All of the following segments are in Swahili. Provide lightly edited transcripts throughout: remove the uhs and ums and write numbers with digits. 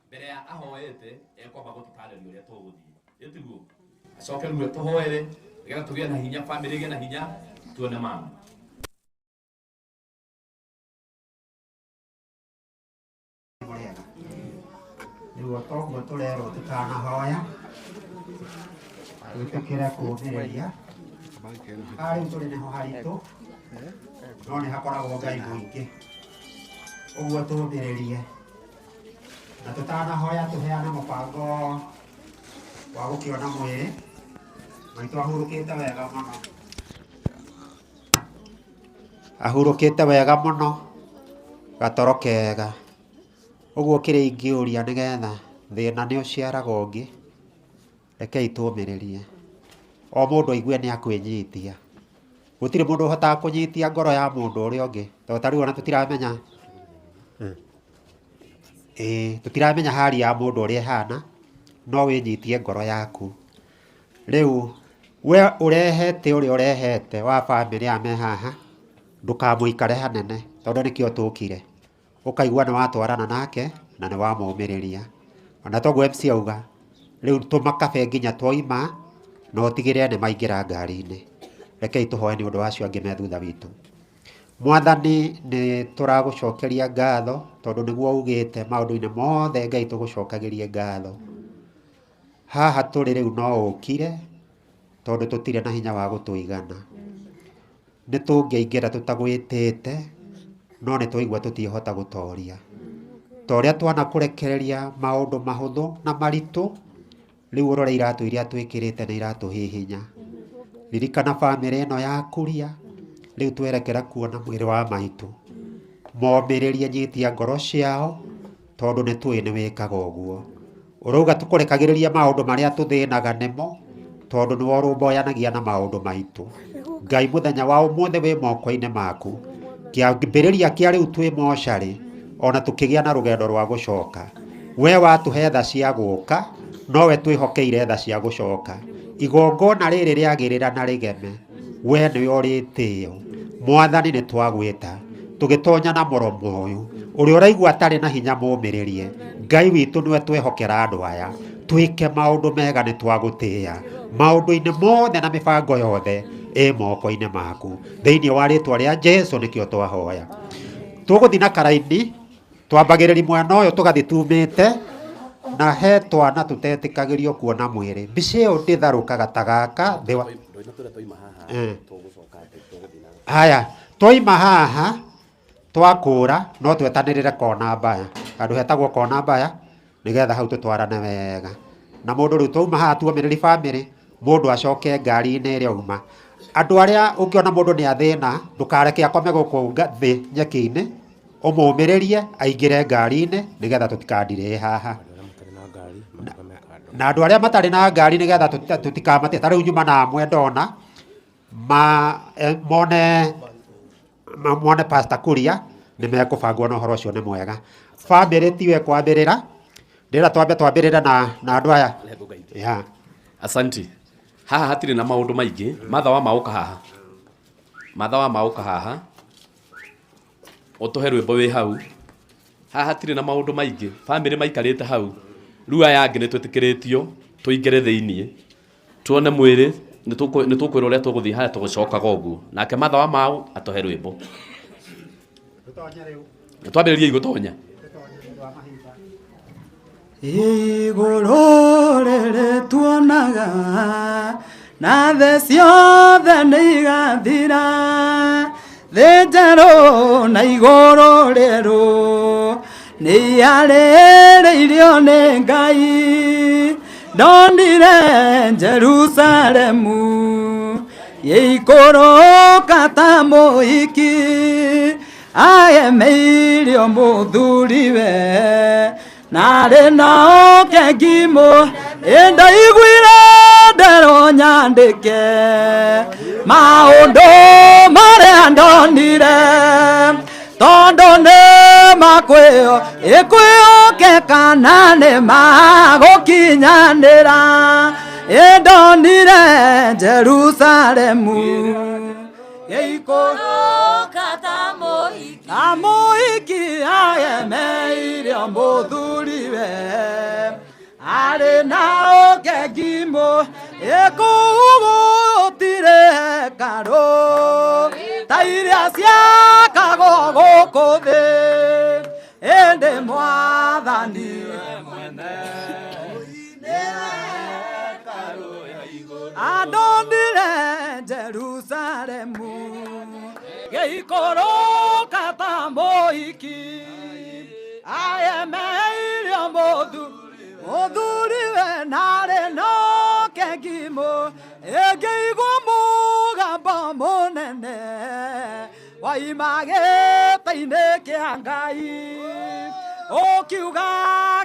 Berea ahoete ekwamba gututariria uria tuguthie yetiguo acoke rue tuhoere nigetha tugie na hinya family gie na hinya tuone mama niguo toguo turerwo tukanahoya twitikire kumiriria hari turi niho haritu no ni hakoragwo ngai muingi uguo tumiririe na tutanahoya tuheane mubango wa gukiona mwiri maitu ahurukite wega muno ahurukite wega muno gatoro kega uguo kiri ingiuria nigetha thina ni uciaraga ungi rekei tumiririe o mundu aigue ni akwinyitia gutiri mundu uhotaga kunyitia ngoro ya mundu uria ungi to tariu ona tutiramenya tutiramenya hali ya mundu uria hana no winyitie ngoro yaku riu we urehete uria urehete wa family ame haha ndukamuikare hanene tondu nikio tukire ukaigua ni watwarana nake na ni wamumiriria ona toguo MC auga riu tumakabe nginya twaima no tigire ni maingira ngari-ini rekei tuhoe ni undu wacio angi me thutha witu Mwathani ni turagucokeria ngatho tondu niguo ugite maundu-ini mothe Ngai tugucokagirie ngatho haha turi riu no ukire tondu tutire na hinya wa gutuigana ni tungiingira tutagwitite no ni twaigua tutihota gutoria toria twana kurekereria maundu mahuthu na maritu riu urore iratu iria twikirite na iratu hihinya ririkana family ino ya kuria riu twerekera kuona mwiri wa maitu momiririe nyitia ngoro ciao tondu ni twi ni wikaga uguo uruga tukurekagiriria maundu maria tuthinaga nimo tondu ni worumboyanagia na maundu maitu Ngai muthenya wa umuthi wi moko-ini maku kiambiriria kia riu twi moshari ona tukigia na rugendo rwa gucoka we watuhe tha cia guka nowe twihokeire tha cia gucoka igongona riri riagirira na rigeme we ni uritio Mwathani ni twagwita tugitonya na muromo uyu uri uraigua atari na hinya mumiririe Ngai witu niwe twehokera andu aya twike maundu mega ni twagutia maundu-ini mothe na mibango yothe moko-ini maku thiini wa ritwa ria Jesu nikio twahoya tuguthi na karaini twambagiriri mwena uyu tugathi tumite na he twana tutetikigirio kuona mwiri mbica iyo nditharukaga ta gaka haya twaima haha twakũra no twetanĩrĩre kona mbaya, handũ hetagwo kona mbaya nĩgetha hau tũtwarane wega, na mũndũ rĩu twauma haha tuomĩrĩri bamĩrĩ, mũndũ acoke ngari-inĩ ĩrĩa auma. Andũ arĩa ũngĩona mũndũ nĩ athĩna, ndũkareke akome gũkũ thĩ nyeki-inĩ, ũmũmĩrĩrie aingĩre ngari-inĩ nĩgetha tũtikandirĩe haha. Na andũ arĩa matarĩ na ngari nĩgetha tũtikamate, ta rĩu nyuma na amwe ndona mone Pastor Kuria nĩ mekũbangwo na ũhoro ũcio nĩ mwega. Bamĩrĩ tiwe kwambĩrĩra, ndĩra twambĩrĩre na andũ aya. Yeah. Asanti. Haha hatirĩ na maũndũ maingĩ, matha wa maũka haha. Matha wa maũka haha. Ũtũhe rwĩmbo wĩ hau. Haha hatirĩ na maũndũ maingĩ, bamĩrĩ maikarĩte hau. Rĩu aya angĩ nĩ twĩtĩkĩrĩtio tũingĩre thĩiniĩ. Tuone mwĩrĩ, nĩ tũkwĩrwo ũrĩa tũgũthiĩ harĩa tũgũcokaga ũguo. Nake matha wa mau atũhe rwĩmbo. Twambĩrĩrie igũtonya. Igũrũ rĩrĩ tuonaga na thĩ ciothe nĩ igathira, thĩ njerũ na igũrũ rĩerũ nĩ iarĩrĩirio nĩ Ngai. Ndonire Jerusalemu ĩikũrũka ta mũhiki agemeirio mũthuriwe, narĩ no kengimo ndaiguire nderwo nyandĩke maũndũ marĩa ndonire, tondũ nĩ makwĩo ĩkwĩhokeka na nĩ magũkinyanĩra. Ndonire Jerusalemu ĩikũrũka ta mũhiki agemeirio mũthuriwe, arĩ na ũkengimo ĩkũgũtire hekarũ ta iria ciakagwo gũkũ thĩ, ĩndĩ Mwathani andonire Jerusalemu gĩikũrũka ta mũhiki agemeirio mũthuriwe, narĩ no kengimo ĩngĩigua mũgambo mũnene waima gĩtĩ-inĩ kĩa Ngai ũkiuga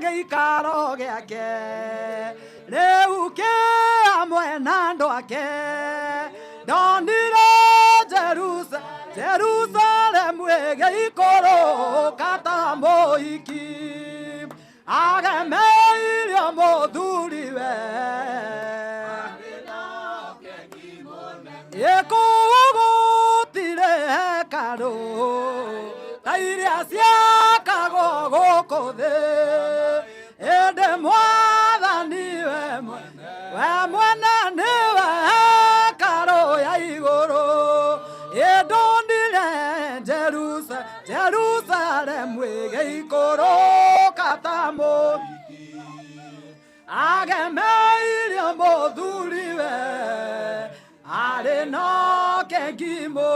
gĩikaro gĩake rĩu kĩ hamwe na andũ ake. Ndonire Jerusalemu ĩgĩikũrũka ta mũhiki agemeirio mũthuriwe, ĩkũgũtire hekarũ ta iria ciakagwo gũkũ thĩ, ĩndĩ Mwathani we mwene nĩwe hekarũ ya igũrũ. Ndonire Jerusalemu ĩgĩikũrũka ta mũhiki agemeirio mũthuriwe, arĩ no kengimo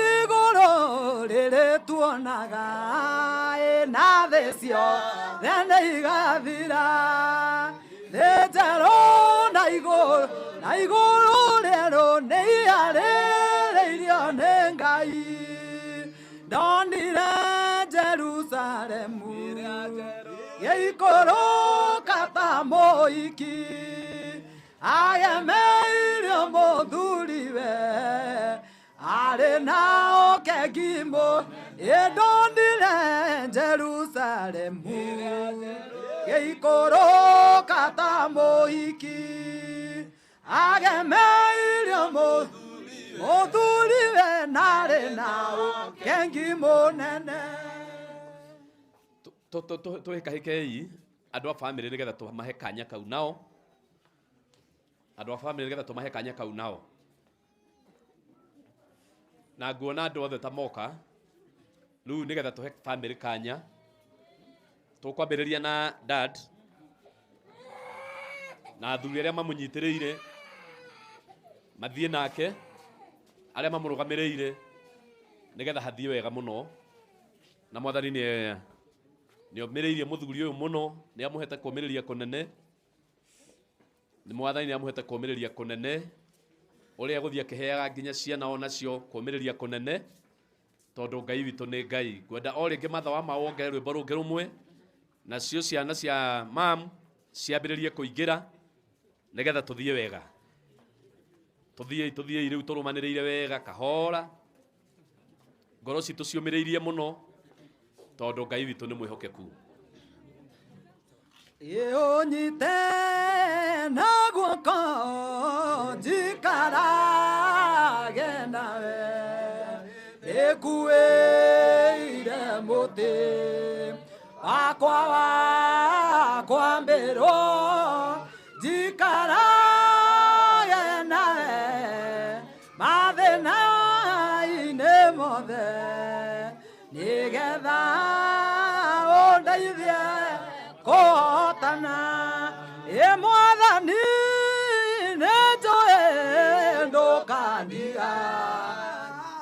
igũrũ rĩrĩ tuonaga, na thĩ ciothe nĩ igathira, thĩ njerũ na igũrũ rĩerũ nĩ iarĩrĩirio nĩ Ngai. Ndonire Jerusalemu gĩikũrũka ta mũhiki agemeirio mũthuriwe, arĩ na ũkengimo. Ndonire Jerusalemu gĩikũrũka ta mũhiki agemeirio mũthuriwe, narĩ na ũkengimo nene. Tũhĩkahĩkei andũ a bamĩrĩ nĩgetha tũmahe kanya kau nao. Andũ a bamĩrĩ nĩgetha tũmahe kanya kau nao. Na nguona andũ othe ta moka, rĩu nĩgetha tũhe bamĩrĩ kanya. Tũkwambĩrĩria na dad na athuri arĩa mamũnyitĩrĩire mathiĩ nake, arĩa mamũrũgamĩrĩire nĩgetha hathiĩ wega mũno. na mwathani nĩ omĩrĩirie mũthuri ũyũ mũno, nĩ amũhete kũũmĩrĩria kũnene, nĩ mwathani nĩ amũhete kũũmĩrĩria kũnene ũrĩa gũthiĩ akĩheaga nginya ciana onacio kũũmĩrĩria kũnene, tondũ Ngai witũ nĩ Ngai. Ngwenda o rĩngĩ matha wa mawongere rwĩmbo rũngĩ rũmwe, nacio ciana cia mam ciambĩrĩrie kũingĩra nĩgetha tũthiĩ wega. Tũthiĩ rĩu tũrũmanĩrĩire wega kahora, ngoro citũ ciũmĩrĩirie mũno, tondũ Ngai witũ nĩ mwĩhokeku. Ũnyite na guoko njikarage nawe, ĩkuĩire mũtĩ wakwa wa kwambĩrwo, njikarage nawe mathĩna-inĩ mothe, nĩgetha ũndeithie kũhotana. Mwathani nĩnjũĩ ndũkandiga,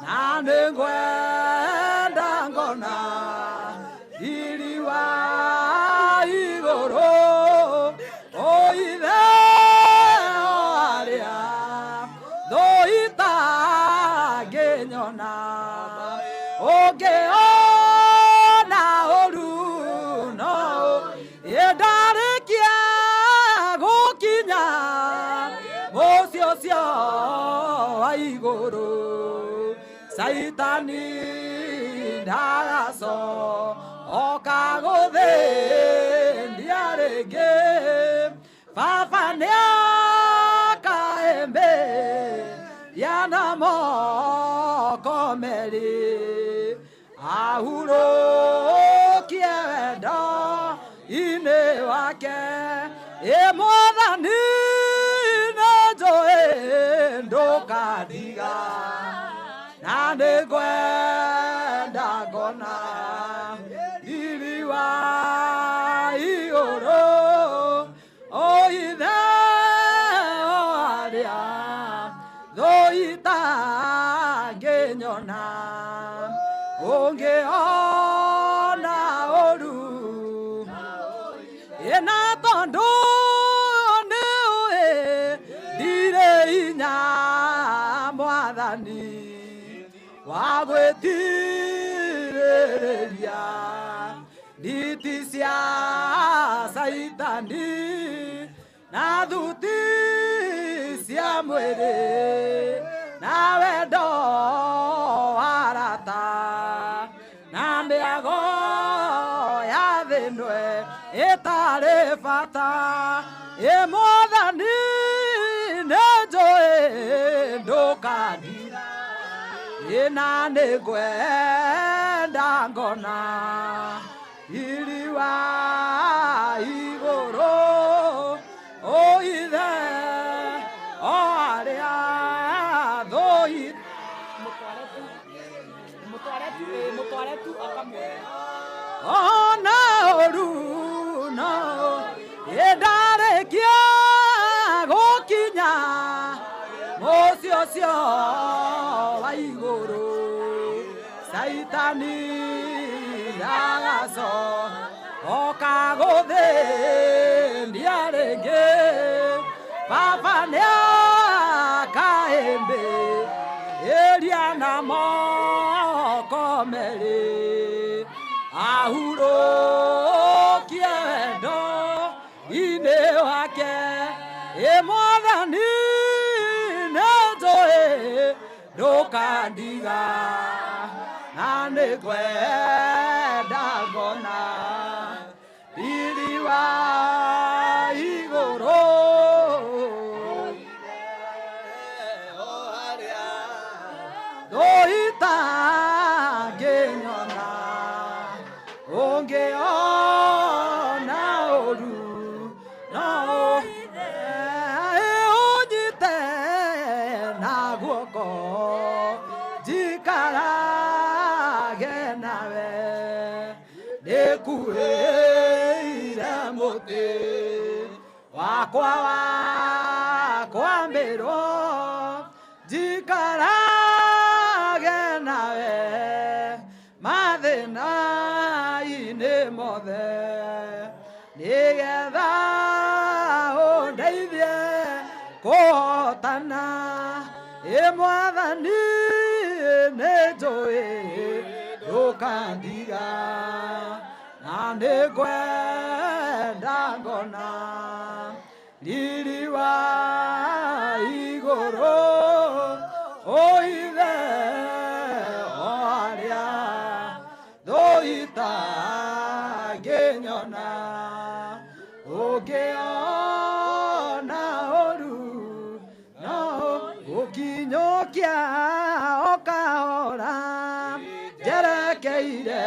na nĩngwenda ngona riri wa igũrũ, o Ithe arĩa thũ itangĩnyona, ũngĩona ũru no ndarĩkia gũkinya mũciĩ ũcio wa igũrũ, Saitani ndagacoka gũthĩnia rĩngĩ. Baba nĩakahĩmbĩria na moko merĩ, ahurũkie wendo-inĩ wake. Mwathani nĩnjũĩ ndũkandiga, na nĩngwenda ngona riri wa igũrũ, o Ithe arĩa thũ itangĩnyona, ũngĩona ũru na tondũ nĩũĩ ndirĩ hinya Mwathani wa gwĩtirĩrĩria nditi cia Saitani na thuti cia mwĩrĩ, na wendo wa arata na mĩago ya thĩ ĩno ĩtarĩ bata. Mwathani nĩnjũĩ ndũkandiga, na nĩngwenda ngona riri wa igũrũ, o Ithe o arĩa thũ mũtware tu akamwe ona ũru no ndarĩkia gũkinya mũciĩ ũcio wa igũrũ, Saitani ndagacoka gũthĩnia rĩngĩ. Baba nĩakahĩmbĩria na moko merĩ, ahurũkie wendo-inĩ wake. Mwathani nĩnjũĩ ndũkandiga, na nĩngwenda ngona riri wa igũrũ, thũ itangĩnyona, ũngĩona ũru no ũnyite na guoko njikarage nawe, nĩkuĩire mũtĩ wakwa wa kwambĩrwo, njikarage nawe mathĩna mothe nigetha undeithie kuhotana mwathani nĩnjũĩ ndũkandiga na nĩngwenda ngona riri wa igũrũ ũithe harĩa thũ itangĩnyona ũngĩona ũru no gũkinyũkia o kahora njerekeire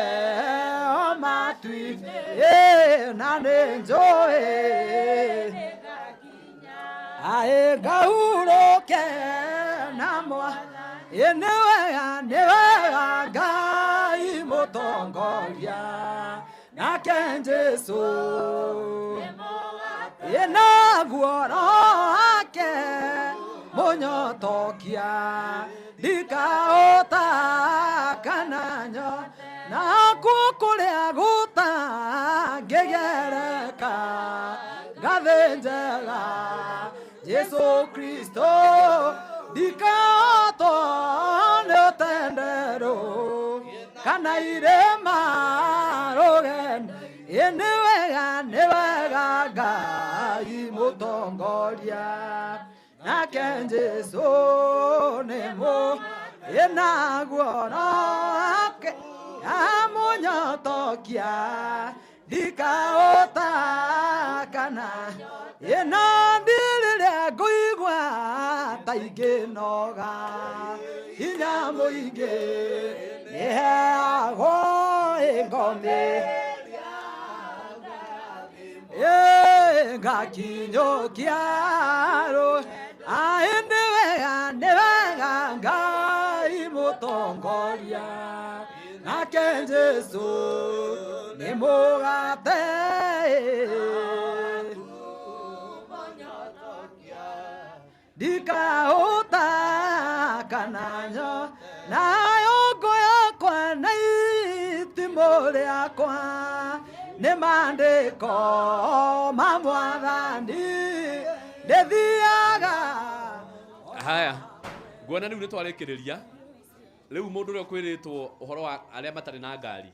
o matui na nĩnjũĩ aĩ ngahurũke namwa nĩ wega Ngai mũtongoria nake Jesũ naguo roho wake mũnyotokia ndikaũtakananyo nakuo kũrĩa gũtangĩgereka ngathĩ njega Jesũ Kristo ndikaotwo nĩ ũtenderũ kana irĩma rũgendo nĩ wega Ngai mũtongoria nake Jesũ nĩ naguo roho amũnyotokia ndikaũtakana ĩno ndirĩrĩa ngũigua ta ingĩnoga hinya mũingĩ nĩheagwo ngomĩ ngakinyũkia aĩ nĩ wega Ngai mũtongoria nake Jesũ nĩ mũgate ndikaũtakananyo nayo ngũ yakwa na itimũ rĩakwa nĩ maandĩko ma Mwathani ndĩthiaga. Haya, nguona rĩu nĩtwarĩkĩrĩria rĩu mũndũ ũrĩa ũkwĩrĩtwo ũhoro wa arĩa matarĩ na ngari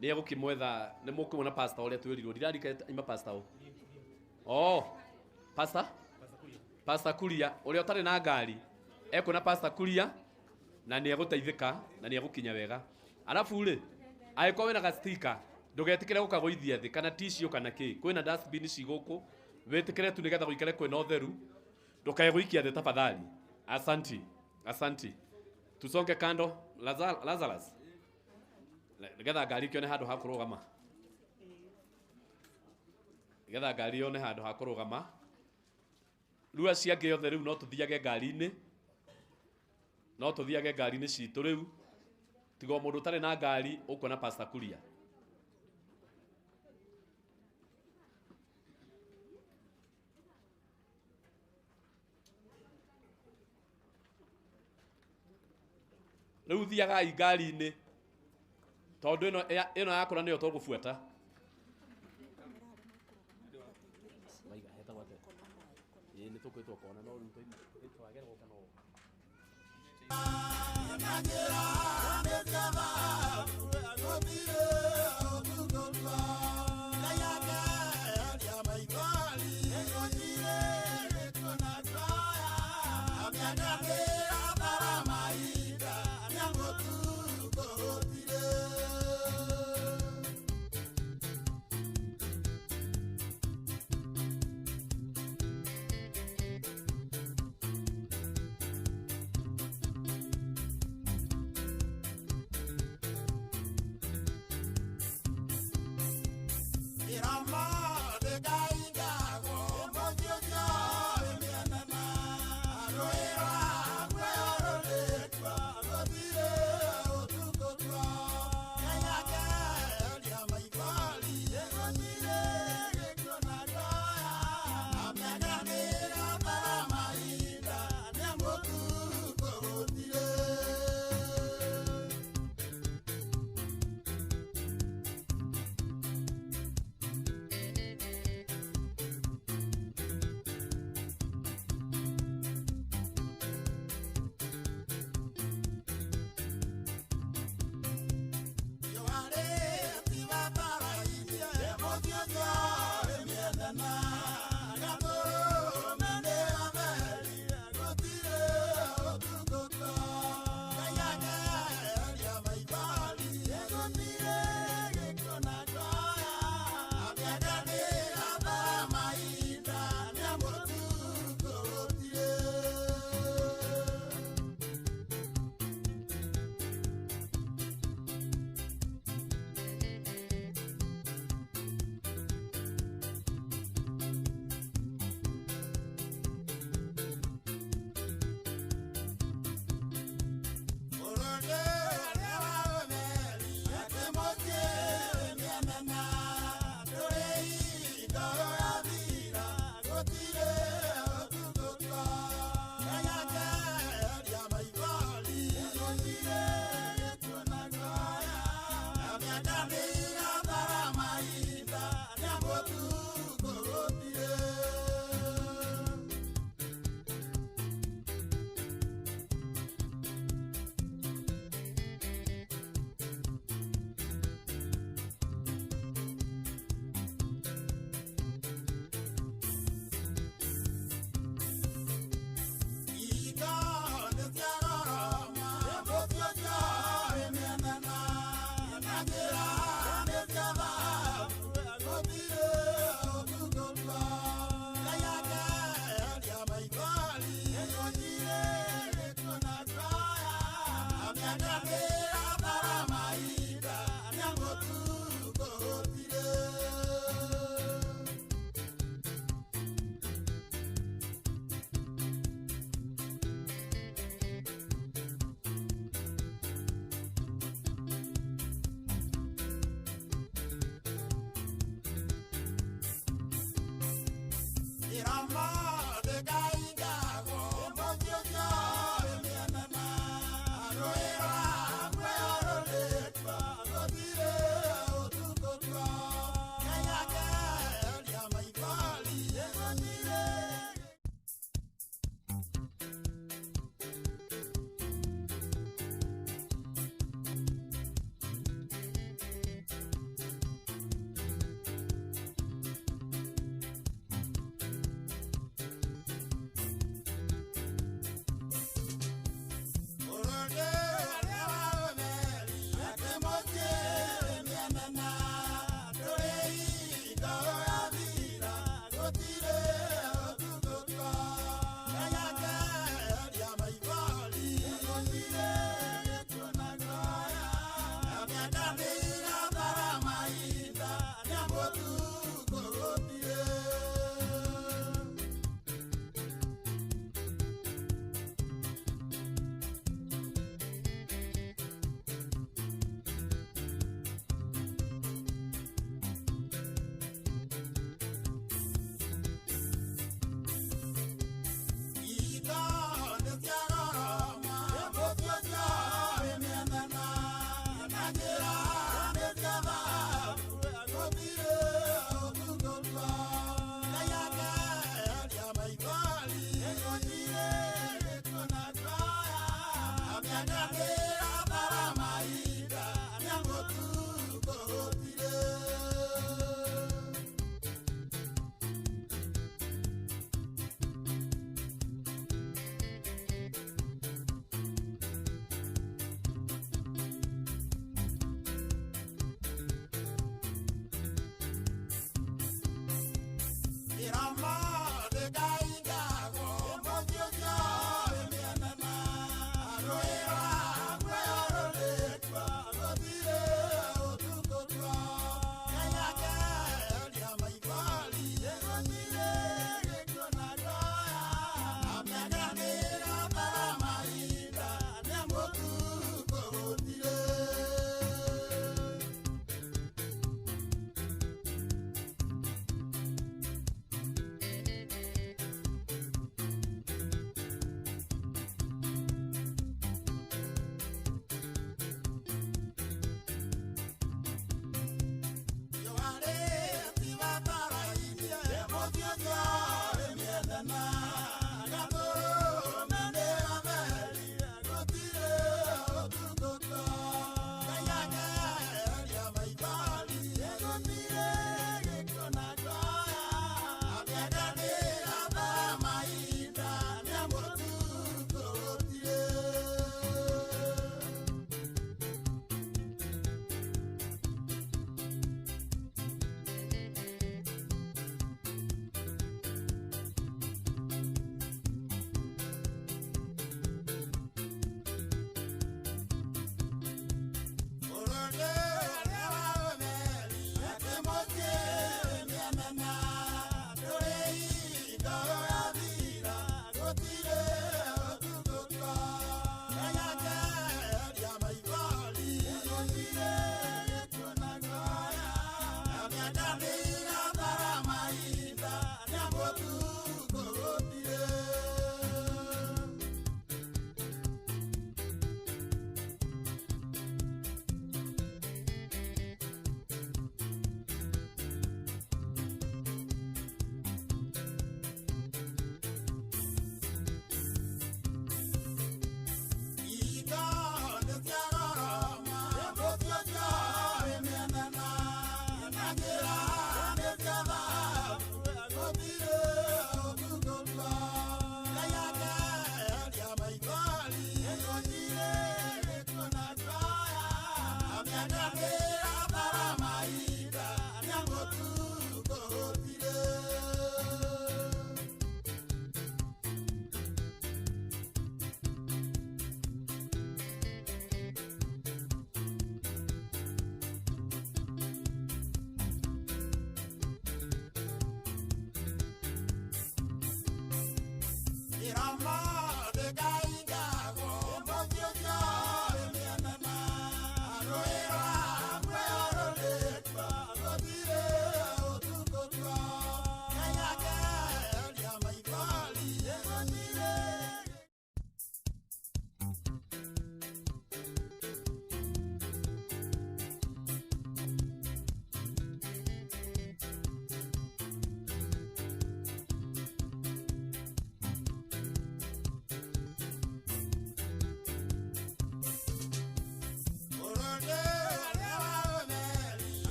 nĩ egũkĩmwetha nĩ mũkũmwona pastor ũrĩa twĩrirwo ndirarika ima pastor pastor Kuria ũrĩa ũtarĩ na ngari ekuona pastor Kuria na nĩ egũteithĩka na nĩ egũkinya wega. Arabu rĩ angĩkorwo wĩna gastika ndũgetĩkĩre gũkagũithia thĩ kana tissue kana kĩ kwĩna dustbin cigũkũ wĩtĩkĩre tu nĩgetha gũikare kwĩna ũtheru ndũkegũikia thĩ tafadhali. Asanti. Tusonge kando Lazarus nĩgetha ngari kĩone handũ ha kũrũgama nĩgetha ngari yone handũ ha kũrũgama. Rĩu acio angĩ othe rĩu no tũthiage ngari-inĩ citũ rĩu tiga mũndũ ũtarĩ na ngari ũkuona pastor Kuria. Rĩu thiagai ngari-inĩ tondũ ĩno yakũra nĩyo tũgũbuata. Nĩ tũkwĩtwo kona no rĩu twagera gũka no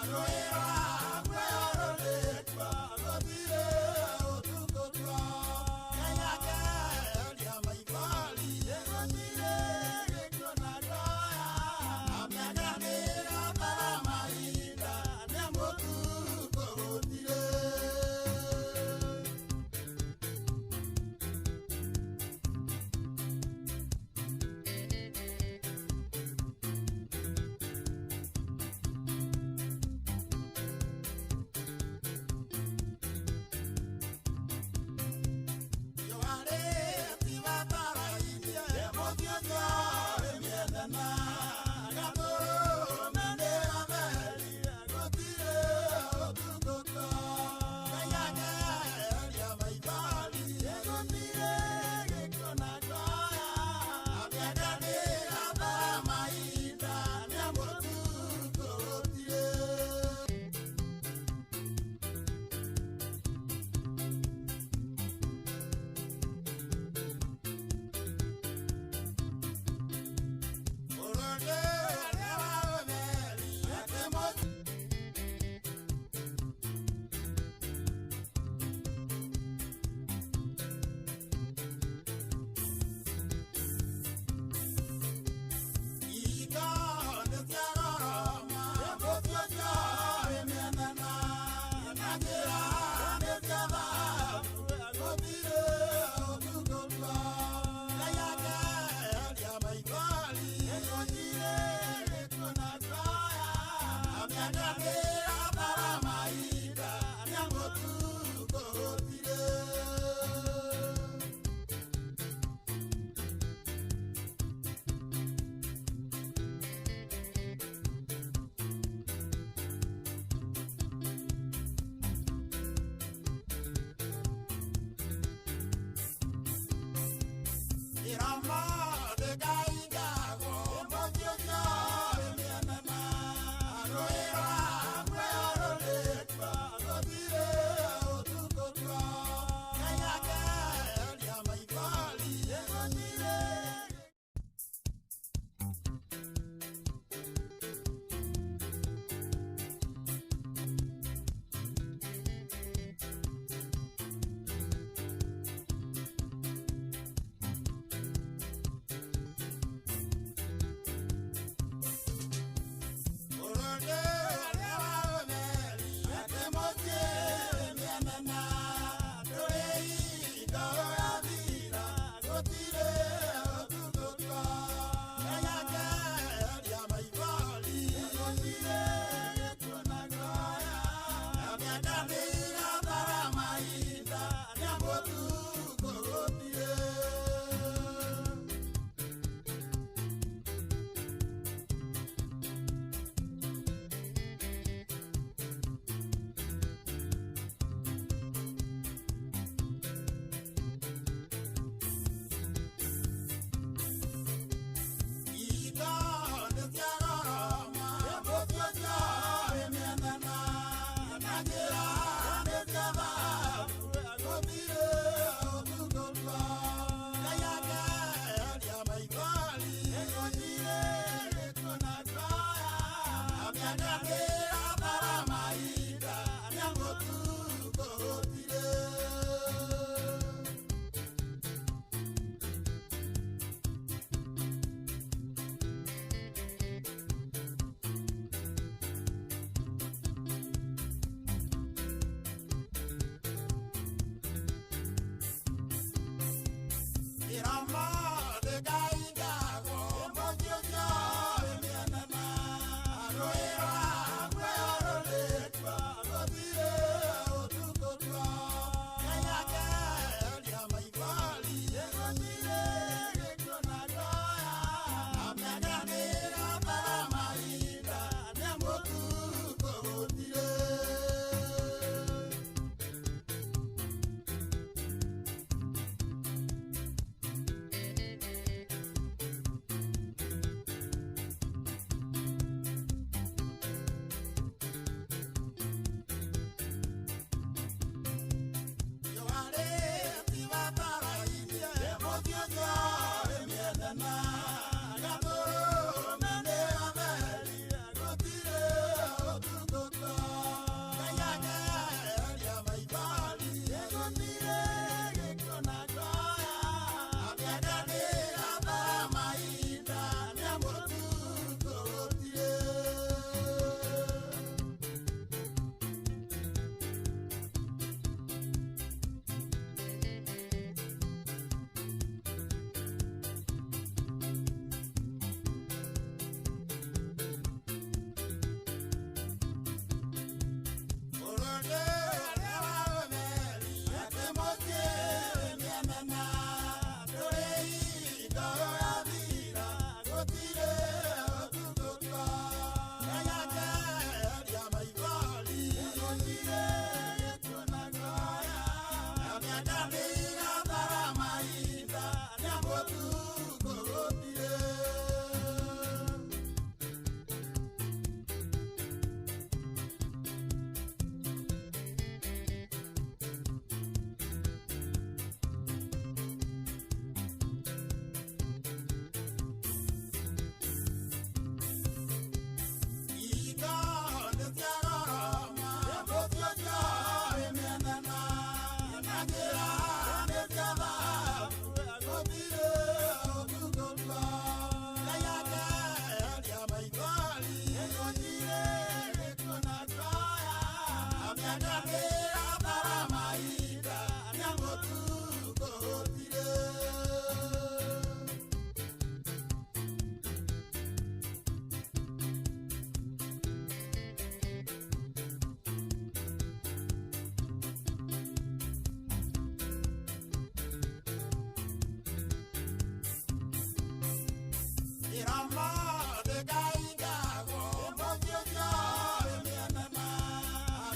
Roera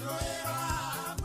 Roera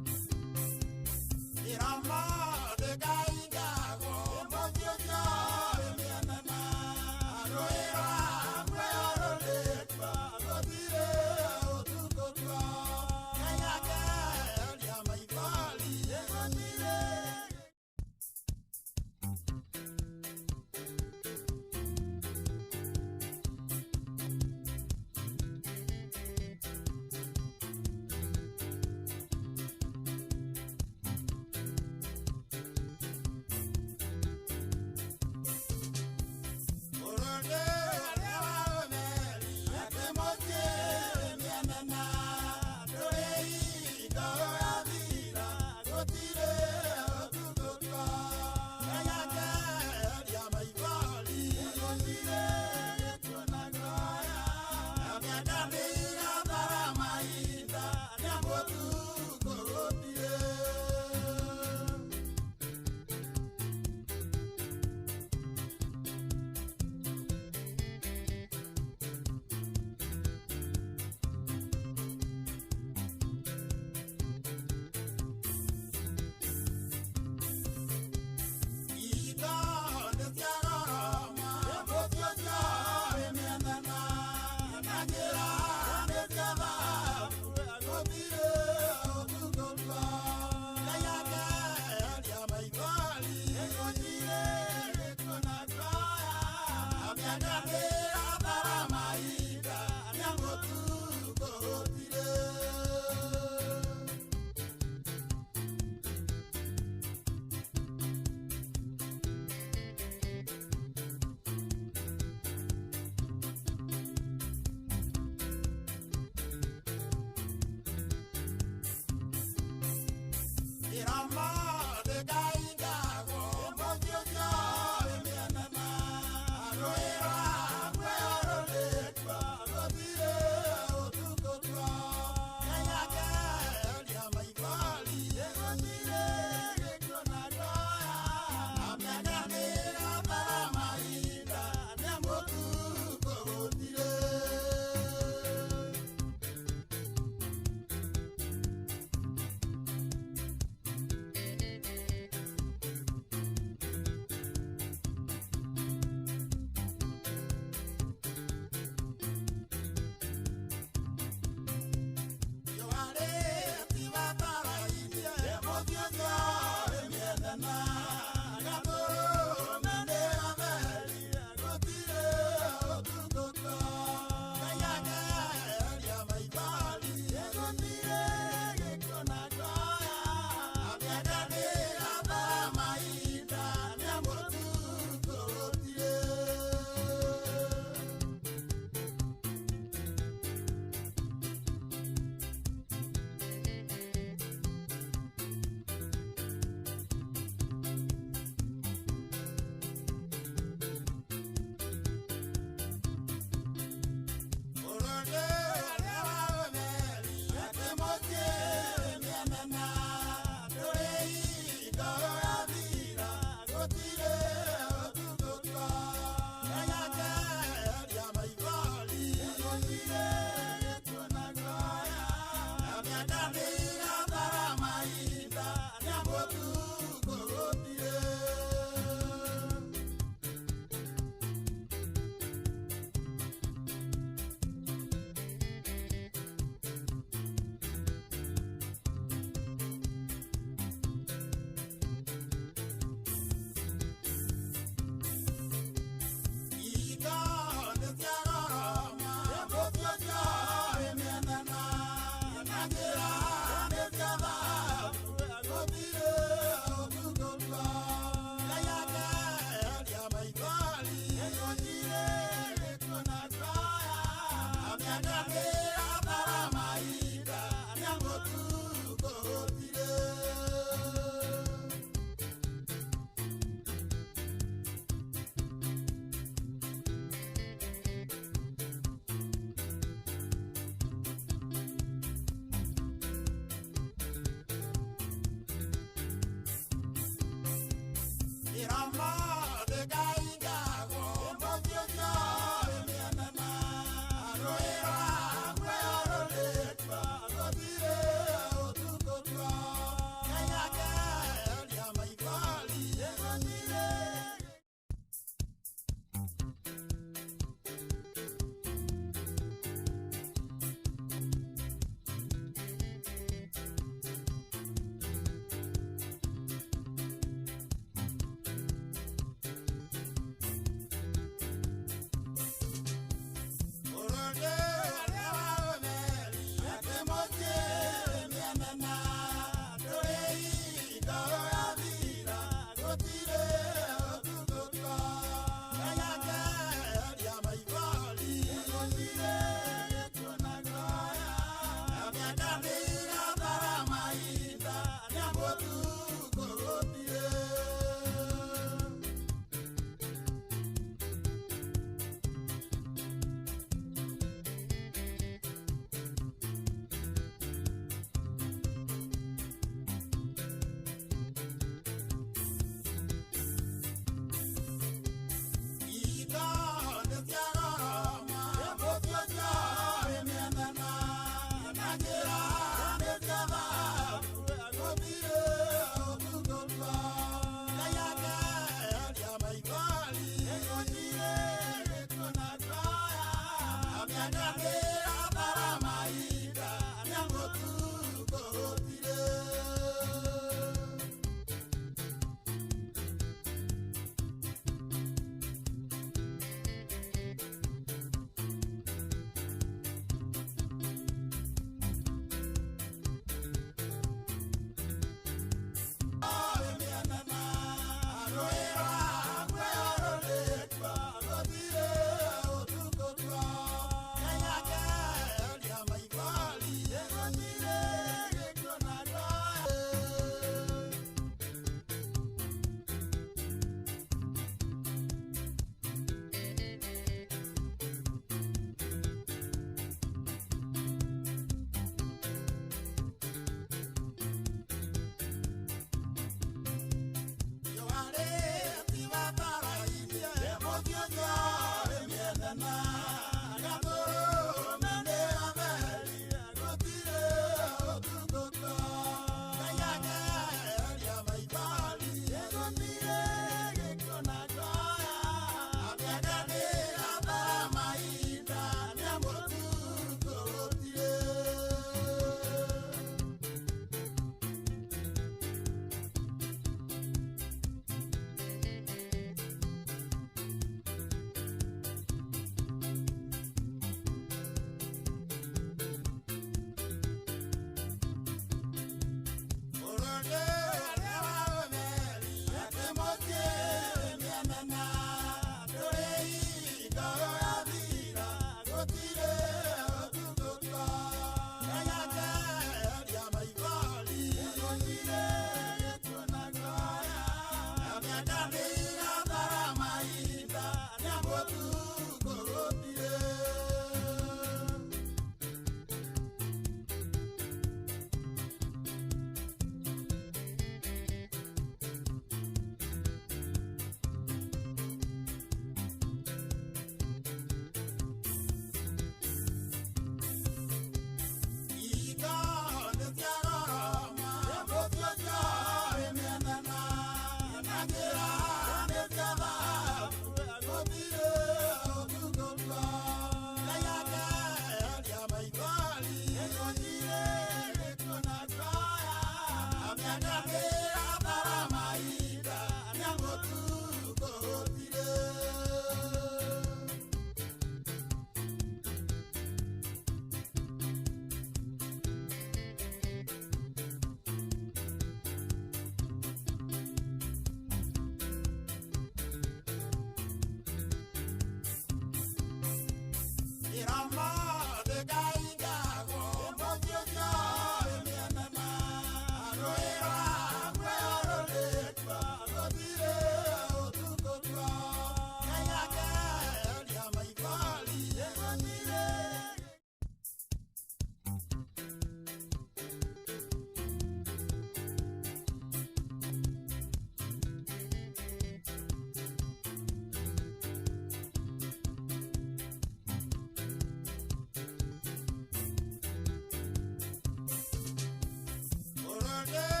Get out,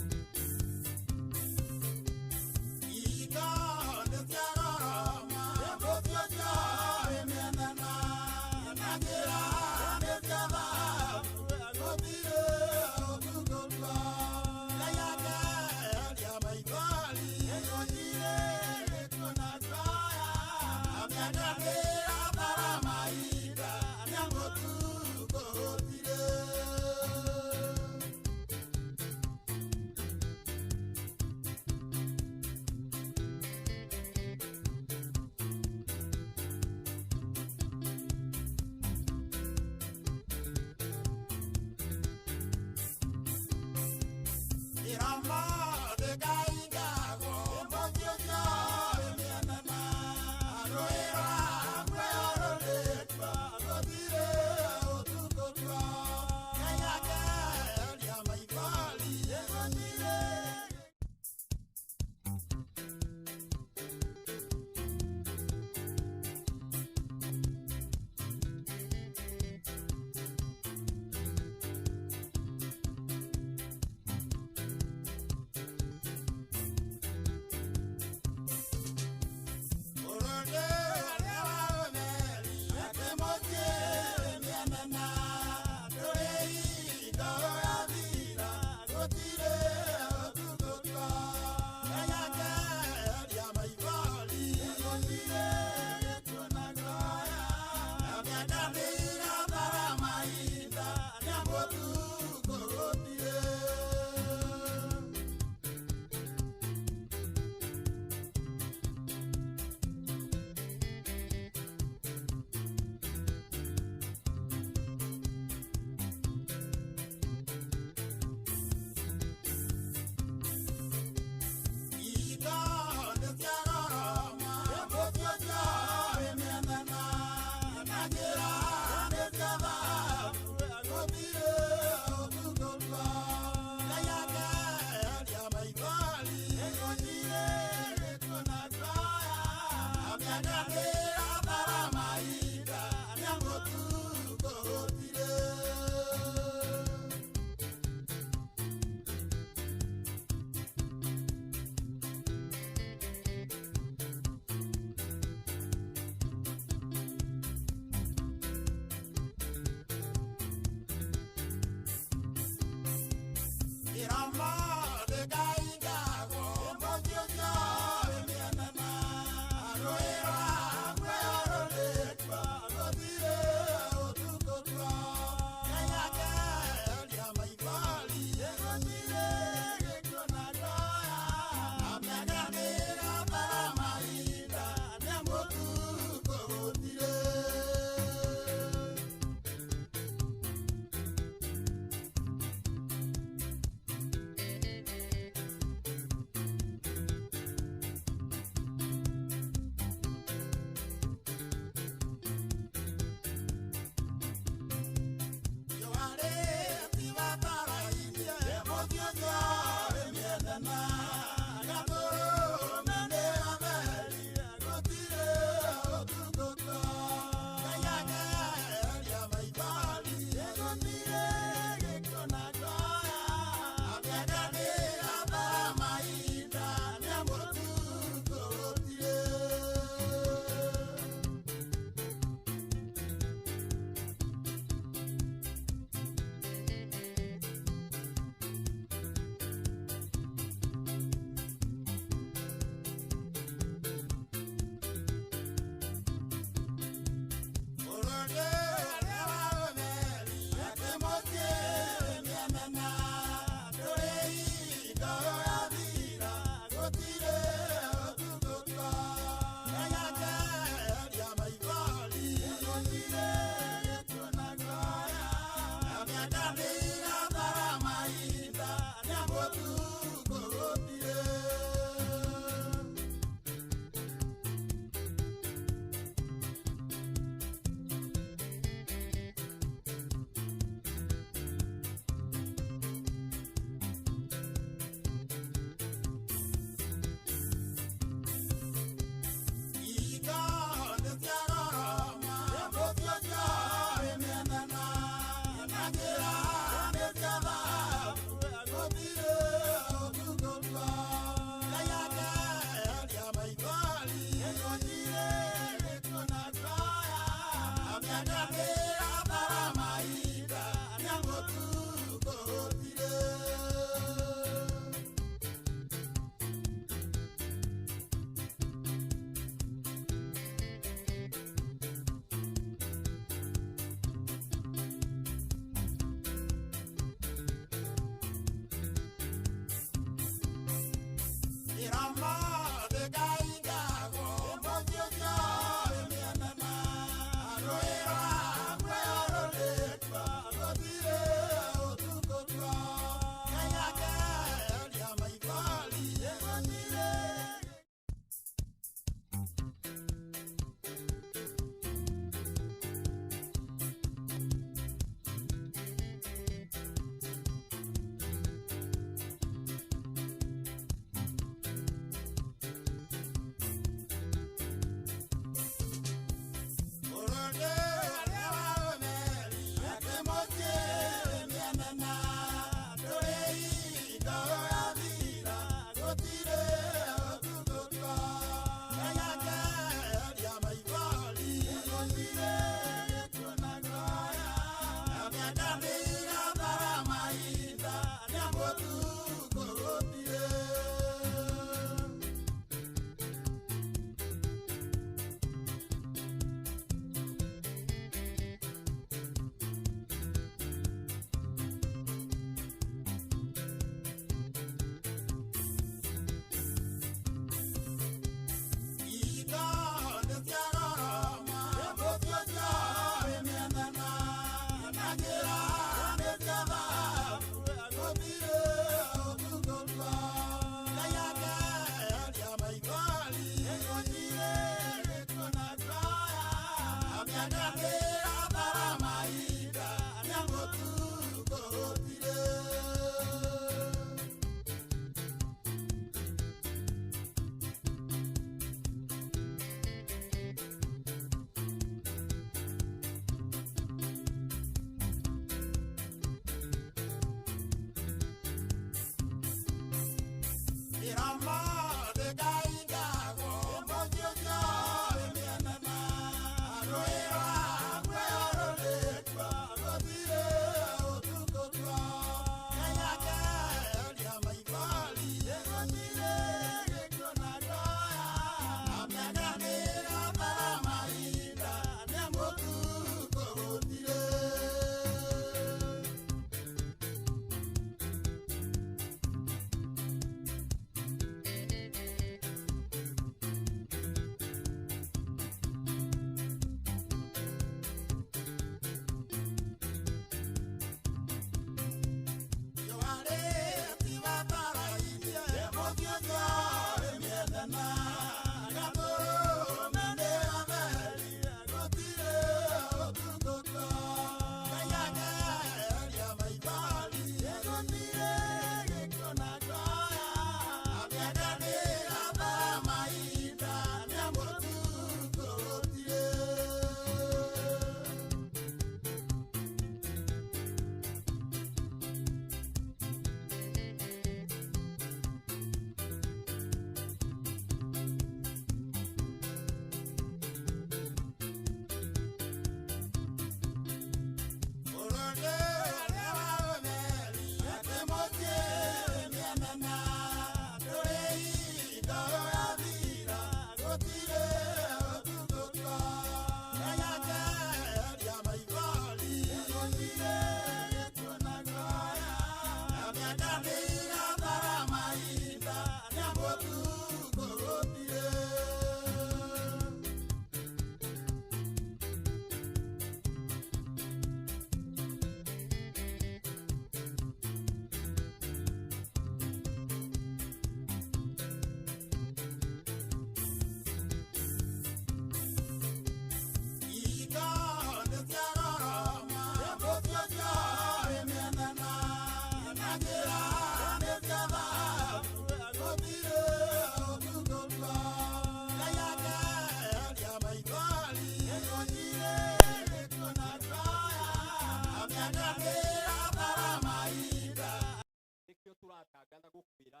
turatangana gukwira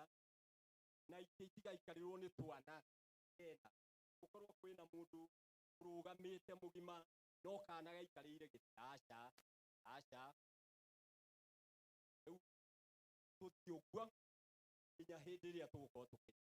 na itiga ikarirwo ni twana ena gukorwo kwina mundu urugamite mugima no kana gaikarire gitasha asha tutiugwa inya hindi ria tugukorwo tukiri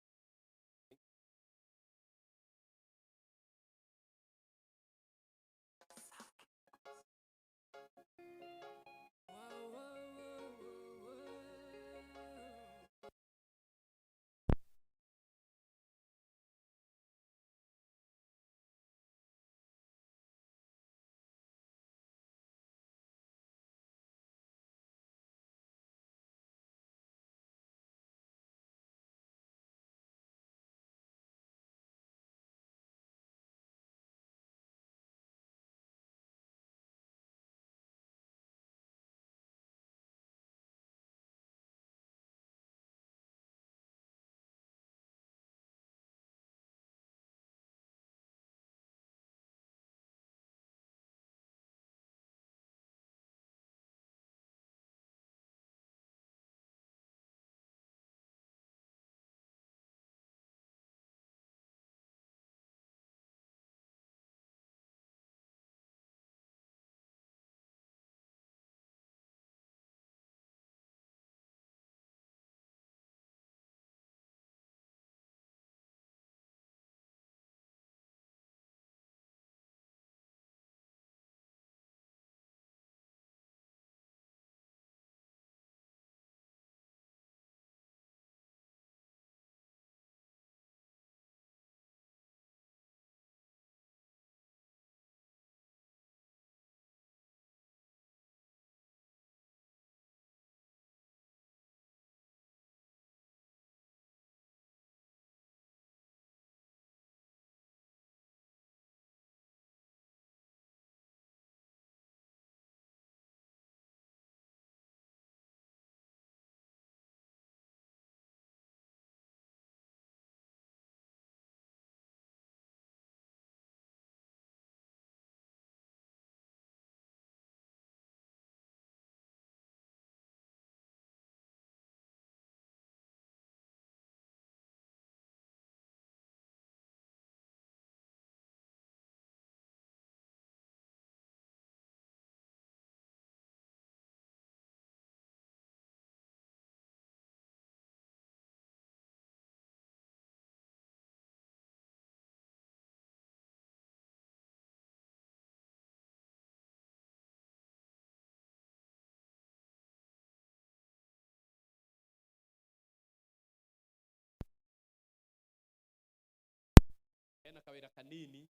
mwena kawira kanini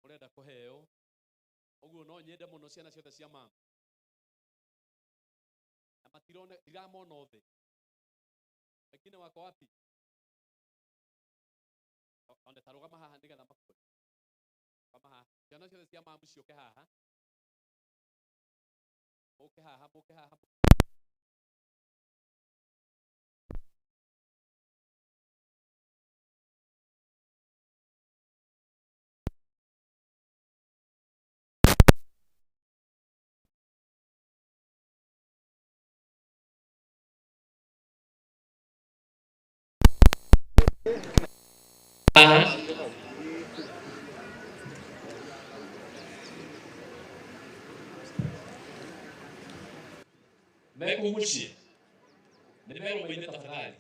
urenda kuheo uguo no nyende muno ciana ciothe cia mama na matirone ndiramona othe lakini wako wapi onde tarugama haha nigetha makwe kama haha ciana ciothe cia mama cioke haha muke haha Meko mucie nimero maine tafadhali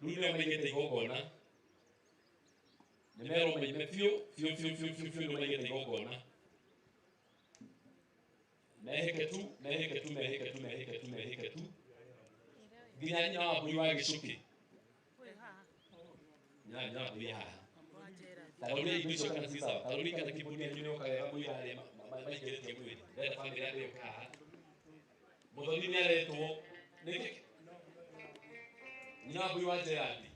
rune maigete igogona nimero maine fio no maigete igogona meheke tu ginya wa buri wa gicuki nya buri haha taruri igico kana sisa taruri kana kibuni nyine ka buri ale maigete mwili ndio family yake kaha Modoni ni aletwo niki nyabu iwanje yandi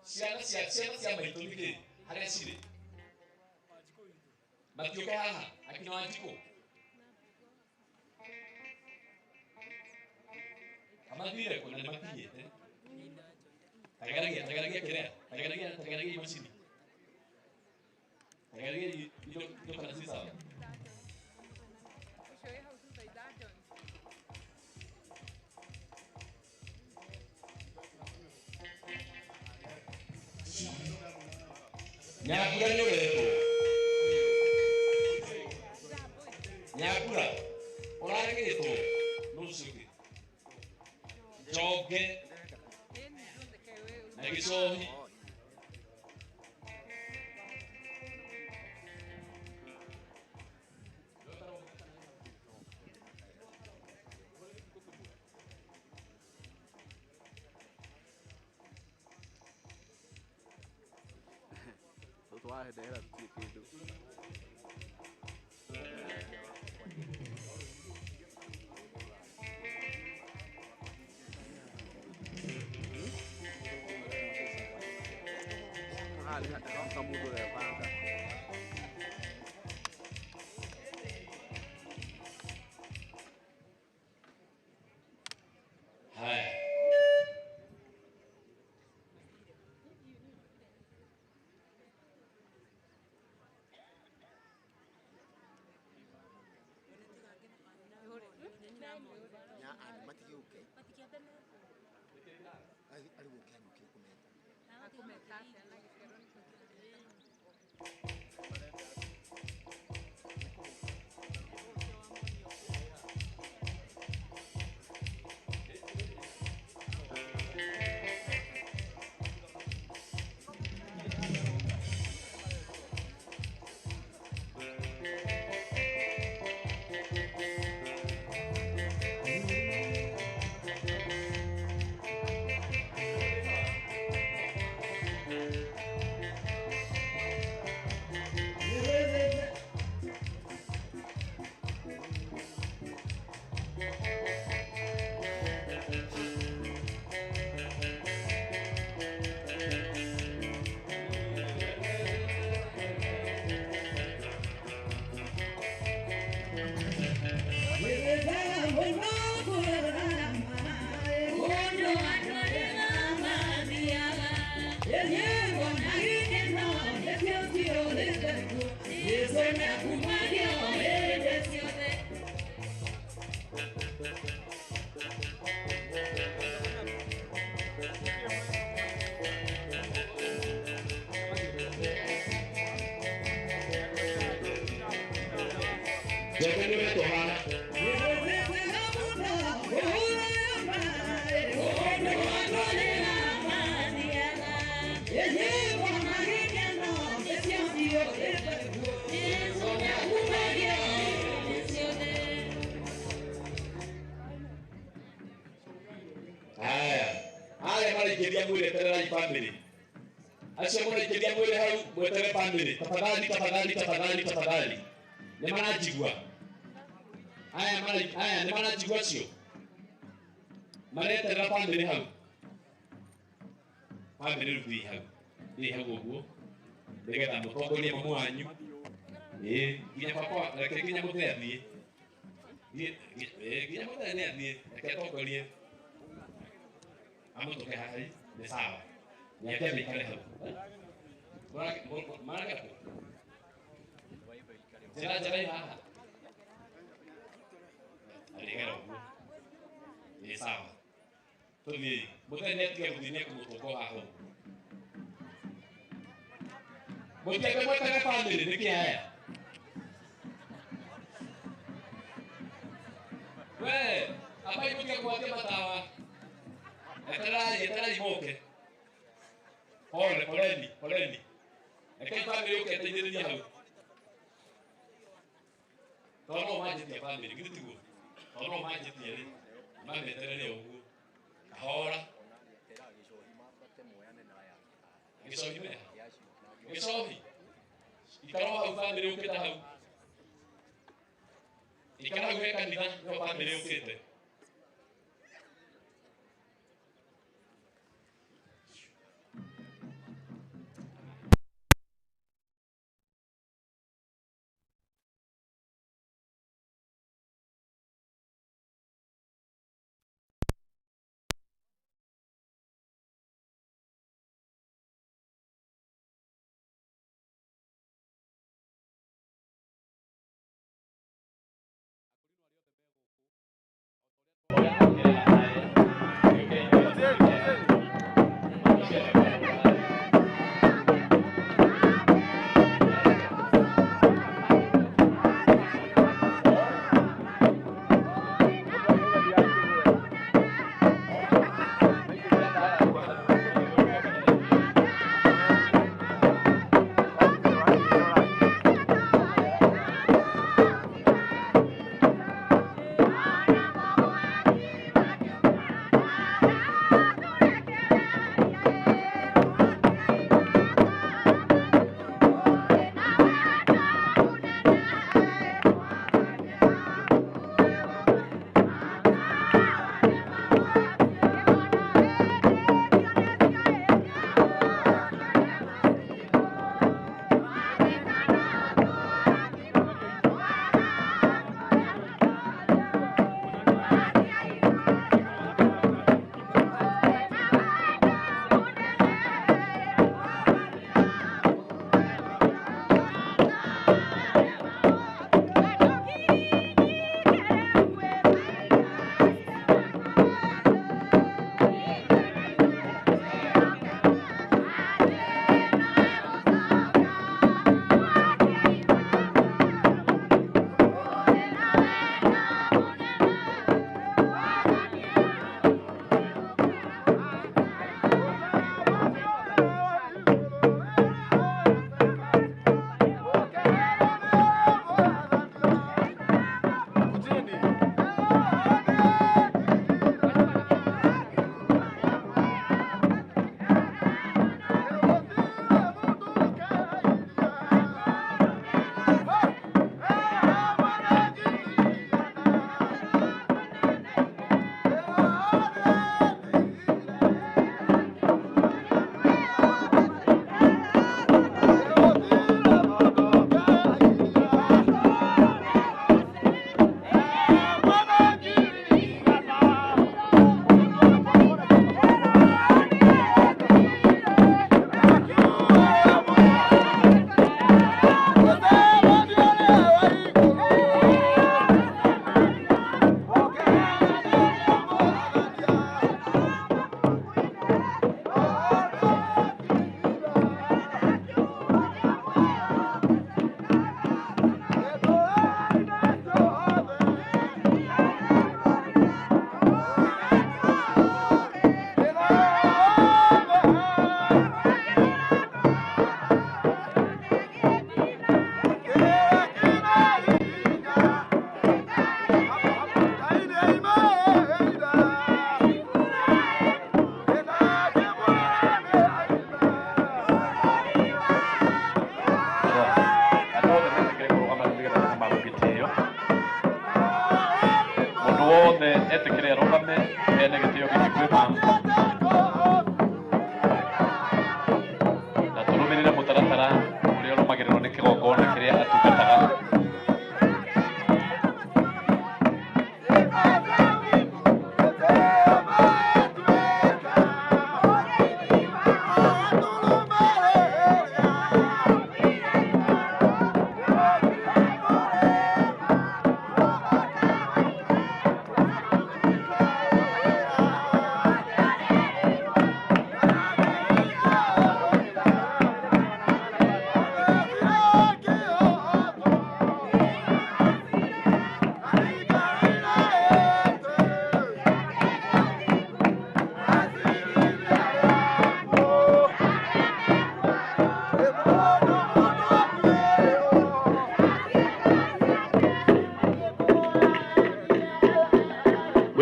ciana maitũ niki haria cirĩ matiũke haha akina Wanjikũ amathire kũ na nĩmakinyĩte tagaragia kĩrĩa tagaragia macini tagaragia indo kana si sawa Nyakura ni uretwo Nyakura uraregetwo nusuke joge na gicohi واحد هنا بتيجي acio mũraingĩria mwĩrĩ hau mwetere bamĩrĩ tafadhali tafadhali tafadhali tafadhali nĩ maranjigua aya nĩ maranjigua acio mareterera bamĩrĩ hau bamĩrĩ rĩu thiĩ hau ũguo nĩgetha mũtongorie mamu wanyu nginya baba reke nginya mũthee athiĩ nginya mũthee nĩ athiĩ reke atongorie amũtũke haha nĩ sawa nĩake mĩikare hau marageka njĩra haha arĩgera ũguo nĩ sawa tũthiĩ mũthee nĩ atige gũthiĩ nĩ ekũmũtũka haha mũtiage mwetaga bamĩrĩ nĩkĩ aya we abai mũtige gwatia matawa eterai moke poleni rekei bamĩrĩ ũke ateithĩrĩrie hau tondũ no manjĩtie bamĩrĩ githĩ tiguo tondũ no manjĩtie rĩ mameterere ũguo kahora gĩcohi meha gĩcohi ikara hau bamĩrĩ ũkĩte hau ikara hau he kanitha nĩho bamĩrĩ ũkĩte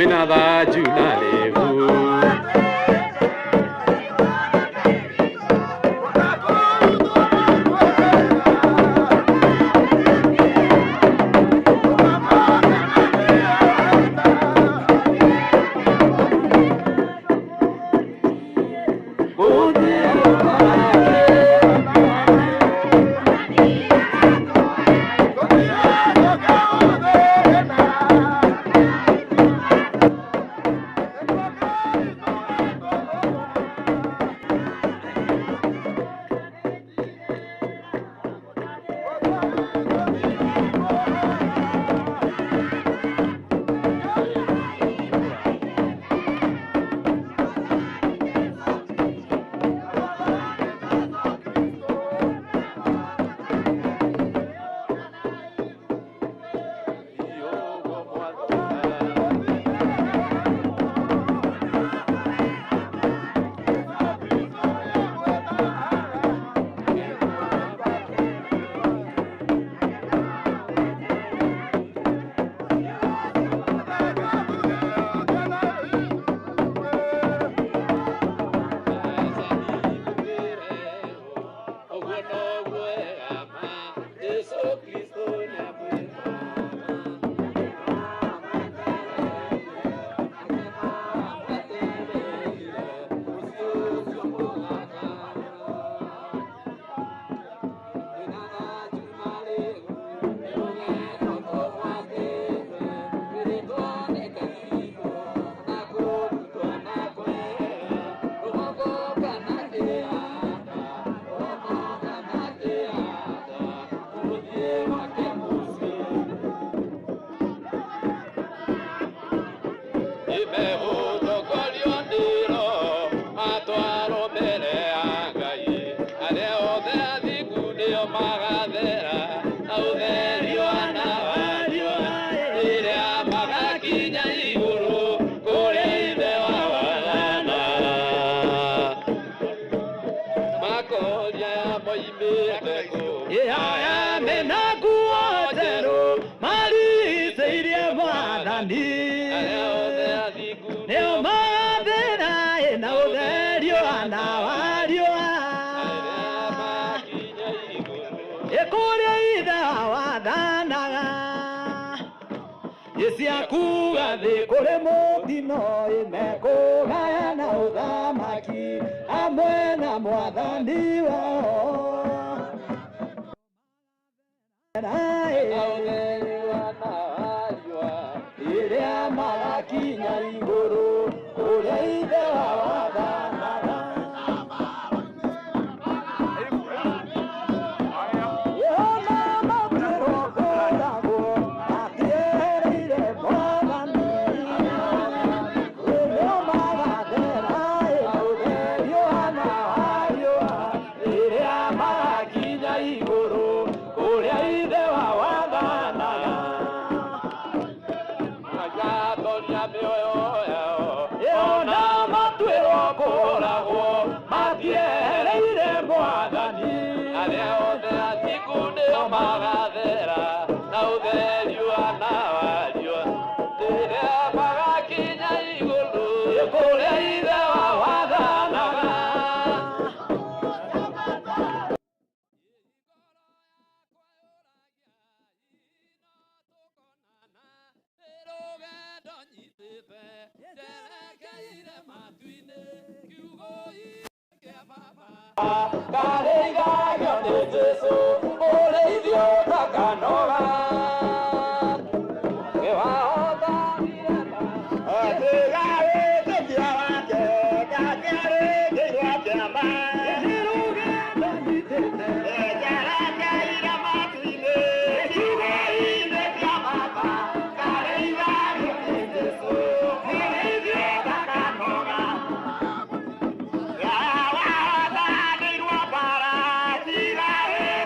wina thanju na rĩgu.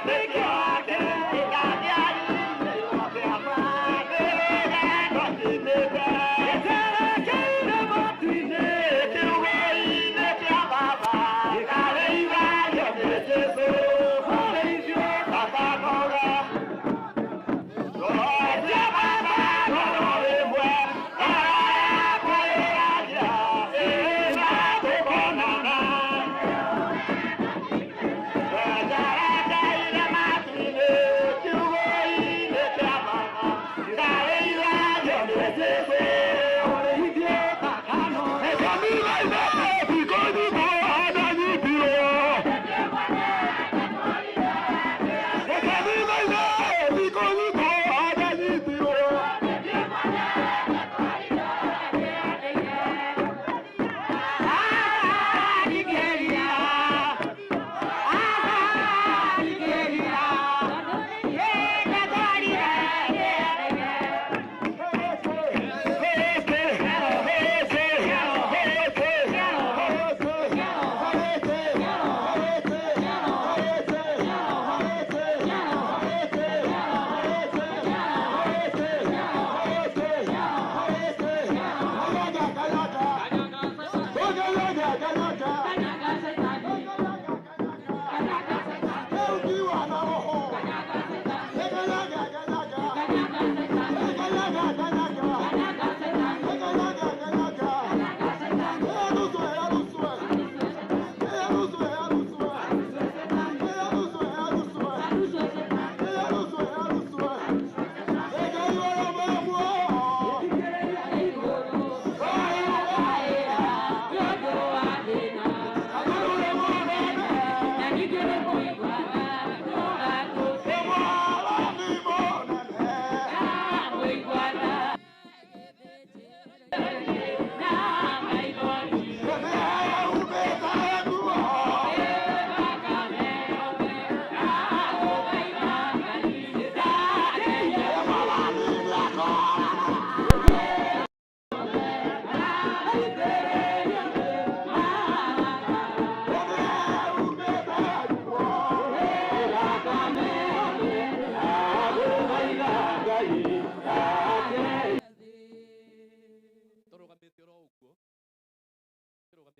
Take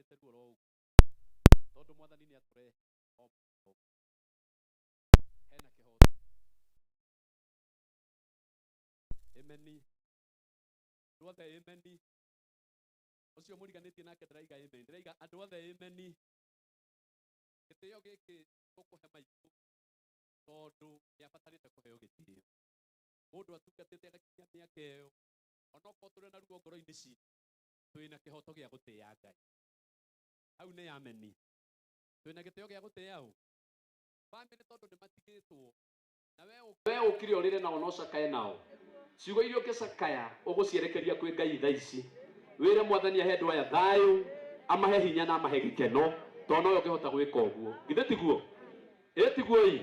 tuete ruo ro tondu mwathani ni atũrehe hena kihoto. Ameni. Ndwothe ameni. Ucio mũriganĩtie nake ndiraiga ameni. Ndiraiga andũ othe ameni. Gĩtĩo gĩkĩ tũkũhe maitũ tondũ nĩabatarĩte kũheo gĩtĩo. Mũndũ atungatĩte agakinya mĩaka ĩyo, onokorwo tũrĩ na ruo ngoro-inĩ citũ, twĩna kĩhoto gĩa gũtĩĩa Ngai. Hau nĩ ameni. Twĩna gĩtĩo gĩa gũtĩĩa ũ? Bamĩrĩ tondũ nĩmatigĩtwo. Na we ũkire ũrĩre nao no cakae nao. Ciugo iria ũngĩcakaya ũgũcierekeria kwĩ Ngai thaa ici. Wĩre Mwathani ahe andũ aya thayũ, amahe hinya na amahe gĩkeno, tondũ nowe ũngĩhota gwĩka ũguo. Githĩ tiguo? Ĩ tiguo ĩ?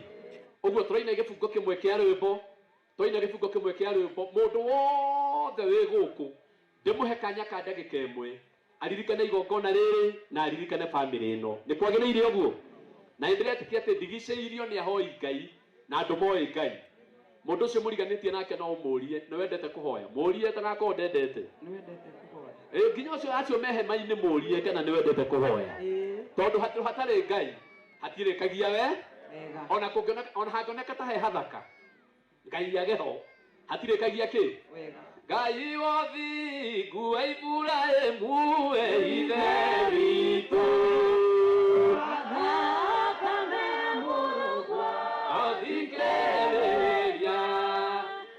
Ũguo tũraina gĩbungo kĩmwe kĩa rwĩmbo, tũraina gĩbungo kĩmwe kĩa rwĩmbo, mũndũ wothe wĩ gũkũ ndĩmũhe kanya ka ndagĩka ĩmwe aririkane igongona rĩrĩ na aririkane bamĩrĩ ĩno. Nĩ kwagĩrĩire ũguo? Na nĩndĩretĩkia atĩ ndigicĩirio nĩ ahoi Ngai na andũ moĩ Ngai. Mũndũ ũcio mũriganĩtie nake no ũmũrie, nĩ wendete kũhoya? Mũrie ndagakorwo ndendete. Nĩ wendete kũhoya. Nginya ũcio acio me hema-inĩ mũrie kana nĩ wendete kũhoya. Tondũ hatarĩ Ngai hatirĩkagia we. Ona kũngĩona ona hangĩoneka ta he hathaka. Ngai ageho hatirĩkagia kĩ? Ngai wothingu wa Iburahĩmu we ithe witũ. Othikĩrĩria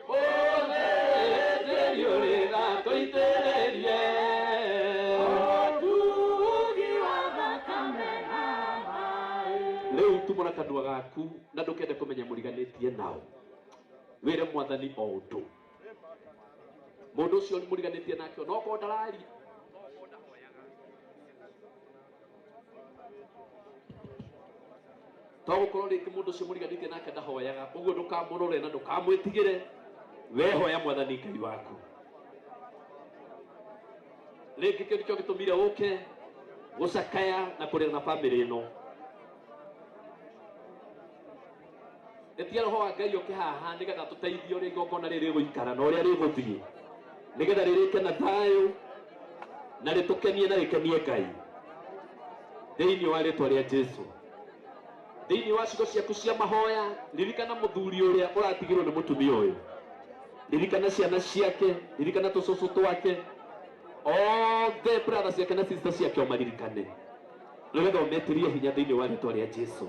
ũthĩrĩri ũrĩga tũitĩrĩrie ũtugi wa thakame na maĩ. Rĩu tumũra kanua gaku na ndũkende kũmenya mũriganĩtie nao. Wĩre Mwathani o ũndũ. Mũndũ ũcio mũriganĩtie nake onokorwo ndararia. Togũkorwo rĩngĩ mũndũ ũcio mũriganĩtie nake ndahoyaga, ũguo ndũkamũrore na ndũkamwĩtigĩre. Wehoya Mwathani Ngai waku. Rĩngĩ kĩo nĩkĩo gĩtũmire ũke gũcakaya na kũrĩra na bamĩrĩ ĩno. Etia roho wa Ngai ũke haha nĩgetha tũteithie ũrĩa igongona rĩrĩ gũikara na ũrĩa rĩgũthiĩ, nĩgetha rĩrĩke na thayũ na rĩtũkenie na rĩkenie Ngai thĩinĩ wa rĩtwa rĩa Jesũ. Thĩinĩ wa ciugo ciaku cia mahoya ririkana mũthuri ũrĩa ũratigirwo nĩ mũtumia ũyũ, ririkana ciana ciake, ririkana tũcũcũ twake, othe brother ciake na sister ciake ũmaririkane, nĩgetha ũmetĩrie hinya thĩinĩ wa rĩtwa rĩa Jesũ.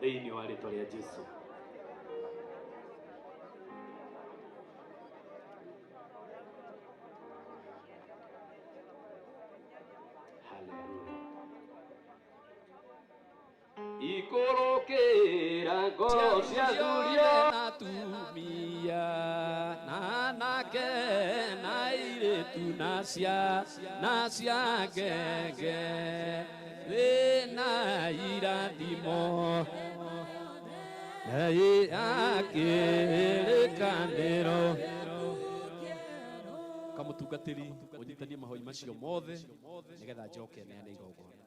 Thĩinĩ wa rĩtwa rĩa Jesũ. Ikorokera ngoro cia thurio na tumia na nake na iretu na cia ngenge wĩna irathimo na akĩrĩkanĩro. Kamũtungatĩri ũnyitanie mahoi macio mothe nĩgetha njoke neane igongona.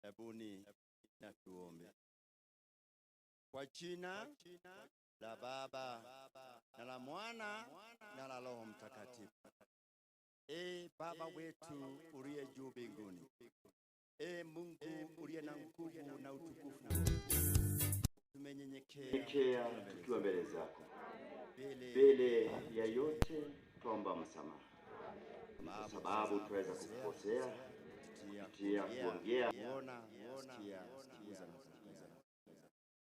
Hebuni na tuombe. Kwa jina la Baba na la Mwana na la Roho Mtakatifu. Baba wetu uliye juu mbinguni, Mungu uliye na nguvu na utukufu, tumenyenyekea tukiwa mbele zako. Mbele ya yote tuomba msamaha, kwa sababu tuweza kukosea kutia kuongea kuona kusikia.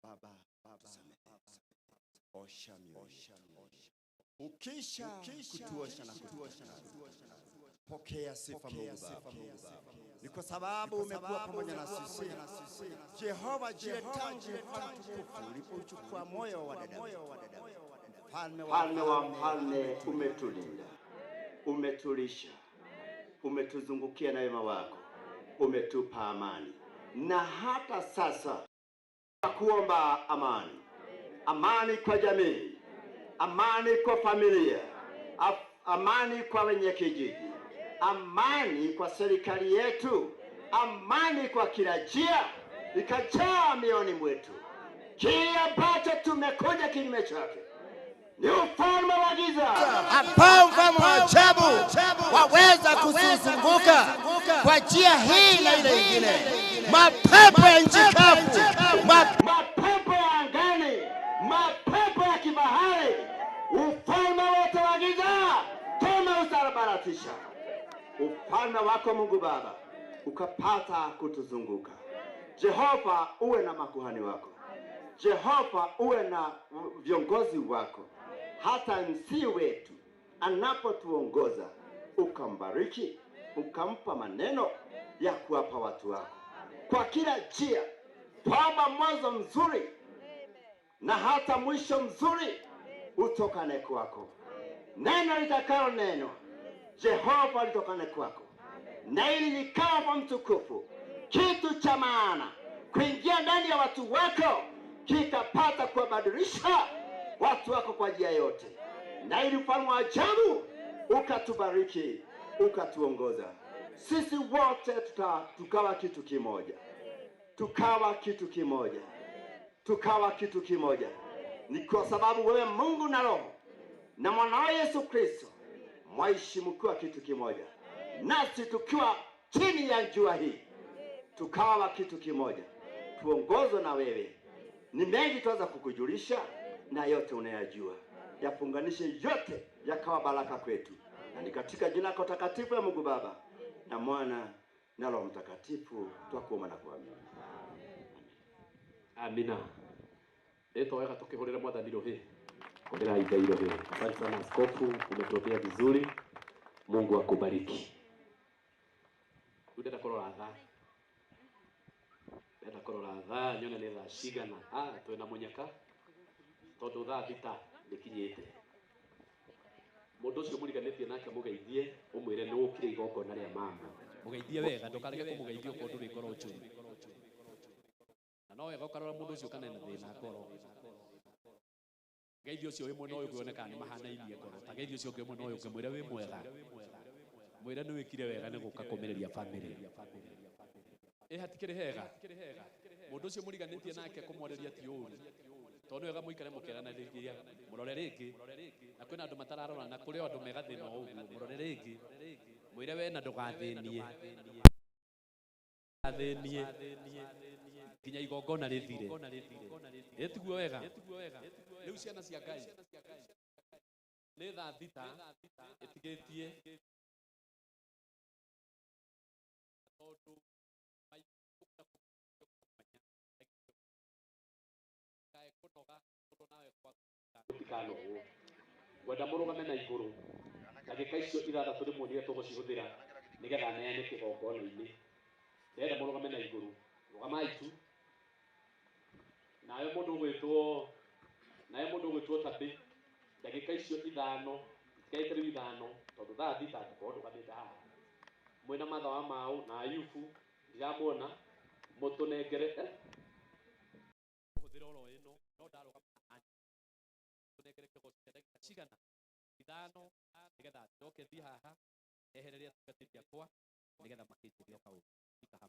Baba osha mioyo, ukisha kutuosha na pokea sifa Mungu Baba. Ni kwa sababu umekuwa pamoja na sisi Jehova Jireh, tangu utukufu ulipochukua moyo wa dada, Mfalme wa mfalme, umetulinda, umetulisha, umetuzungukia na wema wako, umetupa amani, na hata sasa kuomba amani. Amani kwa jamii, amani kwa familia, amani kwa wenye kijiji, amani kwa serikali yetu, amani kwa kila njia. ikajaa mioyoni mwetu. Kile ambacho tumekuja kinyume chake ni ufalme wa giza, ambao mfalme wa ajabu waweza kuzunguka kwa njia hii na ile nyingine. Mapepo ya nchi kavu, mapepo ya angani, mapepo ya kibahari, ufalme wote wa giza tumeusambaratisha. Ufalme wako Mungu Baba ukapata kutuzunguka. Jehova, uwe na makuhani wako. Jehova, uwe na viongozi wako. Hata MC wetu anapotuongoza, ukambariki, ukampa maneno ya kuwapa watu wako kwa kila njia, kwamba mwanzo mzuri na hata mwisho mzuri utokane kwako. Neno litakalo neno Jehova litokane kwako, na ili likawa kwa mtukufu, kitu cha maana kuingia ndani ya watu wako, kikapata kuwabadilisha watu wako kwa njia yote, na ili ufalme wa ajabu ukatubariki, ukatuongoza. Sisi wote tukawa kitu kimoja, tukawa kitu kimoja, tukawa kitu kimoja. Ni kwa sababu wewe Mungu na Roho na mwanao Yesu Kristo mwaishi mkiwa kitu kimoja, nasi tukiwa chini ya jua hii tukawa kitu kimoja. Tuongozwe na wewe. Ni mengi tuweza kukujulisha, na yote unayajua. Yafunganishe yote yakawa baraka kwetu, na ni katika jina lako takatifu ya Mungu Baba na Mwana na Roho Mtakatifu twakuomba na kuamini. Amina. Eto weka tukihorera mwathani Roho. Hongera Ngai Roho. Asante sana askofu, umetuombea vizuri. Mungu akubariki. Ndenda korora tha. Ndenda korora tha nyone ni tha cigana. Twena munyaka. Tondu tha thita nikinyite. Mundu ucio muriganitie nake mugeithie, umwire ni ukire igongona ria mama. Mugeithie wega, ndukarege kumugeithia uko nduri ngoro chu. Na no wega ukarora mundu ucio kana na thina ngoro. Geithio cio imwe no kuoneka ni mahanairie ngoro. Ta geithio cio imwe no ukimwira wi mwega. Mwira ni wikire wega ni guka kumireria family. Hatikire hega. Mundu ucio muriganitie nake kumworeria ti uri. Tondu wega muikare mukiraniriria murore ringi, na kwina andu matararora, na kuri andu megathina uguo murore ringi, mwire we na ndugathinie kinya igongona rithire. Etiguo wega. Riu ciana cia Ngai ni tha thita etigetie tondu kutoka mundu nawe kwa kutikano wenda murugame na iguru ndagika icio ithathatu rimwe nige tugucihuthira nigetha neane kigongona-ini. Ndenda murugame na iguru, rugamai tu. Nawe mundu gwitwo tabi ndagika icio ithano ikaite riu ithano tondu thaa thita ndikorwo ndugamite haha mwina matha wa mau na Ayubu ndiramwona mutunengere cigana ithano nigetha njoke thi haha ehereria tugatithia kwa nigetha makinjiria kaundu ikaha.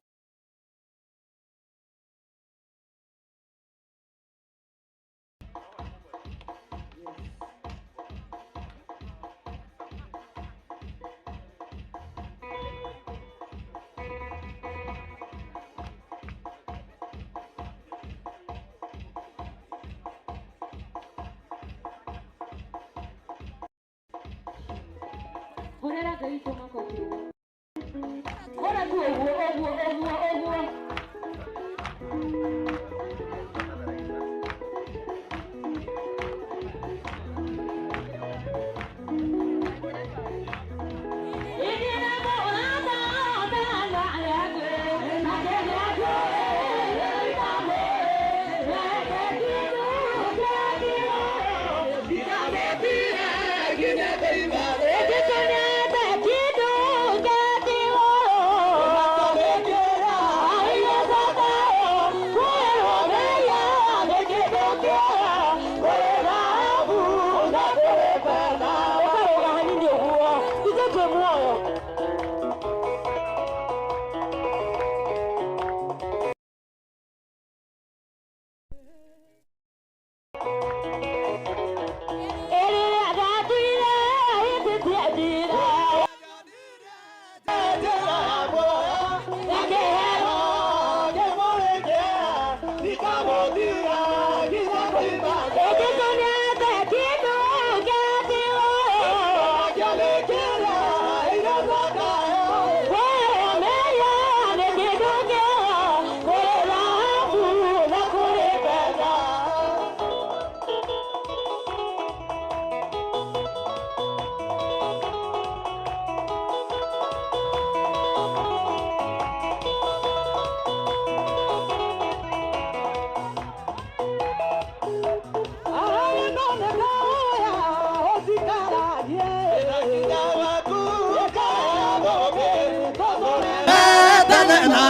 Horera Ngai tu makofi. Hora tu oguo. Ay,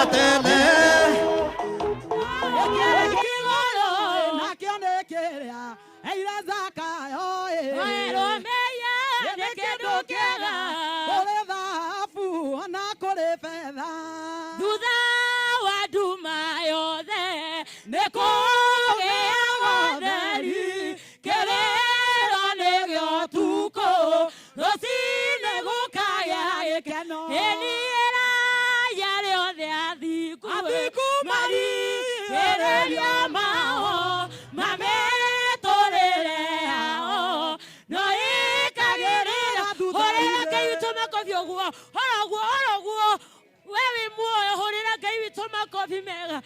tene Coffee mega.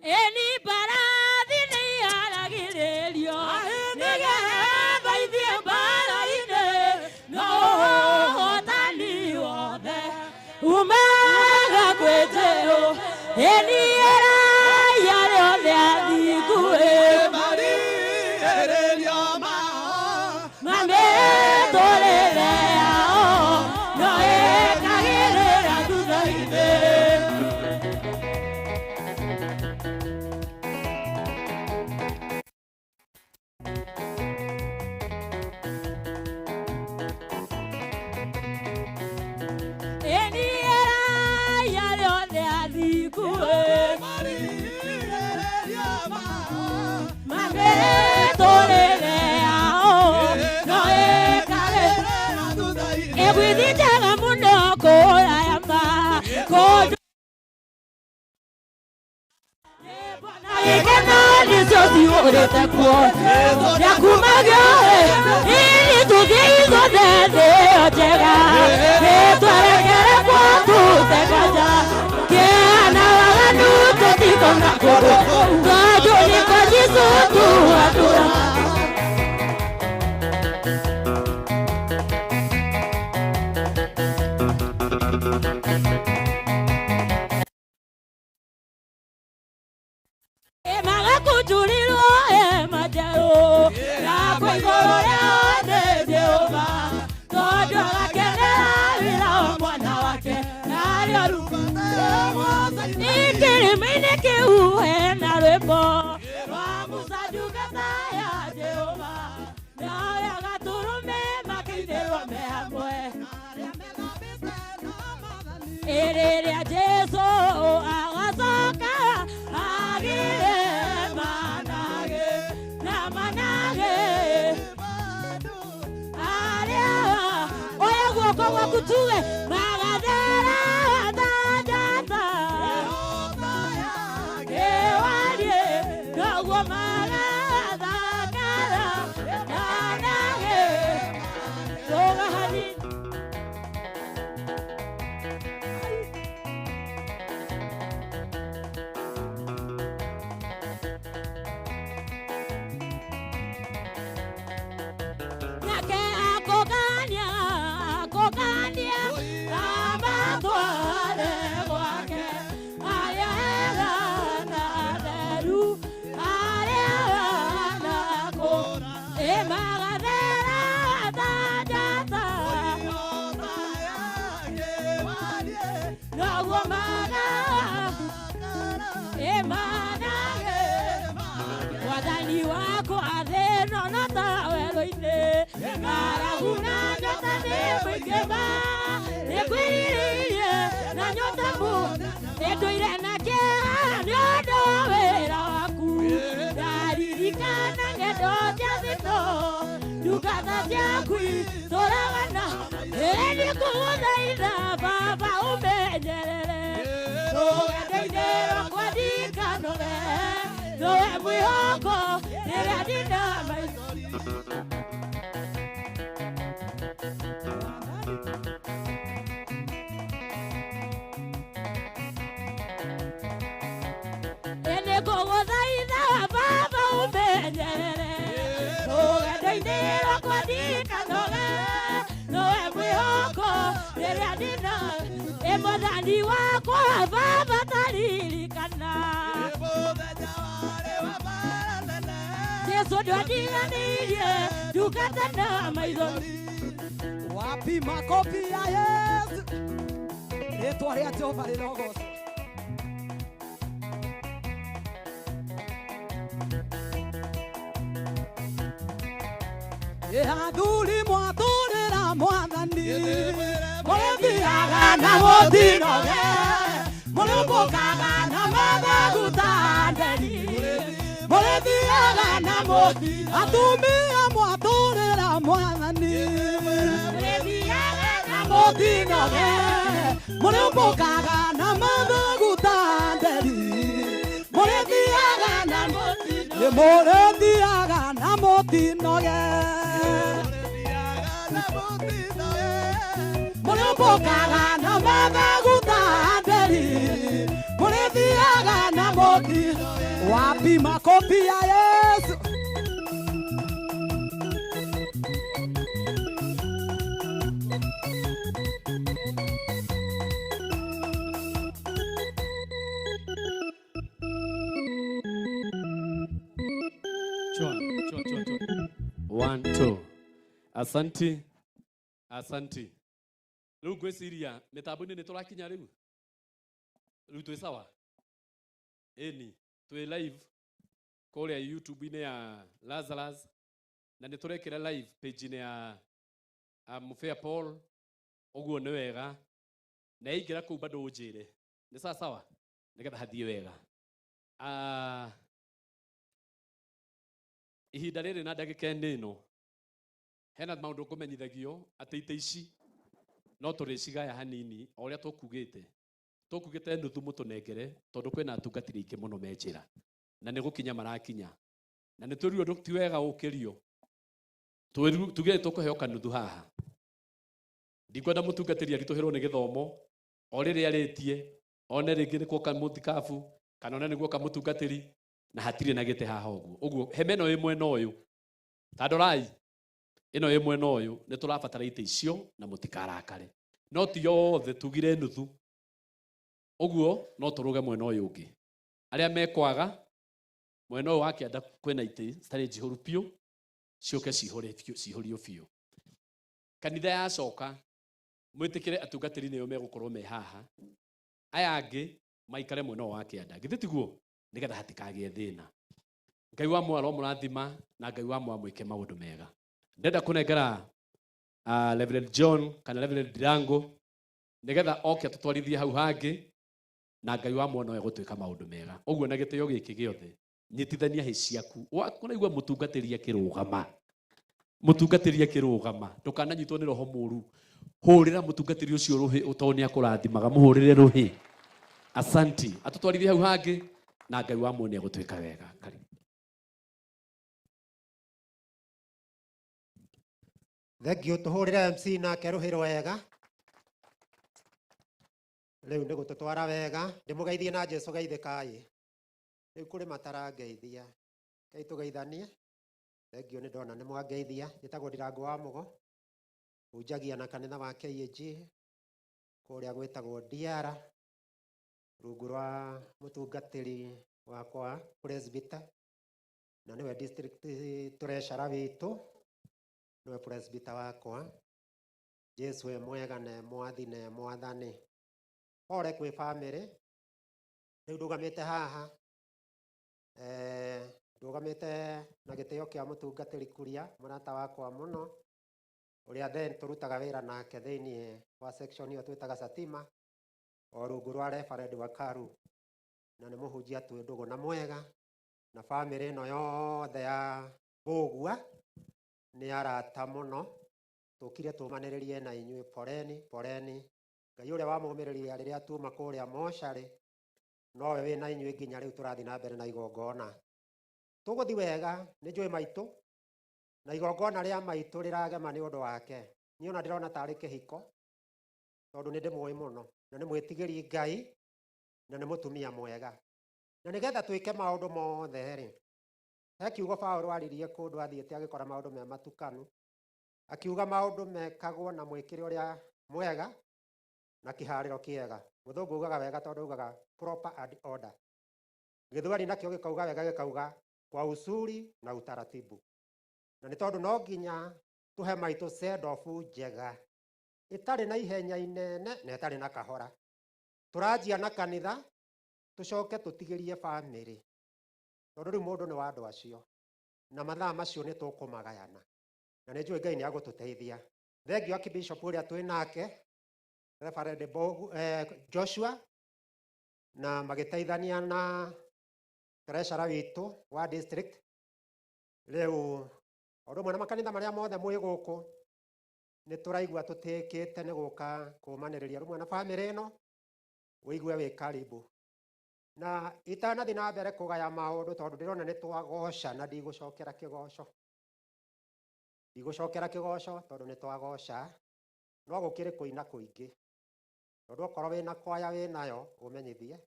Any paradi ni aragirerio. Nega by the baraine. No tani ode. Umaga kweteo. Any era yare ode adigure. Mari ererio ma. Mame torere ao. No e kagere tu daide. Yesu ndwadiganirie ndungata na maithori. Wapi makofi ya Yesu? Rĩtwa rĩa Jehova rĩrogocwo. Athuri mwatũrĩra Mwathani, mũrĩthiaga na mũtinoge, mũrĩmbũkaga na mathaguta nderi, mũrĩthiaga na mũtinoge. Atumia mwatũrĩra Mwathani, mũrĩthiaga na mũtinoge, mũrĩmbũkaga na mathaguta nderi, mũrĩthiaga na mũtinoge, mũrĩthiaga na mũtinoge. Mũrĩmbũkaga na mathaguta nderi, mũrĩthiaga na mũtinoge. Wapi makofi ya Yesu? One, two. Asante. Asante. Rĩu ngwĩciria mĩtambo-inĩ nĩ tũrakinya rĩu. Rĩu twĩ sawa? Ĩni, twĩ live kũrĩa YouTube-inĩ ya Lazarus na nĩ tũrekĩra live page-inĩ ya Mũbĩa Paul. Ũguo nĩ wega. Na ingĩra kũu bado ũnjĩre. Nĩ sawa sawa? Nĩgetha hathiĩ wega. Ihinda rĩrĩ na ndagĩka-inĩ ĩno hena maũndũ ngũmenyithagio atĩ itĩ ici no tũrĩcigaya hanini o ũrĩa tũkugĩte nuthu mũtũnengere tondũ kwĩna atungatĩri aingĩ mũno me njĩra na nĩ gũkinya marakinya na nĩ twĩrirwo ti wega gũkĩrio tugire tũkũheo kanuthu haha. Ndikwenda mũtungatĩri aritũhĩrwo nĩ gĩthomo o rĩrĩa arĩtie one rĩngĩ nĩ kuoka mũthikabu kana one nĩguo kamũtungatĩri na hatirĩ na gĩte haha ũguo hema ĩno ĩ mwena ũyũ tandorai ĩno ĩ mwena ũyũ nĩ tũrabatara itĩ icio na mũtikarakare no ti yothe tugire nuthu ũguo no tũrũge mwena ũyũ ũngĩ arĩa mekwaga mwena ũyũ wa kĩanda kwĩna itĩ citarĩ njihũru biũ ciũke cihũrio biũ. Kanitha yacoka mwĩtĩkĩre atungatĩri nĩo megũkorwo me haha aya angĩ maikare mwena ũyũ wa kĩanda githĩ tiguo nĩgetha hatikagĩe thĩna. Ngai wa mwaro mũrathima na Ngai wa mwaro mwĩke maũndũ mega. Ndenda kũnengera Reverend John kana Reverend Dirango nĩgetha oke tũtwarithie hau hangĩ na Ngai wa mwaro egũtwĩka maũndũ mega. Ũguo na gĩtĩo gĩkĩ gĩothe nyitithania hĩ ciaku kũnaigua mũtungatĩri akĩrũgama ndũkananyitwo nĩ roho mũru. Hũrĩra mũtungatĩri ũcio rũhĩ ũtoo nĩ akũrathimaga mũhũrĩre rũhĩ. Asanti atũtwarithie hau hangĩ na Ngai wa mwaro egũtwĩka wega. Thengio tũhũrĩre MC nake rũhĩ wega. Rĩu nĩ gũtũtwara wega. Ndĩmũgeithie na Jesũ geithĩkai. Rĩu kũrĩ matarangeithia. Ngai tũgeithanie. Thengio nĩ ndona nĩ mwangeithia. Njĩtagwo Ndirango wa Mũgo. Hunjagia na kanitha wa KAG. Kũrĩa gwĩtagwo Diara. Rungu rwa mũtungatĩri wakwa presbyter. Na nĩwe district treasurer witũ. Nĩwe presbyter wakwa. Jesu e mwega na mwathi na mwathani. Ore kwĩ family. Rĩu ndũgamĩte haha. Ndũgamĩte na gĩtĩo kĩa mũtungatĩri Kuria mũrata wakwa mũno. Ũrĩa then tũrutaga wĩra nake thĩinĩ wa section ĩyo twĩtaga Satima. O rungu rwa Reverend Wakaru. Na nĩ mũhunjia twĩ ndũgũ na mwega. Na family ĩno yothe ya Bũgua nĩ arata mũno. Tũkire tũmanĩrĩrie na inyuĩ poreni. Ngai ũrĩa wamũmĩrĩria rĩrĩa tuma kũrĩa mocarĩ. Nowe wĩ na inyuĩ nginya rĩu tũrathiĩ na mbere na igongona. Tũgũthiĩ wega nĩ njũĩ maitũ. Na igongona rĩa maitũ rĩragema nĩ ũndũ wake. Niĩ ona ndĩrona tarĩ kĩhiko. Tondũ nĩ ndĩmũĩ mũno. Na nĩ mwĩtigĩri Ngai. Na nĩ mũtumia mwega. Na nĩgetha twĩke maũndũ mothe rĩ. He kiugo Paũlũ aririe kũndũ athiĩte agĩkora maũndũ me matukanu. Akiuga maũndũ mekagwo na mwĩkĩre ũrĩa mwega na kĩharĩro kĩega. Mũthũngũ ugaga wega tondũ ugaga proper and order. Gĩthweri nakĩo gĩkauga wega gĩkauga kwa usuri na utaratibu. Na nĩ tondũ no nginya tuhe maitũ send off njega itarĩ na ihenya inene na itarĩ na kahora. Tũranjia na kanitha tucoke tũtigĩrie bamĩrĩ, tondũ rĩu mũndũ nĩ wa andũ acio na mathaa macio nĩ tũkũmagayana, na nĩ njũĩ Ngai nĩ agũtũteithia. Thengiũ Archbishop ũrĩa twĩ nake Reverend Joshua, na magĩteithania na treasurer witũ wa district. Rĩu ũndũ ũmwe na makanitha marĩa mothe mwĩ gũkũ nĩ tũraigua tũtĩkĩte nĩ gũka kũmanĩrĩria rũmwe na bamĩrĩ ĩno, ũigue wĩ karibu. Na itanathiĩ na mbere kũgaya maũndũ tondũ ndĩrona nĩ twagoca na ndigũcokera kĩgoco. Ndigũcokera kĩgoco tondũ nĩ twagoca, no gũkĩrĩ kũina kũingĩ. Tondũ okorwo wĩna kwaya wĩnayo ũmenyithie,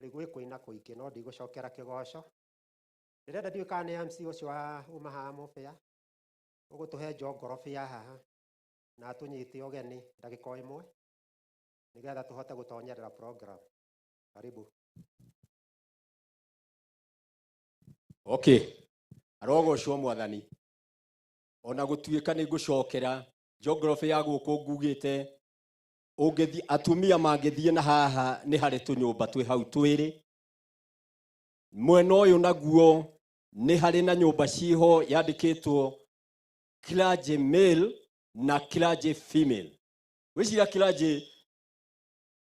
rĩu gwĩ kũina kũingĩ no ndigũcokera kĩgoco. Ndĩrenda ndiũĩ kana nĩ MC ũcio wa uma haha Mũbĩa ũgũtũhe njongorobia haha na tũnyite ũgeni ndagĩka ĩmwe nĩgetha tũhote gũtonyerera program. Karibu. Okay. Arogocwo Mwathani. Ona gũtuĩka nĩ ngũcokera geography ya gũkũ ngugĩte, ũngĩthiĩ atumia mangĩthiĩ na haha nĩ harĩ tũnyũmba twĩ hau twĩrĩ. Mwena ũyũ naguo nĩ harĩ na nyũmba ciho yandĩkĩtwo clergy male na clergy female. Wĩciria clergy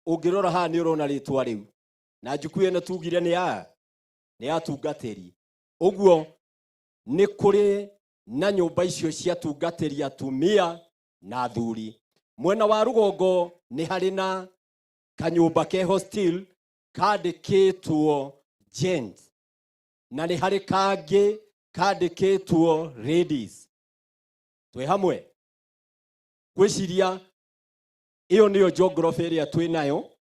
ũngĩrora haha nĩ ũrona rĩtwa rĩu, na njuku ĩno tugire nĩ atungatĩri. Ũguo nĩ kũrĩ na nyũmba icio cia tungatĩri atumia na athuri. Mwena wa rũgongo nĩ harĩ na kanyũmba ke hostel kandĩkĩtwo gents, na nĩ harĩ kangĩ kandĩkĩtwo ladies. Twĩ hamwe? Gwĩciria ĩyo nĩyo geography ĩrĩa twĩ nayo.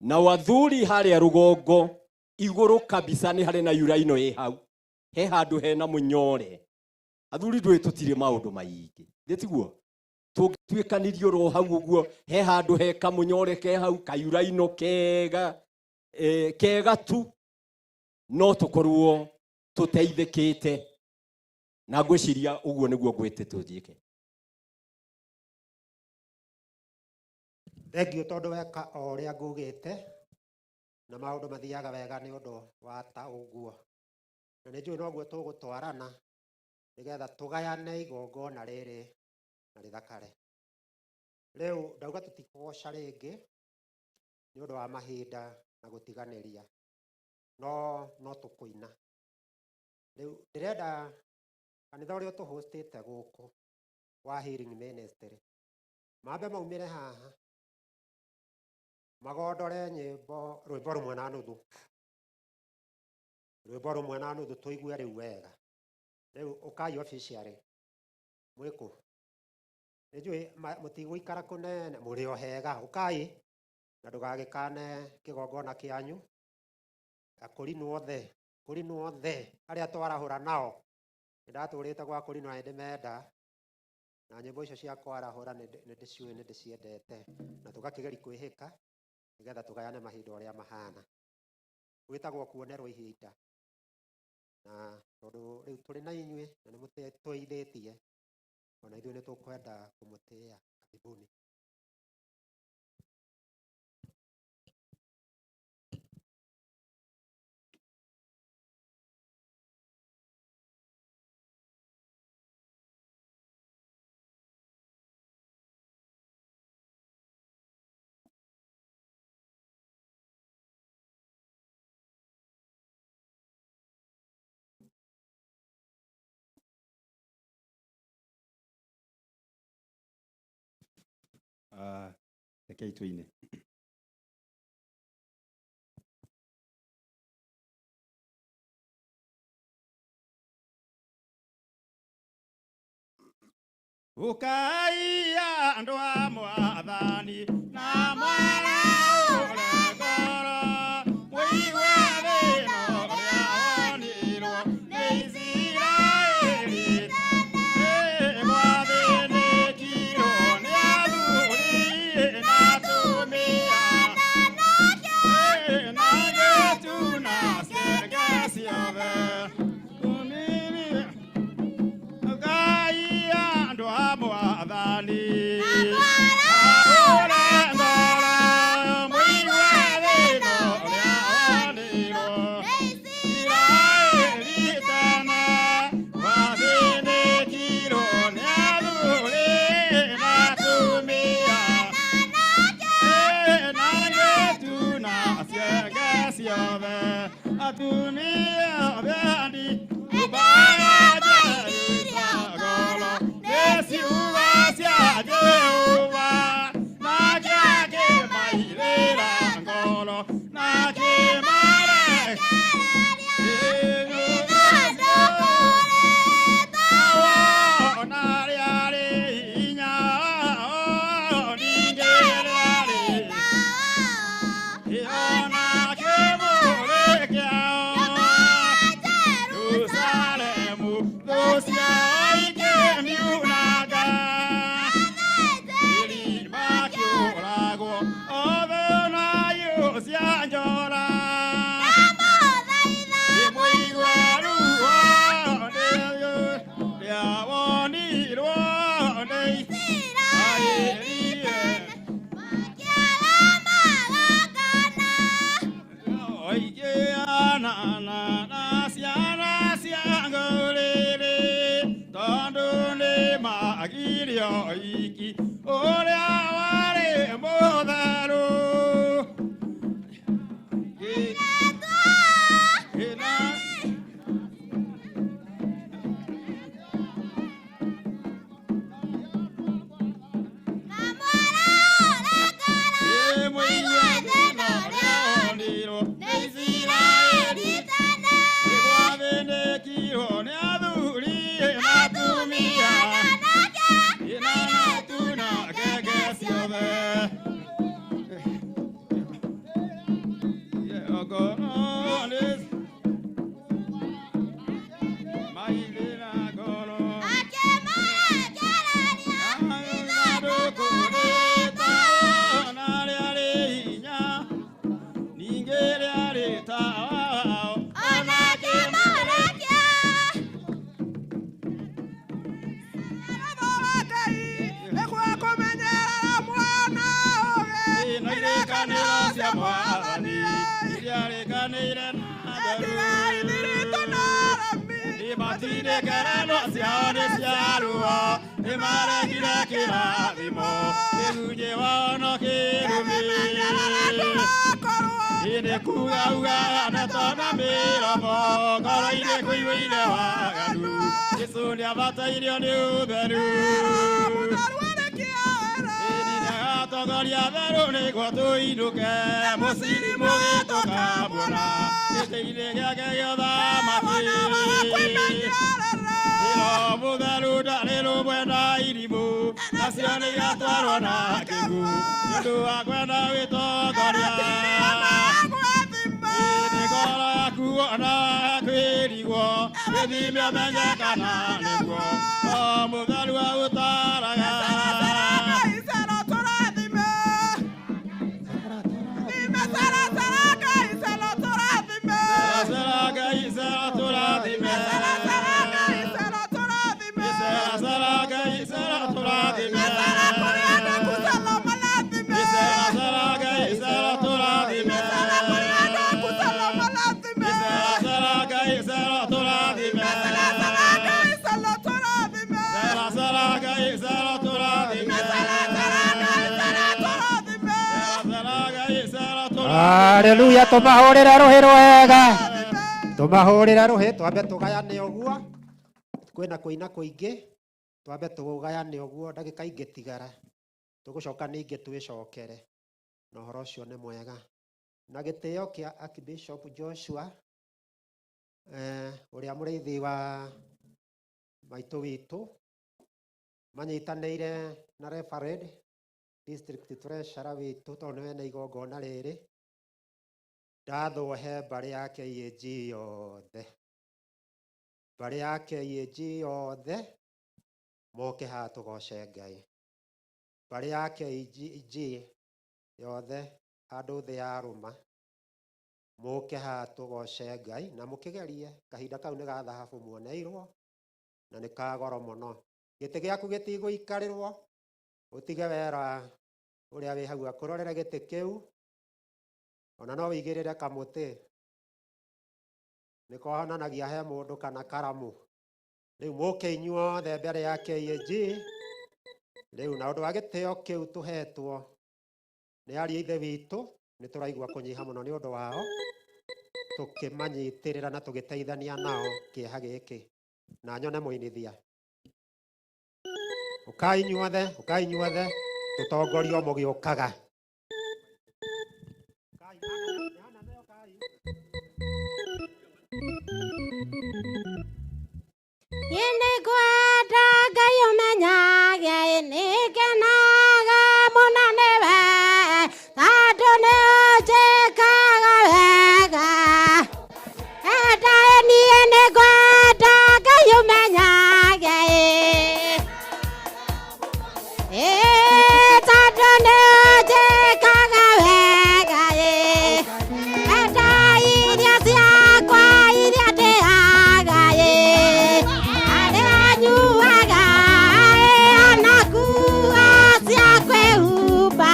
Na wathuri harĩa rũgongo igũrũ kabisa nĩ harĩ na uraino ĩ hau, he handũ hena mũnyore. Athuri ndũĩ tũtirĩ maũndũ maingĩ, ndĩtiguo tũngĩtuĩkanirio ro hau ũguo, he handũ he kamũnyore ke hau kayuraino kega kega tu, no tũkorwo tũteithĩkĩte. Na ngwĩciria ũguo nĩguo ngwĩte tũthiĩke. Thengiũ tondũ weka o ũrĩa ngugĩte na maũndũ mathiaga wega nĩ ũndũ wa ta ũguo. Na nĩ njũĩ noguo tũgũtwarana nĩgetha tũgayane igongona rĩrĩ na rĩthakare. Rĩu ndauga tũtikũgoca rĩngĩ nĩ ũndũ wa mahinda na gũtiganĩria, no tũkũina. Rĩu ndĩrenda kanitha ũrĩa tũhostĩte gũkũ wa Healing Ministry mambe maumĩre haha magondore nyĩmbo rwĩmbo rũmwe na nuthu tũigue rĩu wega. Rĩu ũkai officially mwĩkũ, nĩ njũĩ mũtigũikara kũnene, mũrĩ o hega, ũkai na ndũgagĩkane kĩgongona kĩanyu. Akũrinwo othe arĩa twarahũra nao nĩ ndatũrĩte gwa kũrinwo na ndĩmenda, na nyĩmbo icio cia kwarahũra nĩ ndĩciũĩ nĩ ndĩciendete, na tũgakĩgeri kwĩhĩka nĩgetha tũgayane mahinda ũrĩa mahana. Gwĩtagwo kuonerwo ihinda, na tondũ rĩu tũrĩ na inyuĩ na nĩ mũtũithĩtie, ona ithuĩ nĩ tũkwenda kũmũtĩĩa. Karibuni. Rekei tuine. Ukai andũ a Mwathani na mwana ũrĩa ngoro mũigua thĩĩno ũrĩa wonirwo nĩ Isiraeli. Gwathĩnĩkirwo nĩ athuri na atumia na gĩtu na cienge ciothe. atumia bendi ubaya jeriria golo nesi ugasia Jehova na jage mairera golo na kemare iki ore aware modaro Matine karano siane siarua emare kira kira vimo kuje wana kirumi ine kuga uga na tona mira mo kara ine kuiwile wagadu kisuni abata ile ni uberu ine atogaria beru ni kwatu inuke mosiri moge toka bona ite ile gage yoda mati ilo mudaru dalelo buena irimu nasione ya twarona kigu ndu akwenda wito goria ni gola kuona kwirigo ni mi amenya kana nigo mudaru utaraga Haleluya, tumahurira ruhi rwega, tumahurira ruhi twambe tugayane uguo kwina kuina kuingi twambe tugayane uguo ndagika ingi tigara tugucoka ningi twicokere na horo ucio ni mwega na gitio kia Archbishop Joshua uria muriithi wa maitu witu manyitanire na Reverend District Treasurer witu tondu we na igongona riri ndathohe mbari ya KAG yothe mbari ya KAG yothe moke haha tugoce Ngai mbari ya KAG yothe andu thi ya ruma moke haha tugoce Ngai na mukigerie kahinda kau ni ga thahabu muoneirwo na ni ka goro muno giti giaku gitiguikarirwo utige wera uria wi hau akurorere giti kiu ona no wigirire kamuti niko honanagia he mundu kana karamu riu muke inyuothe mbere ya KAG riu na undu wa gitio kiu tuhetwo ni ari ithe witu ni turaigua kunyiha muno ni undu wao tukimanyitirira na tugiteithania nao kieha giki na nyone muinithia ukai nyuothe tutongorio mugiukaga Yene gwada gayo menyage nikenaga munanewe tadone ojekaga wega eta ni yene gwada gayo menyage tadone ojekaga wega eta iria siakwa iria teaga anyuaga anakuwa siakwehuba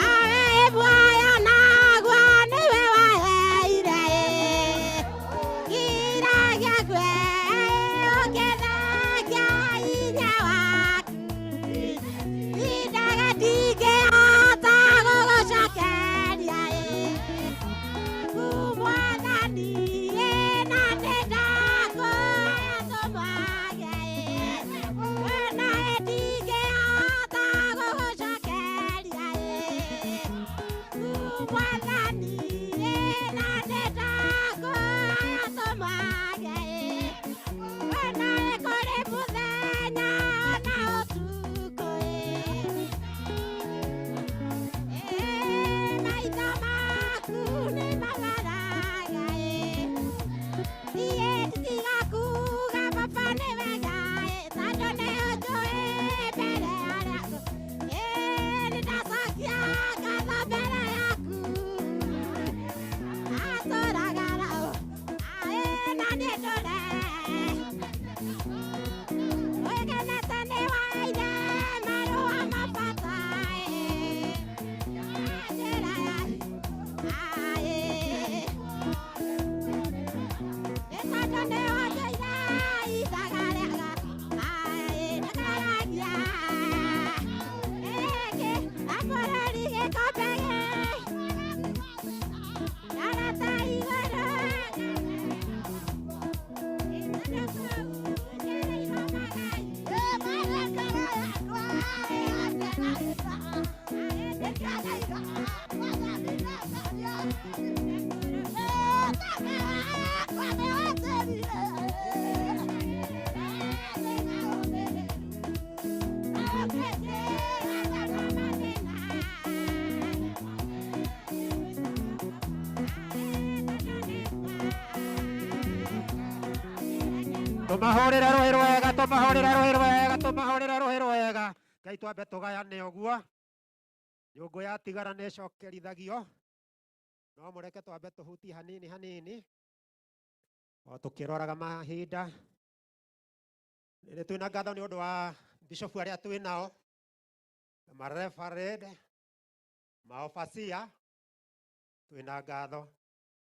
aebwaya nagwa niwe waheire kira giakwe ũkĩthakia hinya waku indaga ndingĩhota gũgũcokeria kumwathani na ndĩndakũhoya tũmwage nawe ndingĩhota gũgũcokeria kumwathani na ndĩndakũhoya tũmwage nawe kũrĩ mũthenya ona ũtukũ maitho maku nĩ mabaraga niĩ ndigakuga baba nĩ wega tondũ nĩ ũnjũĩ mbere yaku nĩndacokia ngatho mbere yaku atũraga nao na niĩ ndũre wĩgenete nĩ waire marũa mabata njĩra yaku tondũ nĩ wongeire ithaga rĩaga ndakaragia abũrũri gĩkombe ndarata igũrũ tumahurire ruhi rwega tumahurire ruhi rwega Ngai twambe tugayane uguo nyũngũ yatigara nĩ cokerithagio no mũreke twambe tũhutie hanini hanini o tũkĩroraga mahinda nĩ twĩna ngatho nĩ ũndũ wa bishofu arĩa twĩnao marefarende maofasia twĩna ngatho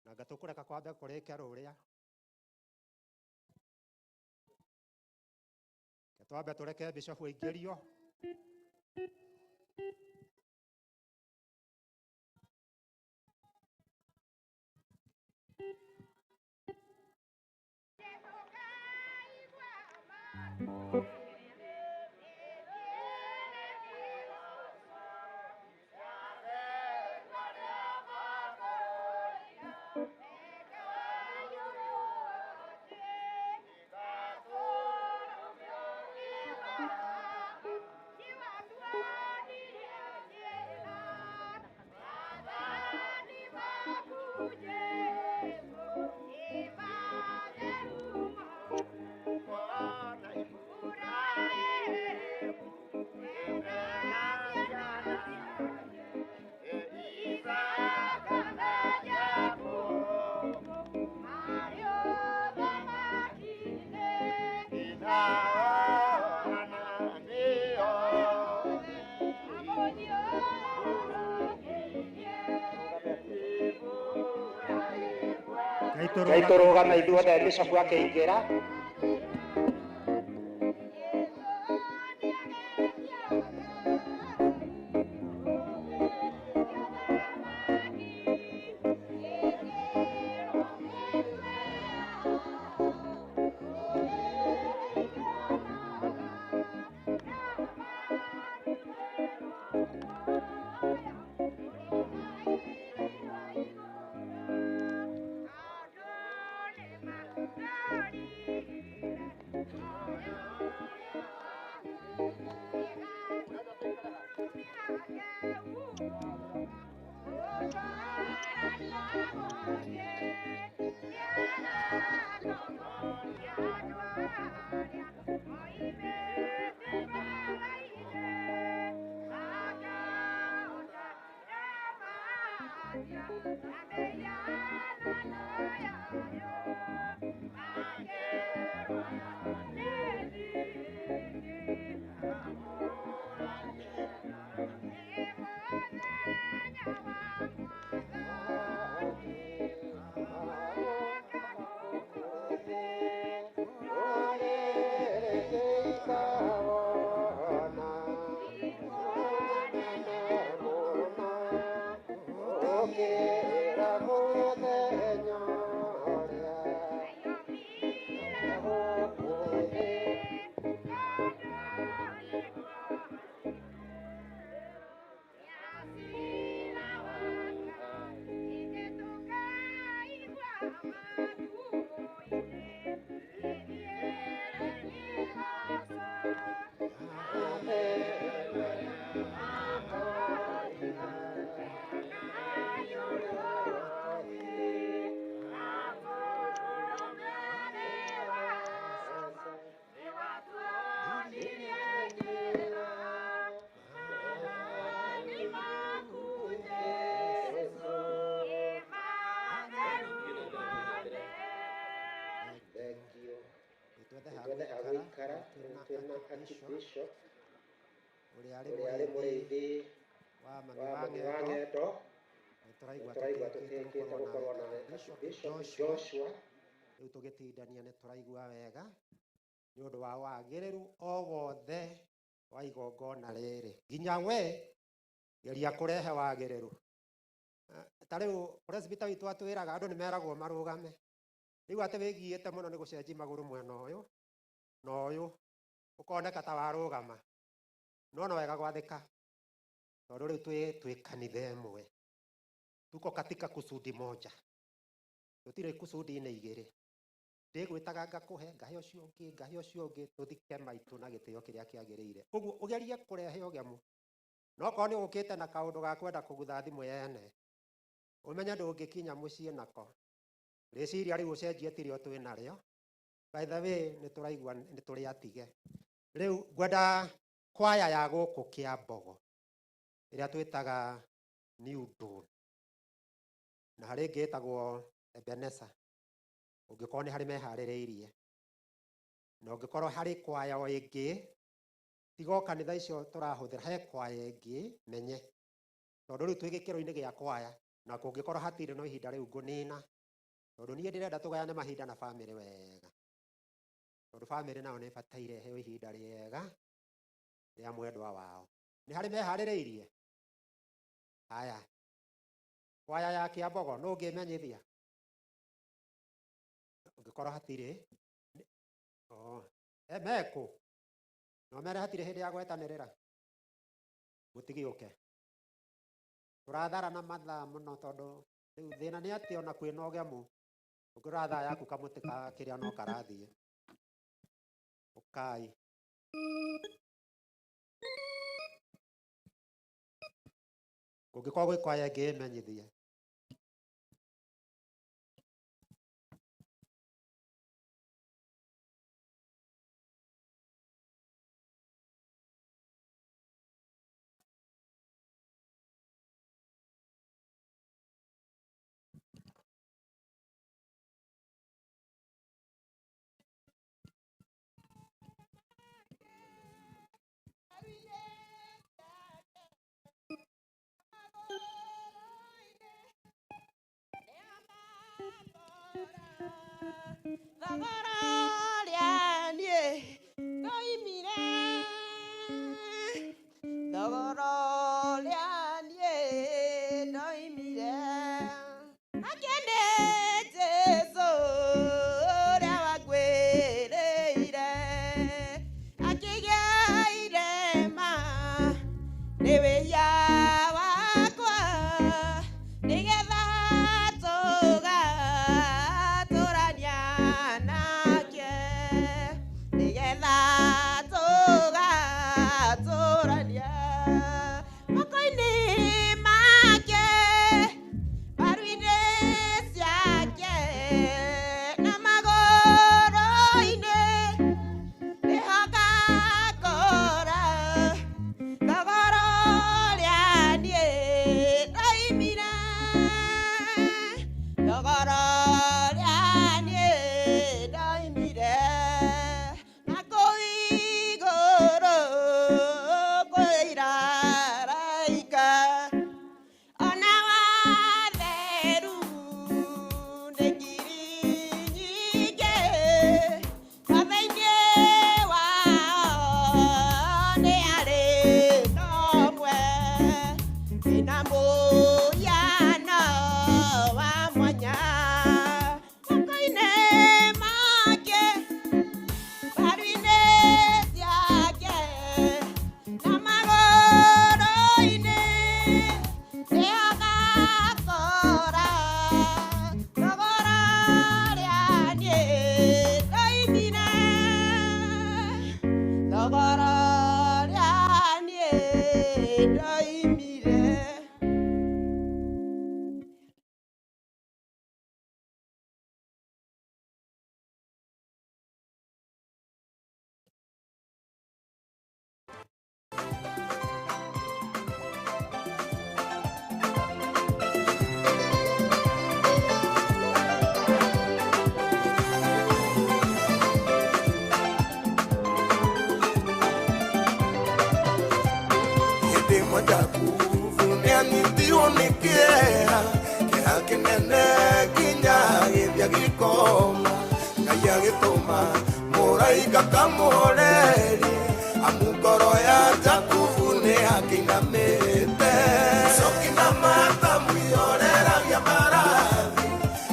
na ngatũkũreka kwambe kũrĩkia rũrĩa twambe tũreke bishofu aingĩrio Ngai tũrũgame ithuothe bishofu akĩingĩra Archbishop uria ari muriithi wa mami wa Ng'endo turaigua tutikite gukorwo na Archbishop Joshua riu tugitindania ni turaigua wega ni undu wa wagiriru o wothe wa igongona riri nginya we geria kurehe wagiriru tariu presbyter witu atwiraga andu ni meragwo marugame riu ate wigiite muno ni gucenjia maguru mwena uyu na uyu ukoneka ta warugama no wega gwathika tondu riu twi kanitha imwe tuko katika kusudi moja tutire kusudi ni igiri ndigwitaga ngakuhe ngahe ucio ungi tuthike maitu na gitio kiria kiagirire uguo ugerie kurehe ugemu no ko ni ukite na kaundu ga kwenda kugutha thimu yene umenya ndungikinya mucii nako riciria riu ucenjie tirio twi nario by the way ni turaigua ni turi atige riu gwenda kwaya ya guku Kiambogo iria twitaga New Dawn na hari ngitagwo Ebenezer ungikorwo ni hari mehaririirie na ungikorwo hari kwaya o ingi tigo kanitha icio turahuthira he kwaya ingi menye tondu riu twi gikiro-ini gia kwaya na kungikorwo hatire no ihinda riu ngunina tondu nie ndirenda tugayane mahinda na family wega tondu family nao ni bataire heo ihinda riega ria mwendwa wao ni hari mehaririirie haya kwaya ya Kiambogo no ngimenyithia ungikorwo hatire meku no mere hatire hindi ya gwetanirira mutigiuke turathara na mathaa muno tondu riu thina ni ati ona kwina ugemu ungiratha yaku kamutika kiria no karathie ukai kungikorwo gwi kwaya ngimenyithie Nigetha tugaturania nake ina muyano wa mwanya moko-inĩ make mbaru-inĩ ciake na magũrũ-inĩ nĩho gakora thogora rĩa niĩ ndoimire thogora rĩa niĩ ndoimire. Hĩndĩ moja kuvu nĩanyitirwo nĩ kĩeha kĩeha kĩnene nginya gĩthia gĩkoma Ngai agĩtũma mũraika kamũhorerie amu ngoro ya Jakubu nĩakĩinamĩte coki na mata mũihoreragia mbarathi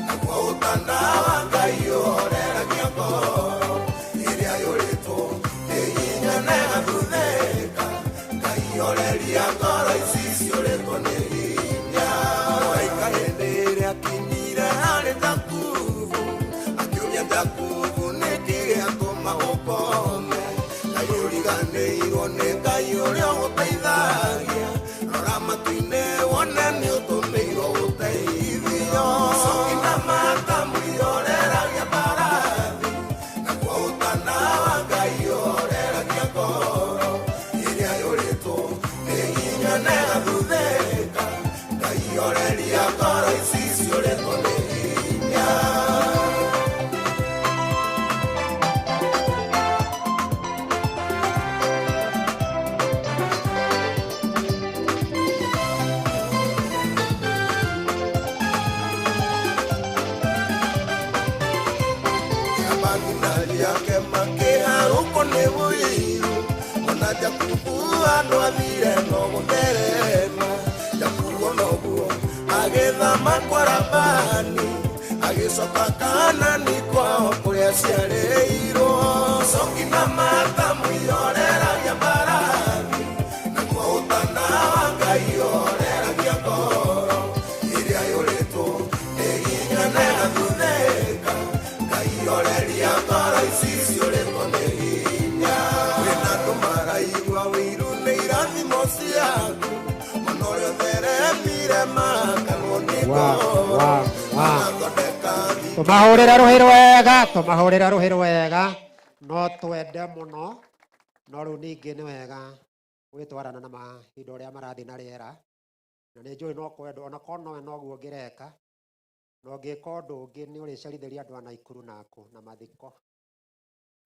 naguo ũtana wa Ngai ũhoreragia ngoro ĩrĩa yũrĩtwo nĩ hinya na ĩgathuthĩka oreria ngoro ici ciũrĩtwo nĩ hinya mũraika hĩndĩ ĩrĩa akinyire harĩ Jakubu akĩũria Jakubu nĩkĩ gĩatũma ũkome Ngai ũriganĩirwo nĩ Ngai ũrĩa ũgũteithagia rora matu-inĩ wone nĩ ũtũmĩirwo ũteithio coki na mata mũihoreragia mbarathi naguo ũtana wa Ngai ũhoreragia ngoro ĩrĩa yũrĩtwo nĩ hinya na ĩgathuthĩka Ngai oreria ngoro ici ciũrĩtwo nĩ hinya. Abaginaria yake makĩharũkwo nĩ ũiru ona Jakubu andũ athire no gũtherema Jakubu noguo agĩthama kwa Labani agĩcoka Kaanani kwao kũrĩa ciarĩirwo coki na mata mũihoreragia mbarathi naguo ũtana wa Ngai ũhoreragia ngoro ĩrĩa yũrĩtwo nĩ hinya na ĩgathuthĩka Ngai oreria ngoro ici ciũrĩtwo nĩ hinya wĩna andũ maraigua wĩiru nĩ irathimo ciaku ona ũrĩa ũtheremire makanwo nĩ ngoro agathondeka Tumahũrĩre rũhĩ rwega, tumahũrĩre rũhĩ rwega. No twende mũno, no rĩu ningĩ nĩ wega gwĩtwarana na mahinda ũrĩa marathiĩ na rĩera. Na nĩ njũĩ no kwenda ona korwo nowe noguo ũngĩreka. Na ũngĩka ũndũ ũngĩ nĩ ũrĩcerithĩria andũ a Naikuru naku na mathiko.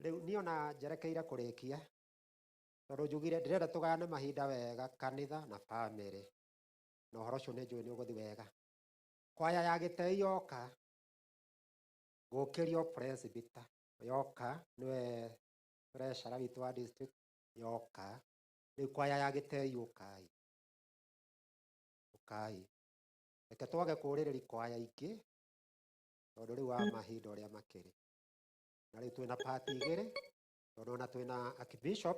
Rĩu niĩ ona njerekeire kũrĩkia tondũ njugire ndĩrenda tũgayane mahinda wega kanitha na bamĩrĩ. Na ũhoro ũcio nĩ njũĩ nĩ ũgũthiĩ wega. Kwaya ya Gĩtei yoka gũkĩrio presbyter yoka nĩwe treasurer witũ wa district yoka. Rĩu kwaya ya Gĩtei ũkai ũkai reke twage kũrĩrĩria kwaya ingĩ tondũ rĩu wa mahinda ũrĩa makĩrĩ. Na rĩu twĩna pati igĩrĩ tondũ ona twĩna archbishop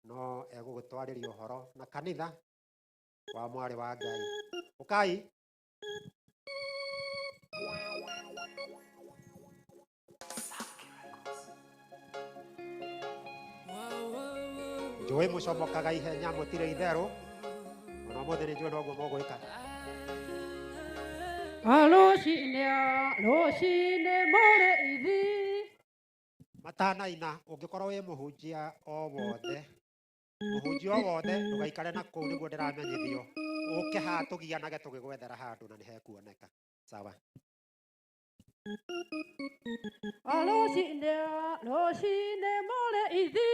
no egũgũtwarĩria ũhoro na kanitha wa mwarĩ wa Ngai. Ũkai. Njũĩ mũcomokaga ihenya mũtirĩ itherũ ona ũmũthĩ nĩ njũĩ noguo mũgwĩka. Rũcinĩ mũrĩithi matanaina ũngĩkorwo wĩ mũhunjia o wothe ndũgaikare na kũu nĩguo ndĩramenyithio ũke haha tũgianage tũgĩgwethera handũ na nĩ hekuoneka. Sawa. Rũcinĩ mũrĩithi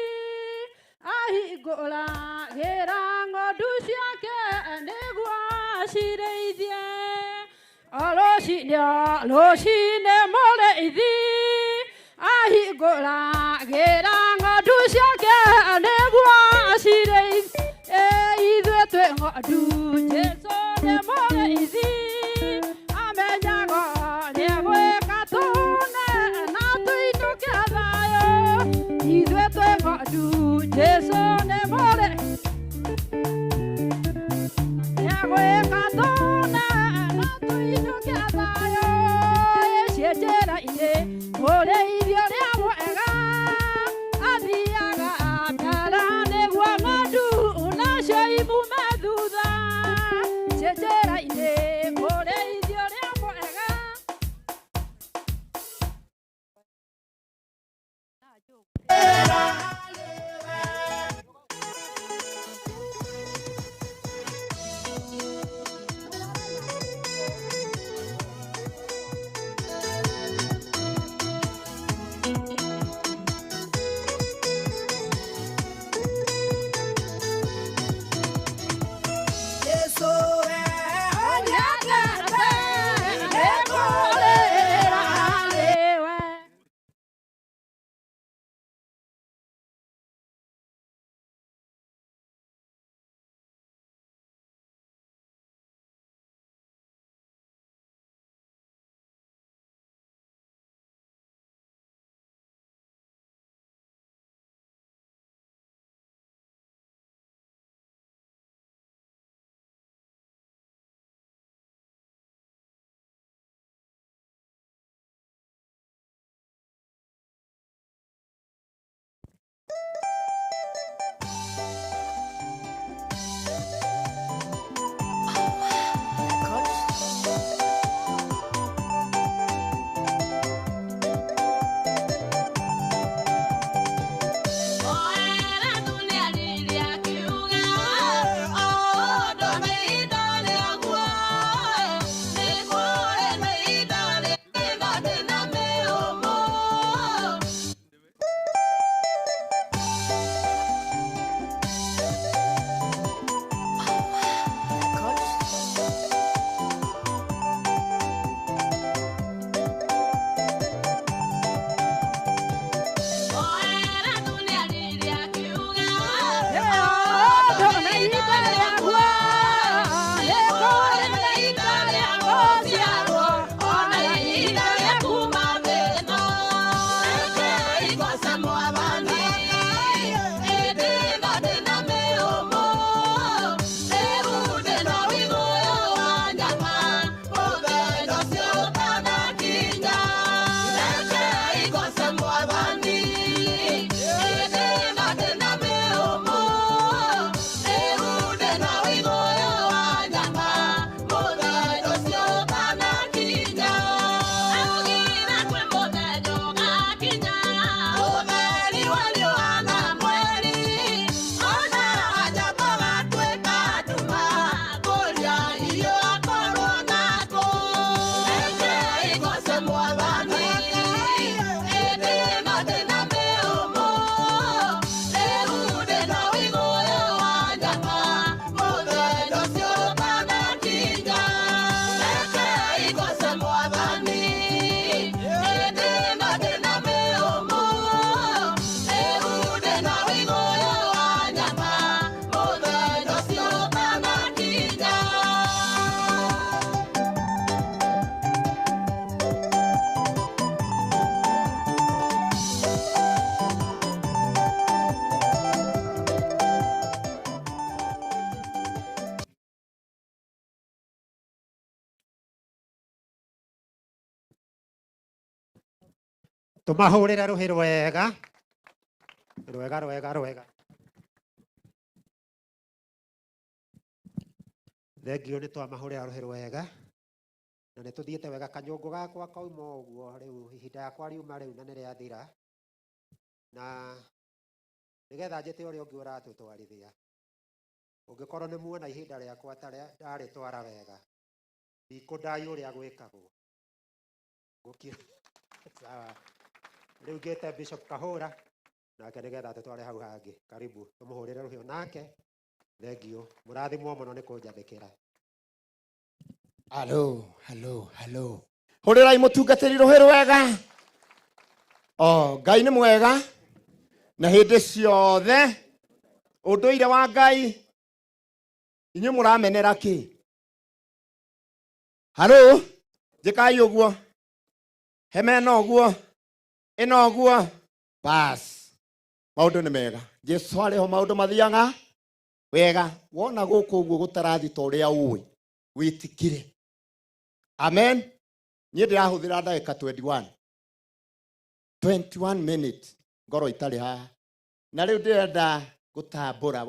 ahingũragĩra ng'ondu ciake nĩguo acirĩithie. Rũcinĩ mũrĩithi ahingũragĩra ng'ondu ciake nĩguo acirĩithie. Ithuĩ twĩ ng'ondu Jesu nĩ mũrĩithi amenyaga nĩ gwĩka tũne na tũinũke thayũ ithuĩ twĩ ng'ondu Jesu nĩ mũrĩithi nĩ gwĩka tũne na tũinũke thayũ ciĩ njĩra-inĩ mũrĩithio ũrĩa mwega athiaga mbere nĩguo ng'ondu nacio imume thutha ciĩ njĩra-inĩ mũrĩithio ũrĩa mwega Tumahũrĩre rũhĩ rwega rwega rwega rwega. Thengio nĩ twamahũrĩra rũhĩ rwega na nĩ tũthiĩte wega. Kanyũngũ gakwa kauma ũguo rĩu ihinda yakwa riuma rĩu na nĩ rĩathira, na nĩgetha njĩte ũrĩa ũngĩ ũratũtwarithia, ũngĩkorwo nĩ muona ihinda rĩakwa ndarĩtwara wega, ndikũndai ũrĩa gwĩkagwo gũkira sawa. Rĩu ngĩte Bishop Kahũra nake nĩgetha tũtware hau hangĩ. Karibu tũmũhũrĩre rũhĩ nake. Thengio, mũrathimwo mũno nĩ kũnjathĩkĩra. Halo, halo, halo. Hũrĩrai mũtungatĩri rũhĩ rwega. Ngai nĩ mwega na hĩndĩ ciothe. Ũndũire wa Ngai Inyu muramenera ki? Halo? Jikai uguo. Hemena uguo. Ino uguo. Bas. Maundu ni mega. Jesu ariho maundu mathianga wega. Wona guku uguo gutarathi ta uria uwi. Witikire. Amen. Niĩ ndĩrahũthĩra ndagĩka 21 minutes ngoro itarĩ haha. Na rĩu ndĩrenda gũtambũra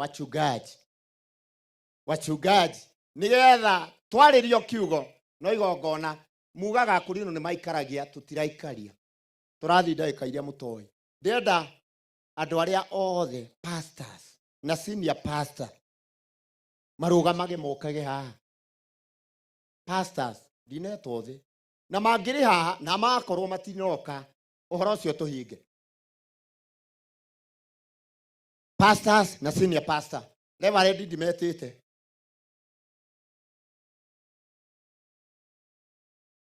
wachungaji nĩgetha twarĩrio kiugo no igongona mugaga kũrino nĩ maikaragia tũtiraikaria. Tũrathi ndagĩka iria mũtoĩ. Ndĩrenda andũ arĩa othe pastors na senior pastor marũgamage mokage haha. Pastors dinetwo thĩ na mangĩrĩ haha na makorwo matinoka ũhoro ũcio tũhinge. Pastors na senior pastor Reverend ndimetĩte.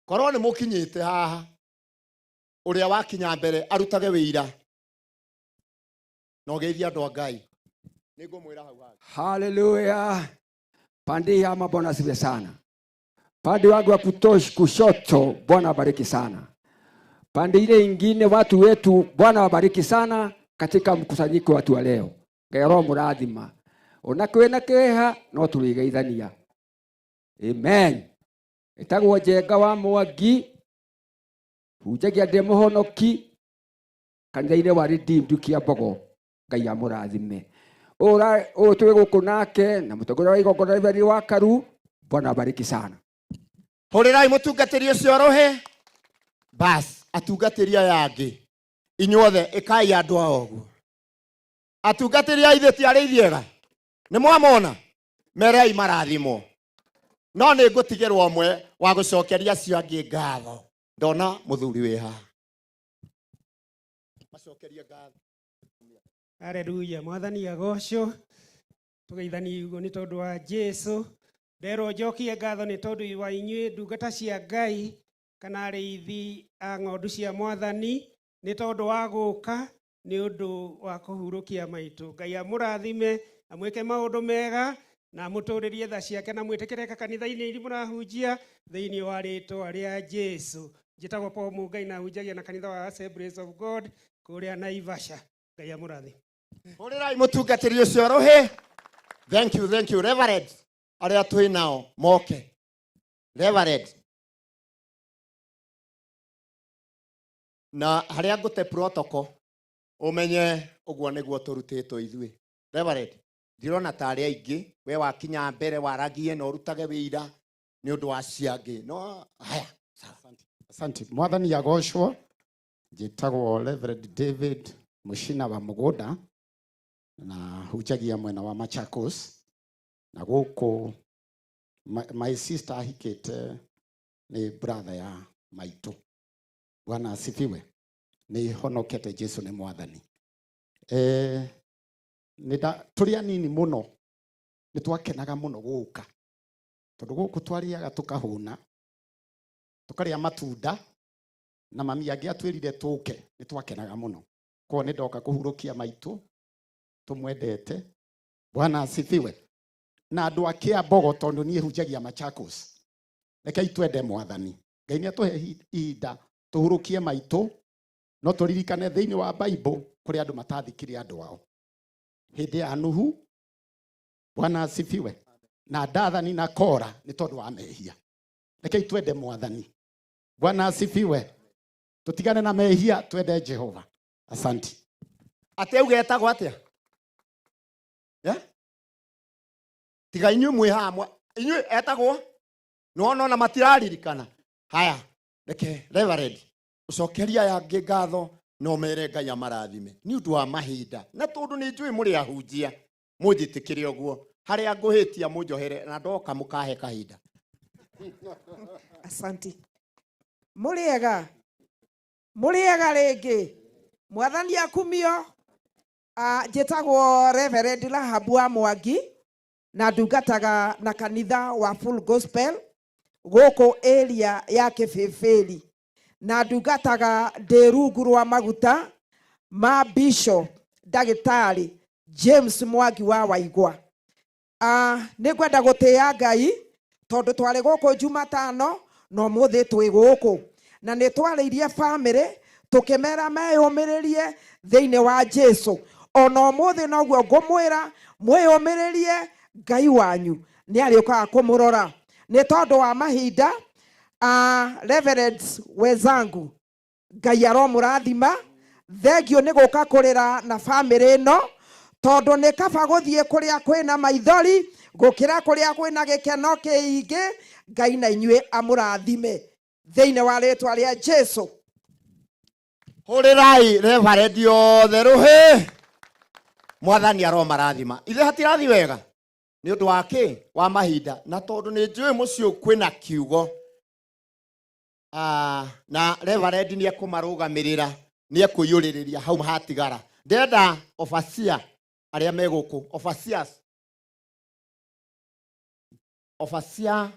Korwo nĩ mũkinyĩte haha ũrĩa wakinya mbere arutage wĩira na ũgeithia andũ a Ngai. Nĩngũmwĩra hau haha. Hallelujah. Pande ya mabwana siwe sana. Pande wangu wa kushoto Bwana wabariki sana. Pande ile ingine watu wetu Bwana wabariki sana katika mkusanyiko watu wa leo. Ngairo murathima. Onakwena keha no tuligeithania. Amen. Etagwo Njenga wa Mwangi. Hujagia ndemuhonoki. Kanitha-inĩ wa Redeemed Kiambogo. Ngai amurathime. Ora twe guku nake na mũtongoria wa igongona Reverend Wakaru. Bwana wabariki sana. Hũrĩrai mũtungatĩri ũcio rohe. Bas atungatĩri aya angĩ inyuothe ĩkai andũ ao ũguo. Atungatĩri a ithe ti arĩithiega. Nĩ mwamona merei marathimo. No nĩ ngũtigĩrwo ũmwe wa gũcokeria acio angĩ ngatho. Ndona mũthuri wĩ haha. Macokerie ngatho. Haleluya. Mwathani agocwo. Tũgeithanie igũrũ nĩ tondũ wa Jesu. Ndero njokie ngatho nĩ tondũ wa inyuĩ ndungata cia Ngai kana arĩithi a ng'ondu cia Mwathani nĩ tondũ wa gũka nĩ ũndũ wa kũhurũkia maitũ. Ngai amũrathime amwĩke maũndũ mega na mũtũrĩrie tha ciake na mwĩtĩkĩre kanitha-inĩ iria mũrahunjia thĩinĩ wa rĩĩtwa rĩa Jesu. Njĩtagwo Paul Mũngai na hunjagia na kanitha wa Assemblies of God kũrĩa Naivasha. Ngai amũrathime. Hũrĩrai mũtungatĩri ũcio rohe. Thank you Reverend. Arĩa twĩ nao moke. Reverend. Na harĩa ngũte protocol ũmenye ũguo nĩguo tũrutĩtwo ithuĩ. Reverend, ndirona ta arĩa aingĩ we wakinya mbere waragie na ũrutage wĩira nĩ ũndũ wa ciangĩ. No haya. Asante. Mwathani agocwo. Njĩtagwo Reverend David Mushina wa Mũgũnda na hunjagia mwena wa Machakos. Na gũkũ my sister ahikĩte nĩ brother ya maitũ. Bwana asifiwe. Nĩ honokete Jesu nĩ Mwathani. Tũrĩ anini mũno nĩ twakenaga mũno gũka. Tondũ gũkũ twariaga tũkahũna. Tũkarĩa matunda na mami angĩ atwĩrire tũke nĩ twakenaga mũno. Kwa nĩ ndoka kũhurũkia maitũ. Tũmwendete. Bwana asifiwe. Na andũ a Kiambogo tondũ niĩ hunjagia Machakos. Rekei twende Mwathani. Ngai nĩ atũhe ihinda tũhurũkie maitũ no tũririkane thĩinĩ wa Bible kũrĩ andũ matathikire andũ ao. Hĩndĩ ya Nuhu. Bwana asifiwe. Na Dathani na Kora nĩ tondũ wa mehia. Rekei twende Mwathani. Bwana asifiwe. Tutigane na mehia twende Jehova. Asante. Ate ugetagwo atĩa? Tiga inyuĩ mwĩ hamwe. Inyuĩ etagwo no matiraririkana. Haya. Reke Reverend ucokeria aya angĩ ngatho no mere Ngai amarathime nĩ ũndũ wa mahinda na tondũ nĩ njũĩ mũrĩ ahunjia mũnjĩtĩkĩre ũguo harĩa ngũhĩtia mũnjohere na ndoka mũkahe kahinda. Asante. Mũrĩega rĩngĩ. Mwathani akumio. Njĩtagwo Reverend Rahabu wa Mwangi na ndungataga na kanitha wa Full Gospel gũkũ area ya Kĩbĩbĩri na ndungataga ndĩ rungu rwa maguta ma Bishop Ndagĩtarĩ James Mwangi wa Waigwa. nĩ ngwenda gũtĩĩa Ngai tondũ twarĩ gũkũ Jumatano no mũthĩ twĩ gũkũ na nĩ twarĩirie family tũkĩmera meyũmĩrĩrie thĩinĩ wa Jesu. Ona ũmũthĩ noguo ngũmwĩra mwĩyũmĩrĩrie, Ngai wanyu nĩ arĩũkaga kũmũrora. Nĩ tondũ wa mahinda, Reverend wenzangu, Ngai aromũrathima. Thengio nĩ gũka kũrĩra na family ĩno tondũ nĩ kaba gũthiĩ kũrĩa kwĩna maithori gũkĩra kũrĩa kwĩna gĩkeno kĩingĩ. Ngai na inyuĩ amũrathime thĩinĩ wa rĩtwa rĩa Jesu. Hũrĩrai Reverend yothe rũhĩ. Mwathani aromarathima. Ithe hatirathi wega nĩ ũndũ wa kĩ? Wa mahinda. Na tondũ nĩ njũĩ mũciĩ kwĩna kiugo, na Reverend nĩ ekũmarũgamĩrĩra, nĩ ekũiyũrĩrĩria hau hatigara. Ndenda overseer arĩa me gũkũ, overseer,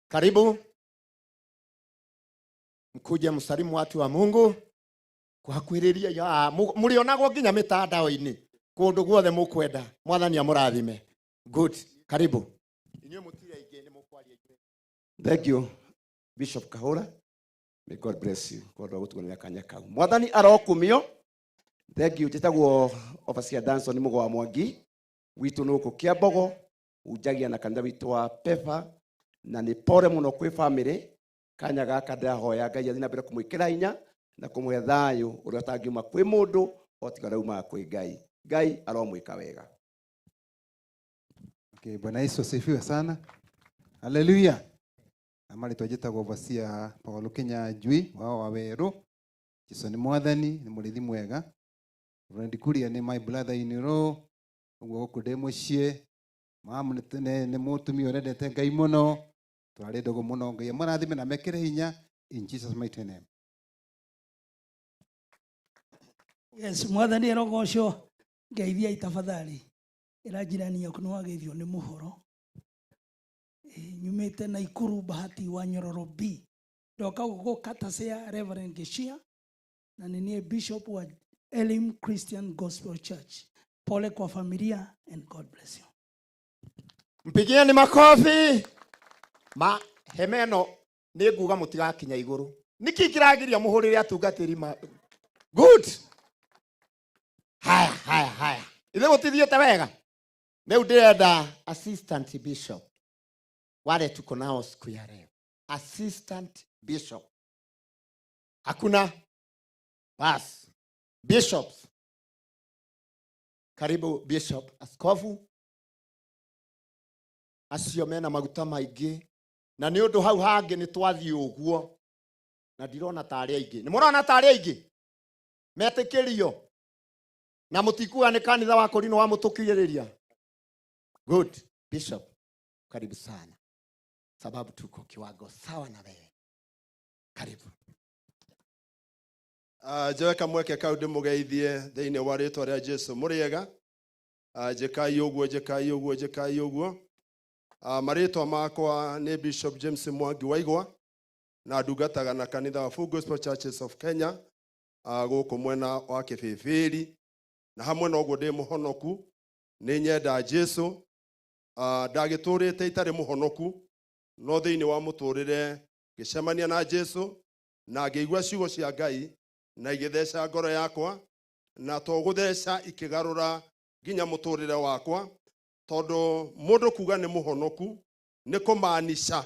karibu mkuje msalimu watu wa Mungu kuhakwĩrĩria. Mũrĩonagwo nginya mĩtandao-inĩ kũndũ guothe mũkwenda. Mwathani amũrathime. Good, karibu. Inyuĩ mũtire ingĩ nĩ mũkwaria ingĩ. Thank you Bishop Kahura. May God bless you. God agutuganĩra kanya kau. Mwathani arokumio. Thank you. Njĩtagwo Overseer Danson Mũgo wa Mwangi. Witũ nĩ gũkũ Kĩambogo, unjagia na kanitha witũ wa Pepa, na nĩ pore mũno kwĩ family. Kanya gaka ndahoya Ngai athiĩ na mbere kũmwĩkĩra hinya na kũmũhe thayũ ũrĩa ũtangiuma kwĩ mũndũ o tiga rauma kwĩ Ngai. Ngai aromwĩka wega. Okay, Bwana Yesu asifiwe sana. Haleluya. Amali twajĩtagwo Overseer Paulo Kenya Njui wao Waweru. Jesu nĩ mwathani, nĩ mũrĩithi mwega. Reverend Kuria nĩ my brother in law. Ũguo gũkũ ndĩ mũciĩ. Mamu nĩ mũtumia ũrendete Ngai mũno. Twarĩ ndogo mũno. Ngai amũrathime na mekĩre hinya in Jesus mighty name. Yes, mwathani arogocwo. Ngeithia itafadhali. Irajirani okuno wageithio nĩ mũhoro. Nyumĩte Naikuru Bahati wa Nyororo B. Ndoka gũkũ Katasea Reverend Geshia na nini Bishop wa Elim Christian Gospel Church. Pole kwa familia and God bless you. Mpigieni makofi. Hemeno nĩ nguga mũtigakinya igũrũ. Niki kĩragiria mũhũrĩre atungatĩri ma. Good. Haya. Ithe gũtithiĩte wega. Rĩu ndĩrenda Assistant Bishop. Wale tuko nao siku ya leo. Assistant Bishop. Hakuna. Bas. Bishops. Karibu Bishop. Askofu. Acio mena maguta maingĩ. Na nĩ ũndũ hau hangĩ nĩ twathiĩ ũguo. Na ndirona tarĩ aingĩ. Nĩ mũrona tarĩ aingĩ. Metĩkĩrio. Na mũtikuga nĩ kanitha wa Korino wa mũtũkirĩrĩria. Good. Bishop. Karibu sana. Sababu tuko kiwango sawa na wewe. Karibu. Njoe kamweke kau ndĩmũgeithie thĩinĩ wa rĩtwa rĩa Jesu mũrĩega. Njĩkai ũguo. Marĩtwa makwa nĩ Bishop James Mwangi Waigwa na ndungataga na kanitha wa Full Gospel Churches of Kenya gũkũ mwena wa Kĩbĩbĩri, na hamwe na ũguo ndĩ mũhonoku. Nĩ nyenda Jesu. Ndagĩtũrĩte itarĩ mũhonoku, no thĩinĩ wa mũtũrĩre ngĩcemania na Jesu na ngĩigua ciugo cia Ngai na igĩtheca ngoro yakwa, na to gũtheca ikĩgarũra nginya mũtũrĩre wakwa, tondũ mũndũ kuga nĩ mũhonoku nĩ kũmaanisha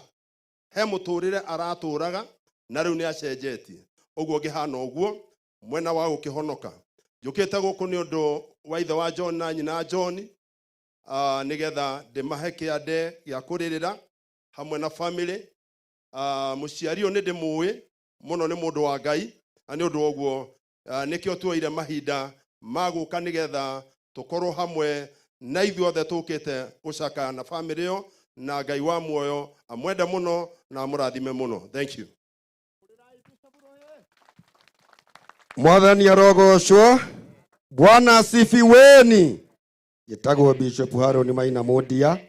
he mũtũrĩre aratũraga na rĩu nĩ acenjetie. Ũguo ngĩhana ũguo mwena wa gũkĩhonoka. Njũkĩte gũkũ nĩ ũndũ wa ithe wa John na nyina John, nĩgetha ndĩmahe kĩande gĩa kũrĩrĩra hamwe na family. Mũciari ũyũ nĩ ndĩmũĩ mũno, nĩ mũndũ wa Ngai, na nĩ ũndũ ũguo nĩkĩo tuoire mahinda ma gũka nĩgetha tũkorwo hamwe na ithuothe tũkĩte gũcaka na family ĩyo, na Ngai wa muoyo amwende mũno na amũrathime mũno. Thank you. Mwathani arogocwo. Bwana asifiweni. Njĩtagwo Bishop Haroni Maina Mũndia.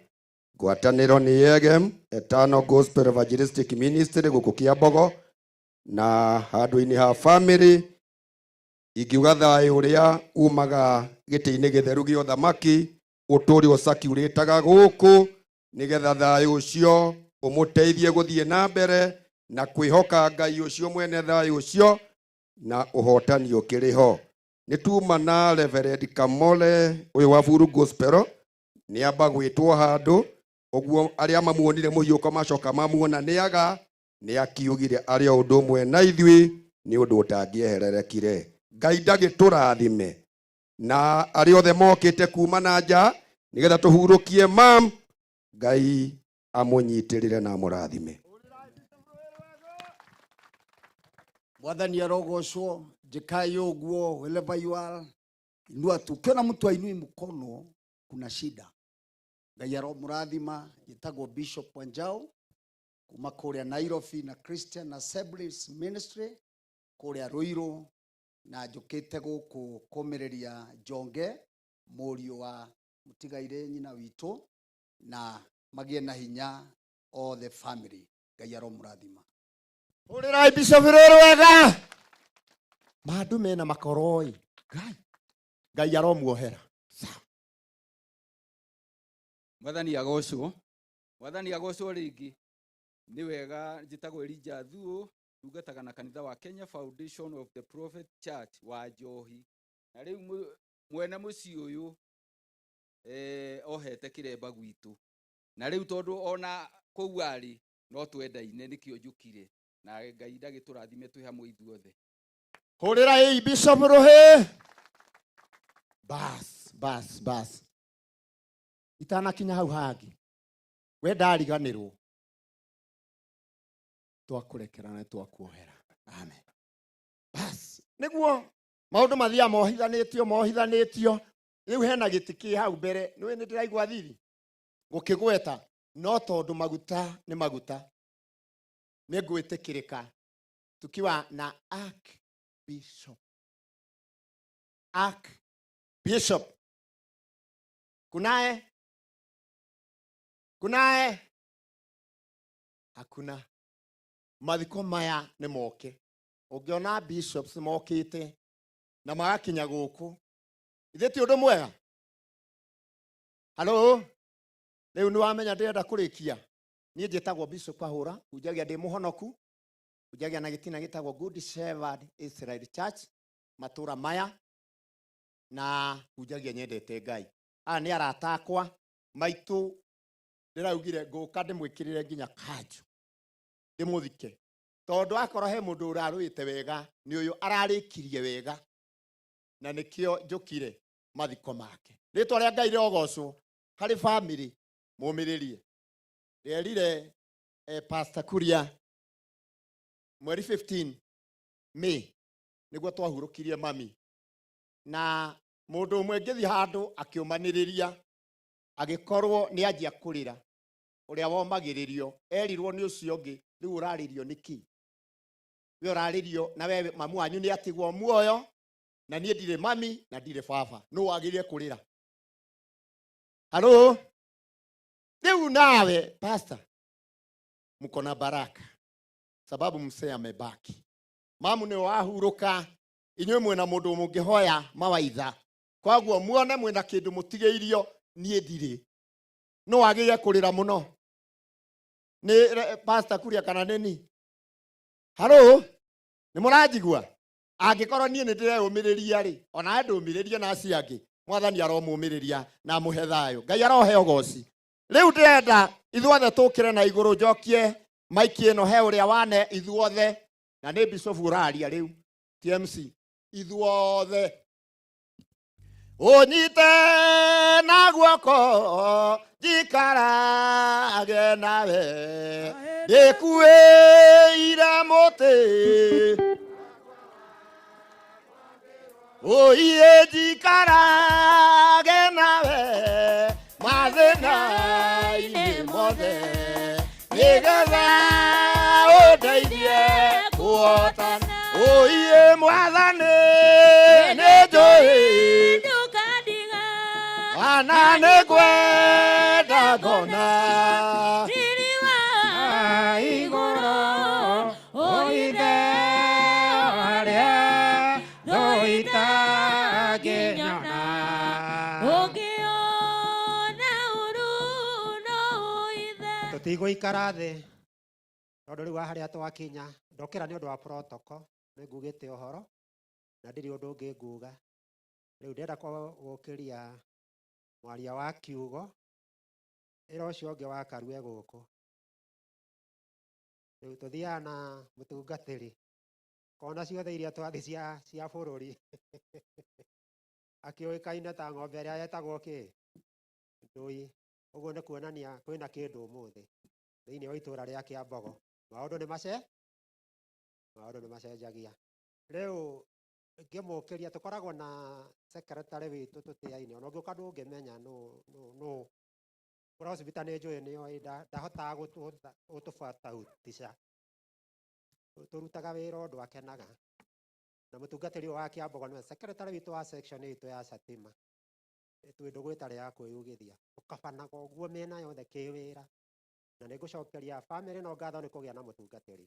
Ngwatanĩro nĩ EGM, Eternal Gospel Evangelistic Ministry gũkũ Kĩambogo, na handũ-inĩ ha family. Ingiuga thayũ ũrĩa umaga gĩtĩ-inĩ gĩtheru gĩa ũthamaki uturi usakiuritaga guku nigetha thayu ucio umuteithie guthie na mbere na kwihoka Ngai ucio mwene thayu ucio na uhotani ukiriho. Nituma na Reverend Kamole uyu wa Full Gospel ni amba gwitwo handu oguo aria mamuonire muhiuko macoka mamuona niaga ni akiugire ari undu mwe na ithui ni undu utangiehererekire. Ngai ndagiturathime na ari othe mokite kuma na nja nigetha tuhurukie mam. Ngai amunyitirire na amurathime. Mwathani arogocwo jikai uguo wherever you are. Inua tu kiona mtu ainui mkono kuna shida. Ngai aromurathima. Jitagwo Bishop Wanjao kuma kuria Nairobi na Christian Assemblies Ministry kuria Ruiru na njukite guku kumireria Jonge murio wa mutigaire nyina witu na magie na hinya all the family. Ngai aromurathima. Urirai Bishop rero wega mandu mena makoroi Ngai aromuohera. Mwathani agocwo ringi ni wega. Njitagwo Elijah Thuo ndungataga na kanitha wa Kenya Foundation of the Prophet Church wa Njohi na riu mwene muci uyu ohete kiremba gwitu na riu tondu ona kou ari no twendaine nikio njukire na Ngai ndagiturathime twi hamwe ithuothe. Hurira ei Bishop Rohe. Bas itana kinya hau hangi we ndariganirwo twakurekera na twakuohera. Amen. Bas niguo maundu mathia mohithanitio riu hena gitiki hau mbere niwe ni ndiraigwa thiri gukigweta no tondu maguta ni maguta ni ngwitikirika tukiwa na Archbishop kunaye hakuna mathiko maya ni moke ungiona bishops mokite na magakinya guku ithe ti undu mwega. Hello riu ni wamenya ndirenda kurikia nie njitagwo Bishop Kahura unjagia ndi muhonoku unjagia na gitina gitagwo Good Shepherd Israel Church matura maya na unjagia nyendete Ngai. Ni arata akwa maitu ndiraugire nguka ndimwikirire nginya kanju ndimuthike tondu akoro he mundu uraruite wega ni uyu ararikirie wega na nikio njukire mathiko make. Ritwa ria Ngai rogocwo hari family mumiririe rierire Pastor Kuria mweri 15 May niguo twahurukirie mami na mundu umwe ngithi handu akiumaniriria agikorwo ni anjia kurira uria womagiririo erirwo ni ucio ngi riu uraririo niki we uraririo na we mamu wanyu ni atigwo muoyo na nie ndire mami na ndire baba no wagirie kurira. Hello riu nawe pastor mko na baraka sababu msee amebaki mamu ni wahuruka inywe mwena mundu mungihoya mawaitha kwaguo muone mwena kindu mutigeirio nie ndire no wagirie kurira muno ni Pastor Kuria kana nini. Hello ni muranjigua angikorwo nie ni ndireyumiriria ri ona ndumiriria na aciangi mwathani aromumiriria na muhe thayo Ngai arohe ogoci. Riu ndirenda ithuothe tukire na iguru njokie maiki ino he uria wane ithuothe na ni Bishop uraria riu TMC ithuothe unyite na guoko jikarage nawe ndikuire muti oiye jikarage nawe mathina ini mothe nigetha undeithie kuotana oiye mwathani nijui ana nikwenda ngona Ririwa igoro oithe aria thoita nginyona ndigũikara thĩ tondũ rĩu harĩa twakinya ndokĩra nĩ ũndũ wa protocol nĩ ngugĩte ũhoro na ndirĩ ũndũ ũngĩ nguga rĩu ndĩrenda gũkĩria mwaria wa kiugo ĩra ũcio ũngĩ wa karue gũkũ rĩu tũthiaga na mũtungatĩri kona ciothe iria twathi cia bũrũri akĩũĩkaine ta ng'ombe ĩrĩa yetagwo kĩ ndũi ũguo nĩ kuonania kwĩna kĩndũ ũmũthĩ thĩinĩ wa itũũra rĩa Kĩambogo maũndũ nĩ macenjagia rĩu ngĩmũkĩria tũkoragwo na secretary witũ tũtĩaine ona ũngĩũka ndũngĩmenya no Prosper nĩ njũĩ nĩyo ndahotaga gũtũbataũtisha tũrutaga wĩra ũndũ akenaga na mũtungatĩri wa Kĩambogo nĩwe secretary witũ wa section itũ ya Satima twĩ ndũgũ ĩtarĩ ya kwĩyugithia tũkabanaga ũguo mĩena yothe kĩwĩra na nĩ ngũcokeria family no ngatho nĩ kũgĩa na mũtungatĩri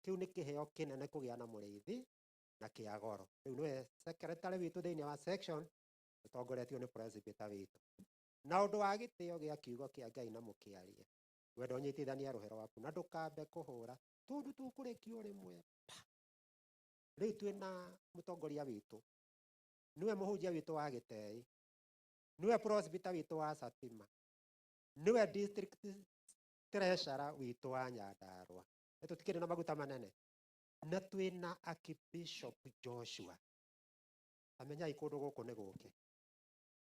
kĩu nĩ kĩheo kĩnene kũgĩa na mũrĩithi na kĩa goro rĩu nĩwe secretary witũ thĩinĩ wa section ũtongoretio nĩ presbyter witũ na ũndũ wa gĩtĩo gĩa kiugo kĩa Ngai na mũkĩarie wenda ũnyitithania rũhero waku na ndũkambe kũhũra tondũ tũkũrĩkio rĩmwe rĩu twĩna mũtongoria witũ nĩwe mũhunjia witũ wa Gĩtei nĩwe presbyter witũ wa Satima nĩwe district treasurer witũ wa Nyandarua tũtikĩrĩ na maguta manene na twĩna Archbishop Joshua amenyai kũndũ gũkũ nĩ gũkĩ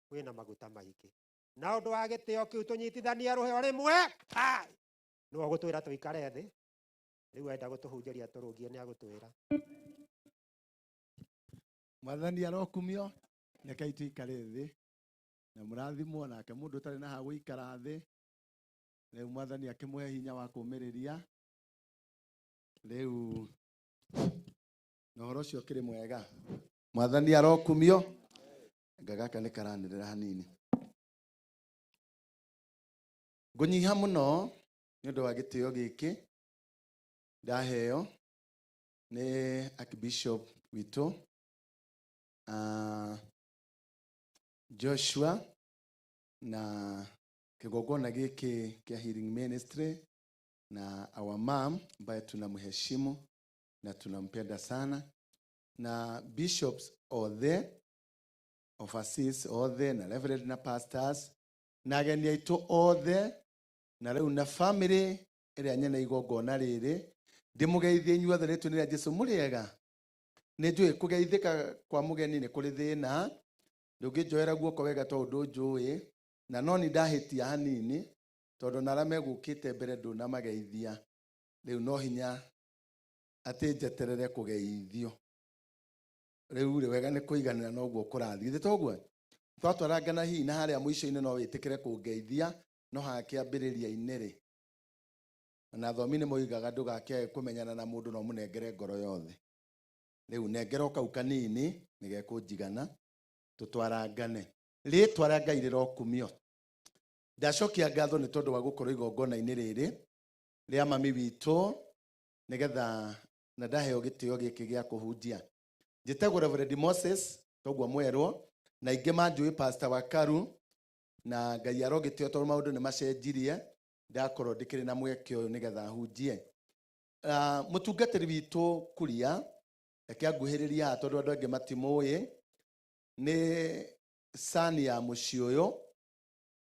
kwĩna maguta maingĩ na ũndũ wa gĩtĩo kĩu tũnyitithania rũheo rĩmwe nĩwe gũtwĩra tũikare thĩ rĩu enda gũtũhunjĩria tũrũgie nĩ agũtwĩra Mwathani arokumio rekei tuikare thĩ na mũrathimwo nake mũndũ ũtarĩ na ha gũikara thĩ rĩu Mwathani akĩmũhe hinya wa kũũmĩrĩria rĩu na ũhoro ũcio ũkĩrĩ mwega Mwathani arokumio ngagaka nĩ karanĩrĩra hanini ngũnyiha mũno nĩ ũndũ wa gĩtĩo gĩkĩ ndaheo nĩ Archbishop witũ Joshua na kĩgongona gĩkĩ kĩa Healing Ministry na our mom ambaye tunamheshimu na tunampenda sana na bishops othe overseas othe na reverend na pastors na ageni aitũ othe na rĩu na family ĩrĩa nyene igongona rĩrĩ ndĩmũgeithie inyuothe rĩtwa rĩa Jesũ mũrĩega nĩ njũĩ kũgeithĩka kwa mũgeni nĩ kũrĩ thĩna ndũngĩnjoera guoko wega to ũndũ njũĩ na no nĩ ndahĩtia hanini tondũ na arĩa megũkĩte mbere ndũnamageithia rĩu no hinya atĩ njeterere kũgeithio rĩu wega nĩ kũiganĩra noguo kũrathiĩ githĩ toguo twatwarangana hihi na harĩa mũico-inĩ no wĩtĩkĩre kũngeithia no hakĩambĩrĩria-inĩ rĩ na athomi nĩ moigaga ndũgakĩage kũmenyana na mũndũ no mũnengere ngoro yothe rĩu nengera kau kanini nĩ gekũnjigana tũtwarangane rĩtwa rĩa Ngai rĩrokumio ndacokia ngatho nĩ tondũ wa gũkorwo igongona-inĩ rĩrĩ rĩa mami witũ nĩgetha na ndaheo gĩtĩo gĩkĩ gĩa kũhunjia njĩtagwo Reverend Moses toguo mwerwo na ingĩ manjũĩ Pastor Wakaru na Ngai arogĩtĩo tondũ maũndũ nĩ macenjirie ndakorwo ndĩkĩrĩ na mweke ũyũ nĩgetha hunjie mũtungatĩri witũ Kuria akĩanguhĩrĩria haha tondũ andũ angĩ matimũĩ nĩ sani ya mũciĩ ũyũ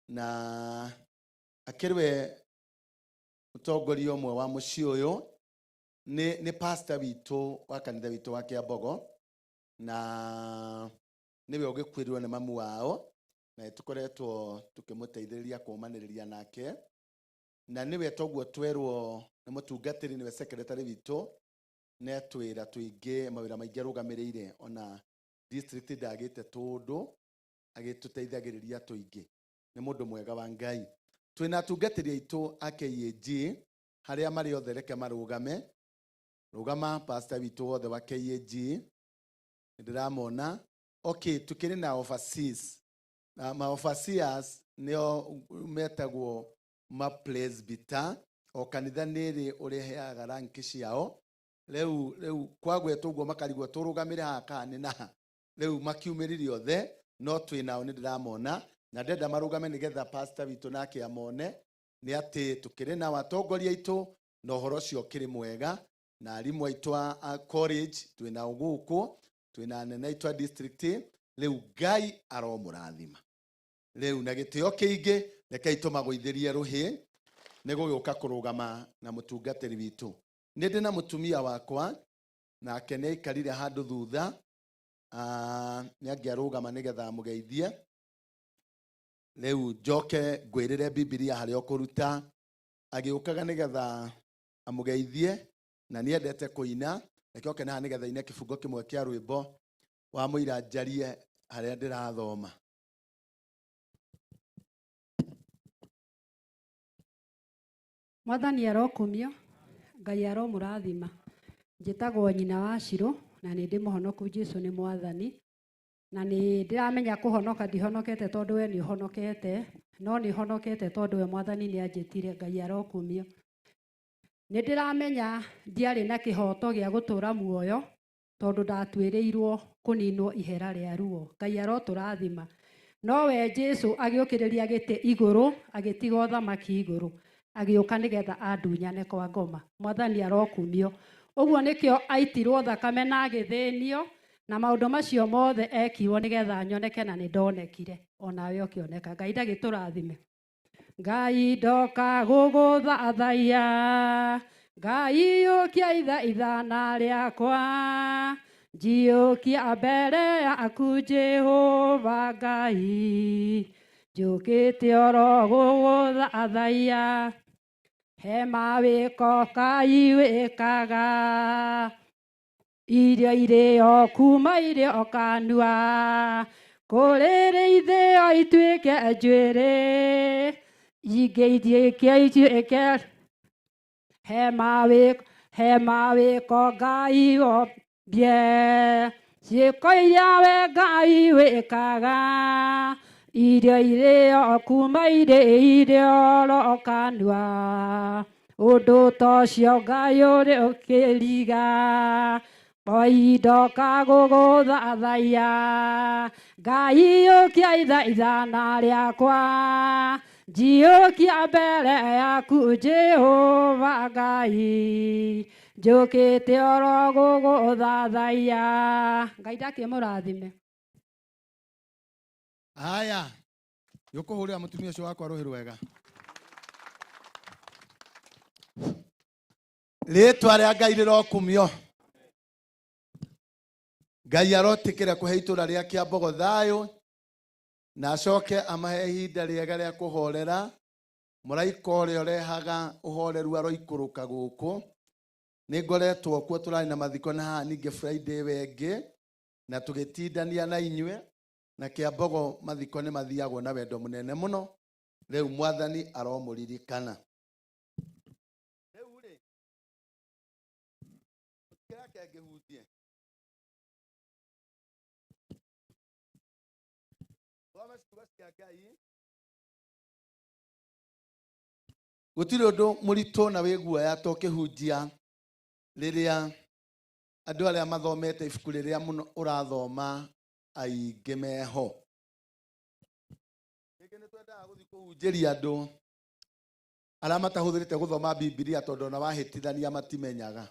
na akĩrĩwe mũtongoria ũmwe wa mũciĩ ũyũ nĩ pastor witũ wa kanitha witũ wa Kĩambogo na nĩwe ũgĩkwĩrwo nĩ mamu wao na tũkoretwo tũkĩmũteithĩrĩria kũmanĩrĩria nake na nĩwe toguo twerwo nĩ mũtungatĩri nĩwe secretary witũ netwĩra tũingĩ mawĩra maingĩ arũgamĩrĩire ona district ndagĩte tũndũ agĩtũteithagĩrĩria tũingĩ nĩ mũndũ mwega wa Ngai twĩna atungatĩri aitũ a KAG harĩa marĩ othe reke marũgame rũgama pastor witũ wothe wa KAG ndĩramona okay tukĩrĩ na overseas na ma overseers nĩo metagwo ma presbyter o kanitha nĩrĩ ũreheaga ranki ciao rĩu kwagwetwo ũguo makarigwo tũrũgamĩre haha kana nĩ naha rĩu makiumĩrire othe no twĩnao nĩ ndĩramona na ndenda marũgame nĩgetha pastor witũ nake amone nĩ atĩ tũkĩrĩ na watongoria aitũ na ũhoro ũcio ũkĩrĩ mwega, na arimũ aitũ a college twĩna gũkũ, twĩna anene aitũ a district, rĩu Ngai aromũrathima. Rĩu na gĩtĩo kĩingĩ rekei tũmagũithĩrie rũhĩ nĩ gũgĩũka kũrũgama na mũtungatĩri witũ. Nĩ ndĩ na mũtumia wakwa nake nĩ aikarire handũ thutha, nĩ angĩarũgama nĩgetha amũgeithie. Rĩu njoke ngwĩrĩre Biblia harĩa ũkũruta, agĩũkaga nĩgetha amũgeithie na nĩ endete kũina, reke oke naha nĩgetha ine kĩbungo kĩmwe kĩa rwĩmbo wa mũira njarie harĩa ndĩrathoma. Mwathani arokumio, Ngai aromũrathima. Njĩtagwo nyina wa Shirũ na nĩ ndĩ mũhonoku, Jesũ nĩ Mwathani. Na nĩ ndĩramenya kũhonoka ndihonokete tondũ we nĩ ũhonokete, no nĩ honokete tondũ we Mwathani nĩ anjĩtire. Ngai arokumio. Nĩ ndĩramenya ndiarĩ na kĩhoto gĩa gũtũra muoyo tondũ ndatuĩrĩirwo kũninwo ihera rĩa ruo. Ngai arotũrathima. No we Jesũ agĩũkĩrĩria gĩtĩ igũrũ, agĩtiga ũthamaki igũrũ, agĩũka nĩgetha andunyane kwa ngoma. Mwathani arokumio. Ũguo nĩkĩo aitirwo thakame na agĩthĩnio, na maũndũ macio mothe ekirwo nĩgetha nyoneke, na nĩ ndonekire, onawe ũkĩoneka. Ngai ndagĩtũrathime. Ngai ndoka gũgũthathaiya, Ngai yũkia ithana rĩakwa, njiũkia mbere yaku Jehova Ngai, njũkĩte oro gũgũthathaiya. He mawĩko Ngai wĩkaga, irio irĩo kuma irio kanua, kũrĩrĩithio ituĩke njuĩrĩ, ingĩitĩkia ituĩke. He mawĩko Ngai wombie, ciĩko iria we Ngai wĩkaga, irio irĩo kuma irio ro kanua, ũndũ tocio Ngai ũrĩ ũkĩriga. Moi ndoka gũgũthathaiya, Ngai yũkia ithana rĩakwa, njiũkia mbere yaku Jehova Ngai, njũkĩte oro gũgũthathaiya. Ngai ndakĩmũrathime. Haya, yũkũhũrĩra mũtumia ũcio wakwa rũhĩ rwega. Rĩĩtwa rĩa Ngai rĩrokumio. Ngai arotĩkĩra kũhe itũũra rĩake Mbogo thayũ, na acoke amahe ihinda rĩega rĩa kũhorera. Mũraika ũrĩa ũrehaga ũhoreru aroikũrũka gũkũ. Nĩ ngoretwo kuo tũrarĩ na mathiko na haha ningĩ Friday wengĩ, na tũgĩtindania na inyuĩ, na Kĩambogo mathiko nĩ mathiagwo na wendo mũnene mũno. Rĩu Mwathani aromũririkana. Rĩu rĩ, kĩrake ngĩhutie. Gũtirĩ ũndũ mũritũ na wĩ guoya ta ũkĩhunjia rĩrĩa andũ arĩa mathomete ibuku rĩrĩa mũno ũrathoma aingĩ meho. Rĩngĩ nĩ twendaga gũthiĩ kũhunjĩria andũ arĩa matahũthĩrĩte gũthoma Biblia tondũ ona wahĩtithania matimenyaga.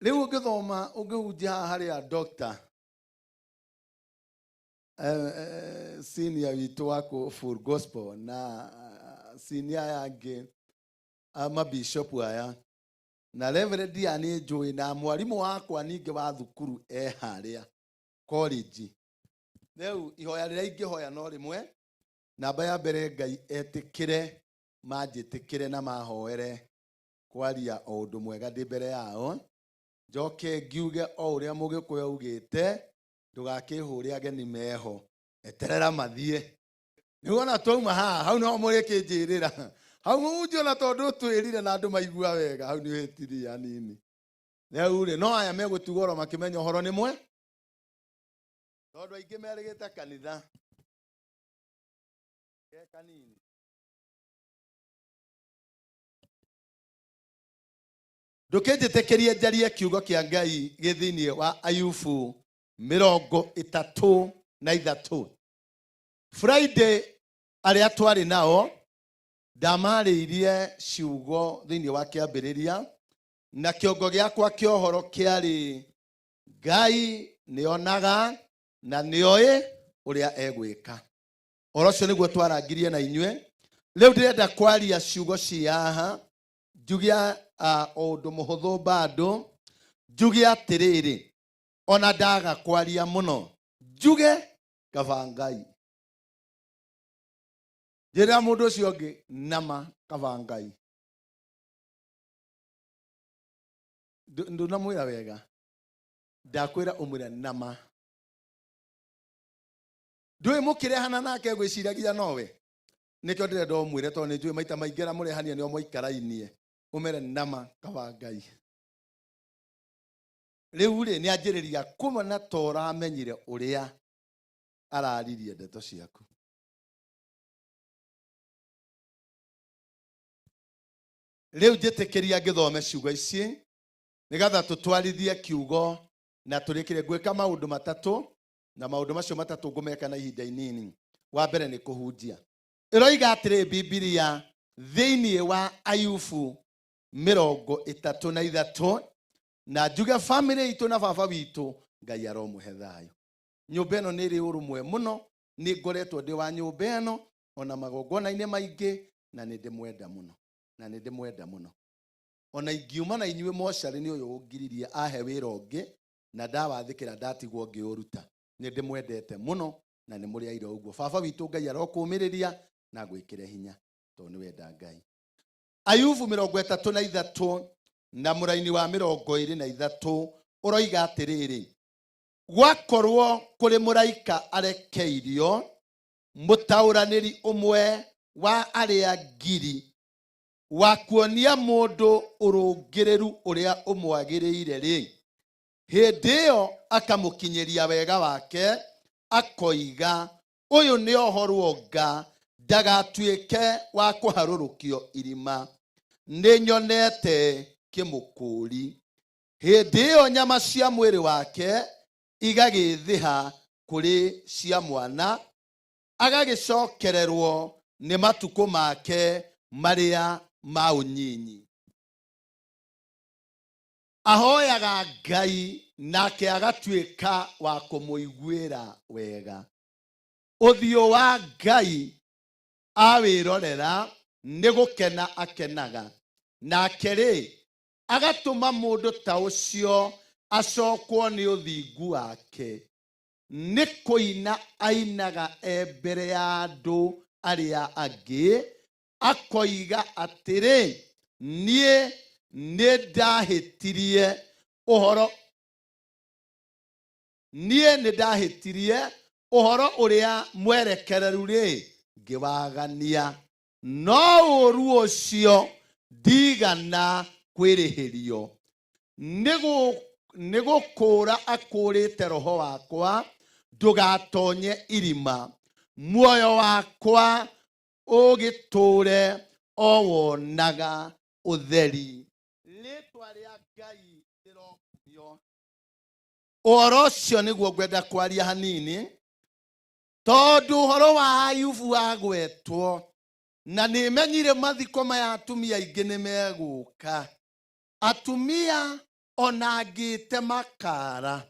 Rĩu ũngĩthoma ũngĩhunjia haha harĩa Dr. Senior witũ wa Full Gospel na senior yangĩ mabishop aya na Reverend nĩ njũĩ, na mwarimũ wakwa ningĩ wa thukuru harĩa college. Rĩu ihoya rĩrĩa ingĩhoya no rĩmwe, namba ya mbere Ngai etĩkĩre manjĩtĩkĩre na mahoere kwaria o ũndũ mwega ndĩ mbere yao. Njoke ngiuge o ũrĩa Mũgĩkũyũ augĩte, ndũgakĩhũre ageni meho, eterera mathiĩ. Nĩwona twauma haha, hau no mũrĩkĩnjĩrĩra. Hau mũnjĩra tondũ twĩrire na andũ maigua wega, hau nĩ wĩtiria nini. Rĩu rĩ, no aya megũtuga oro makĩmenya ũhoro nĩ mwe, tondũ aingĩ merĩgĩte kanitha ke kanini. Ndũkĩnjĩtĩkĩrie njarie kiugo kĩa Ngai gĩthĩinĩ wa Ayubu 33. Friday arĩa twarĩ nao ndamarĩirie ciugo thĩinĩ wa kĩambĩrĩria, na kĩongo gĩakwa kĩa ũhoro kĩarĩ Ngai nĩonaga na nĩoĩ ũrĩa egwĩka. Ũhoro ũcio nĩguo twarangirie na inyuĩ. Rĩu ndĩrenda kwaria ciugo cia haha, njuge ũndũ mũhũthũ bado, njuge atĩrĩrĩ, ona ndaga kwaria mũno, njuge kaba Ngai. Njĩra mũndũ ũcio ũngĩ, nama kaba Ngai. Ndunamwĩra wega, ndakwĩra ũmwĩre nama. Ndũĩ mũkĩrehana nake gwĩciragia nowe. Nĩkĩo ndĩrenda ũmwĩre tondũ nĩnjũĩ maita maingĩ na mũrehania nĩo mwaikara-inie. Ũmere nama kaba Ngai. Rĩu rĩ nĩanjĩrĩria kũmona ta ũramenyire ũrĩa araririe ndeto ciaku. Rĩu njĩtĩkĩria ngĩthome ciugo ici nĩgetha tũtwarithie kiugo na tũrĩkĩre gwĩka maũndũ matatũ, na maũndũ macio matatũ ngũmeka na ihinda inini. Wa mbere nĩ kũhunjia. Ĩroiga atĩrĩ Biblia thĩinĩ wa Ayubu 33 na njuge family itũ na baba witũ Ngai aromũhe thayũ. Nyũmba ĩno nĩ ĩrĩ ũrũmwe mũno, nĩ ngoretwo ndĩ wa nyũmba ĩno ona magongona-inĩ maingĩ, na nĩ ndĩmwenda mũno, na nĩ ndĩmwenda mũno. Ona ingiuma na inyuĩ mocarĩ nĩ ũyũ ũngiririe ahe wĩra ũngĩ na ndawathĩkĩra ndatigwo ngĩũruta. Nĩ ndĩmwendete mũno na nĩ mũrĩ aira ũguo. Baba witũ Ngai arokũmĩrĩria na gwĩkĩre hinya tondũ nĩ wenda Ngai. Ayubu 33 na mũraini wa 23 ũroiga atĩrĩrĩ, gwakorwo kũrĩ mũraika arekeirio mũtaũranĩri ũmwe wa arĩa ngiri wa kuonia mũndũ ũrũngĩrĩru ũrĩa ũmwagĩrĩire rĩ, hĩndĩ ĩyo akamũkinyĩria wega wake, akoiga ũyũ nĩ ohorwo nga, ndagatuĩke wa kũharũrũkio irima, nĩ nyonete kĩmũkũri. Hĩndĩ ĩyo nyama cia mwĩrĩ wake igagĩthĩha kũrĩ cia mwana, agagĩcokererwo nĩ matukũ make marĩa ma ũnyinyi. Ahoyaga Ngai nake agatuĩka wa kũmũiguĩra wega. Ũthiũ wa Ngai awĩrorera nĩ gũkena akenaga, nake rĩ agatũma mũndũ ta ũcio acokwo nĩ ũthingu wake. Nĩ kũina ainaga mbere ya andũ arĩa angĩ, akoiga atĩrĩ, niĩ nĩ ndahĩtirie ũhoro ũrĩa mwerekereru rĩ ngĩwagania, no ũru ũcio ndigana kwĩrĩhĩrio. Nĩ gũkũũra akũũrĩte roho wakwa ndũgatonye irima, muoyo wakwa ũgĩtũũre o wonaga ũtheri. Rĩĩtwa rĩa Ngai rĩrokio. Ũhoro ũcio nĩguo ngwenda kwaria hanini, tondũ ũhoro wa Ayubu wagwetwo na nĩmenyire mathiko maya atumia aingĩ nĩ megũka. Atumia ona angĩte makara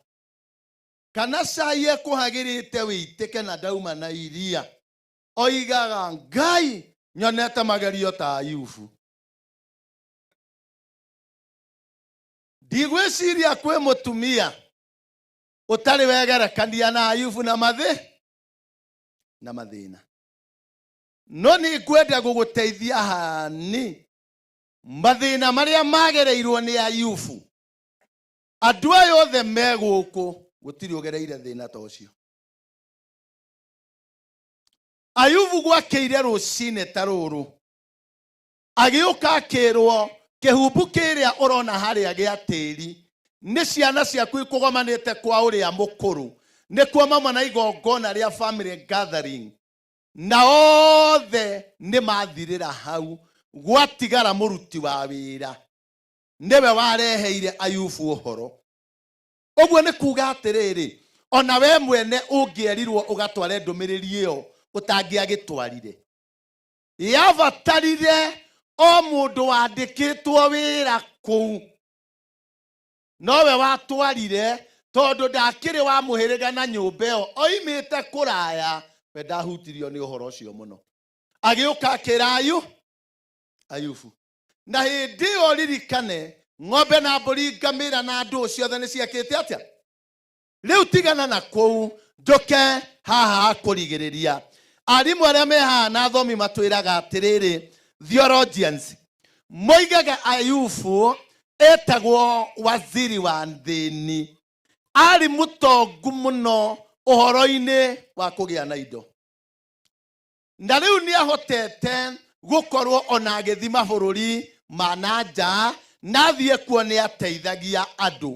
kana cai ekũhagĩrĩte wĩitĩke na ndauma na iria, oigaga Ngai nyonete magerio ta Ayubu. Ndigwĩciria kwĩ mũtumia ũtarĩ wegerekania na Ayubu na mathĩna. No nĩ ngwenda gũgũteithia hani mathĩna marĩa magereirwo nĩ Ayubu. Andũ aya othe megũkũ gũtirĩ ũgereire thĩna ta ũcio. Ayubu gwakĩire rũcinĩ ta rũrũ, agĩũka akĩrwo kĩhumbu kĩrĩa ũrona harĩa gĩa tĩri nĩ ciana ciaku ikũgomanĩte kwa ũrĩa mũkũrũ, nĩkuo mama na igongona rĩa family gathering, na othe nĩ mathirĩra hau, gwatigara mũruti wa wĩra nĩwe wareheire Ayubu ũhoro. Ũguo nĩ kuuga atĩrĩrĩ, ona we mwene ũngĩerirwo ũgatware ndũmĩrĩri ĩyo ũtangĩagĩtwarire. yabatarire o mundu wandikitwo wira kuu nowe watwarire tondu ndakiri wa muhiriga na nyumba ĩyo oimite kuraya we ndahutirio ni uhoro ucio muno agiuka akira Ayubu na hindi ĩyo ririkane ng'ombe na mbũri ngamĩra na andũ ciothe nĩ ciakĩte atĩa rĩu tigana na kũu njoke haha kũrigĩrĩria arimũ arĩa me haha na athomi matwĩraga atĩrĩrĩ theologians moigaga Ayubu etagwo waziri wa thĩni ari mũtongu mũno ũhoro-inĩ wa kũgĩa na indo na rĩu nĩ ahotete gũkorwo ona agĩthi mabũrũri ma nanja na thiĩ kuo nĩ ateithagia andũ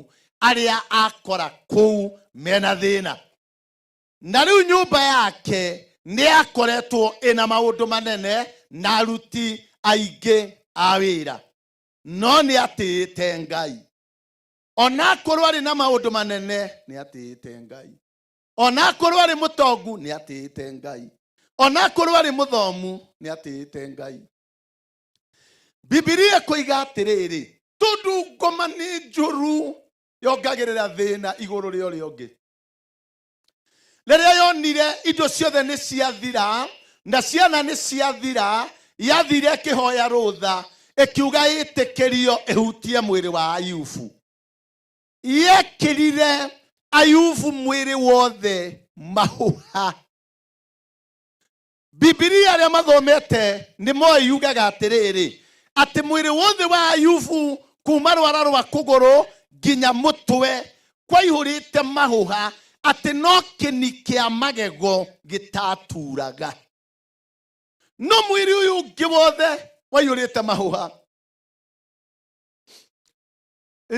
arĩa akora kũu mena thĩna na rĩu nyũmba yake nĩ akoretwo ĩna maũndũ manene na aruti aingĩ a wĩra no nĩ atĩĩte Ngai ona akorwo arĩ na maũndũ manene nĩ atĩĩte Ngai ona akorwo arĩ mũtongu nĩ atĩĩte Ngai ona akorwo arĩ mũthomu nĩ atĩĩte Ngai Biblia ĩkoiga atĩrĩrĩ tondu ngoma nĩ njũru yongagĩrĩra thĩna igũrũ rĩa ũrĩa ũngĩ rĩrĩa yonire indo ciothe nĩ ciathira na ciana nĩ ciathira yathire ĩkĩhoya rũtha ĩkiuga ĩtĩkĩrio ĩhutie mwĩrĩ wa Ayubu yekĩrire Ayubu mwĩrĩ wothe mahũha Biblia arĩa mathomete nĩ moĩ yugaga atĩrĩrĩ atĩ mwĩrĩ wothe wa Ayubu kuma rwara rwa kũgũrũ nginya mũtwe kwaihũrĩte mahũha atĩ no kĩni kĩa magego gĩtaturaga no mwĩrĩ ũyũ ũngĩ wothe waihũrĩte mahũha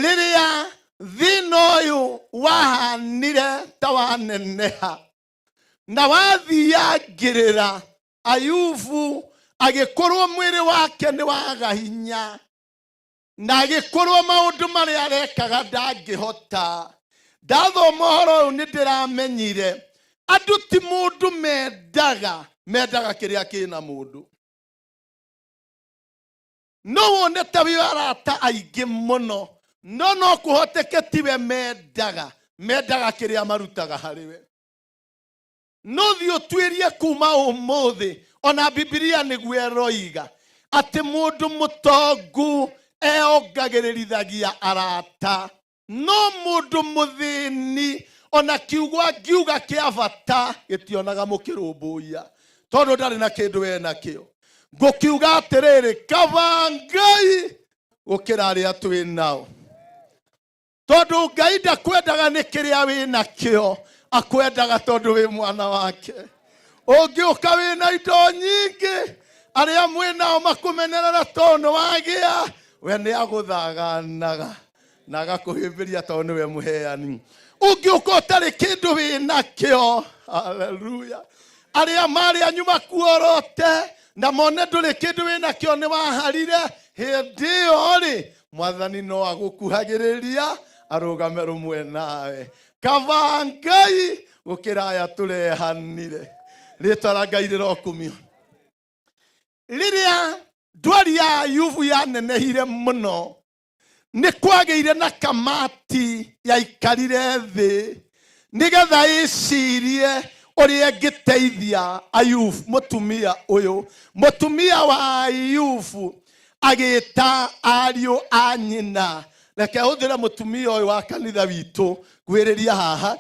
rĩrĩa thĩna ũyũ wahanire ta waneneha na wathiangĩrĩra Ayubu agĩkorwo mwĩrĩ wake nĩ waga hinya na agĩkorwo maũndũ marĩa arekaga ndangĩhota ndathoma ũhoro ũyũ nĩ ndĩramenyire andũ ti mũndũ mendaga kĩrĩa kĩna mũndũ no wone ta wĩ arata aingĩ mũno no kũhoteke tiwe mendaga kĩrĩa marutaga harĩwe no thiĩ ũtuĩrie kuma ũmũthĩ ona Biblia nĩguo ĩroiga atĩ mũndũ mũtongu eongagĩrĩrithagia arata no mũndũ mũthĩni ona kiuga kĩa bata gĩtionaga mũkĩrũmbũiya tondũ ndarĩ na kĩndũ we nakĩo ngũkiuga atĩrĩrĩ kaba Ngai gũkĩra arĩa twĩ nao tondũ Ngai ndakwendaga nĩ kĩrĩa wĩ nakĩo akwendaga tondũ wĩ mwana wake ũngĩũka wĩna indo nyingĩ arĩa mwĩnao makũmenerera tondũ wagĩa we nĩ agũthaganaga na agakũhĩmbĩria tondũ nĩwe mũheani ũngĩũka ũtarĩ kĩndũ wĩ nakĩo haleluya arĩa marĩ anyu makuorote na mone ndũrĩ kĩndũ wĩ nakĩo nĩ waharire hĩndĩ ĩyo rĩ mwathani no agũkuhagĩrĩria arũgame rũmwe nawe kaba Ngai gũkĩra aya tũrehanire rĩtwa rĩa Ngai rĩrokumio rĩrĩa ndwari ya Ayubu yanenehire mũno nĩ kwagĩire na kamati yaikarire thĩ nĩgetha ĩcirie ũrĩa ĩngĩteithia Ayubu mũtumia ũyũ mũtumia wa Ayubu agĩta ariũ a nyina reke hũthĩre mũtumia ũyũ wa kanitha witũ kwĩrĩria haha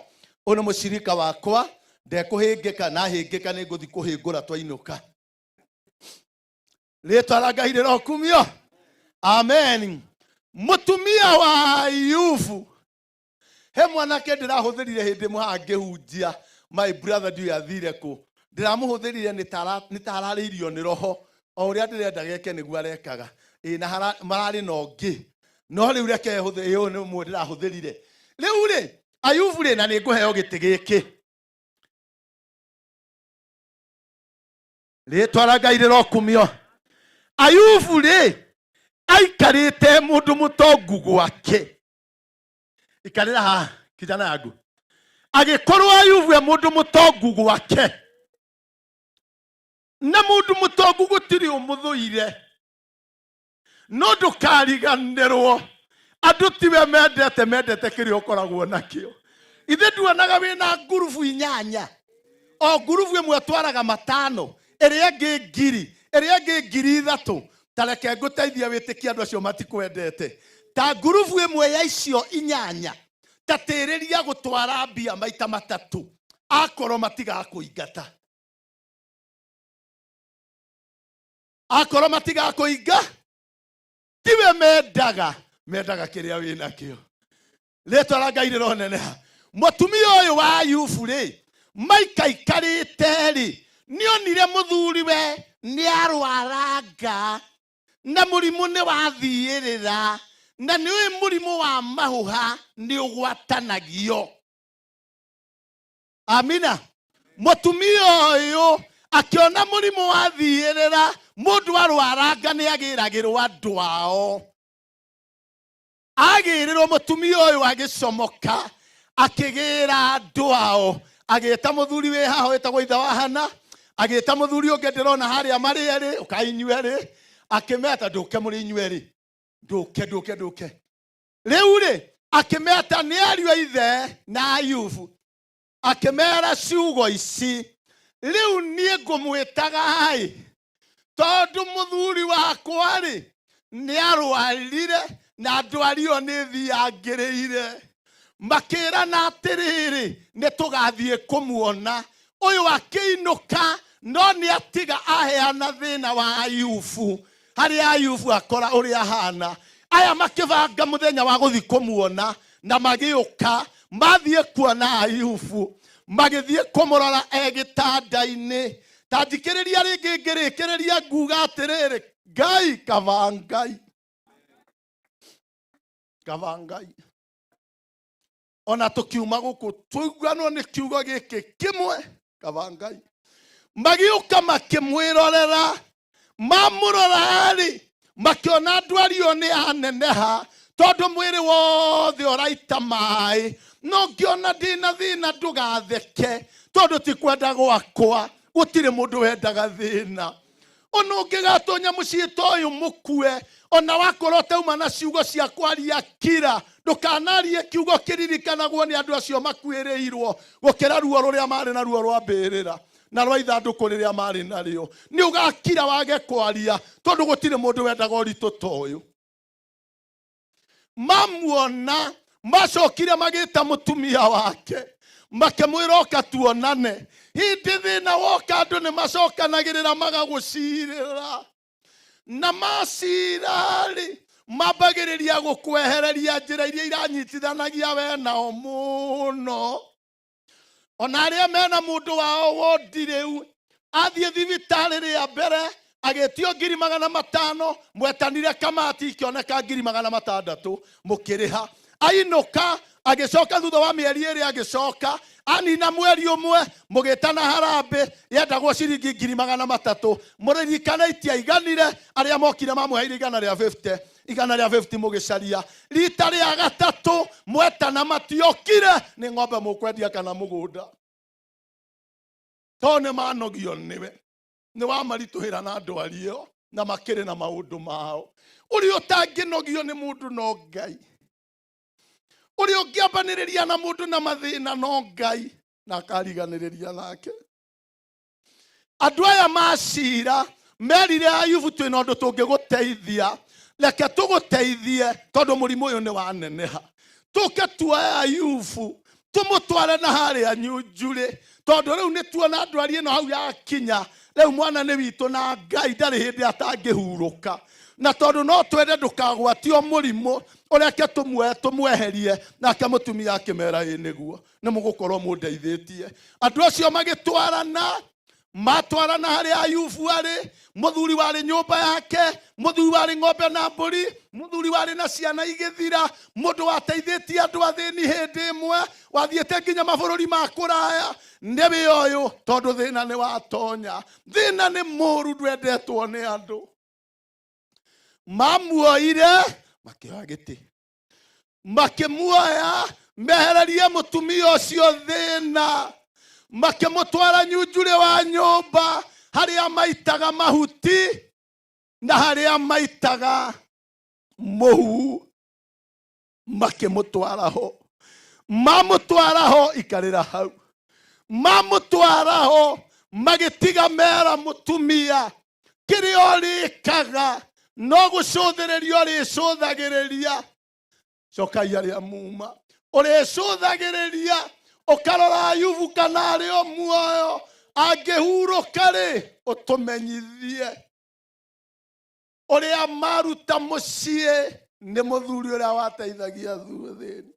ũyũ nĩ mũcirika wakwa ndekũhĩngĩka na hĩngĩka nĩ ngũthiĩ kũhĩngũra twainũka rĩtwa rĩa Ngai rĩrokumio amen mũtumia wa Ayubu he mwanake ndĩrahũthĩrire hĩndĩ mwe ngĩhunjia my brother ndiũ athire kũ ndĩramũhũthĩrire nĩ tararĩirio nĩ roho o ũrĩa ndĩrenda geke nĩguo arekaga na mararĩ na ũngĩ no rĩu reke hũthĩre ũyũ nĩ ũmwe ndĩrahũthĩrire rĩu rĩ Ayubu rĩ na nĩ ngũheo gĩtĩ gĩkĩ rĩtwa rĩa Ngai rĩrokumio Ayubu rĩ aikarĩte mũndũ mũtongu gwake ikarĩra haha kijana yangu agĩkorwo Ayubu mũndũ mũtongu gwake na mundu mutongu gutiri umuthuire no ndukariganirwo andu tiwe mendete kirio koragwo nakio ithe nduonaga wina ngurubu 8 o ngurubu imwe twaraga 5 ĩrĩa ĩngĩ 1000 ĩrĩa ĩngĩ 3000 tareke nguteithia wĩtĩkia andu acio matikwendete ta ngurubu imwe ya icio 8 tatĩrĩria gũtwara mbia maita 3 akorwo matigakũingata akorwo matigakũinga tiwe mendaga kĩrĩa wĩna kĩo rĩtwa rĩa Ngai rĩroneneha mũtumia ũyũ wa Ayubu rĩ maikaikarĩte rĩ nĩonire mũthuriwe nĩarwaranga na mũrimũ nĩ wathiĩrĩra na nĩũĩ mũrimũ wa mahũha nĩ ũgwatanagio. Amina. Mũtumia ũyũ akiona mũrimũ wathiĩrĩra mũndũ arwaranga nĩ agĩragĩrwo andũ ao. Agĩrĩrwo mũtumia ũyũ agĩcomoka akĩgĩra andũ ao agĩta mũthuri wĩ haha wĩtagwo ithe wa Hana agĩta mũthuri ũngĩ ndĩrona harĩa marĩ erĩ ũkainyue rĩ akĩmeta ndũke mũrĩ inyue rĩ ndũke rĩu rĩ akĩmeta nĩ ariũ a ithe na Ayubu akĩmera ciugo ici rĩu niĩ ngũmwĩtaga hai tondũ mũthuri wakwa rĩ nĩ arwarire na ndwario nĩ thiangĩrĩire makĩrana atĩrĩrĩ nĩ tũgathiĩ kũmuona ũyũ akĩinũka no nĩ atiga aheana thĩna wa Ayubu harĩa Ayubu akora ũrĩa hana aya makĩbanga mũthenya wa gũthiĩ kũmuona na magĩũka mathiĩ kuona Ayubu magĩthiĩ kũmũrora gĩtanda-inĩ ta njikĩrĩria rĩngĩ ngĩrĩkĩrĩria nguga atĩrĩrĩ Ngai kavangai ona tukiuma gũkũ tũiguanwo nĩ kiugo gĩkĩ kĩmwe kavangai magĩũka makĩmwĩrorera mamũrora rĩ makĩona ndwario nĩ aneneha tondũ mwĩrĩ wothe ũraita maĩ no ngĩona ndĩna thĩna ndũgatheke tondũ ti kwenda gwakwa gũtirĩ mũndũ wendaga thĩna ona ũngĩgatonya mũciĩ ta ũyũ mũkue ona wakorwo tauma na ciugo cia kwaria kira ndũkanarie kiugo kĩririkanagwo nĩ andũ acio makuĩrĩirwo gũkĩra ruo rũrĩa marĩ na ruo rwa mbĩrĩra na rwa ithandũkũ rĩrĩa marĩ narĩo nĩ ũgakira wage kwaria tondũ gũtirĩ mũndũ wendaga ũritũ ta ũyũ. Mamuona macokire magĩta mũtumia wake makĩmwĩra oka tuonane hĩndĩ thĩna woka andũ nĩ macokanagĩrĩra magagũcirĩra na macira rĩ mambagĩrĩria gũkwehereria njĩra iria iranyitithanagia we nao mũno ona arĩa mena mũndũ wao wondi rĩu athiĩ thibitarĩ rĩa mbere agĩtio 500 mwetanire kamati ikĩoneka 600 mũkĩrĩha ainũka agĩcoka thutha wa mĩeri 2 agĩcoka anina mweri ũmwe mũgĩtana harambĩ yendagwo ciringi 300 mũririkanĩtie aiganire arĩa mokire mamũheire 150 mũgĩcaria rita rĩa gatatũ mwetana matiokire nĩ ng'ombe mũkwendia kana mũgũnda tondũ nĩ manogio nĩwe nĩ wamaritũhĩra na ndwari ĩyo na makĩrĩ na maũndũ mao ũrĩa ũtangĩnogio nĩ mũndũ no Ngai ũrĩa ũngĩambanĩrĩria na mũndũ na mathĩna no Ngai na akariganĩrĩria nake. Andũ aya macira merire Ayubu twĩna ũndũ tũngĩgũteithia reke tũgũteithie tondũ mũrimũ ũyũ nĩ waneneha tũke tuoe Ayubu tũmũtware na harĩa nyunjurĩ tondũ rĩu nĩ tuona ndwari ĩno hau yakinya rĩu mwana nĩ witũ na Ngai ndarĩ hĩndĩ atangĩhurũka na tondũ no twende ndũkagwatio mũrimũ ũreke tũmweherie nake mũtumia akĩmera ĩ nĩguo nĩ mũgũkorwo mũndeithĩtie. Andũ acio matwarana harĩa Ayubu arĩ mũthuri warĩ nyũmba yake mũthuri warĩ ng'ombe na mbũri mũthuri warĩ na ciana igĩthira mũndũ wateithĩtie andũ athĩni hĩndĩ ĩmwe wathiĩte nginya mabũrũri ma kũraya nĩwe ũyũ tondũ thĩna nĩ watonya thĩna nĩ mũru ndwendetwo nĩ andũ. Mamuoire makĩoya gĩtĩ makĩmuoya mehererie mũtumia ũcio thĩna makĩmũtwara nyunjurĩ wa nyũmba haria maitaga mahuti na haria maitaga muhu makimutwara ho. Mamutwara ho ikarira hau. Mamutwara ho magitiga mera mutumia. Kiria orikaga no gucũthĩrĩria ũrĩcũthagĩrĩria. Cokai aria muma. Ũrĩcũthagĩrĩria ũkarora Ayubu kana arĩ o muoyo. Angĩhurũka rĩ ũtũmenyithie. Ũrĩa maruta mũciĩ nĩ mũthuri ũrĩa wateithagia thuthĩni.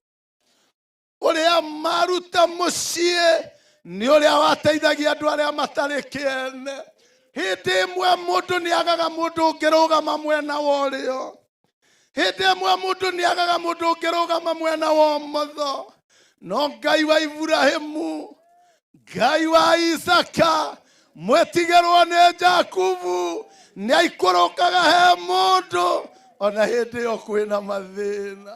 Ũrĩa maruta mũciĩ nĩ ũrĩa wateithagia andũ arĩa matarĩ kĩene. Hĩndĩ ĩmwe mũndũ nĩagaga mũndũ ũngĩrũgama mwena wa ũrĩo. Hĩndĩ ĩmwe mũndũ nĩagaga mũndũ ũngĩrũgama mwena wa ũmotho. No Ngai wa Ibrahimu, Ngai wa Isaka, mwĩtigĩrwo nĩ Jakubu, nĩaikũrũkaga he mũndũ ona hĩndĩ ĩyo kwĩna mathĩna.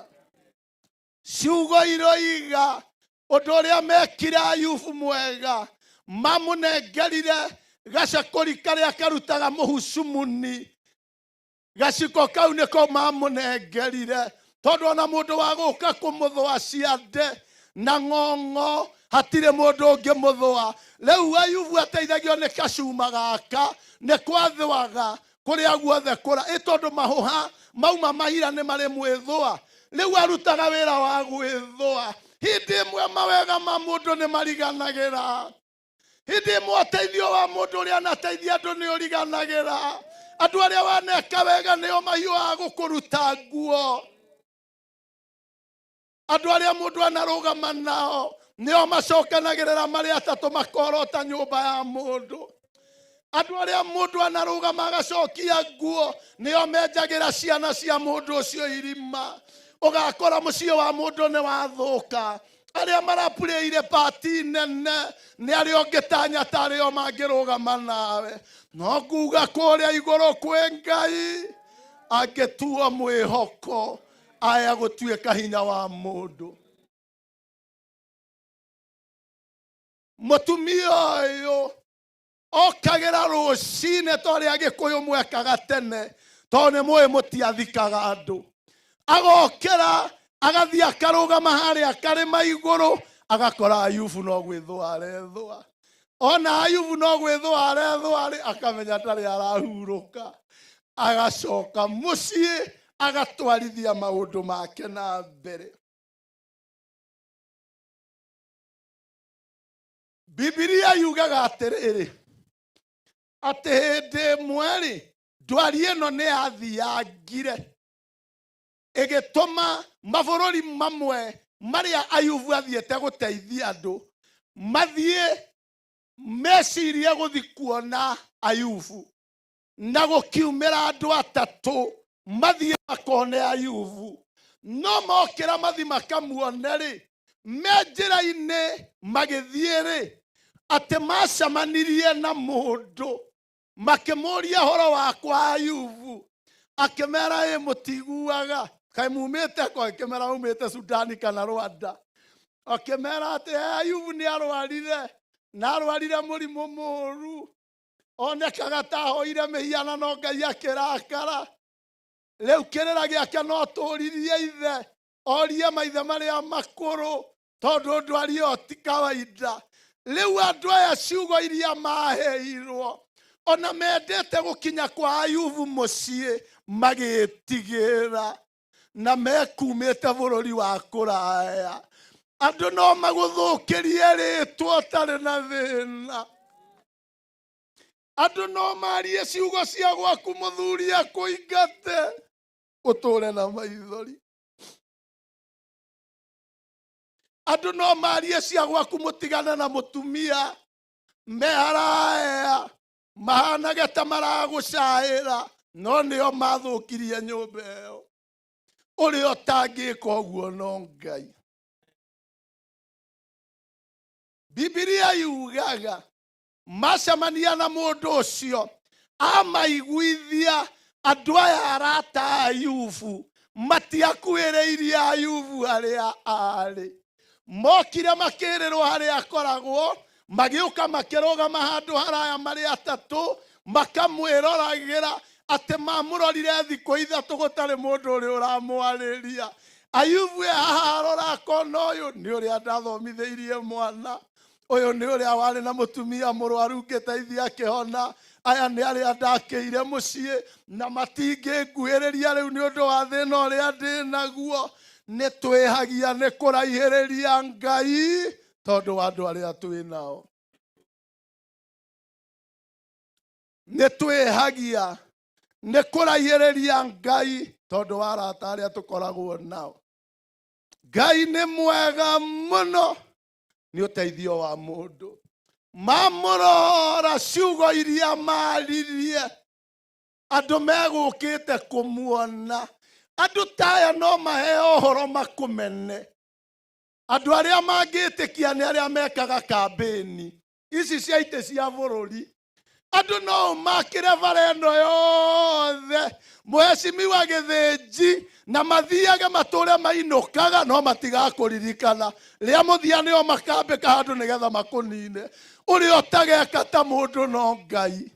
Ciugo iroiga ũndũ ũrĩa mekire Ayubu mwega. Mamũnengerire gacakũri karĩa karutaga mũhucumuni. Gaciko kau nĩko mamũnengerire tondũ ona mũndũ wa gũka kũmũthũa ciande na ng'ong'o hatirĩ mũndũ ũngĩmũthũa. Rĩu Ayubu ateithagio nĩ kacuma gaka nĩ kwathũaga kũrĩa guothe kũra. Tondũ mahũha mauma mahira nĩ marĩ mwĩthũa. Rĩu arutaga wĩra wa gwĩthũa. Hĩndĩ ĩmwe mawega ma mũndũ nĩ mariganagĩra. Hĩndĩ ĩmwe ũteithio wa mũndũ ũrĩa anateithia andũ nĩ ũriganagĩra. Andũ arĩa waneka wega nĩo mahiũaga gũkũruta nguo. Andũ arĩa mũndũ anarũgama nao nĩo macokanagĩrĩra marĩ atatũ makorota nyũmba ya mũndũ. Andũ arĩa mũndũ anarũgama agacokia nguo nĩo menjagĩra ciana cia mũndũ ũcio irima. Ũgakora mũciĩ wa mũndũ nĩ wathũka. Arĩa marapurĩire pati nene nĩ arĩa ũngĩtanya tarĩo mangĩrũgama nawe. No nguga kũrĩa igũrũ kwĩ Ngai angĩtuo mwĩhoko aya gũtuĩka hinya wa mũndũ. Mũtumia ũyũ okagĩra rũcinĩ torĩa Gĩkũyũ mwekaga tene tondũ nĩ mũĩ mũtiathikaga andũ. Agokĩra agathiĩ akarũgama harĩa karĩma igũrũ agakora Ayubu no gwĩthũa arethũa. Ona Ayubu no gwĩthũa arethũa akamenya tarĩ arahurũka. Agacoka mũciĩ agatwarithia maũndũ make na mbere. Bibilia yugaga atĩrĩrĩ atĩ hĩndĩ ĩmwe rĩ ndwari ĩno nĩ yathiangire ĩgĩtũma mabũrũri mamwe marĩa Ayubu athiĩte gũteithia andũ mathiĩ mecirie gũthiĩ kuona Ayubu. Na gũkiumĩra andũ atatũ mathiĩ makone Ayubu. No mokĩra mathiĩ makamuone rĩ me njĩra-inĩ magĩthiĩ rĩ atĩ macamanirie na mũndũ makĩmũria ũhoro wakwa Ayubu. Akĩmera mũtiguaga kaĩ mumĩte kwa? Akĩmera umĩte Sudani kana Rwanda. Akĩmera atĩ Ayubu nĩ arwarire na arwarire mũrimũ mũru. Onekaga ta ahoire mĩhianano Ngai akĩrakara. Rĩu kĩrĩra gĩake no tũririe ithe orie maithe marĩa makũrũ tondũ ndwari ĩyo ti kawaida. Rĩu andũ aya ciugo iria maheirwo ona mendete gũkinya kwa Ayubu mũciĩ magĩtigĩra na mekumĩte bũrũri wa kũraya. Andũ no magũthũkĩrie rĩtwa ũtarĩ na thĩna. Andũ no marie ciugo cia gwaku mũthuri akũingate ũtũre na maithori. Andũ no marie cia gwaku mũtigane na mũtumia meharaya mahanage ta maragũcaĩra no nĩo mathũkirie nyũmba ĩyo. Ũrĩa ũtangĩka ũguo no Ngai. Bibilia yugaga macamania na mũndũ ũcio amaiguithia andũ aya arata Ayubu matiakuhĩrĩirie Ayubu harĩa arĩ. Mokire makĩrĩrwo harĩa akoragwo magĩũka makĩrũgama handũ haraya marĩ atatũ makamwĩroragĩra atĩ mamũrorire thikũ ithatũ gũtarĩ mũndũ ũrĩa ũramwarĩria. Ayubu haha arora akona ũyũ nĩ ũrĩa ndathomithĩirie mwana, ũyũ nĩ ũrĩa warĩ na mũtumia mũrwaru ngĩteithia akĩhona, aya nĩ arĩa ndakĩire mũciĩ na matingĩnguhĩrĩria rĩu nĩ ũndũ wa thĩna ũrĩa ndĩ naguo. Nĩ twĩhagia nĩ kũraihĩrĩria Ngai tondũ wa andũ arĩa twĩ nao. Nĩ twĩhagia nĩ kũraihĩrĩria Ngai tondũ wa arata arĩa tũkoragwo nao. Ngai nĩ mwega mũno, nĩ ũteithio wa mũndũ. Mamũrora ciugo iria maririe, andũ megũkĩte kũmuona. Andũ taya no maheo ũhoro makũmene. Andũ arĩa mangĩtĩkia nĩ arĩa mekaga kambĩni ici cia itĩ cia bũrũri. Andũ no makĩre bara ĩno yothe mũhecimiwa gĩthĩnji na mathiage matũre mainũkaga no matigakũririkana. Rĩa mũthia nĩo makambĩka handũ nĩgetha makũnine. Ũrĩa ũtageka ta mũndũ no Ngai.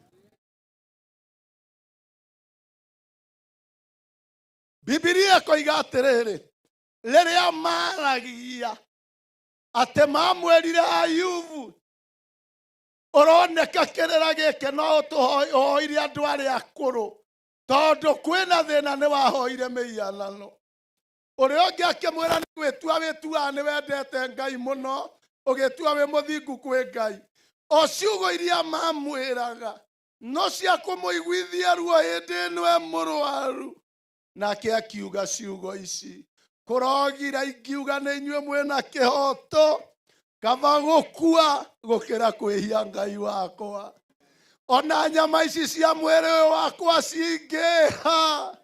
Bibilia ĩkoiga atĩrĩrĩ, rĩrĩa maragia atĩ mamwĩrire Ayubu, ũroneka kĩrĩra gĩkĩ no ũtũhoire andũ arĩa akũrũ tondũ kwĩna thĩna nĩ wahoire mĩhianano. Ũrĩa ũngĩ akĩmwĩra nĩ gwĩtua wĩtuaga nĩ wendete Ngai mũno, ũgĩtua wĩ mũthingu kwĩ Ngai. O ciugo iria mamwĩraga no cia kũmũiguithia ruo hĩndĩ ĩno e mũrwaru. Nake akiuga ciugo ici, kũrogira ingiuga nĩ inyuĩ mwĩna kĩhoto, kaba gũkua gũkĩra kwĩhia Ngai wakwa. Ona nyama ici cia mwĩrĩ ũyũ wakwa cingĩha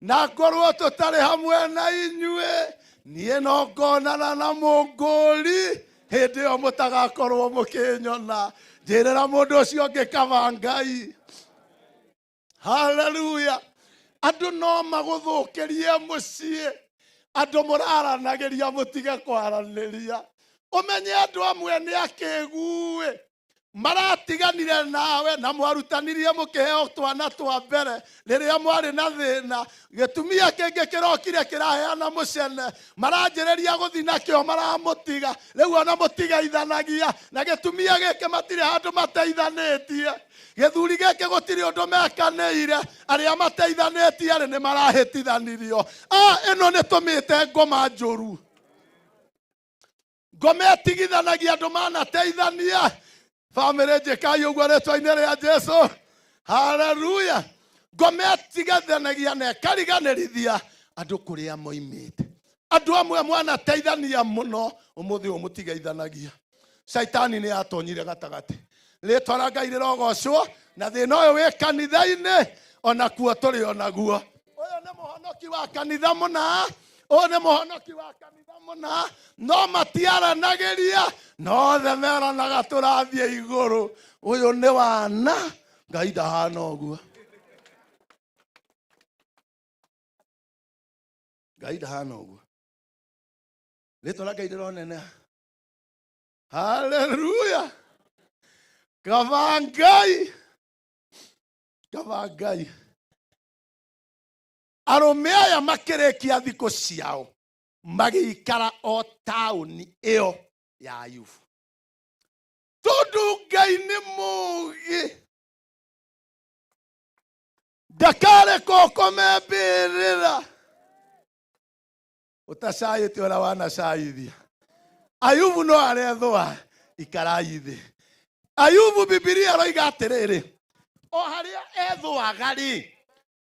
na ngorwo tũtarĩ hamwe na inyuĩ, niĩ no ngonana na mũngũri hĩndĩ ĩyo mũtagakorwo mũkĩnyona. Njĩrĩra mũndũ ũcio ũngĩ kaba Ngai. Haleluya. Andũ no magũthũkĩrie mũciĩ, andũ mũraranagĩria mũtige kwaranĩria. Ũmenye andũ amwe nĩ akĩguĩ maratiganire nawe na mwarutanirie mũkĩheo twana twa mbere rĩrĩa mwarĩ na thĩna. Gĩtumia kĩngĩ kĩrokire kĩraheana mũcene, maranjĩrĩria gũthi nakĩo maramũtiga. Rĩu ona mũtigaithanagia na gĩtumia gĩkĩ matirĩ handũ mateithanĩtie. Gĩthuri gĩkĩ gũtirĩ ũndũ mekanĩire, arĩa mateithanĩtie nĩ marahĩtithanirio. Ĩno nĩ tũmĩte ngoma njũru. Ngoma ĩtigithanagia andũ manateithania. Bamĩrĩ njĩkai ũguo rĩtwa-inĩ rĩa Jesũ. Haleluya. Ngoma ĩtigithanagia na ĩkariganĩrithia andũ kũrĩa moimĩte. Andũ amwe mwanateithania mũno, ũmũthĩ ũyũ mũtigaithanagia. Shaitani nĩ atonyire gatagatĩ. Rĩtwa rĩa Ngai rĩrogocwo na thĩna ũyũ wĩ kanitha-inĩ ona kuo tũrĩ onaguo. Ũyũ nĩ mũhonoki wa kanitha mũna, ũyũ nĩ mũhonoki wa kanitha mũna, no matiaranagĩria, no othe meranaga tũrathiĩ igũrũ. Ũyũ nĩ wana, Ngai ndahana ũguo. Ngai ndahana ũguo. Rĩtwa rĩa Ngai rĩroneneha. Haleluya. Kaba Ngai. Kaba Ngai. Arũme aya makĩrĩkia thikũ ciao magĩikara o taũni ĩyo ya Ayubu. Tondũ Ngai nĩ mũũgĩ, ndakareka ũkome mbĩrĩra ũtacayĩte ũrĩa wanacayithia. Ayubu no arethũa, ikarai thĩ. Ayubu Bibilia roiga atĩrĩrĩ, o harĩa ethũaga rĩ,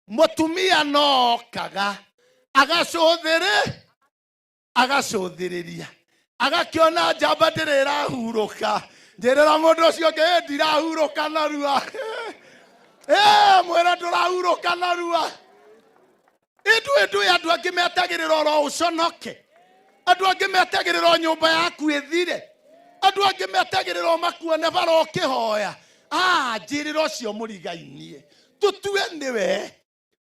mũtumia no kaga agacũthĩrĩria, agakĩona njamba ndĩrĩrahurũka. Njĩrĩra mũndũ ũcio ũngĩ ndirahurũka narua. Mwĩra ndũrahurũka narua. Ĩndũ andũ angĩ metagĩrĩra oro ũconoke, andũ angĩ metagĩrĩra nyũmba yaku ĩthire, andũ angĩ metagĩrĩra makuone bara ũkĩhoya. Njĩrĩra ũcio mũrigainie, tũtue nĩwe,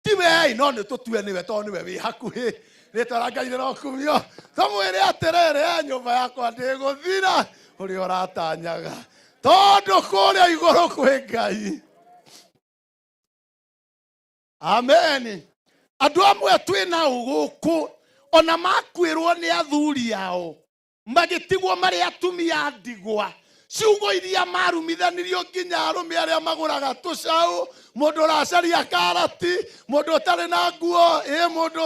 ti wei no nĩ tũtue nĩwe tondũ nĩwe wĩ hakuhĩ. Rĩtwa rĩa Ngai rĩrokumio. Tũmwĩre atĩrĩrĩ, nyũmba yakwa ndĩgũthira, Uri oratanyaga. Tondu kuria iguru kwi Ngai. Amen. Andu amwe twina uguku ona makwirwo ni athuri ao magitigwo mari atumia ndigwa ciugo iria marumithanirio nginya arume aria maguraga tucau mundu racaria karati mundu utari na nguo mundu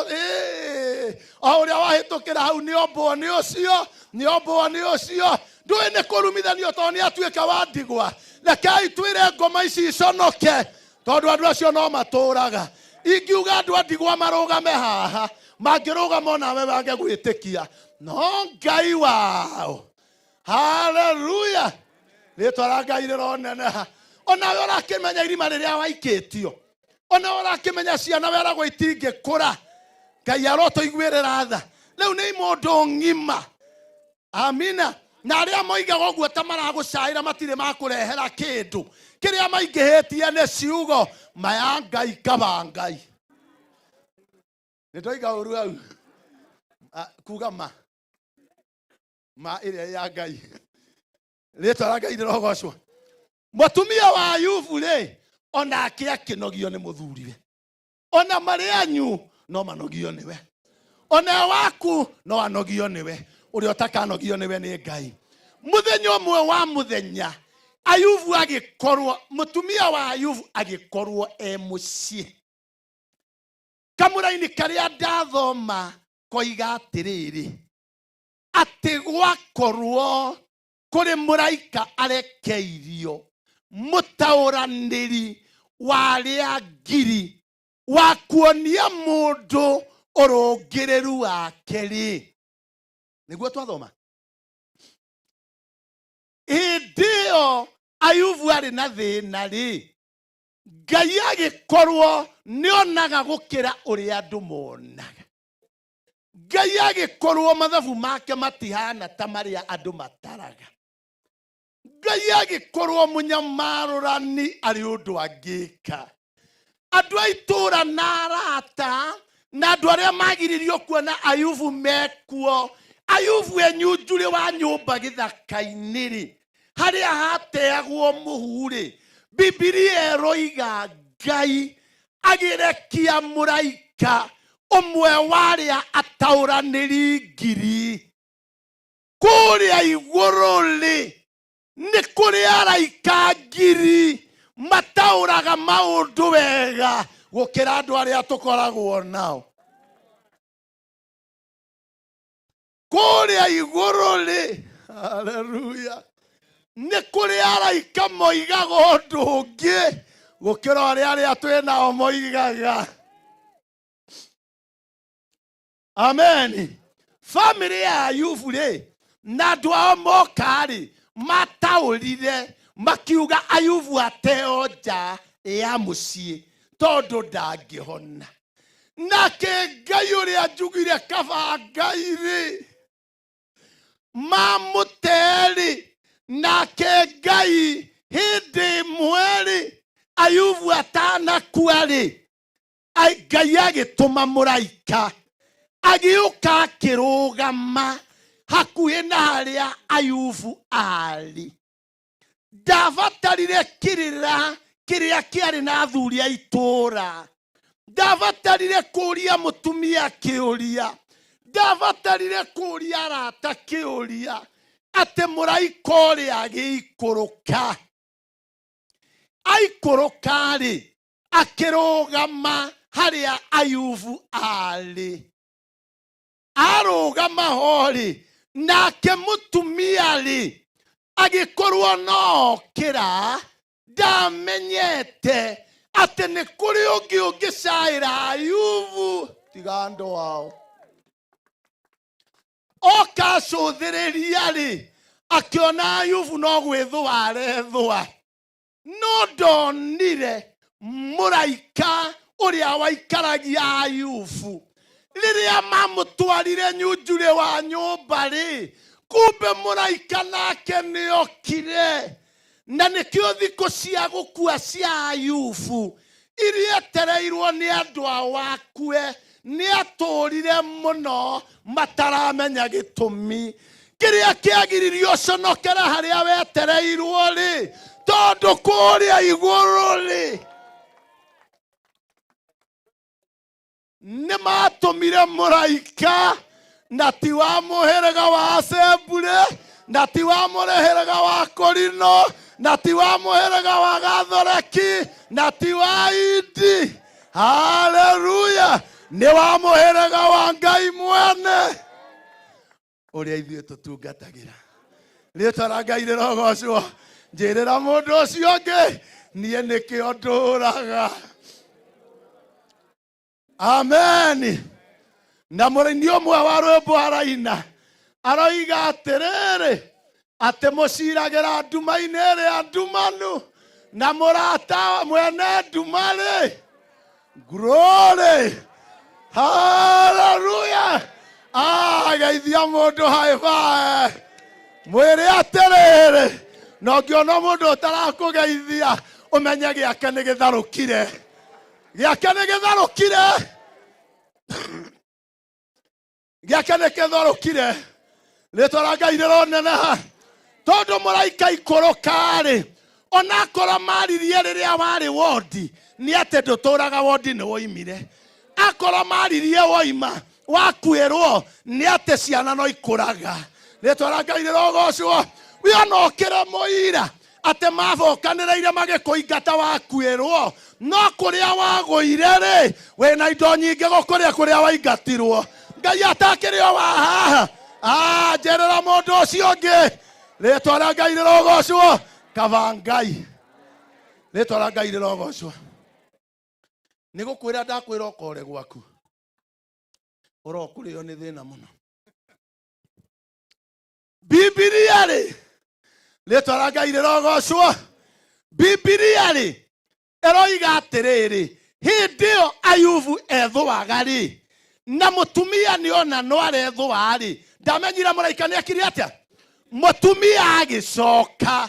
o uria wahitukira hau ni ombo ni ucio ndui ni kurumithanio to ni atuika wa ndigwa rekai twire ngoma ici iconoke tondu andu acio no maturaga ingiuga andu a ndigwa marugame haha mangirugama onawe wange gwitikia no Ngai wao. Hallelujah. Ritwa Ngai rironeneha. Onawe urakimenya irima riria waikitio. Onawe urakimenya ciana weragwo itingikura. Ngai aroto igwirira tha. Riu ni mundu ngima. Amina. Na aria moigaga uguo ta maragucaira matire makurehera kindu. Kiria maingihitie ni ciugo maya Ngai kaba Ngai. Nitoiga uru au. Kuga ma iria ya Ngai. Ritwa Ngai rirogocwo. Mutumia wa Ayubu ri ona akinogio ni muthuriwe. Ona mari anyu no manogio niwe. Ona waku no anogio niwe. Uri utakanogio niwe ni Ngai. Muthenya umwe wa muthenya Ayubu agikorwo mutumia wa Ayubu agikorwo mucii. Kamuraini karia ndathoma koiga atiriri ati gwakorwo kuri muraika arekeirio mutauraniri wa ria ngiri wa kuonia mundu urungireru wake ri niguo twathoma idio Ayubu ari na thina ri Ngai agikorwo nionaga gukira uria andu monaga. Ngai agikorwo mathabu make matihana ta maria andu mataraga. Ngai agikorwo munyamarurani ari undu angika. Andu aitura na arata na andu aria magiririo kuona Ayubu mekuo. Ayubu enyunjuri wa nyumba githaka-ini ri haria hateagwo muhuri. Bibilia eroiga Ngai agirekia muraika umwe waria atauraniri ngiri kuria iguru ri ni kuria araika ngiri matauraga maundu wega gukira andu aria tukoragwo nao. Kuria iguru ri haleluya ni kuria araika moigaga undu ungi gukira aria twinao moigaga. Amen. Family ya Ayubu ri na andu ao moka ri mataurire makiuga Ayubu ateo nja ya mucii tondu ndangihona. Nake Ngai uria njugire kaba Ngai ri mamuteri nake Ngai hindi mweri Ayubu atanakua ri Ngai agituma muraika agiuka akirugama hakuhi na haria Ayubu ari. Ndavatarire kirira kiria kiari na athuri a itura. Ndavatarire kuria mutumia kiuria. Ndavatarire kuria arata kiuria. Ate muraika uria agiikuruka. Aikuruka ri akirugama haria Ayubu ari. Arugama hori nake mutumia ri agikorwo no kira ndamenyete ati ni kuri ungi ungicaira Ayubu tigando wao okacuthiriria ri akiona Ayubu no gwithwa arethwa no ndonire muraika uria waikaragia Ayubu. Liria mamutwarire nyunjure wa nyumba ri kumbe muraika nake niokire na nikio thiko cia gukua cia Ayubu iria tereirwo ni andu awakue ni aturire muno mataramenya gitumi kiria kiagiririo conokera haria wetereirwo ri tondu kuria iguru ri nimatumire muraika na ti wa muhiraga wa Asembure na ti wa muhiraga wa Korino na ti wa muhiraga wa Gathoreki na ti wa Idi. Haleluya! Ni wa muhiraga wa Ngai mwene uria ithuĩ tũtungatagira. Rĩĩtwa rĩa Ngai rĩrogocwo. Njĩrĩra mũndũ ũcio ũngĩ niĩ nĩkĩo ndũraga. Amen. Na mũraini ũmwe wa rwĩmbo araina aroiga atĩrĩrĩ atĩ mũciragĩra nduma-inĩ ĩrĩa ndumanu na mũrata mwene nduma-rĩ. Glory. Hallelujah. Geithia mũndũ high five. Mwĩrĩ atĩrĩrĩ na ũngĩona mũndũ ũtarakũgeithia ũmenye gĩake nĩ gĩtharũkire. Gĩake nĩ gĩtharũkire. Gĩake nĩ gĩtharũkire. Rĩĩtwa rĩa Ngai rĩroneneha. Tondũ mũraika ikũrũka-rĩ, onakorwo maririe rĩrĩa warĩ wondi nĩ atĩ ndũtũraga wondi nĩ woimire. Akorwo maririe woima wakuĩrwo nĩ atĩ ciana no ikũraga. Rĩĩtwa rĩa Ngai rĩrogocwo. We onokĩre mũira atĩ mabokanĩrĩire magĩkũingata wakuĩrwo no kũrĩa wagũire-rĩ wĩna indo nyingĩ gũkũrĩa kũrĩa waingatirwo. Ngai atakĩrĩ o wa haha. Njĩrĩra mũndũ ũcio ũngĩ. Rĩĩtwa rĩa Ngai rĩrogocwo. Kaba Ngai. Rĩĩtwa rĩa Ngai rĩrogocwo. Nĩ gũkwĩra ndakwĩra ũkore gwaku ũrokũrĩo nĩ thĩna mũno. Bibilia-rĩ, rĩĩtwa rĩa Ngai rĩrogocwo. Bibilia-rĩ ĩroiga atĩrĩrĩ hĩndĩ ĩyo Ayubu ethũaga-rĩ na mũtumia nĩona no arethũa-rĩ ndamenyire mũraika nĩekire atĩa. Mũtumia agĩcoka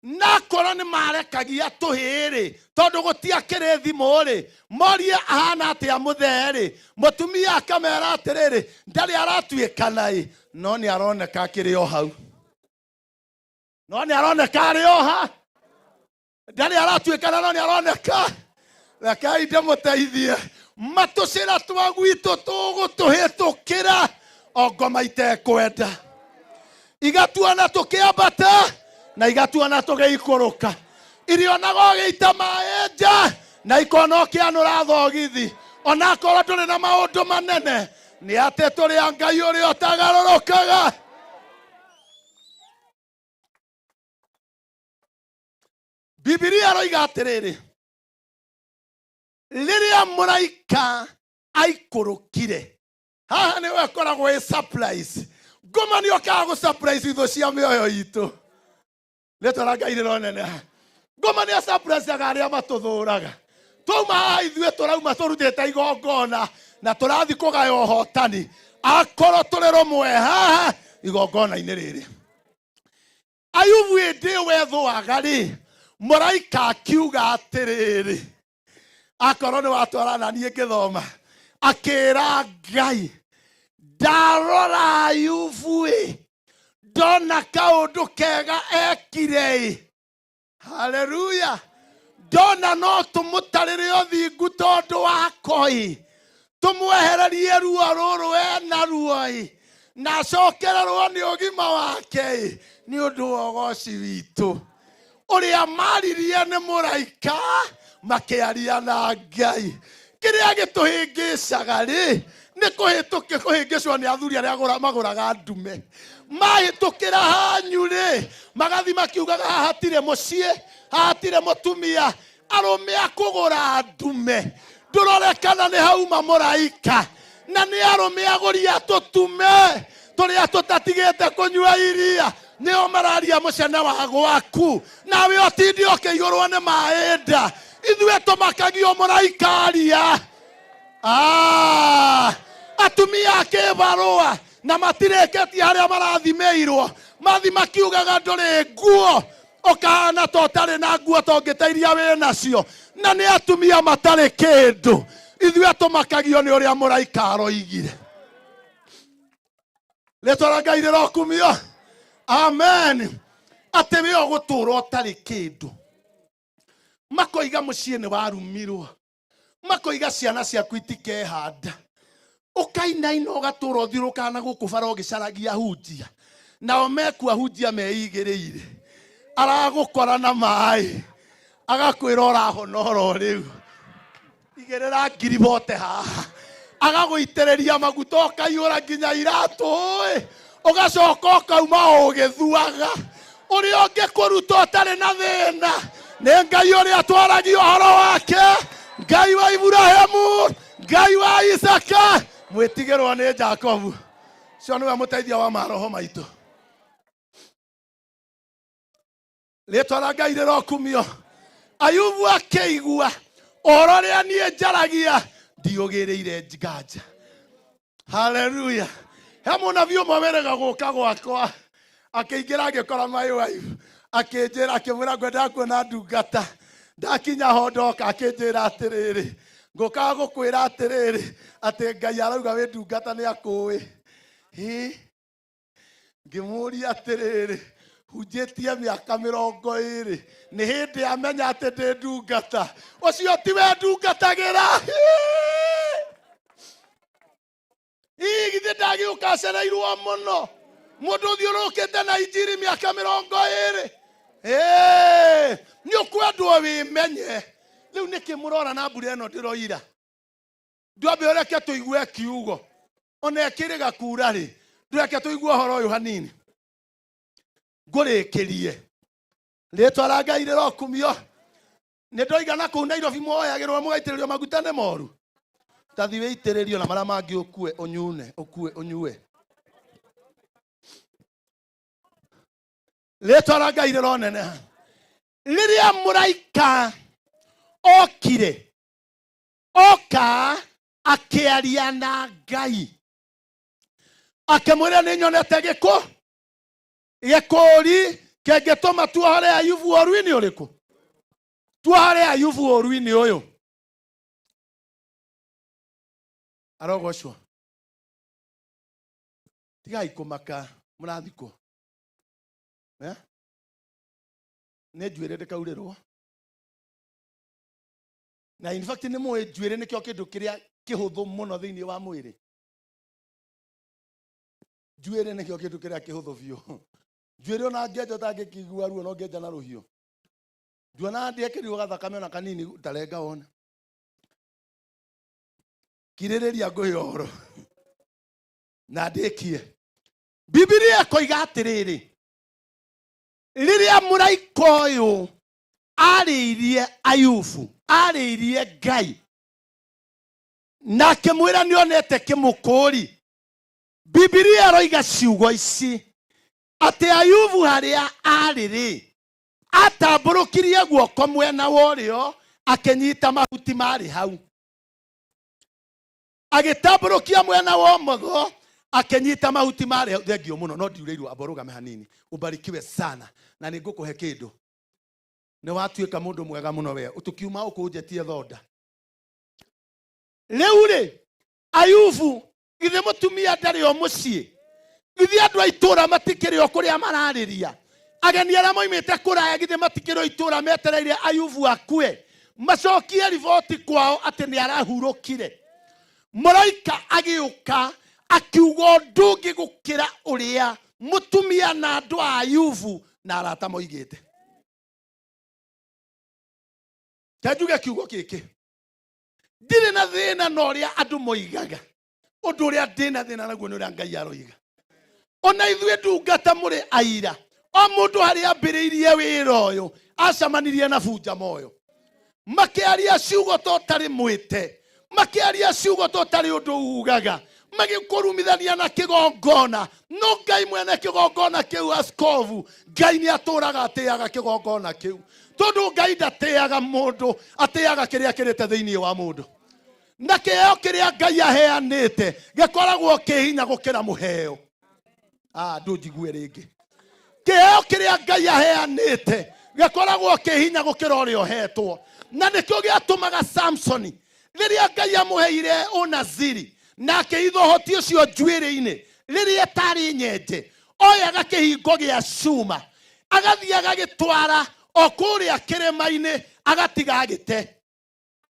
na korwo nĩ marekagia tũhĩ-rĩ tondũ gũtiakĩrĩ thimũ-rĩ morie ahana atĩa mũthee-rĩ. Mũtumia akamera atĩrĩrĩ ndarĩ aratuĩkana-ĩ no nĩ aroneka akĩrĩ o hau. No nĩ aroneka arĩ o ha. Ndarĩ aratuĩkana no nĩ aroneka. Rekei ndĩmũteithie. Matũcĩra twa gwitũ tũgũtũhĩtũkĩra o ngoma itekwenda. Igatuana tũkĩambata na igatuana tũgĩikũrũka. Irionaga ũgĩita maĩ nja na ikona ũkĩanũra thogithi. Onakorwo ndũrĩ na maũndũ manene nĩ atĩ tũrĩ a Ngai ũrĩa ũtagarũrũkaga. Bibilia roiga atĩrĩrĩ rĩrĩa mũraika aikũrũkire haha nĩwe akoragwo ĩ surprise. Ngoma nĩ okaga gũ surprise itho cia mĩoyo itũ. Rĩĩtwa rĩa Ngai rĩroneneha. Ngoma nĩ surpriseaga arĩa matũthũraga. Twauma haha ithuĩ tũrauma tũrutĩte igongona na tũrathi kũgaya ũhotani. Akorwo tũrĩ rũmwe haha igongona-inĩ rĩrĩ. Ayubu hĩndĩ ĩyo ethũaga-rĩ mũraika akiuga atĩrĩrĩ akorwo nĩ watwara na niĩ ngĩthoma akĩra Ngai ndarora Ayubu-ĩ ndona kaũndũ kega ekire-ĩ. Haleluya. Ndona no tũmũtarĩre ũthingu tondũ wako-ĩ tũmwehererie ruo rũrũ ena ruo-ĩ na acokererwo nĩ ũgima wake-ĩ nĩ ũndũ wa ũgoci witũ. Ũrĩa maririe nĩ mũraika makĩaria na Ngai. Kĩrĩa gĩtũhĩngĩcaga-rĩ nĩ kũhĩngĩcwo nĩ athuri arĩa magũraga ndume. Mahĩtũkĩra hanyu-rĩ magathi makiugaga haha hatirĩ mũciĩ haha hatirĩ mũtumia arũme a kũgũra ndume. Ndũrorekana nĩ hauma mũraika na nĩ arũme agũri a tũtume tũrĩa tũtatigĩte kũnyua iria nĩo mararia mũcene wa gwaku nawe ũtindi ũkĩihũrwo nĩ maĩ nda. Ithuĩ tũmakagio mũraika aria. Atumia akĩbarũa na matirĩkĩtie harĩa marathimĩirwo mathi makiugaga ndũrĩ nguo ũkahana ta ũtarĩ na nguo ta ũngĩteithia wĩ nacio na nĩ atumia matarĩ kĩndũ. Ithuĩ tũmakagio nĩ ũrĩa mũraika aroigire. Rĩtwa Ngai rĩrokumio. Amen. Atĩ we ũgũtũũra ũtarĩ kĩndũ. Makoiga mũciĩ nĩ warumirwo. Makoiga ciana ciaku itikehanda. Ũkainaina ũgatũũra ũthiũrũrũkaga na gũkũ bara ũgĩcaragia hunjia. Nao mekua hunjia meigĩrĩire. Aragũkora na maĩ. Agakwĩra ũrahona oro rĩu. Igĩrĩra ngiribote haha. Agagũitĩrĩria maguta ũkaiyũra nginya iratũ. Ũgacoka ũkauma ũgĩthuaga. Ũrĩa ũngĩkũruta ũtarĩ na thĩna. Nĩ Ngai ũrĩa twaragia ũhoro wake. Ngai wa Ibrahimu. Ngai wa Isaka. Mwĩtigĩrwo nĩ Jacobu. Cio nĩwe mũteithia wa maroho maitũ. Rĩtwa Ngai rĩrokumio. Ayubu akĩigua ũhoro ũrĩa niĩ njaragia ndiũgĩrĩire nganja. Hallelujah. He mũnabii ũmwe wĩrĩga gũka gwakwa akĩingĩra agĩkora my wife akĩnjĩra akĩmwĩra ngwendaga kuona ndungata. Ndakinya ho ndoka akĩnjĩra atĩrĩrĩ ngũkaga gũkwĩra atĩrĩrĩ atĩ Ngai arauga wĩ ndungata nĩ akũĩ. Ngĩmũria atĩrĩrĩ hunjĩtie mĩaka 20 nĩ hĩndĩ amenya atĩ ndĩ ndungata. Ũcio tiwe ndungatagĩra. Githĩ ndagĩũkacĩrĩirwo mũno. Mũndũ ũthiũrũrũkĩte na injiri mĩaka 20. Nĩ ũkwendwo wĩmenye. Rĩu nĩkĩ mũrora na mbura ĩno ndĩroira. Ndwambe ũreke tũigue kiugo. Ona ĩkĩrĩga kuura rĩ. Ndũreke tũigue ũhoro ũyũ hanini. Ngũrĩkĩrie. Rĩtwa Ngai rĩrokumio. Nĩ ndoiga na kũu Nairobi muoyagĩrwo mũgaitĩrĩrio maguta nĩ moru. Tathi wĩitĩrĩrio na marĩa mangĩ ũkue ũnyune ũkue ũnyue. Rĩtwa Ngai rĩroneneha. Rĩrĩa mũraika okire oka akĩaria na Ngai akĩmwĩra nĩ nyonete gĩkũ gĩkũri kĩngĩtũma tuohore Ayubu ũru-inĩ ũrĩkũ. Tuohore Ayubu ũru-inĩ ũyũ. Arogocwo. Tigai kũmaka mũrathikwo. Nĩ njuĩrĩ ndĩkaurĩrwo. Na in fact nĩ mũĩ njuĩrĩ nĩkĩo kĩndũ kĩrĩa kĩhũthũ mũno thĩinĩ wa mwĩrĩ. Njuĩrĩ nĩkĩo kĩndũ kĩrĩa kĩhũthũ biũ. Njuĩrĩ ona ngĩenja ũtangĩkĩigua ruo no ngĩenja na rũhiũ. Nduona ndĩekĩrirwo gathakame ona kanini tarenga wona. Kirĩrĩria ngũyoro. Na ndĩkie. Biblia ĩkoiga atĩrĩrĩ. Rĩrĩa mũraika ũyũ arĩirie Ayubu, arĩirie Ngai, na akĩmwĩra nĩonete kĩmũkũri. Biblia ĩroiga ciugo ici atĩ Ayubu harĩa arĩ atambũrũkirie guoko mwena wa ũrĩo akĩnyita mahuti marĩ hau. Agĩtambũrũkia mwena wa ũmotho akĩnyita mahuti marĩ hau. Thengio mũno no ndiurĩirwo amborũgame hanini. Ubarikiwe sana na nĩ ngũkũhe kĩndũ. Nĩ watuĩka mũndũ mwega mũno we. Ũtukiuma ũkũnjetie thonda. Rĩu rĩ Ayubu githĩ mũtumia ndarĩ o mũciĩ. Githĩ andũ a itũũra matikĩrĩ o kũrĩa mararĩria. Ageni arĩa moimĩte kũraya githĩ matikĩrĩ o itũũra metereire Ayubu akue. Macokie riboti kwao atĩ nĩ arahurũkire. Mũraika agĩũka akiuga ũndũ ũngĩ gũkĩra ũrĩa mũtumia na andũ a Ayubu na arata moigĩte. Tanjuge kiugo gĩkĩ. Ndirĩ na thĩna na ũrĩa andũ moigaga. Ũndũ ũrĩa ndĩ na thĩna naguo nĩ ũrĩa Ngai aroiga. Ona ithuĩ ndungata mũrĩ aira. O mũndũ harĩa ambĩrĩirie wĩra ũyũ acamanirie na bunja moyo. Makĩaria ciugo tũtarĩ mwĩte. Makĩaria ciugo tũtarĩ ũndũ ugaga. Magĩkũrumithania na kĩgongona. No Ngai mwene kĩgongona kĩu askovu. Ngai nĩ atũraga atĩaga kĩgongona kĩu. Tondũ Ngai ndatĩaga mũndũ, atĩaga kĩrĩa kĩrĩte thĩinĩ wa mũndũ. Na kĩheo kĩrĩa Ngai aheanĩte gĩkoragwo kĩhinya gũkĩra mũheo. Ndũnjigue rĩngĩ. Kĩheo kĩrĩa Ngai aheanĩte gĩkoragwo kĩhinya gũkĩra ũrĩa ũhetwo. Na nĩkĩo gĩatũmaga Samsoni rĩrĩa Ngai amũheire ũnaziri na akĩhitha ũhoti ũcio njuĩrĩ-inĩ riria tari nyenje oyaga kihingo gia cuma agathiaga gitwara o kuria kirima-ini agatiga agite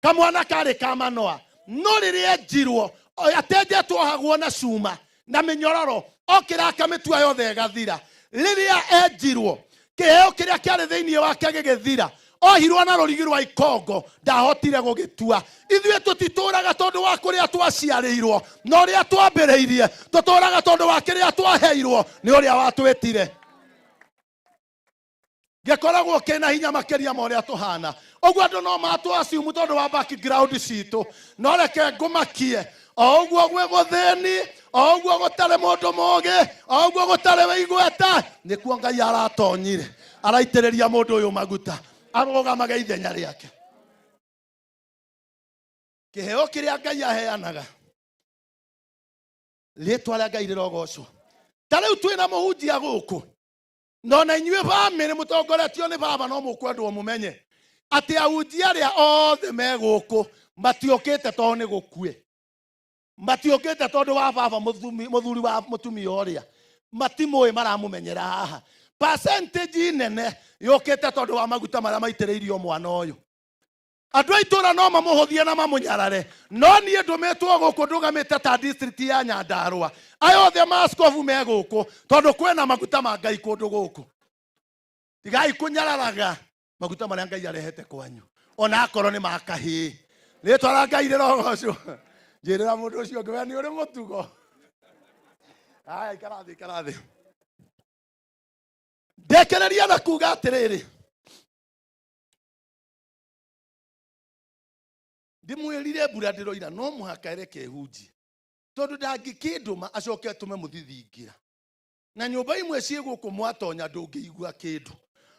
kamwana kari ka Manoa no riria njirwo atenjetwo hagwo na cuma na minyororo okira akamitua yothe gathira riria enjirwo kiheo kiria kiari thiini wake gigithira ohirwo na rurigi rwa ikongo ndahotire gugitua ithuĩ tutitũraga tondu wa kuria twaciarĩirwo no ria twambĩrĩirie tutũraga tondu wa kiria twaheirwo ni uria watwĩtire gekoragwo kena hinya makeria ma uria tuhana ogwo andu no matwasiumu tondu wa background citu no reke ngumakie ogwo gwe gutheni ogwo gutare mundu moge ogwo gutare weigweta nikuo Ngai aratonyire araitĩrĩria mundu uyu maguta arogamaga ithenya riake kiheo kiria Ngai aheanaga ritwa ria Ngai rirogocwo tariu twina muhunjia guku no na inyue bamĩrĩ mũtongoretio nĩ baba no mũkwendwo mũmenye atĩ ahunjia arĩa othe me gũkũ matiũkĩte tondũ nĩ gũkue matiũkĩte tondũ wa baba mũthuri wa mũtumia ũrĩa matimũĩ maramũmenyera haha percentage nene yũkĩte tondũ wa maguta marĩa maitĩrĩirio mwana ũyũ andũ a itũra no mamũhũthie na mamũnyarare no niĩ ndũmĩtwo gũkũ ndũgamĩte ta district ya Nyandarua aya othe maaskofu me gũkũ tondũ kwĩna maguta ma Ngai kũndũ gũkũ tigai kũnyararaga maguta marĩa Ngai arehete kwanyu ona akorwo nĩ makahĩ rĩtwa rĩa Ngai rĩrogocwo njĩrĩra mũndũ ũcio ngĩ we nĩ ũrĩ mũtugo aya ikarathi ndekereria na kuga atĩrĩrĩ ndimwĩrire mbura ndĩroira no mũhaka reke hunjie tondu ndangĩkĩndũma acoke atume mũthithingira na nyũmba imwe ciĩ gũkũ mwatonya ndũngĩigua kĩndũ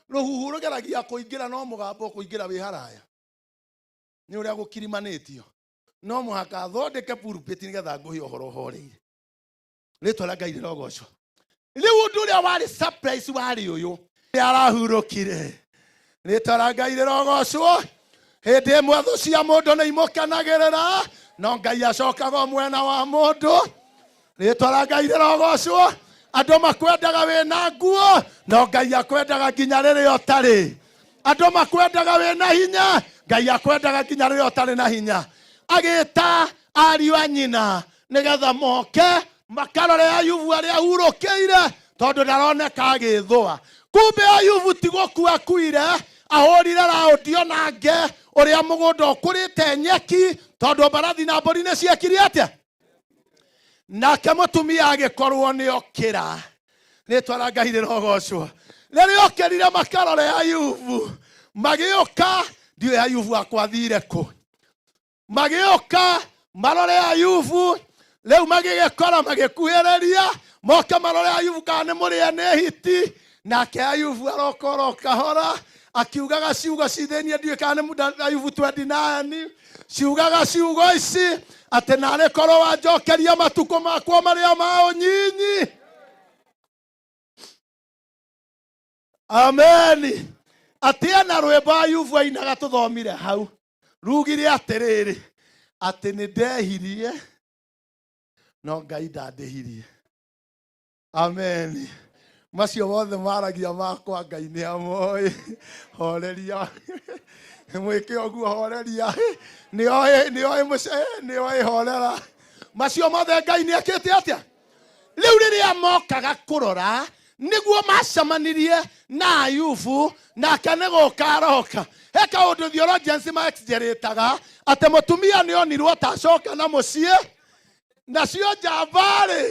rũhuhu rũgeragia kũingĩra no mũgambo kũingĩra wĩ haraya nĩ ũrĩa gũkirimanĩtio no mũhaka thondeke pulpit nĩgetha ngũhe ũhoro ũhoreire rĩtwa rĩa Ngai rĩrogocwo rĩu ũndũ ũrĩa warĩ surprise warĩ ũyũ nĩ arahurũkire rĩtwa rĩa Ngai rĩrogocwo hĩndĩ ĩmwe thũ cia mũndũ nĩ imũkenagĩrĩra no Ngai acokaga mwena wa mũndũ rĩtwa rĩa Ngai rĩrogocwo andũ makwendaga wĩna nguo no Ngai akwendaga nginya rĩrĩa ũtarĩ andũ makwendaga wĩna hinya Ngai akwendaga nginya rĩrĩa ũtarĩ na hinya agĩta ariũ a nyina nĩgetha moke makarore Ayubu arĩa ahurũkĩire tondũ ndaroneka agĩthũa kumbe Ayubu ti gũkua akuire ahũrire raundi onange ũrĩa mũgũnda ũkũrĩte nyeki tondũ mbarathi na mbũri nĩ ciekire atĩa nake mũtumia agĩkorwo nĩ okĩra rĩtwa rĩa Ngai rĩrogocwo rĩrĩa okĩrire makarore Ayubu magĩũka ndiũĩ Ayubu akwathire kũ magĩũka marore Ayubu rĩu magĩgĩkora magĩkuhĩrĩria moke marore Ayubu kana nĩ mũrĩe nĩ hiti nake Ayubu arokoro kahora akiugaga ciugo cithĩnie ndiũĩ kana nĩ Ayubu 29 ciugaga ciugo ici atĩ narĩ korwo wanjokeria matukũ makwa marĩa ma ũnyinyi amen atĩ na rwĩmbo Ayubu ainaga tũthomire hau rugire atĩrĩrĩ atĩ nĩ ndehirie no Ngai ndandĩhirie amen macio mothe maragia makwa Ngai nĩ amoĩ horeria mwĩke ũguo horeria nĩoĩ horera macio mothe Ngai nĩ ekĩte atĩa rĩu rĩrĩa mokaga kũrora nĩguo macamanirie na Ayubu nake nĩ gũka aroka he kaũndũ theologians ma-exaggerataga atĩ mũtumia nĩ onirwo tacoka na mũciĩ nacio njamba-rĩ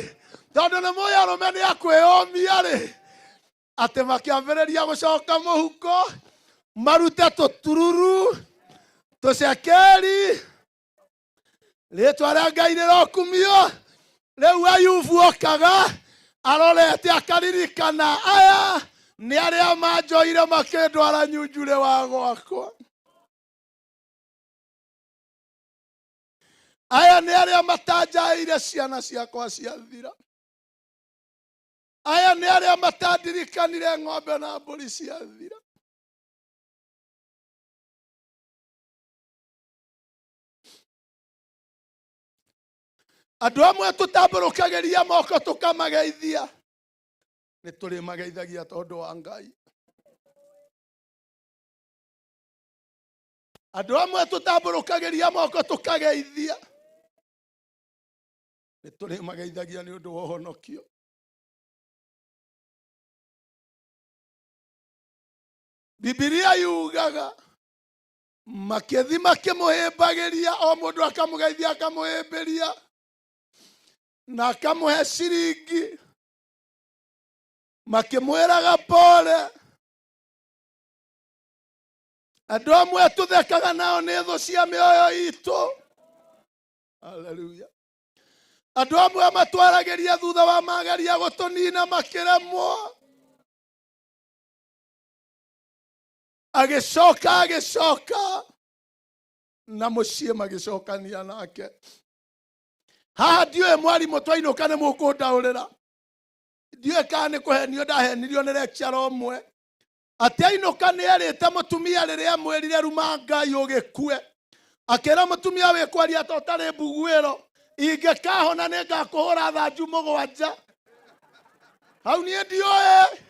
tondũ nĩ mũĩ arũme nĩ akwĩyũmia-rĩ atĩ makĩambĩrĩria gũcoka mũhuko marute tũtururu tũcekeri rĩtwa rĩa Ngai rĩrokumio rĩu Ayubu okaga arorete akaririkana aya nĩ arĩa manjoire makĩndwara nyunjure wa gwakwa aya nĩ arĩa matanjaĩire ciana ciakwa ciathira aya nĩ arĩa matandirikanire ng'ombe na mbũri ciathira Andũ amwe tũtambũrũkagĩria moko tũkamageithia. Nĩ tũrĩ mageithagia tondũ wa Ngai. Andũ amwe tũtambũrũkagĩria moko tũkageithia. Nĩ tũrĩ mageithagia nĩ ũndũ wa ũhonokio. Bibilia yugaga makĩthi makĩmũhĩmbagĩria, o mũndũ akamũgeithia akamũhĩmbĩria na akamũhe ciringi, makĩmwĩraga pole. Andũ amwe tũthekaga nao nĩ thũ cia mĩoyo itũ. Haleluya. Andũ amwe matwaragĩria thutha wa mageria gũtũnina makĩremwo. Agĩcoka na mũciĩ magĩcokania nake. Haha ndiũĩ mwarimũ twainũka nĩ mũkũndaũrĩra. Ndiũĩ kana nĩ kũhenio ndahenirio nĩ lecture ũmwe. Atĩ ainũka nĩ erĩte mũtumia rĩrĩa amwĩrire ruma Ngai ũgĩkue. Akĩra mũtumia wĩ kwaria ta ũtarĩ mbuguĩro, ingĩkahona nĩ ngakũhũra thanju mũgwanja. Hau niĩ ndiũĩ.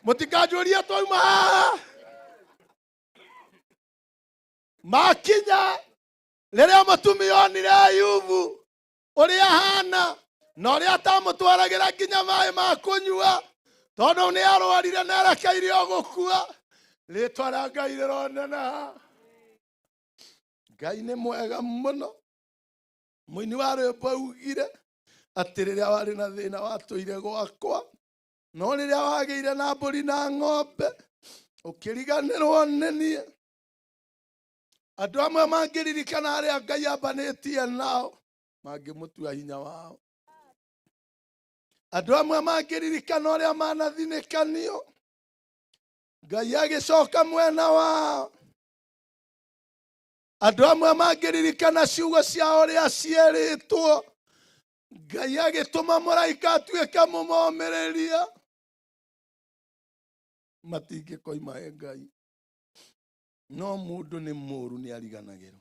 Mũtikanjũrie twauma haha. Makinya rĩrĩa mũtumia onire Ayubu ũrĩa ahana na ũrĩa atamũtwaragĩra nginya maĩ ma kũnyua tondũ nĩ arwarire na erekeire o gũkua. Rĩĩtwa rĩa Ngai rĩroneneha. Ngai nĩ mwega mũno. Mũini wa rwĩmbo augire atĩ rĩrĩa warĩ na thĩna watũire gwakwa, no rĩrĩa wagĩire na mbũri na ng'ombe ũkĩriganĩrwo nĩ niĩ. Andũ amwe mangĩririkana arĩa Ngai ambanĩtie nao mangĩmũtua hinya wao. Andũ amwe mangĩririkana ũrĩa manathinĩkanio, Ngai agĩcoka mwena wao. Andũ amwe mangĩririkana ciugo cia ũrĩa cierĩtwo, Ngai agĩtũma mũraika atuĩke mũmomĩrĩria. Matingĩkoima Ngai. No mũndũ nĩ mũũru nĩ ariganagĩrwo.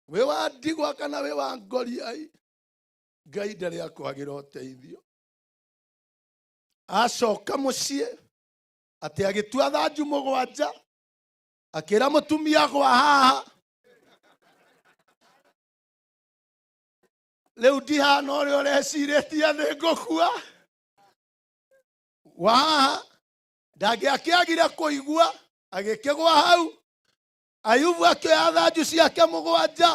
Wĩ wa ndigwa kana wĩ wa ngoriai, Ngai ndarĩ akwagĩra ũteithio. Acoka mũciĩ atĩ agĩtua thanju mũgwanja, akĩra mũtumia gwa haha. Rĩu ndihana ũrĩa ũrecirĩtie nĩ ngũkua. Wa haha ndangĩakĩagire kũigua, agĩkĩgwa hau. Ayubu akĩoya thanju ciake mũgwanja,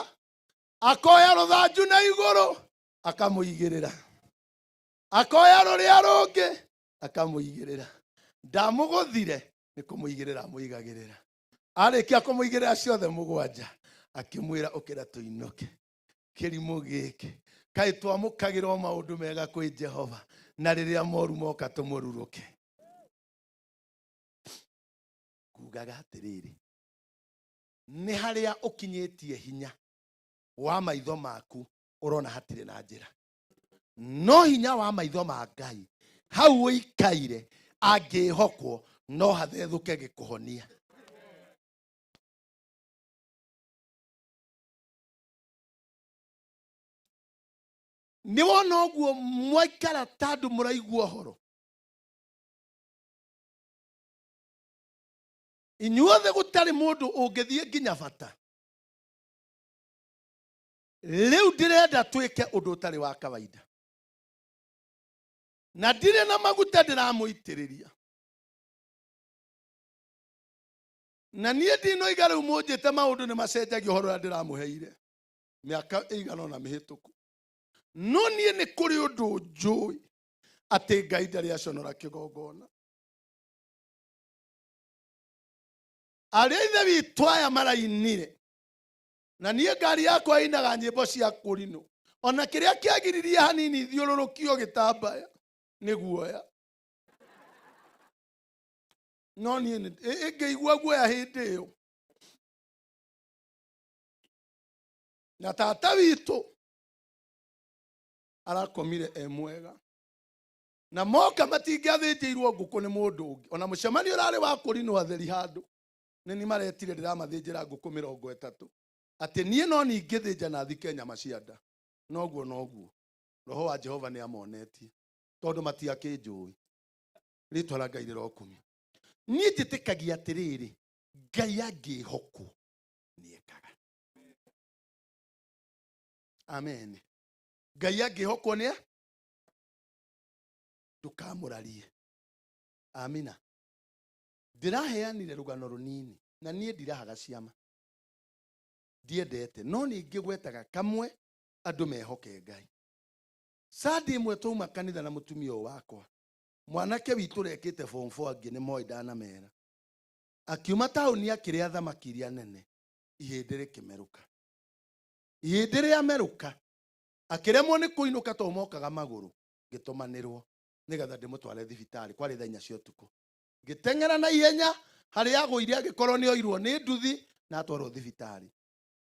akoya rũthanju na igũrũ akamũigĩrĩra, akoya rũrĩa rũngĩ akamũigĩrĩra. Ndamũgũthire nĩ kũmũigĩrĩra amũigagĩrĩra. Arĩkia kũmũigĩrĩra ciothe mũgwanja, akĩmwĩra ũkĩra tũinũke. Kĩrimũ gĩkĩ kaĩ twamũkagĩrwo maũndũ mega kwĩ Jehova, na rĩrĩa moru moka tũmũrurũke. Kugaga atĩrĩrĩ, nĩ harĩa ũkinyĩtie hinya wa maitho maku ũrona hatirĩ na njĩra. No hinya wa maitho ma Ngai hau ũikaire angĩhokwo no hathethũke gĩkũhonia. Nĩ wona ũguo mwaikara ta andũ mũraigua ũhoro. Inyuothe gũtarĩ mũndũ ũngĩthiĩ nginya bata. Rĩu ndĩrenda twĩke ũndũ ũtarĩ wa kawaida. Na ndirĩ na maguta ndĩramũitĩrĩria. Na niĩ ndinoiga rĩu mũnjĩte maũndũ nĩ macenjagia ũhoro ũrĩa ndĩramũheire mĩaka ĩigana ũna mĩhĩtũku. No niĩ nĩ kũrĩ ũndũ njũĩ atĩ Ngai ndarĩ aconora kĩgongona. Arĩa ithe witũ aya marainire, na niĩ ngari yakwa ĩinaga nyĩmbo cia kũrinũ, ona kĩrĩa kĩagiririe hanini thiũrũrũkio gĩtambaya nĩ guoya. No niĩ ĩngĩigua guoya hĩndĩ ĩyo. Na tata witũ arakomire e mwega. Na moka matingĩathĩnjĩirwo ngũkũ nĩ mũndũ ũngĩ. Ona mũcemanio ũrarĩ wa kũrinwo atheri handũ. Nĩ maretire ndĩramathĩnjĩra ngũkũ 30. ati nie no ningithĩnja na thike nyama cia nda noguo roho wa Jehova nĩ amonetie tondũ matiakĩnjũĩ rĩtwa rĩa Ngai rĩrokumio. Niĩ njĩtĩkagia atĩrĩrĩ, Ngai angĩhokwo nĩekaga. Amen. Ngai angĩhokwo nĩ ndũkamũrarie. Amina. Ndĩraheanire rũgano rũnini na niĩ ndirahaga ciama, ndiendete, no ningĩ gwetaga kamwe andũ mehoke Ngai. Sadi imwe tuma kanitha na mũtumia wakwa, mwanake witũ rekĩte form 4 angĩ nĩ moĩ ndanamera, akiuma taũni akĩrĩa thamaki iria nene, ihĩndĩ rĩkĩmerũka. Ihĩndĩ rĩamerũka akĩremwo nĩ kũinũka tondũ mokaga magũrũ, ngĩtũmanĩrwo nĩgetha ndĩmũtware thibitarĩ, kwarĩ thaa 4 cia ũtukũ. Ngĩteng'era na ihenya harĩa agũire agĩkorwo nĩ oirwo nĩ nduthi na atwarwo thibitarĩ.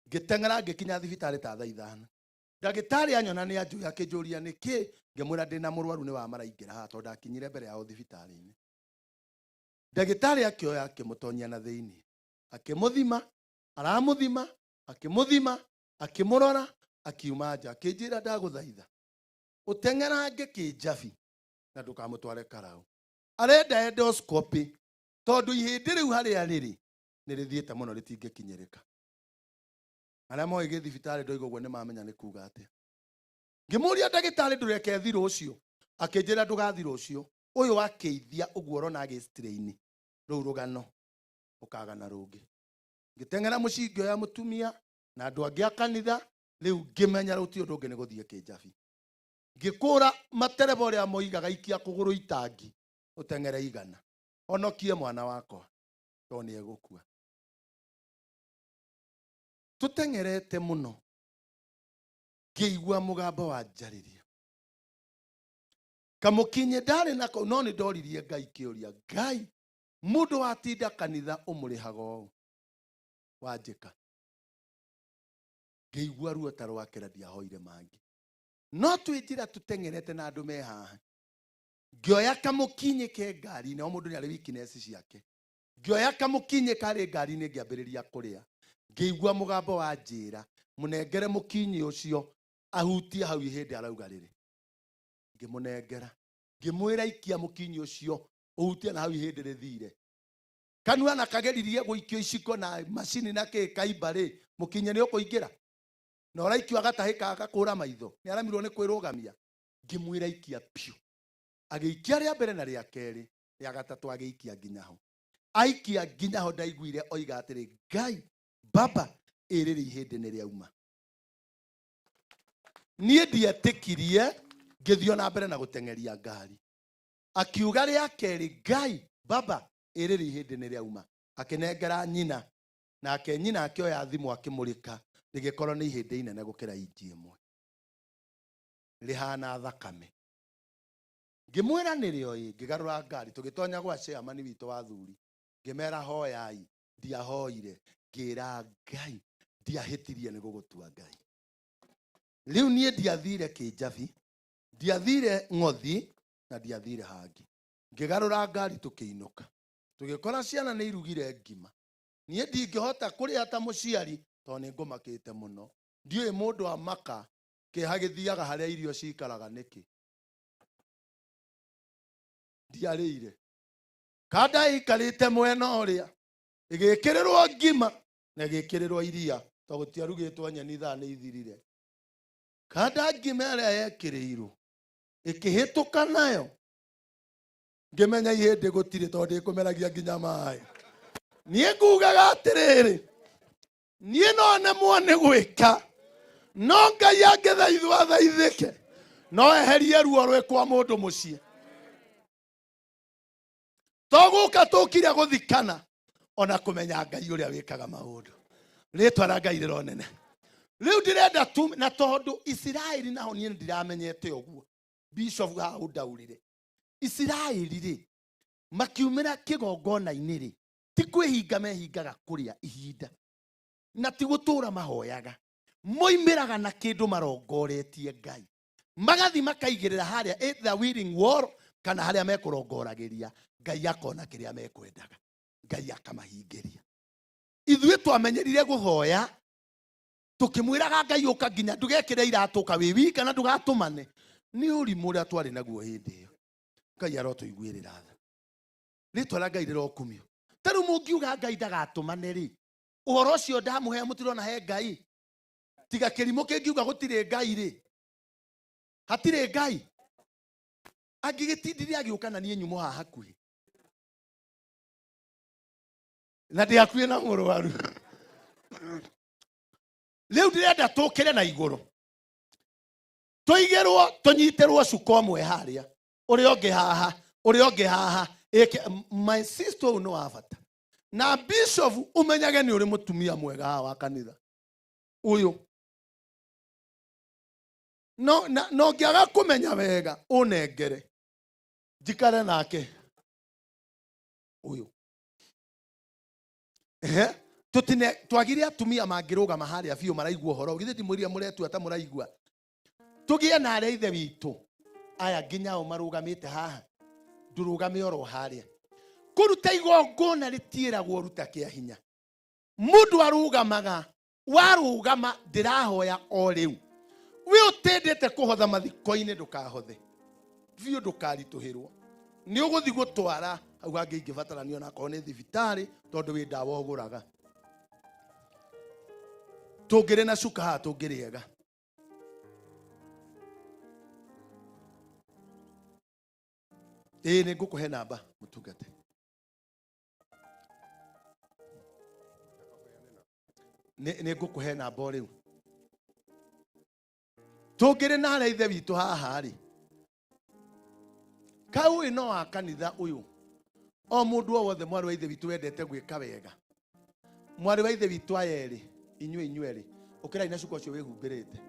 Ngĩteng'era ngĩkinya thibitarĩ ta thaa 5. Ndagĩtarĩ anyona nĩ anjũĩ akĩnjũria nĩkĩ, ngĩmwĩra ndĩna mũrwaru nĩ wa maraingĩra haha tondũ ndakinyire mbere yao thibitarĩ-inĩ. Ndagĩtarĩ akĩoya akĩmũtonyia na thĩinĩ, akĩmũthima, aramũthima, akĩmũthima, akĩmũrora, akiuma nja, akĩnjĩra ndagũthaitha ũteng'erange kĩnjabi na ndũkamũtware Karaũ. Arenda endoscopy tondũ ihĩndĩ rĩu harĩa rĩrĩ nĩ rĩthiĩte mũno rĩtingĩkinyĩrĩka. Arĩa moĩ gĩthibitarĩ ndoiga ũguo nĩ mamenya nĩ kuuga atĩa. Ngĩmũria ndagĩtarĩ ndũreke thirũ ũcio, akĩnjĩra ndũgathirũ ũcio, ũyũ wakĩithia ũguo ũrona agĩstrain rũu rũgano ũkagana rũngĩ. Ngĩteng'era mũciĩ ngĩoya mũtumia na andũ angĩ a kanitha, rĩu ngĩmenya rũti ũndũ ũngĩ nĩ gũthiĩ kĩnjabi. Ngĩkũra matereba ũrĩa moigaga ikia kũgũrũ itangi ũteng'ere igana, onokie mwana wakwa tondũ nĩ egũkua. Tũteng'erete mũno, ngĩigua mũgambo wa njarĩria. Kamũkinye ndarĩ nako, no nĩ ndoririe Ngai kĩũria, Ngai, mũndũ watinda kanitha ũmũrĩhaga ũũ wanjĩka. Ngĩigua ruo ta rwakĩra ndiahoire mangĩ. No twĩ njĩra tũteng'erete na andũ me haha. Ngĩoya kamũkinye ke ngari-inĩ, o mũndũ nĩ arĩ weakness ciake. Ngĩoya kamũkinye karĩ ngari-inĩ ngĩambĩrĩria kũrĩa. Ngĩigua mũgambo wa njĩra, mũnengere mũkinyi ũcio ahutie hau ihĩndĩ arauga rĩrĩ. Ngĩmũnengera, ngĩmwĩra ikia mũkinyi ũcio ũhutie na hau ihĩndĩ rĩthire. Kanua na kageririe gũikio iciko na macini na kĩ kaimba rĩ, mũkinye nĩ ũkũingĩra. Na ũraikio agatahĩka agakũra maitho, nĩ aramirwo nĩ kwĩrũgamia. Ngĩmwĩra ikia piũ. Agĩikia rĩa mbere na rĩa kerĩ, rĩa gatatũ agĩikia nginya ho. Aikia nginya ho ndaiguire oiga atĩrĩ, Ngai, Baba, ĩrĩrĩ ihĩndĩ nĩ rĩauma. Niĩ ndietĩkirie, ngĩthiĩ na mbere na gũteng'eria ngari. Akiuga rĩa kerĩ, Ngai, Baba, ĩrĩrĩ ihĩndĩ nĩ rĩauma. Akĩnengera nyina, nake nyina akĩoya thimũ akĩmũrĩka, rĩgĩkorwo nĩ ihĩndĩ inene gũkĩra inji ĩmwe, rĩhana thakame. Ngĩmwĩra nĩrĩo ĩ, ngĩgarũra ngari, tũgĩtonya gwa chairman witũ wa athuri. Ngĩmera hoyai, ndiahoire, ngĩra Ngai, ndiahĩtirie nĩ gũgũtua Ngai. Rĩu niĩ ndiathire kĩnjabi, ndiathire ng'othi na ndiathire hangi. Ngĩgarũra ngari tũkĩinũka, tũgĩkora ciana nĩ irugire ngima. Niĩ ndingĩhota kũrĩa ta mũciari tondũ nĩ ngũmakĩte mũno. Ndiũĩ mũndũ wa maka kĩeha gĩthiaga harĩa irio cikaraga nĩkĩ. Ndiarĩire. Kanda ikarĩte mwena ũrĩa, ĩgĩkĩrĩrwo ngima na ĩgĩkĩrĩrwo iria tondũ gũtiarugĩtwo nyeni thaa nĩ ithirire. Kanda ngima ĩrĩa yekĩrĩirwo ĩkĩhĩtũka nayo, ngĩmenya ihĩndĩ gũtirĩ tondũ ndĩkũmeragia nginya maĩ. Niĩ ngugaga atĩrĩrĩ, niĩ no nemwo nĩ gwĩka, no Ngai angĩthaithwo athaithĩke, no eherie ruo rwĩkwa mũndũ mũciĩ. Togũka tũkire gũthikana ona kũmenya Ngai ũrĩa wĩkaga maũndũ. Rĩtwa rĩa Ngai rĩronene. Rĩu ndĩrenda tu na tondũ Isiraeli naho niĩ ndiramenyete ũguo. Bishop haha ũndaurire. Isiraeli rĩ, makiumĩra kĩgongona-inĩ rĩ, ti kwĩhinga mehingaga kũrĩa ihinda. Na ti gũtũra mahoyaga. Moimĩraga na kĩndũ marongoretie Ngai. Magathi makaigĩrĩra harĩa either willing wall kana harĩa mekũrongoragĩria. Ngai akona kĩrĩa mekwendaga. Ngai akamahingĩria. Ithuĩ twamenyerire gũhoya tukimwiraga Ngai uka nginya ndugekire iratuka wi wika na ndugatumane ni urimu uria twari naguo hindi iyo. Ngai arotuiguirira tha ritwa rĩa Ngai rĩrokumio. Taru mungiuga Ngai ndagatumane ri uhoro ucio ndamuhe mutirona he Ngai tiga kirimo kingiuga gutire Ngai ri hatire Ngai angigitindire agiuka na nie nyumo haha hakuhi na ndi hakuhi na mũrwaru. Riu ndirenda tukire na iguru tuigirwo tunyiterwo cuko mwe haria uria ungi haha uria ungi haha. My sister no avata na bishop umenyage ni uri mutumia mwega wa kanitha uyu no ngiaga kumenya wega unengere jikare nake uyu tutine twagire atumia mangiruga mahali afio maraigua horo githe timwiria muretu ata muraigua tugie na aria ithe witu aya nginya o marugamite haha ndurugame oro haria kuruta igongona ritiiragwo ruta kia hinya. Mundu arugamaga warugama ndirahoya o riu wi utendete kuhotha mathiko-ini ndukahothe biu ndukarituhirwo ni uguthi gutwara hau hangi ingibatarania na ko ni thibitari tondu wi ndawa uguraga tungire na cuka ha tungiriega. Ni ngukuhe namba mutungate ni ngukuhe namba riu tungire na aria ithe witu haha ri kau ino wa kanitha uyu o mundu o wothe mwari wa ithe witu wendete gwika wega mwari wa ithe witu ayeri inyueri ukirai na cuka ucio wihumbirite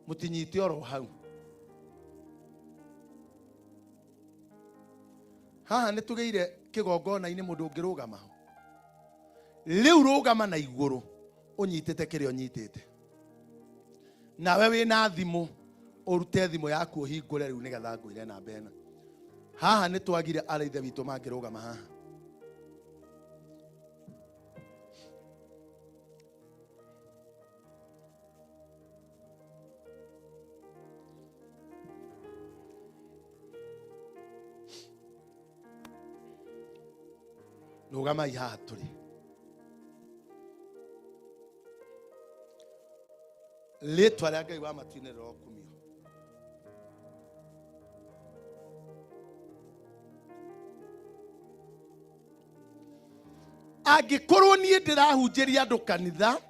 mutinyite oro hau haha ni tugeire kigongona-ini mundu ungirugama riu rugama na iguru unyitite kire unyitite nawe wina thimu urute thimu yaku uhingure riu nigetha nguire namba eno haha ni twagire araithe witu mangirugama haha rugama ihaha turi ritwa ria Ngai wa matu-ini rirokumio. Angikorwo nie ndirahunjiria andu kanitha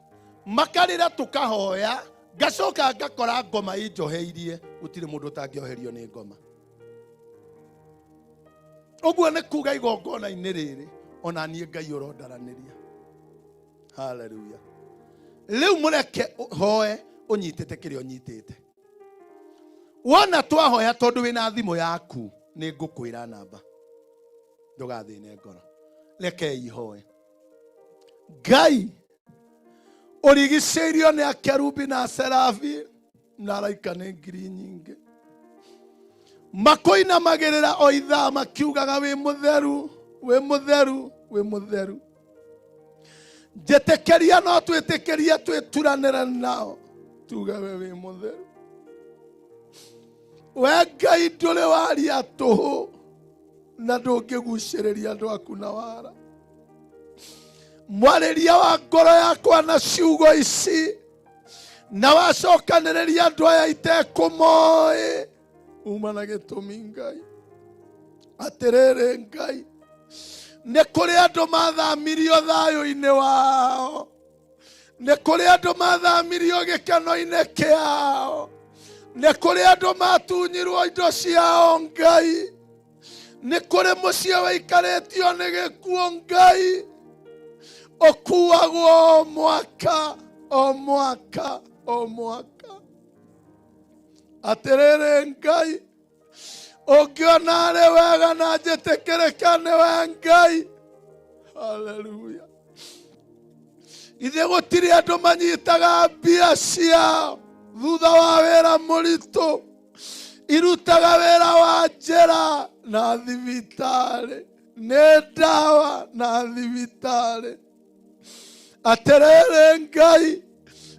makarira tukahoya ngacoka ngakora ngoma injoheirie gutire mundu utangioherio ni ngoma uguo ni kuga igongona-ini riri ona nie Ngai urondaraniria. Haleluya. Riu mureke hoe unyitite kire unyitite wona twahoya tondu wina thimu yaku ni ngukwira namba ndugathine ngoro reke ihoe. Ngai urigiceirio ni akerubi na serafi na araika ni ngiri nyingi makoinamagirira o ithaa makiugaga wi mutheru wi mutheru wi mutheru. Jetekeria no twitikiria twituranira nao tuga we wi mutheru. We Ngai nduri waria tuhu na ndungiguciriria andu aku na wara mwariria wa ngoro yakwa na ciugo ici na wacokaniriria andu aya itekumoi uma na gitumi Ngai atiriri Ngai ni kuri andu mathamirio thayo-ini wao ni kuri andu mathamirio gikeno-ini kiao ni kuri andu matunyirwo indo ciao Ngai ni kuri mucie waikaritio ni gikuo Ngai okuagwo mwaka o mwaka o mwaka atiriri Ngai ungiona ari wega na njitikirika ni we Ngai. Haleluya. Ithe gutiri andu manyitaga mbia ciao thutha wa wira muritu irutaga wira wa njira na thibitari ni ndawa na thibitari aterere Ngai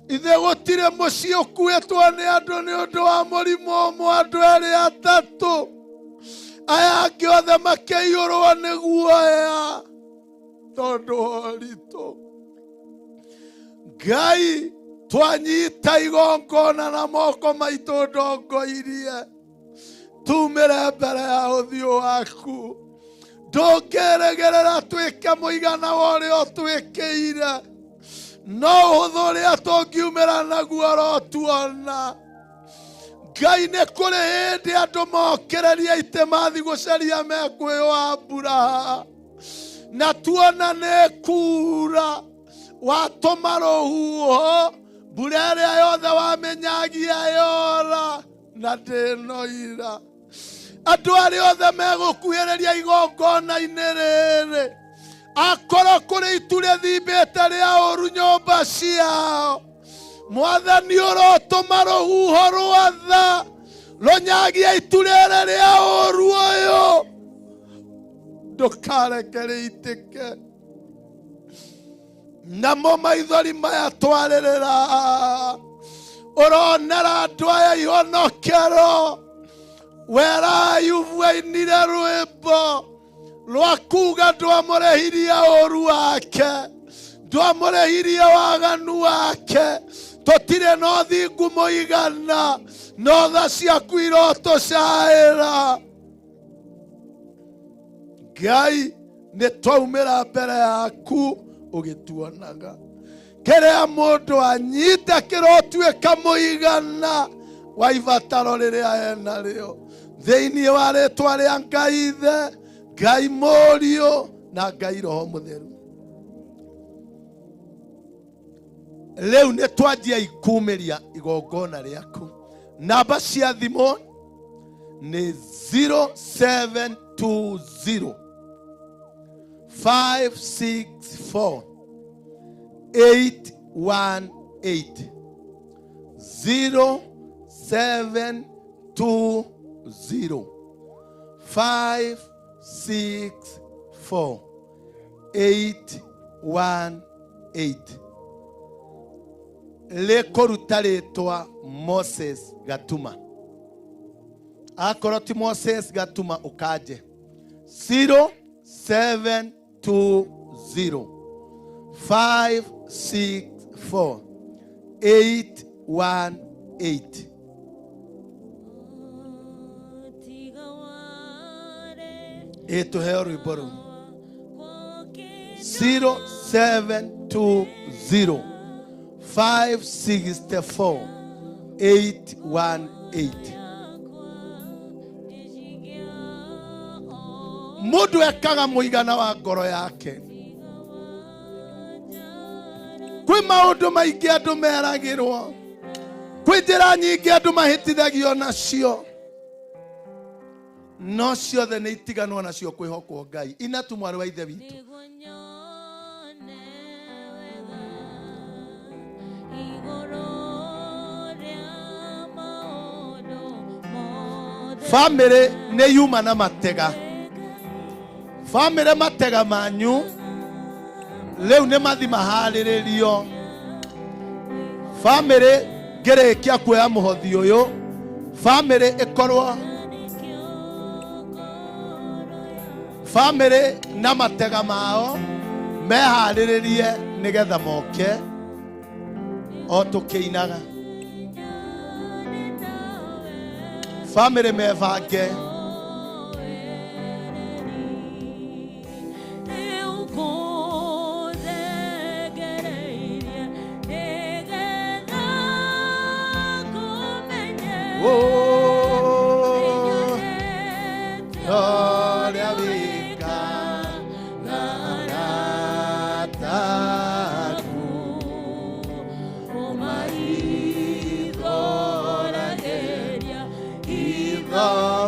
ithe gutire mucii ukuitwo ni andu ni undu wa murimu umwe andu eri atatu aya angi othe makiiyurwo ni guoya tondu wa ritu. Ngai twanyita igongona na moko maitu ndongoirie tumire mbere ya uthio waku ndungiregerera twike muigana wa uria utwikiire no uthu uria tungiumira naguo rotuona. Ngai nĩ kũrĩ hĩndĩ andũ mokereria itĩ mathi gũcaria mekwĩwa mbura na tuona nĩ kuura watũma rũhuho mbura ĩrĩa yothe wamenyagia yora na ndĩnoira. Andũ arĩa othe megũkuhĩrĩria igongona-inĩ rĩrĩ akorwo kũrĩ itu rĩthimbĩte rĩa ũru nyũmba ciao, Mwathani ũrotũma rũhuho rwa tha rũnyagie itu rĩrĩ rĩa ũru ũyũ ndũkareke rĩitĩke. Namo maithori maya twarĩrĩra ũronera andũ aya ihonokero werayuvuainire rwĩmbo rwa kuga ndwamũrehirie ũru wake ndwamũrehirie waganu wake tũtirĩ na ũthingu mũigana no tha ciaku irotũcaĩra. Ngai nĩ twaumĩra mbere yaku ũgĩtuonaga kĩrĩa mũndũ anyita kĩrotuĩka mũigana wa ibataro rĩrĩa enarĩo thĩinĩ wa rĩtwa rĩa Ngai Ithe, Ngai Mũriũ na Ngai Roho Mũtheru. Rĩu nĩ twanjia ikumĩria igongona rĩaku. Namba cia thimũ nĩ 0720 564 818 0720 564 818 Lekũruta rĩtwa Moses Gatuma. Akorwo ti Moses Gatuma ũkanje 0720 564 818 Tuheo rwĩmbo rũu 0720 564 818 Mũndũ ekaga mũigana wa ngoro yake. Kwĩ maũndũ maingĩ andũ meragĩrwo, kwĩ njĩra nyingĩ andũ mahĩtithagio nacio, no ciothe nĩ itiganwo nacio kwĩhokwo Ngai. Inatu mwarĩ wa ithe witũ, family nĩ yuma na matega. Family matega manyu rĩu nĩ mathi maharĩrĩrio. Family ngĩrĩkia kuoya mũhothi ũyũ, family ĩkorwo family na matega mao meharĩrĩrie nĩgetha moke o tũkĩinaga. Family mebange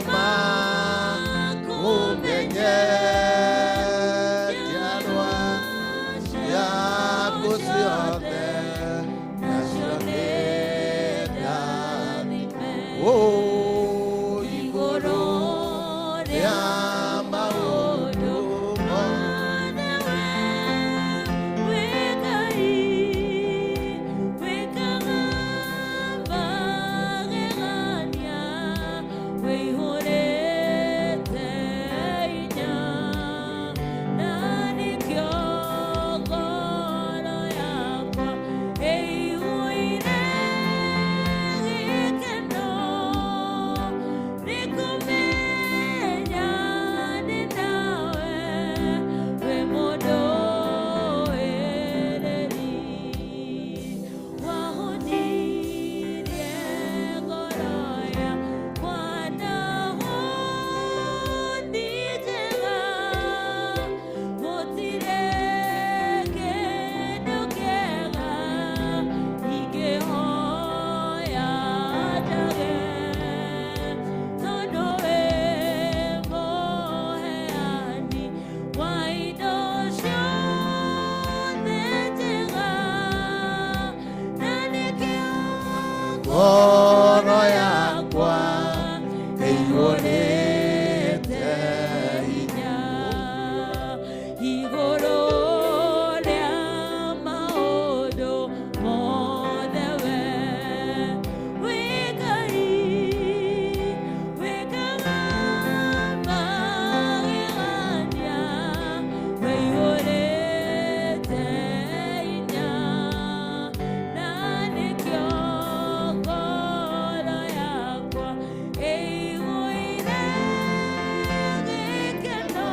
my ngoro yakwa ĩihũrĩte hinya igũrũ rĩa maũndũ mothe we wĩ Ngai wĩkaga magegania wĩihũrĩte hinya na nĩkĩo ngoro yakwa ĩihũire gĩkeno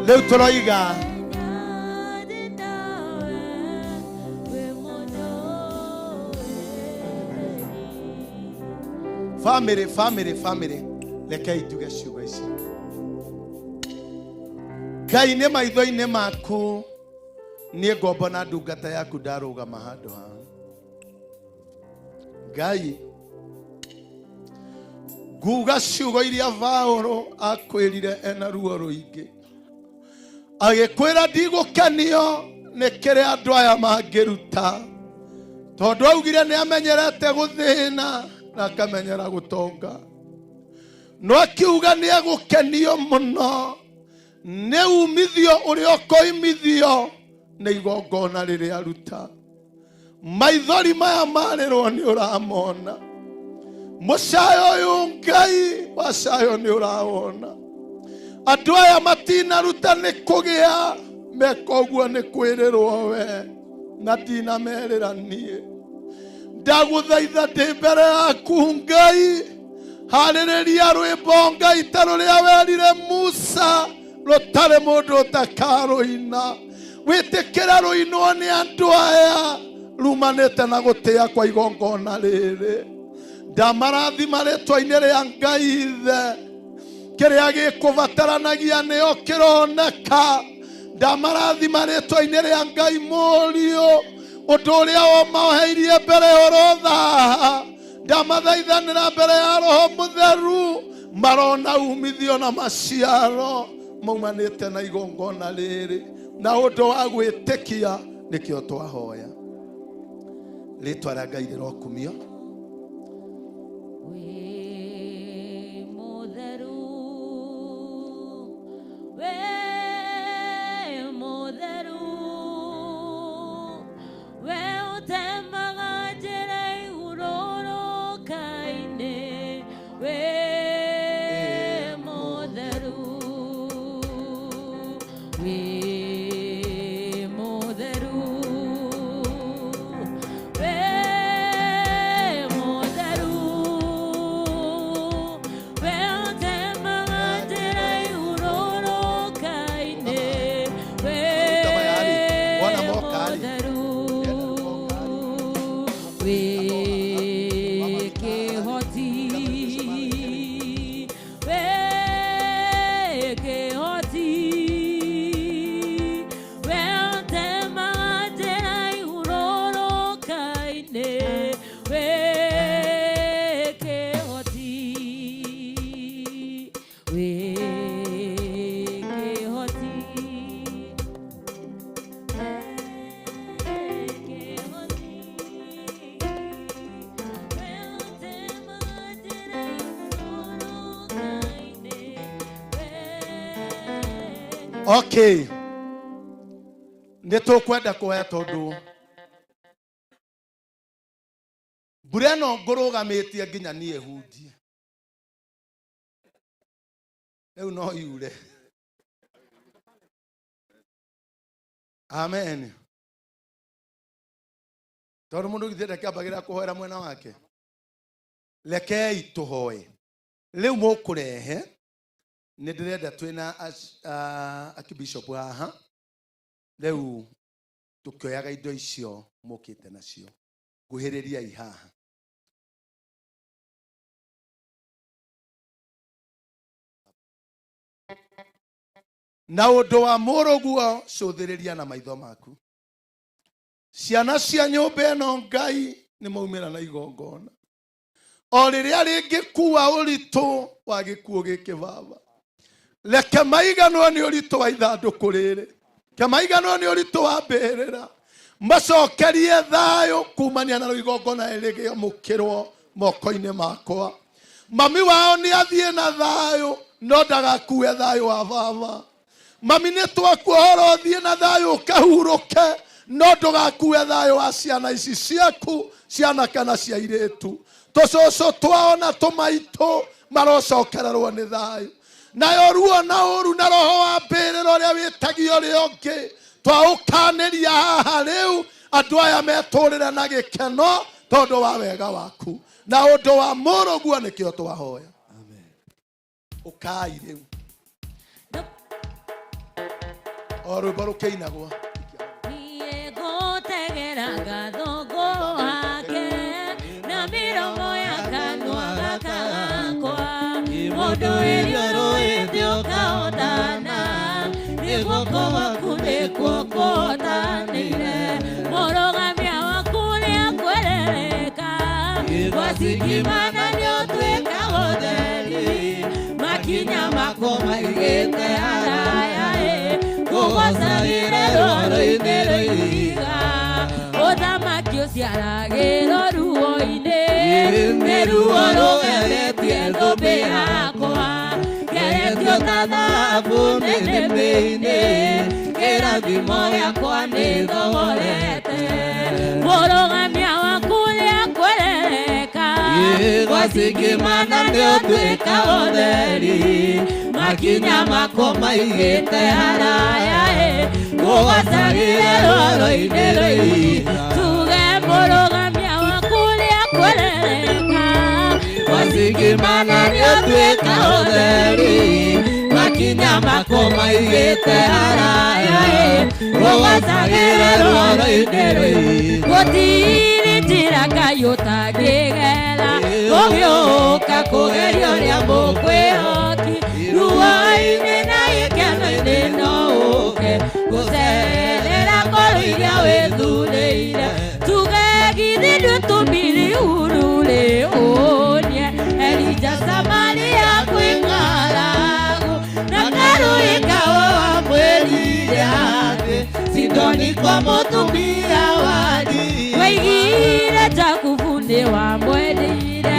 rĩu tũroiga family rekei njuge ciugo ici. Ngai nĩ maitho-inĩ maku niĩ ngombo na ndungata yaku ndarũgama handũ haha. Ngai nguga ciugo iria Paulo akwĩrire ena ruo rũingĩ agĩkwĩra ndigũkenio nĩ kĩrĩa andũ aya mangĩruta tondũ augire nĩ amenyerete gũthĩna na akamenyera gũtonga no akiuga nĩ agũkenio mũno nĩ umithio ũrĩa ũkoimithio nĩ igongona rĩrĩa aruta maithori maya marĩrwo nĩ ũramona mũcayo ũyũ Ngai wacayo nĩ ũrawona andũ aya matinaruta nĩ kũgĩa meka ũguo nĩ kwĩrĩrwo we na ndinamerĩra niĩ ndagũthaitha ndĩ mbere yaku Ngai harĩrĩria rwĩmbo Ngai ta rũrĩa werire Musa rũtarĩ mũndũ ũtakarũina wĩtĩkĩra rũinwo nĩ andũ aya rumanĩte na gũtĩa kwa igongona rĩrĩ ndamarathima rĩtwa-inĩ rĩa Ngai ithe kĩrĩa gĩkũbataranagia nĩo kĩroneka ndamarathima rĩtwa-inĩ rĩa Ngai mũriũ ũndũ ũrĩa omaoheirie mbere orotha ndamathaithanĩra mbere ya Roho Mũtheru marona umithio na maciaro maumanĩte na igongona rĩrĩ na ũndũ wa gwĩtĩkia nĩkĩo twahoya rĩtwa rĩa Ngai rĩrokumio Okay. Nĩtũkwenda kũhe tondũ mbura ĩno ngũrũgamĩtie nginya niĩ hũndie. Rĩu no yure. Amen. Tondũ mũndũ githĩ ndakĩambagĩrĩra kũhoera mwena wake. Rekei tũhoe. Rĩu mũkũrehe nĩndĩrenda twĩna akibishop haha rĩu tũkĩoyaga indo icio mũkĩte nacio nguhĩrĩriai haha na ũndũ wa mũrũguo cũthĩrĩria na maitho maku ciana cia nyũmba ĩno Ngai nĩ maumĩra na igongona o rĩrĩa rĩngĩkua ũritũ wa gĩkuũ gĩkĩ baba leke maiganwo nĩ ũritũ wa ithandũkũ rĩrĩ ke maiganwo nĩ ũritũ wa mbĩrĩra macokerie thayo kumania na igongona rĩrĩa mũkĩrwo moko-inĩ makwa. Mami wao nĩ athiĩ na thayo no ndagakue thayo wa baba. Mami nĩ twakuohora ũthiĩ na thayo ũkahurũke no ndũgakue thayo wa ciana ici ciaku, ciana kana cia airĩtu. Tũcũcũ twao na tũmaitũ marocokererwo nĩ thayo. Nayo ruo na ũru na roho wa mbĩrĩra ũrĩa wĩtagio ũrĩa ũngĩ twaũkanĩria haha rĩu, andũ aya metũrĩre na gĩkeno tondũ wa wega waku na ũndũ wa mũrũguo nĩkĩo twahoya. Ũkai rĩu o rwĩmbo rũkĩinagwo. Tegera gathongo wake na miromo ya kanua gaka gakwa mũndũ wĩrio rũĩthĩ ũkahotana nĩguoko waku nĩkuo kũhotanĩire mũrũgamia waku nĩakwerereka gwasikimana nĩũtuĩkaga ũtheri makinya mako maigĩte haraya kũgocagĩre rwaro-inĩ rũiriga ũthamaki ũciaragĩrwo ruo-inĩ nĩ ruo rũgeretie thũmbĩ yakwa ngeretio ta thahabu nĩnĩmbĩ-inĩ kĩrathimo gĩakwa nĩthogorete mũrũgamia waku nĩakwerereka gwasikimana nĩũtuĩkaga ũtheri makinya mako maigĩte haraya kũgocagĩre rwaro-inĩ rũiriga tuge mũrũgamia waku nĩakwerereka gwasikimana nĩũtuĩkaga ũtheri makinya mako maigĩte haraya kũgocagĩre rwaro-inĩ rũiriga gũtirĩ njĩra Ngai ũtangĩgera ũgĩũka kũgeria ũrĩa mũkwĩhoki ruo-inĩ na gĩkeno-inĩ no ũke gũcerera ngoro iria wĩthurĩire tuge githĩ ndũtũmire ihuru rĩũnie Elija Samaria kwĩ ng'aragu na karũĩ kao wamwĩrire atĩ Sidoni kwa mũtumia wadi waigire Jakubu nĩ wamwendire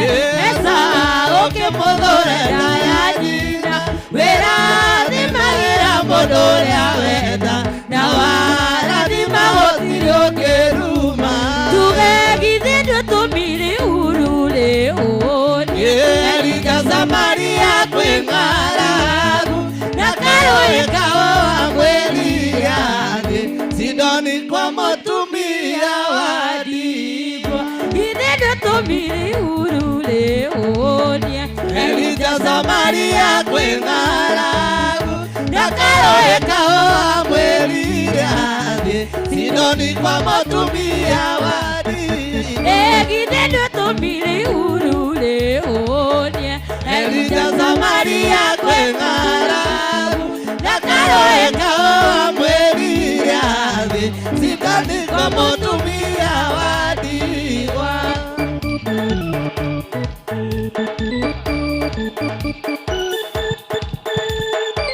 Esau ũkĩmũthũrĩra ya nyina wĩrathimagĩra mũndũ ũrĩa wenda na warathima gũtirĩ ũngĩruma tuge githĩ ndũtũmire ihuru rĩũnie Elija Samaria kwĩ ng'aragu na karũĩ kao wamwĩrire atĩ Sidoni kwa mũtumia wa ndigwa githĩ ndũtũmire ihuru rĩũnie Elija Samaria kwĩ ng'aragu na karũĩ kao wamwĩrire atĩ Sidoni kwa mũtumia wa ndigwa githĩ ndũtũmire ihuru rĩũnie Elija Samaria kwĩ ng'aragu na karũĩ kao wamwĩrire atĩ Sidoni kwa mũtumia wa ndigwa.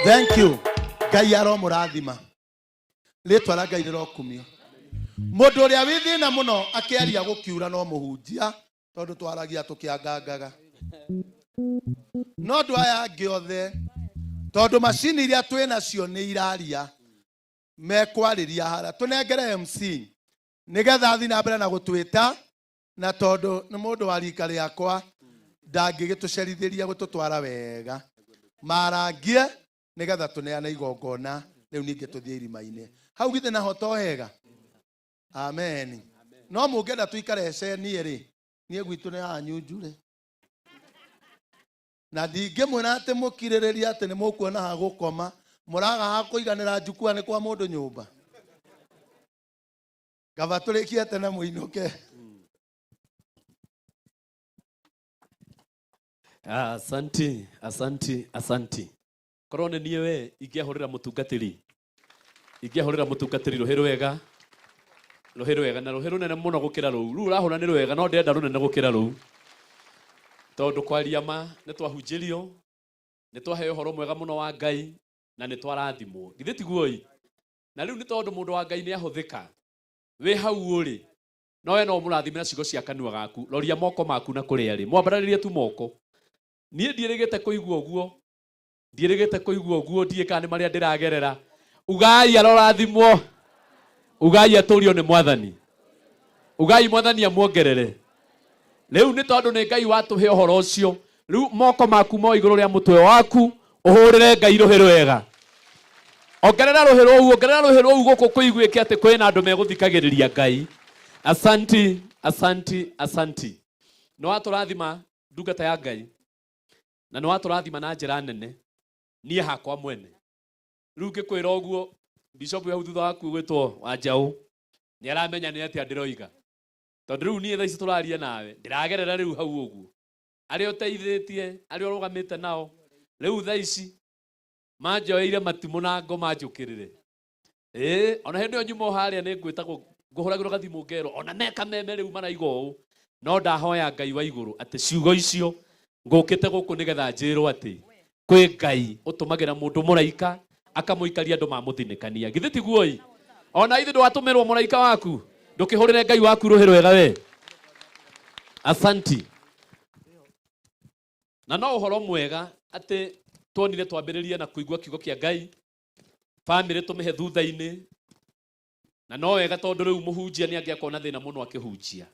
Thank you. Ngai aromũrathima rĩtwa rĩa Ngai rĩrokumio. Mũndũ ũrĩa wĩ thĩna mũno akĩaria gũkiura no mũhunjia tondũ twaragia tũkĩangangaga no andũ aya angĩ othe tondũ macini iria twĩ nacio nĩ iraria mekwarĩria harĩa tũnengere MC nĩgetha athiĩ na mbere na gũtwĩta na tondũ nĩ mũndũ wa rika rĩakwa ndangĩgĩtũcerithĩria gũtũtwara wega marangie nĩgetha tũneane igongona rĩu ningĩ tũthiĩ irima-inĩ hau githĩ naho to hega. Amen. No mũngĩenda tũikare ceni rĩ niĩ gwitũ nĩ hanyu njure na ndingĩmwĩra atĩ mũkirĩrĩria atĩ nĩ mũkuona ha gũkoma mũraga ha kũiganĩra njukua nĩ kwa mũndũ nyũmba kaba tũrĩkie tene mũinũke. Asanti, asanti, asanti. Korwo nĩ niĩ we ingĩahũrĩra mũtungatĩri rũhĩ wega na rũhĩ rũnene mũno gũkĩra rũu. Rũu ũrahũra nĩ rwega no ndĩrenda rũnene gũkĩra rũu. Tondũ kwaria ma nĩ twahunjĩrio, nĩ twaheo ũhoro mwega mũno wa Ngai na nĩ twarathimwo. Githĩ tiguo ĩ? Na rĩu nĩ tondũ mũndũ wa Ngai nĩ ahũthĩka. we hau uri no we no mũrathime na cigo cia kanua gaku roria moko maku na kũrĩa rĩ mwambarĩrie tu moko niĩ ndierĩgĩte kũigua ũguo ndiĩ kana nĩ marĩa ndĩragerera ugai arorathimwo ugai atũrio nĩ mwathani ugai mwathani amuongerere rĩu nĩ tondũ nĩ Ngai watũhe ũhoro ũcio rĩu moko maku mo igũrũ rĩa mũtwe waku ũhũrĩre Ngai rũhĩ rwega ongerera rũhĩ rũu gũkũ kũiguĩke atĩ kwĩna andũ megũthikagĩrĩria Ngai. Asanti no watũrathima ndungata ya Ngai na no watũrathima na njĩra nene niĩ hakwa mwene rĩu ngĩkwĩra ũguo bishop ya thutha waku gwĩtwo Wanjaũ nĩ aramenya nĩ atĩa ndĩroiga tondũ rĩu niĩ thaa ici tũraria nawe ndĩragerera rĩu hau ũguo arĩa ũteithĩtie arĩa ũrũgamĩte nao rĩu thaa ici manjoeire matimũ na ngoma njũkĩrĩre ona hĩndĩ ĩyo nyuma harĩa nĩ ngwĩtagwo ngũhũragĩrwo gathimũ ngerwo ona meka meme rĩu maraiga ũũ no ndahoya Ngai wa igũrũ atĩ ciugo icio ngũkĩte gũkũ nĩgetha njĩrwo atĩ kwĩ Ngai ũtũmagĩra mũndũ mũraika akamũikaria andũ mamũthinĩkania githĩ tiguo ona ithe ndwatũmĩrwo mũraika waku ndũkĩhũrĩre Ngai waku rũhĩ rwega we. Asanti na no ũhoro mwega atĩ tuonire twambĩrĩrie na kũigua kiugo kĩa Ngai family tũmĩhe thutha-inĩ na no wega tondũ rĩu mũhunjia nĩ angĩakona thĩna mũno akĩhunjia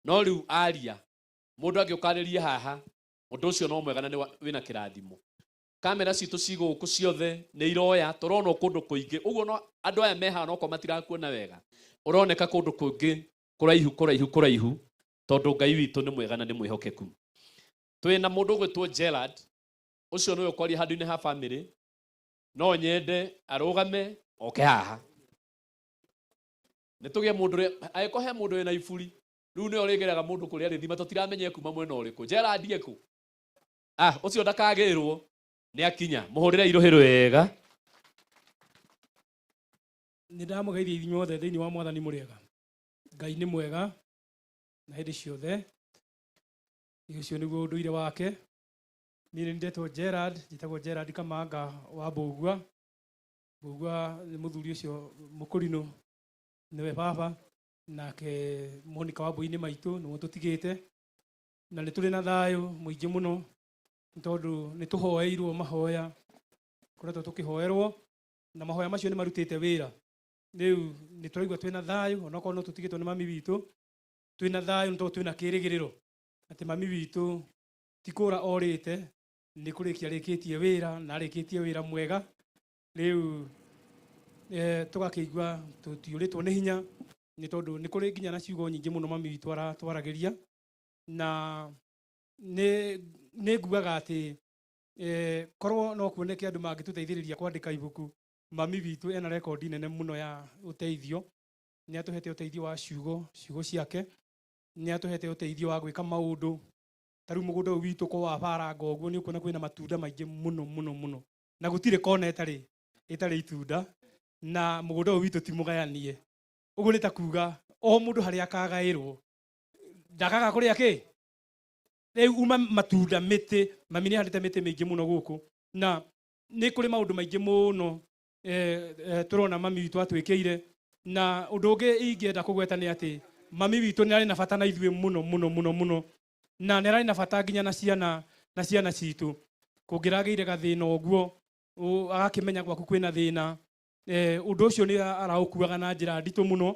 no rĩu aria mũndũ angĩũkarĩrie haha ũndũ ũcio no mwega na wĩna kĩrathimo. Kamera citũ cigũkũ ciothe nĩ iroya tũrona kũndũ kũingĩ ũguo no andũ aya meha no ko matirakuona wega ũroneka kũndũ kũngĩ kũraihu tondũ Ngai witũ nĩ mwega na nĩ mwĩhokeku. Twĩna mũndũ ũgwĩtwo Gerald ũcio nĩwe ũkwaria handũ-inĩ ha family no nyende arũgame oke haha nĩtũgĩe mũndũ agĩkohe mũndũ wĩna iburi rĩu nĩyo rĩgerega mũndũ kũrĩa rĩthima tũtiramenye kuma mwena ũrĩkũ. Gerald ekũ ũcio ndakagĩrwo nĩ akinya mũhũrĩre irũhĩ rwega. Nĩ ndamũgeithia inyuothe thĩinĩ wa Mwathani mũrĩega. Ngai nĩ mwega na hĩndĩ ciothe ũcio nĩguo ũndũire wake. Niĩ nĩ ndetwo Gerald njĩtagwo Gerald Kamanga wa Mbũgua nĩ mũthuri ũcio mũkũrinũ nĩwe baba nake Monica wa mbũi-inĩ maitũ nĩwe tũtigĩte na nĩ tũrĩ na thayũ mũingĩ mũno tondũ nĩ tũhoeirwo mahoya koretwo tũkĩhoerwo na mahoya macio nĩ marutĩte wĩra. Rĩu nĩ tũraigua twĩna thayũ onokorwo no tũtigĩtwo nĩ mami witũ twĩna thayũ nĩ tondũ twĩna kĩrĩgĩrĩro atĩ mami witũ ti kũra orĩte nĩ kũrĩkia arĩkĩtie wĩra na arĩkĩtie wĩra mwega. Rĩu tũgakĩigua tũtiũrĩtwo nĩ hinya nĩ tondũ nĩ kũrĩ nginya na ciugo nyingĩ mũno mami witũ aratwaragĩria na nĩ nguaga atĩ korwo no kuoneke andũ mangĩtũteithĩrĩria kwandĩka ibuku mami witũ ena rekondi nene mũno ya ũteithio. Nĩ atũhete ũteithio wa ciugo ciake, nĩ atũhete ũteithio wa gwĩka maũndũ. Ta rĩu mũgũnda ũyũ witũ ko wabaranga ũguo nĩ ũkuona kwĩna matunda maingĩ mũno na gũtirĩ kona ĩtarĩ itunda na mũgũnda ũyũ witũ ti mũgayanie. Ũguo nĩ ta kuga o mũndũ harĩa akagaĩrwo ndakaga kũrĩa kĩ. Rĩu uma matunda mĩtĩ mami nĩ ahandĩte mĩtĩ mĩingĩ mũno gũkũ na nĩ kũrĩ maũndũ maingĩ mũno tũrona mami witũ atwĩkĩire na ũndũ ũngĩ ingĩenda kũgweta nĩ atĩ mami witũ nĩ arĩ na bata na ithuĩ mũno na nĩ arĩ na bata nginya na ciana citũ. Kũngĩragĩire gathĩna ũguo agakĩmenya gwaku kwĩna thĩna ũndũ ũcio nĩ araũkuaga na njĩra nditũ mũno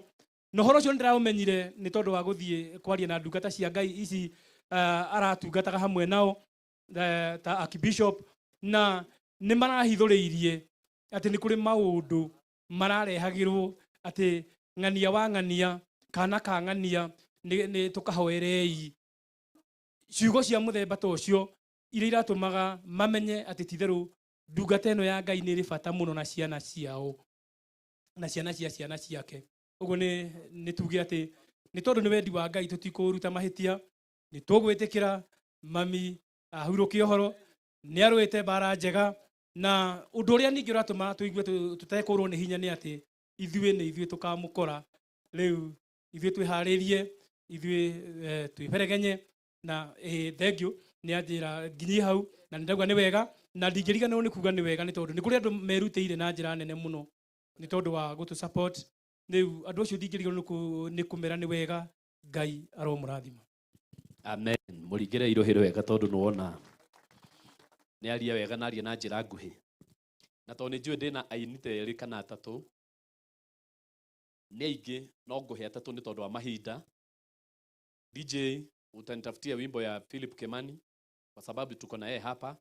na ũhoro ũcio nĩ ndĩraũmenyire nĩ tondũ wa gũthiĩ kwaria na ndungata cia Ngai ici aratungataga hamwe nao ta Archbishop na nĩ marahithũrĩirie atĩ nĩ kũrĩ maũndũ mararehagĩrwo atĩ ng'ania wa ng'ania kana ka ng'ania nĩ tũkahoerei. Ciugo cia mũthemba ta ũcio iria iratũmaga mamenye atĩ ti-therũ ndungata ĩno ya Ngai nĩ ĩrĩ bata mũno na ciana ciao na ciana cia ciana ciake. Ũguo nĩ tuge atĩ nĩ tondũ nĩ wendi wa Ngai tũtikũruta mahĩtia nĩ tũgwĩtĩkĩra mami ahurũke ũhoro nĩ arũĩte mbara njega na ũndũ ũrĩa ningĩ ũratũma tũigue tũtekũrwo nĩ hinya nĩ atĩ ithuĩ tũkamũkora. Rĩu ithuĩ twĩharĩrie ithuĩ twĩberegenye na thengiũ nĩ anjĩra nginyie hau na nĩ ndauga nĩ wega na ndingĩriganĩrwo nĩ kuga nĩ wega nĩ tondũ nĩ kũrĩ andũ merutĩire na njĩra nene mũno nĩ tondũ wa gũtũ support Riu andu acio thingirigwo ni kumera ni wega Ngai aromurathima. Amen. Muringire irohero wega tondu nuona ni aria wega na aria na njira nguhi. Na tondu ni njui ndina aini ta eri kana atatu. Ni aingi no nguhe atatu ni tondu wa mahinda. DJ utanitafutia wimbo ya Philip Kimani kwa sababu tuko na yeye hapa.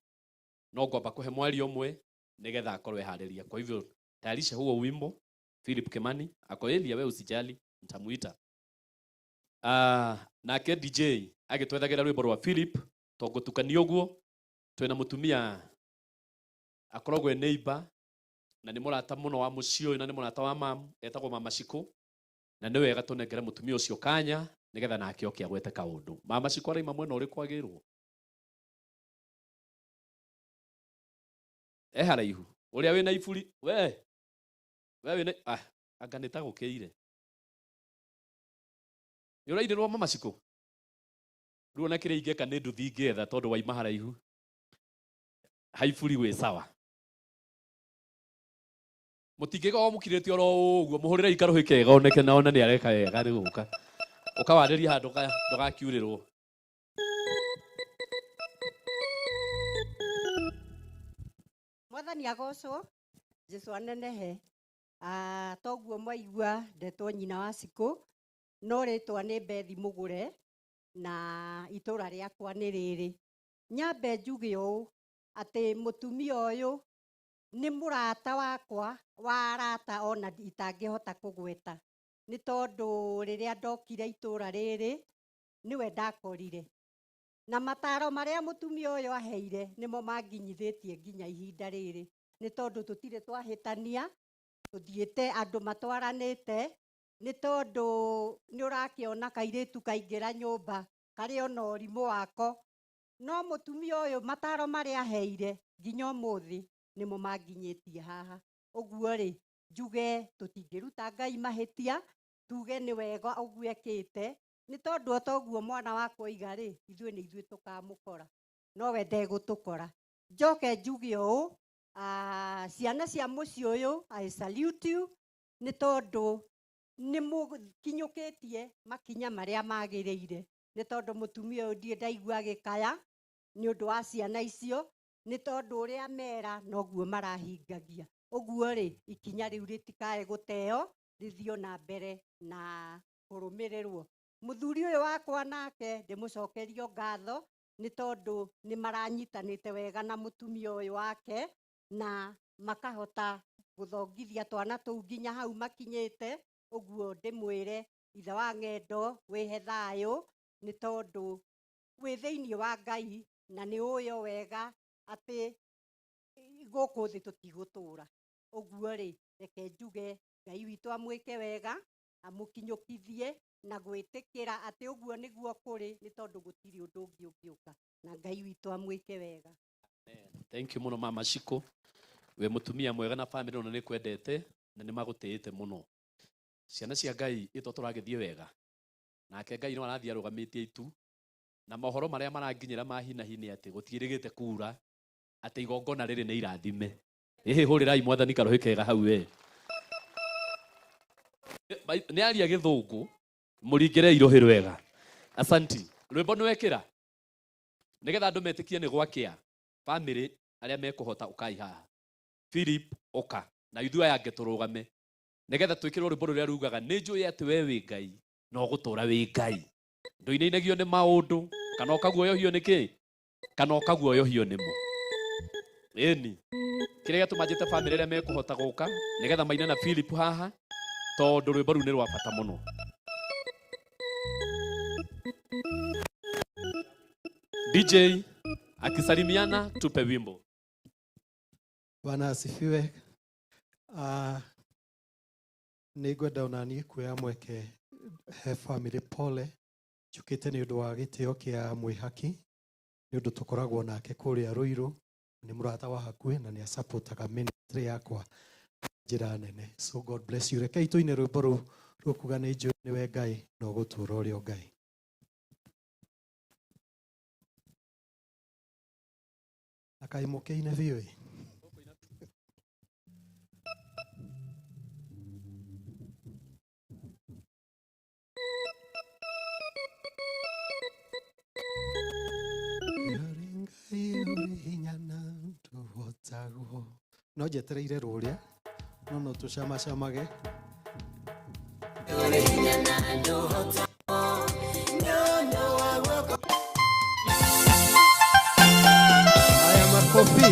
No ngwamba kuhe mwari omwe nigetha akorwe hariria. Kwa hivyo tayarisha huo wimbo Philip Kimani. Ako Elia, wewe usijali, nitamuita. Nake DJ agitwethagira rwimbo rwa Philip tongo tukanio guo twena mutumia akorogwe neighbor na ni murata muno wa mucio na ni murata wa mam etagwo Mama Shiko na ni wega tunengere mutumia ucio kanya nigetha nake okia gwete kaundu. Mama Shiko araima mwena uri kwagirwo haraihu uria wina iburi we wina anga nitagukiire yurairwo Mama Shiko ruona kire ingeka ni nduthi ngetha tondu waima haraihu haiburi we sawa mutingega o mukirete oro uguo muhurira ikaruhi kega oneke naona ni areka wega ri guka ukawariria handu ndugakiurirwo. Mwathani agocwo Jesu anenehe. Toguo mwaigua ndetwo nyina wa Shiko no ritwa ni Bethi Mugure na itura riakwa ni riri. Nyambe njuge uu ati mutumia uyu ni murata wakwa wa arata ona itangihota kugweta ni tondu riria ndokire itura riri niwe ndakorire na mataro maria mutumia uyu aheire nimo manginyithitie nginya ihinda riri ni tondu tutire twahitania tuthiete andu matwaranite ni tondu ni urakiona kairitu kaingira nyumba kari ona urimu wako no mutumia uyu mataro maria aheire nginya umuthi nimo manginyitie haha. Uguo ri njuge tutingiruta Ngai mahitia tuge ni wega uguo ekite ni tondu otoguo mwana wakwa iga ri ithue ni ithue tukamukora no we ndegutukora. Njoke njuge uu ciana cia muci uyu I salute you ni tondu ni mukinyukitie makinya maria magiriire ni tondu mutumia uyu ndie ndaigua gikaya ni undu wa ciana icio ni tondu uria mera noguo marahingagia. Uguo ri ikinya riu ritikae guteo rithio na mbere na kurumirirwo. Muthuri uyu wakwa nake ndimucokerio ngatho ni tondu ni maranyitanite wega na mutumia uyu wake na makahota guthongithia twana tuu nginya hau makinyite. Uguo ndimwire ithe wa ng'endo wihe thayu ni tondu wi thiini wa Ngai na ni uyo wega ati guku thi tutigutura. Uguo ri reke njuge Ngai witu amwike wega amukinyukithie na gwitikira ati uguo niguo kuri ni tondu gutiri undu ungi ungiuka na Ngai witu amwike wega. Thank you muno Mama Shiko, we mutumia mwega na family ona ni kwendete na ni magutiite muno. Ciana cia Ngai ito turagithie wega nake Ngai no arathia rugamitie itu na mohoro maria maranginyira mahina hini ati gutirigite kura ati igongona riri ni irathime. Hurirai Mwathani karohi kega hau we ni aria githungu muringire irohero wega. Asanti. Rwimbo nwekira nigetha andu metikie ni gwakia family aria mekuhota ukai haha. Philip oka na ithu aya ngeturugame nigetha twikirwo rwimbo ruria rugaga ni njui ati we wi Ngai no gutura wi Ngai nduineinagio ni maundu kana okaguoyohio niki kana okaguoyohio nimo eni kiria tumanjite family aria mekuhota guka nigetha maina na Philip haha tondu rwimbo ru ni rwa bata muno. DJ akisalimiana tupe wimbo. Bwana asifiwe. Nigwenda onanie kuoya mweke he family pole njukite ni undu wa gitio kia mwihaki ni undu tukoragwo nake kuria Ruiru ni murata wa hakuhi na ni supportaga ministry yakwa njira nene. So God bless you. Reke ituine rwimbo ru rukuga ni njui ni we Ngai no gutura urio Ngai. Akai mukeine vioi. hinya na ndũhotagwo. No njetereire rũrĩa no tũcamacamage. Ndũrĩ hinya na ndũhotagwo nyondo wa guoko. Haya makofi.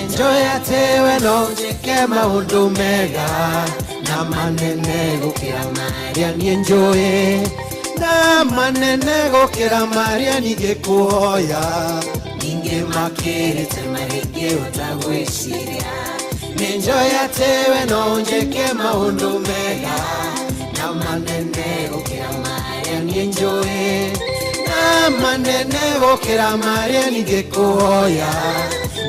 Njoya tewe no njike maundu mega na manene gukira maria nie njoye na manene gukira maria ningikuhoya ninge makirite maringi utagwiciria ni njoya tewe no njike maundu mega na manene gukira maria nie njoye na manene gukira maria ningikuhoya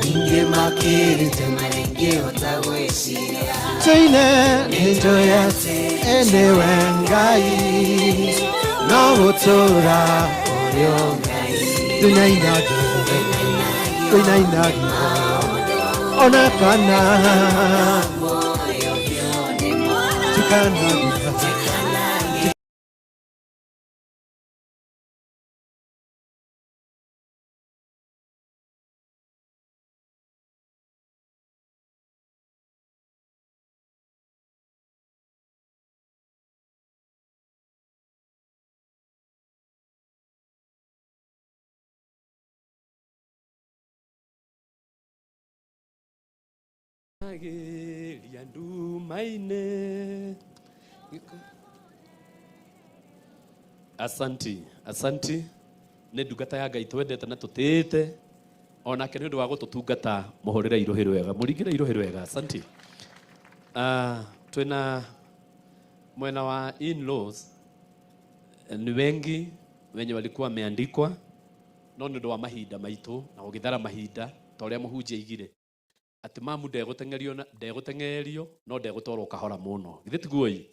ninge makirite maringi utagwiciria Chine njoya enewe ngai no gutura urio ngai tunainagi ona kana tukana Ageria ndumaine. Asanti nä ndungata ya Ngai twendete na tutĩte onake nĩ ũndũ wa gũtũtungata mũhũrĩre iruhĩ wega mũringĩre iruhĩ wega. Asanti. Twĩna mwena wa in-laws ni wengi wenye walikuwa wameandikwa no nĩ ũndũ wa mahinda maitũ na gũgĩthara mahinda ta ũrĩa mũhunjia aigire atĩ mamu ndegũteng'erio no ndegũtwarwo kahora mũno. Githĩ tiguo-ĩ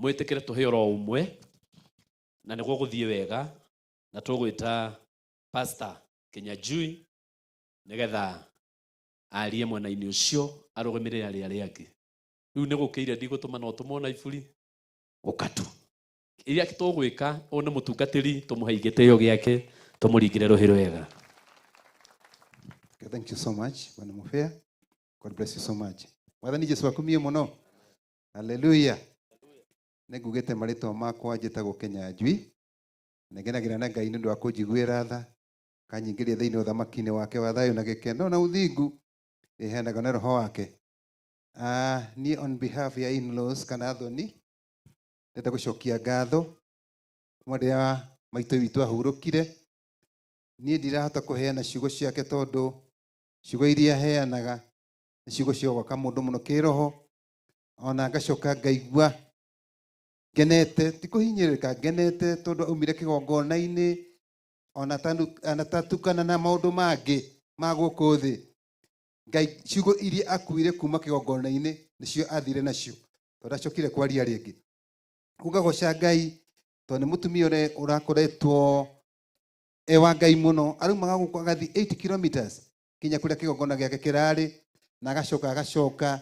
mwĩtĩkĩre tũhe oro ũmwe na nĩguo gũthiĩ wega na tũgwĩta Pastor Kĩnyajui nĩgetha arie mwena-inĩ ũcio arũgamĩrĩre arĩa angĩ. Rĩu nĩ gũkĩire ndigũtũma no tũmona iburi ũkatu iria tũgwĩka ũũ nĩ mũtungatĩri tũmũhe gĩtĩo gĩake tũmũringĩre rũhĩ rwega. Okay, thank you so much Bwana Mufea. God bless you so much. Mwathani Jesu akumie mũno. Hallelujah. Nĩngugĩte marĩtwa makwa njĩtagwo Kĩnyanjui. Nĩngenagĩra na Ngai nĩ ũndũ wa kũnjiguĩra tha kanyingĩria thĩinĩ wa ũthamaki-inĩ wake wa thayũ na gĩkeno na ũthingu ĩheanagwo na roho wake. Niĩ on behalf ya in-laws kana athoni ndĩrenda gũcokia ngatho mwarĩa maitũ witũ ahurũkire. Niĩ ndirahota kũheana ciugo ciake tondũ ciugo iria heanaga nĩ ciugo cia gwaka mũndũ mũno kĩroho ona ngacoka ngaigua ngenete ti kũhinyĩrĩrĩka ngenete tondũ aumire kĩgongona-inĩ ona tatukana na maũndũ mangĩ ma gũkũ thĩ. Ngai ciugo iria akuire kuma kĩgongona-inĩ nĩcio athire nacio tondũ acokire kwaria rĩngĩ. Ũgagoca Ngai tondũ nĩ mũtumia ũrĩa ũrakoretwo wa Ngai mũno araumaga gũkũ agathiĩ 8 kilometers kinya kũrĩa kĩgongona gĩake kĩrarĩ na agacoka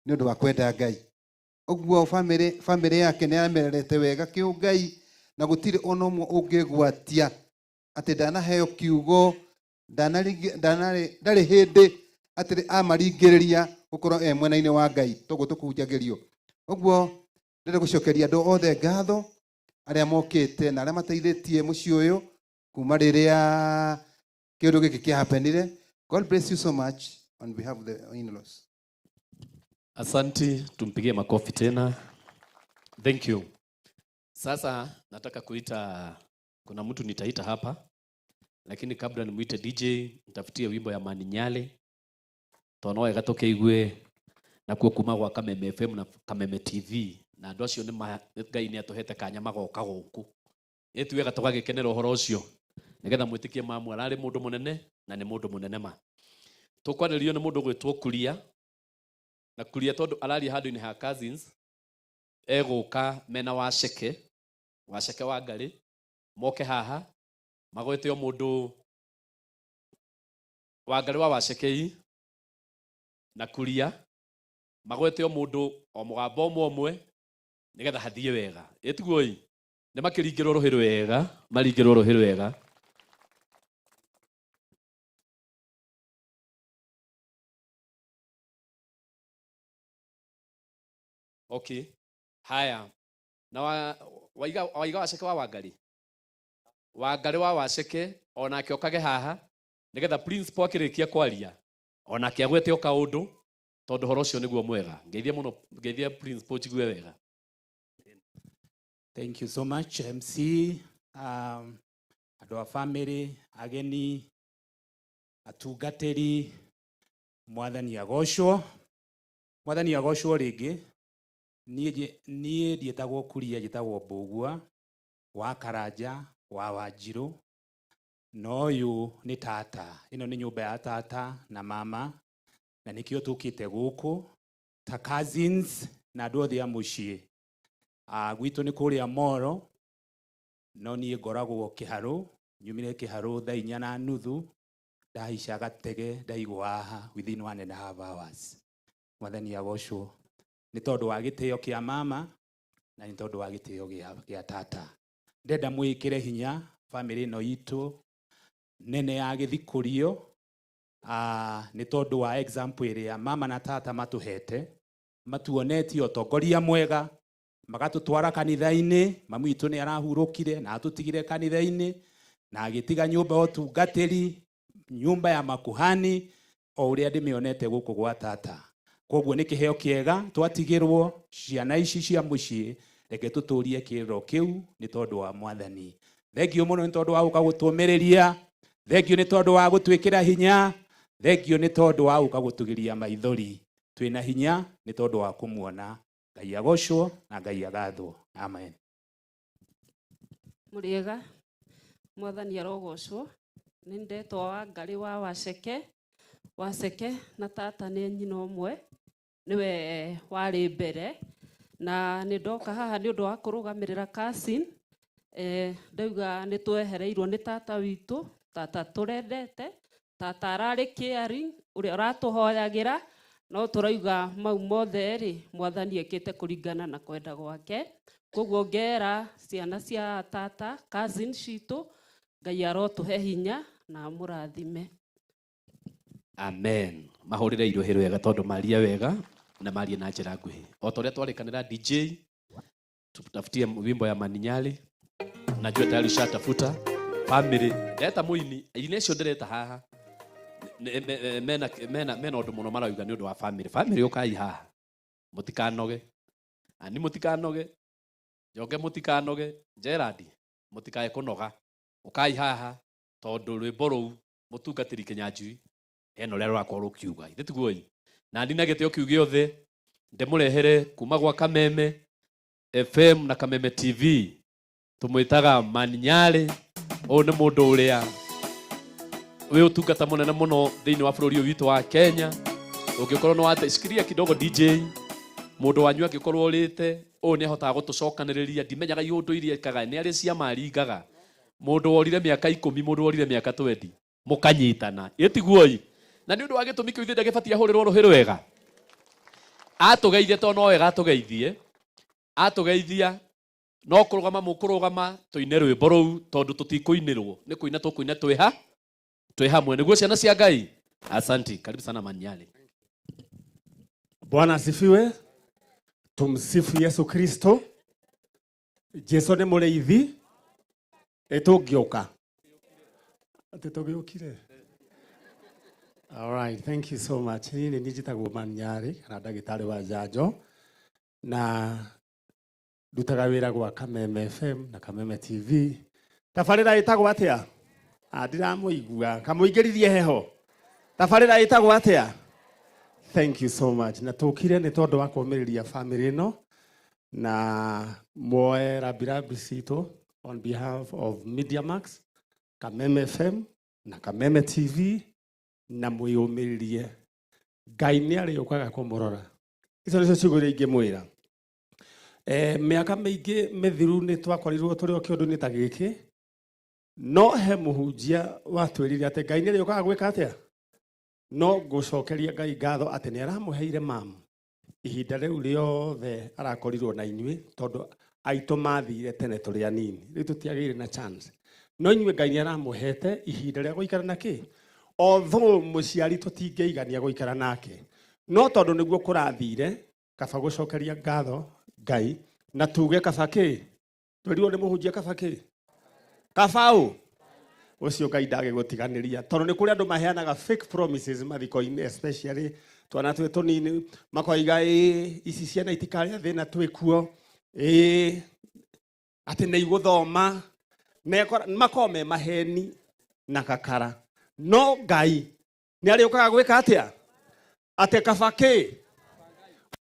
nĩ ũndũ wa kwenda Ngai. Ũguo famĩlĩ yake nĩ yamererete wega kĩũngai na gũtirĩ ona ũmwe ũngĩgwatia atĩ ndanaheo kiugo ndarĩ hĩndĩ atĩ amaringĩrĩria gũkorwo mwena-inĩ wa Ngai toguo tũkũhunjagĩrio. Ũguo ndĩrenda gũcokeria andũ othe ngatho arĩa mokĩte na arĩa mateithĩtie mũciĩ ũyũ kuma rĩrĩa kĩũndũ gĩkĩ kĩahapenire. God bless you so much on behalf of the in-laws. Asanti, tumpigie makofi tena. Thank you. Sasa nataka kuita, kuna mtu nitaita hapa, lakini kabla nimuite DJ nitafutie wimbo ya Mani Nyale tonoe gatoke igwe na kuo kuma gwa Kameme FM na Kameme TV na andũ acio nĩ Ngai nĩ atũhete kanya magoka gũkũ ĩtuĩga tũgagĩkenera ũhoro ũcio nĩgetha mwĩtĩkie mamu ararĩ mũndũ mũnene na nĩ mũndũ mũnene ma. Tũkwanĩrio nĩ mũndũ gwĩtwo Kuria na Kuria tondũ araria handũ-inĩ ha cousins egũka mena Waceke wa Ngarĩ moke haha magwete o mũndũ wa Ngarĩ wa Wacekei na Kuria magwete o mũndũ o mũgambo ũmwe nĩgetha hathiĩ wega. Ĩtiguo-ĩ nĩ makĩringĩrwo rũhĩ rwega maringĩrwo rũhĩ rwega. Okay. Haya. Na waiga Waceke wa Wangari. Wangari wa Waceke onake okage haha nigetha principal akĩrĩkia kwaria onake agwete o kaũndũ tondũ horo ũcio nĩguo mwega. Ngeithia mũno, ngeithia principal jigue wega. Thank you so much MC. Andũ a family, ageni, atungatĩri, mwathani agocwo. Mwathani agocwo rĩngĩ. Niĩ ndiĩtagwo Kuria, njĩtagwo Mbũgua wa Karanja wa Wanjirũ. No ũyũ nĩ tata. Ĩno nĩ nyũmba ya tata na mama na nĩkĩo tũkĩte gũkũ ta cousins na andũ othe a mũciĩ. Gwitũ nĩ kũrĩa Moro no niĩ ngoragwo Kĩharũ, nyumire Kĩharũ thaa 4:30 ndahaica gatege ndaigwo haha within 1.5 hours. Mwathani agocwo nĩ tondũ wa gĩtĩo kĩa mama na nĩ tondũ wa gĩtĩo gĩa tata. Ndenda mwĩkĩre hinya family ĩno itũ nene ya gĩthikũrio nĩ tondũ wa example ĩrĩa mama na tata matũhete, matuonetie ũtongoria mwega, magatũtwara kanitha-inĩ. Mamu itũ nĩ arahurũkire na atũtigire kanitha-inĩ na agĩtiga nyũmba ya ũtungatĩri, nyũmba ya makuhani o ũrĩa ndĩmĩonete gũkũ gwa tata. koguo nä kä heo kä ega twatigä rwo ciana ici cia må ciä reke tå tå rie kä rä kä u nä tondå wa mwathani. Thengio må no nä tondå wa gå ka gå tå mä rä ria, thengio nä tondå wa gå twä kä ra hinya, thengio nä tondå wa gå ka gå tå gä ria maithori. Twä na hinya nä tondå wa kå muona. Ngai agocwo na Ngai agathwo. Amen. Mũrĩega, mwathani arogocwo. Nĩ ndetwo Wangarĩ wa Waceke na tata nĩ nyina ũmwe, nĩwe warĩ mbere, na nĩ ndoka haha nĩ ũndũ wa kũrũgamĩrĩra cousin. Ndauga nĩ twehereirwo nĩ tata witũ, tata tũrendete, tata ararĩ caring, ũrĩa ũratũhoyagĩra, no tũrauga mau mothe rĩ mwathani ekĩte kũringana na kwenda gwake. Koguo ngera ciana cia tata cousin citũ, Ngai arotũhe hinya na mũrathime. Amen. Mahũrĩre irohĩro wega tondũ maria wega na maria na njĩra nguhĩ. O ta ũrĩa twarĩkanĩra DJ tutafutie wimbo ya Maninyali. Najua tayari ushatafuta family. Ndeta mũini ine cio ndireta haha. Mena ũndũ mũno marauga nĩ ũndũ wa family. Family ũkai haha. Mũtikanoge. Ani mũtikanoge. Njoge mũtikanoge. Gerard mũtikae kũnoga. Ũkai haha tondũ rwĩmbo rũu mũtungatĩri Kĩnyanjui eno rĩa rwakorwo kiuga. Ithe tiguoi. Na ndina gĩtĩo kiu gĩothe ndĩmũrehere kuma gwa Kameme FM na Kameme TV. Tumwĩtaga Maninyali. Ũyũ nĩ mũndũ ũrĩa wĩ ũtungata mũnene mũno thĩinĩ wa bũrũri ũyũ witũ wa Kenya. Ũngĩkorwo nĩ watecikiria kidogo DJ, mũndũ wanyu angĩkorwo ũrĩte, ũyũ nĩ ahotaga gũtũcokanĩrĩria. Ndimenyaga iũndũ iria ekaga, nĩ arĩ ciama aringaga. Mũndũ worire mĩaka 10, mũndũ worire mĩaka 20, mũkanyitana. Ĩtiguoi. Na nĩ ũndũ wa gĩtũmi kĩu ithe ndagĩbatiĩ ahũrĩrwo rũhĩ rwega. Atũgeithie tondũ no wega atũgeithie. Atũgeithia no kũrũgama mũkũrũgama tũine rwĩmbo rũu tondũ tũtikũinĩrwo. Nĩ kũina tũkũina twĩ hamwe. Nĩguo ciana cia Ngai. Asante. Karibu sana Maninyali. Bwana asifiwe. Tumsifu Yesu Kristo. Jesu nĩ mũrĩithi. Tũngĩũka. Tũgĩũkire. All right, thank you so much. Niĩ nĩ njĩtagwo Maninyali kana ndagĩtarĩ wa njanjo na ndutaga wĩra gwa Kameme FM na Kameme TV. Tabarĩra ĩtagwo atĩa? Ndiramũigua. Kamũingĩrithie heho. Tabarĩra ĩtagwo atĩa? Thank you so much. Na tũkire nĩ tondũ wa kũũmĩrĩria family ĩno na muoe rambirambi citũ on behalf of Media Max, Kameme FM na Kameme TV na mwĩyũmĩrĩrie. Ngai nĩ arĩũkaga kũmũrora. Icio nĩcio ciugo iria ingĩmwĩra. Mĩaka mĩingĩ mĩthiru nĩ twakorirwo tũrĩ o kĩũndũ-inĩ ta gĩkĩ, no he mũhunjia watwĩrire atĩ Ngai nĩ arĩũkaga gwĩka atĩa. No ngũcokeria Ngai ngatho atĩ nĩ aramũheire mamu ihinda rĩu rĩothe arakorirwo na inyuĩ tondũ aitũ mathire tene tũrĩ anini. Rĩu tũtiagĩire na chance. No inyuĩ Ngai nĩ aramũhete ihinda rĩa gũikara na kĩ? Although mũciari tũtingĩigania gũikara nake, no tondũ nĩguo kũrathire, kaba gũcokeria ngatho Ngai na tuge kaba kĩ? Twĩrirwo nĩ mũhunjia kaba kĩ? Kabaũ ũcio Ngai ndagĩgũtiganĩria tondũ nĩ kũrĩ andũ maheanaga fake promises mathiko-inĩ, especially twana twĩ tũnini makoiga ici ciana itikarĩa thĩna twĩ kuo, atĩ nĩ igũthoma, makorwo me maheni na kakara. No Ngai nĩ arĩũkaga gwĩka atĩa? Atĩ kaba kĩ?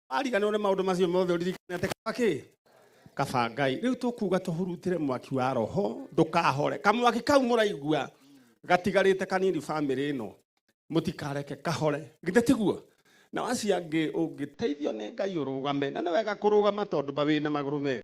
Ariganĩrwo nĩ maũndũ macio mothe ũririkane atĩ kaba kĩ? Kaba Ngai. Rĩu tũkuga tũhurutĩre mwaki wa roho ndũkahore. Kamwaki kau mũraigua gatigarĩte kanini family ĩno, mũtikareke kahore. Githĩ tiguo? Na wacia ngĩ ũngĩteithio nĩ Ngai ũrũgame, na nĩ wega kũrũgama tondũ wĩna magũrũ mega.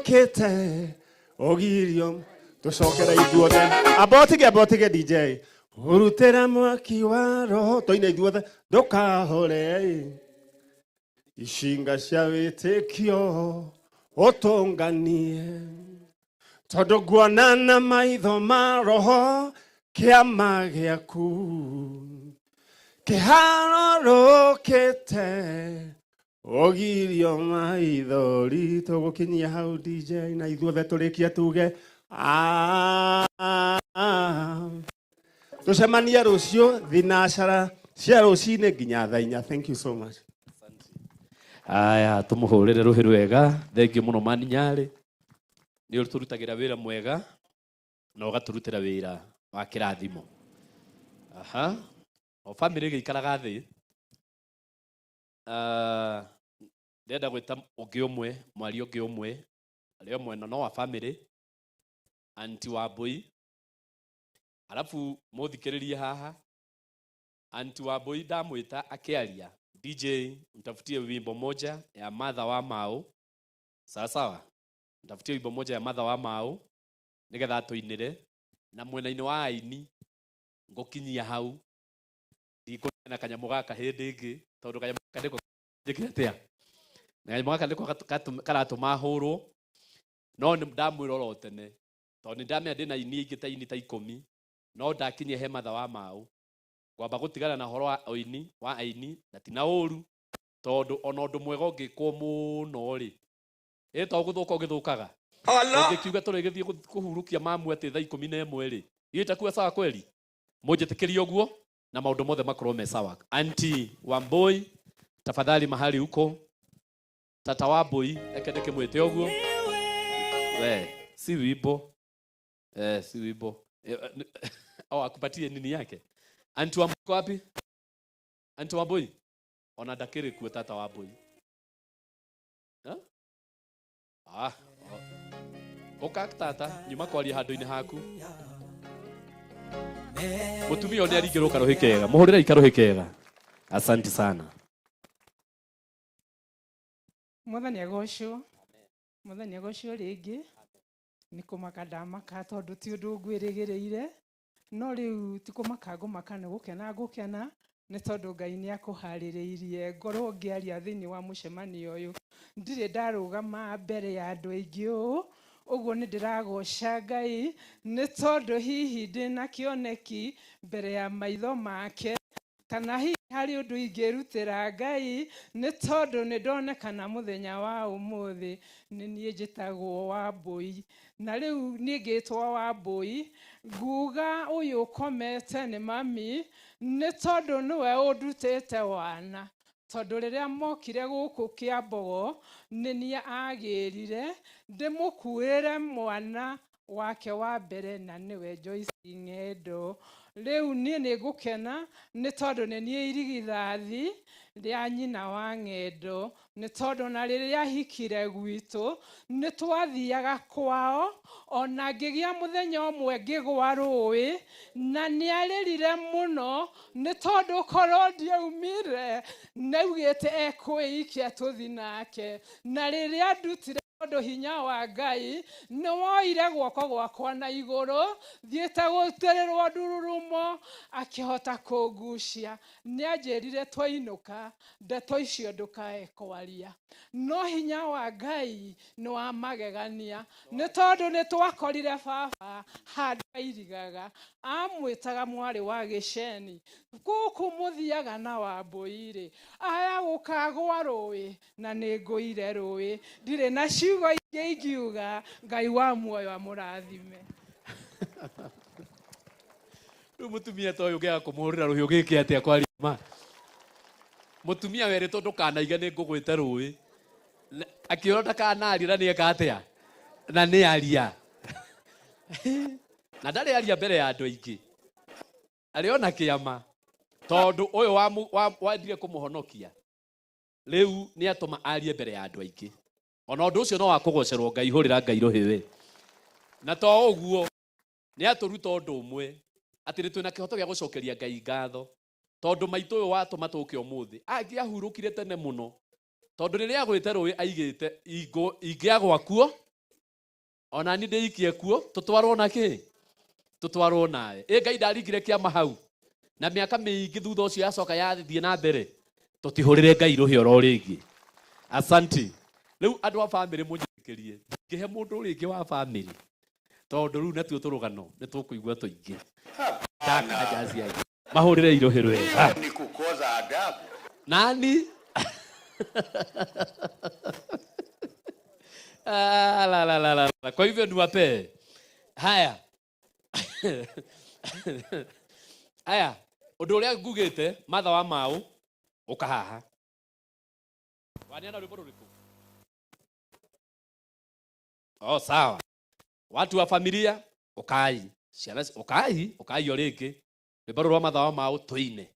rokete ogirio tucokera ithuothe abotige DJ urutera mwaki wa roho toina ithuothe ndukahore icinga cia wĩtĩkio ũtũnganie tondũ nguona na maitho ma roho kĩama gĩaku kĩharũrũkĩte ogirio maithori tũgũkinyia hau DJ na ithuothe tũrĩkia tuge tucemanie rũciũ thinacara cia rũcinĩ nginya thaa 4. Thank you so much. Aya tumuhurire ruhi rwega thengiũ mũno maninyarĩ nĩ ũtũrutagĩra wĩra mwega na ũgaturutĩra wĩra wa kĩrathimo. O family gĩikaraga thĩ ndenda gwĩta ũngĩ ũmwe mwari ũngĩ ũmwe arĩa mwena no wa family anti Wambui alafu mũthikĩrĩrie haha anti Wambui ndamwĩta akĩaria DJ mtafutie wimbo moja ya Mother wa Mau. Sawa sawa. Mtafutie wimbo moja ya Mother wa Mau nigetha tuinire na mwena-inĩ wa aini ngokinyia hau ndiko na kanyamu gaka hĩndĩ ĩngĩ tondũ kanyamu gaka ndiko njĩkĩte na kanyamu gaka ndiko karatũma hũrwo no ndamwĩra oro tene tondũ ndamenya ndĩna ini ingĩ ta ini ta 10 no ndakinyia he Mother wa Mau kwamba gũtigana na horo wa oini wa aini na tina ũru tondũ ona ũndũ mwega ũngĩkwo mũno rĩ to gũthũka ũgĩthũkaga ũngĩkiuga tũrĩgĩthiĩ kũhurukia mamu atĩ thaa 11 rĩ itakuwa sawa kweli mũnjĩtĩkĩrie ũguo na maũndũ mothe makorwo me sawa. Anti Wambui tafadhali mahali huko tata Wambui ekendeke mwĩte ũguo we si wimbo si wimbo au akupatie nini yake. Anti Wambui wapi? Anti Wambui ona dakiri kuwa tata Wambui tata nyuma kwaria handũ-inĩ haku mutumia ũrĩa aringĩrwo karohi kega mũhũrĩre ikarohi kega. Asante sana. Mwathani agocwo rĩngĩ nĩ kũmaka ndamaka tondũ ti ũndũ ngwĩrĩgĩrĩire no rĩu ti kũmaka ngũmaka nĩ gũkena nĩ tondũ Ngai nĩ akũharĩrĩirie ngorwo ngĩaria thĩinĩ wa mũcemanio ũyũ ndirĩ ndarũgama mbere ya andũ aingĩ ũũ ũguo nĩ ndĩragoca Ngai nĩ tondũ hihi ndĩna kĩoneki mbere ya maitho make kana hihi harĩ ũndũ ingĩrutĩra Ngai nĩ tondũ nĩ ndonekana mũthenya wa ũmũthĩ nĩ niĩ njĩtagwo Wambui na rĩu niĩ ngĩtwo Wambui nguga ũyũ ũkomete nĩ mami nĩ tondũ nĩwe ũndutĩte wana tondũ rĩrĩa mokire gũkũ Kĩambogo nĩ niĩ agĩrire ndĩmũkuĩre mwana wake wa mbere na nĩwe Joyce Ng'endo. Rĩu niĩ nĩ ngũkena nĩ tondũ nĩ niĩ irigithathi rĩa nyina wa Ng'endo nĩ tondũ na rĩrĩa ahikire gwitũ nĩ twathiaga kwao ona ngĩgĩa mũthenya ũmwe ngĩgwa rũĩ na nĩ arĩrire mũno nĩ tondũ korwo ndiaumire naugĩte ekwĩikia tũthi nake na rĩrĩa ndutire tondũ hinya wa Ngai nĩ woire guoko gwakwa na igũrũ thiĩte gũtĩrĩrwo ndururumo akĩhota kũngucia nĩ anjĩrire twainũka ndeto icio ndũkae kwaria no hinya wa Ngai nĩ wa magegania nĩ tondũ nĩ twakorire baba handũ airigaga amwĩtaga mwarĩ wa Gĩceni gũkũ mũthiaga na Wambui rĩ aya gũkagwa rũĩ na nĩ ngũire rũĩ ndirĩ na ciugo ingĩ ingiuga Ngai wa muoyo amũrathime. Rĩu mũtumia ta ũyũ ũngĩaga kũmũhũrĩra rũhiũ gĩkĩ atĩa kwaria ma mũtumia werĩtwo ndũkanaiga nĩ ngũgwĩte rũĩ akĩona ndakanaria na nĩ eka atĩa na nĩ aria na ndarĩ aria mbere ya andũ aingĩ arĩ ona kĩama tondũ ũyũ wendire kũmũhonokia rĩu nĩ atũma arie mbere ya andũ aingĩ ona ũndũ ũcio no wa kũgocerwo Ngai hũrĩra Ngai rũhĩwe na to ũguo nĩ atũruta ũndũ ũmwe atĩ nĩ twĩna kĩhoto gĩa gũcokeria Ngai ngatho tondũ maitũ ũyũ watũma tũke ũmũthĩ angĩahurũkire tene mũno tondũ rĩrĩa agwĩte rũĩ aigĩte ingĩagwa kuo ona ni ndeikie kuo tutwarwo naki tutwarwo nawe Ngai ndaringire kiama hau na miaka miingi thutha ucio yacoka yathithie na mbere tutihurire Ngai ruhio ro ringi asanti riu andu a family munyikirie ngihe mundu ringi wa family tondu riu natuo turugano ni tukuigua tuingi ndaka jazi ai mahurire irohe rwega ni kukoza adabu nani la. Kwa hivyo niwape haya haya undu uria ngugite Martha wa Mau ukahaha waniana rwimbo ruriku sawa watu wa familia ukai ciana ukai oriki rwimbo rwa Martha wa Mau tuine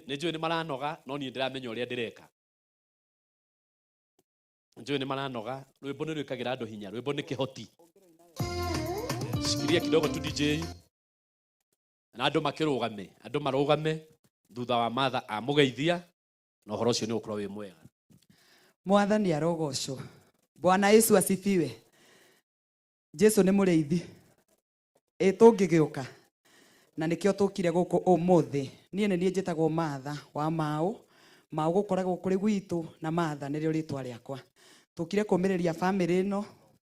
nijui ni maranoga no ni ndiramenya uria ndireka njui ni maranoga rwimbo ni rwikagira andu hinya rwimbo ni kihoti shikiria kidogo tu DJ na andu marugame thutha wa Martha amugeithia na horo cio ni ukorwo wi mwega Mwathani arogocwo Bwana Yesu asifiwe Jesu ni mureithi tungigiuka na nikio tukire guku umuthi nie ni njitagwo Martha wa Mau gukoragwo kuri gwitu na Martha nirio ritwa riakwa tukire kumiriria family no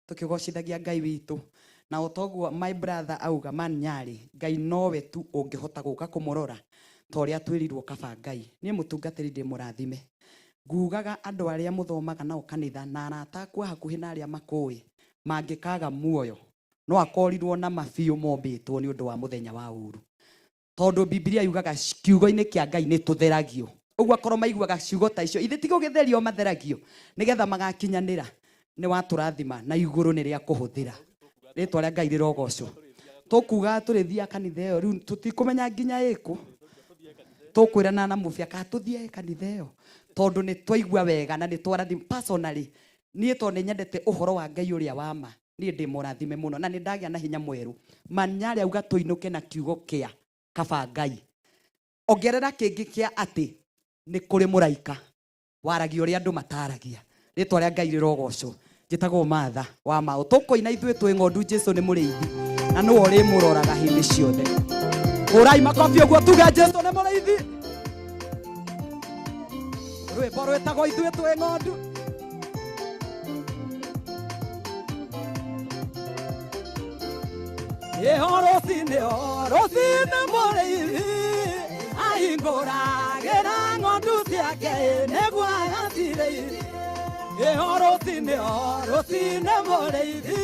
tukigocithagia Ngai witu na otoguo my brother auga man nyari Ngai nowe tu ungihota guka kumurora toria twirirwo kaba Ngai nie mutungatiri ndi murathime ngugaga andu aria muthomaga na kanitha na arata kwa hakuhi na aria makui mangikaga muoyo no akorirwo na mabiu mombitwo ni undu wa muthenya wa uru tondu Biblia yugaga kiugo-ini kia Ngai ni tutheragio uguo akorwo maiguaga ciugo ta icio ithe tigo githerio matheragio nigetha magakinyanira ni waturathima na iguru ni ria kuhuthira ritwa ria Ngai rirogocwo tukuga turithia kanitha iyo riu tutikumenya nginya iku tukwirana na mufia ka tuthie kanitha iyo tondu ni twaigua wega na ni twarathim personally nie to ni nyendete uhoro wa Ngai uria wa ma nie ndi murathime muno na ni ndagia na hinya mweru manyari auga tuinuke na kiugo kia kaba Ngai ongerera kingi kia ati ni kuri muraika waragia uria andu mataragia ritwa ria Ngai rirogocwo njitagwo Martha wa Mau tukoina ithue twi ng'ondu Jesu ni mureithi na no uri muroraga hindi ciothe urai makofi uguo tuge Jesu ni mureithi rwimbo rwetagwo ithue twi ng'ondu rũcinĩ mũrĩithi ahingũragĩra ng'ondu ciake nĩguo agacirĩithie rũcinĩ mũrĩithi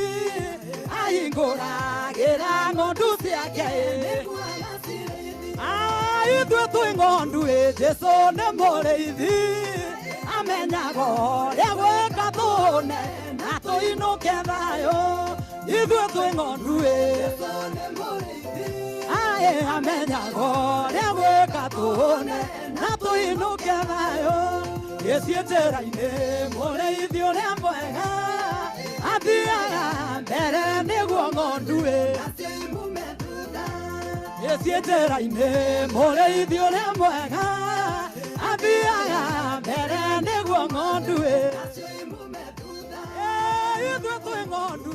ahingũragĩra ng'ondu ciake nĩguo agacirĩithie ithuĩ twĩ ng'ondu Jesũ nĩ mũrĩithi amenyaga ũrĩa gwĩka tũhũne na tũinũke thayũ ithuĩ twĩ ng'ondu amenyaga ũrĩa gwĩka tũhũne na tũinũke thayũ gĩciĩ njĩra-inĩ mũrĩithi ũrĩa mwega athiaga mbere nĩguo ng'ondu gĩciĩ njĩra-inĩ mũrĩithi ũrĩa mwega athiaga mbere nĩguo ng'ondu ithuĩ twĩ ng'ondu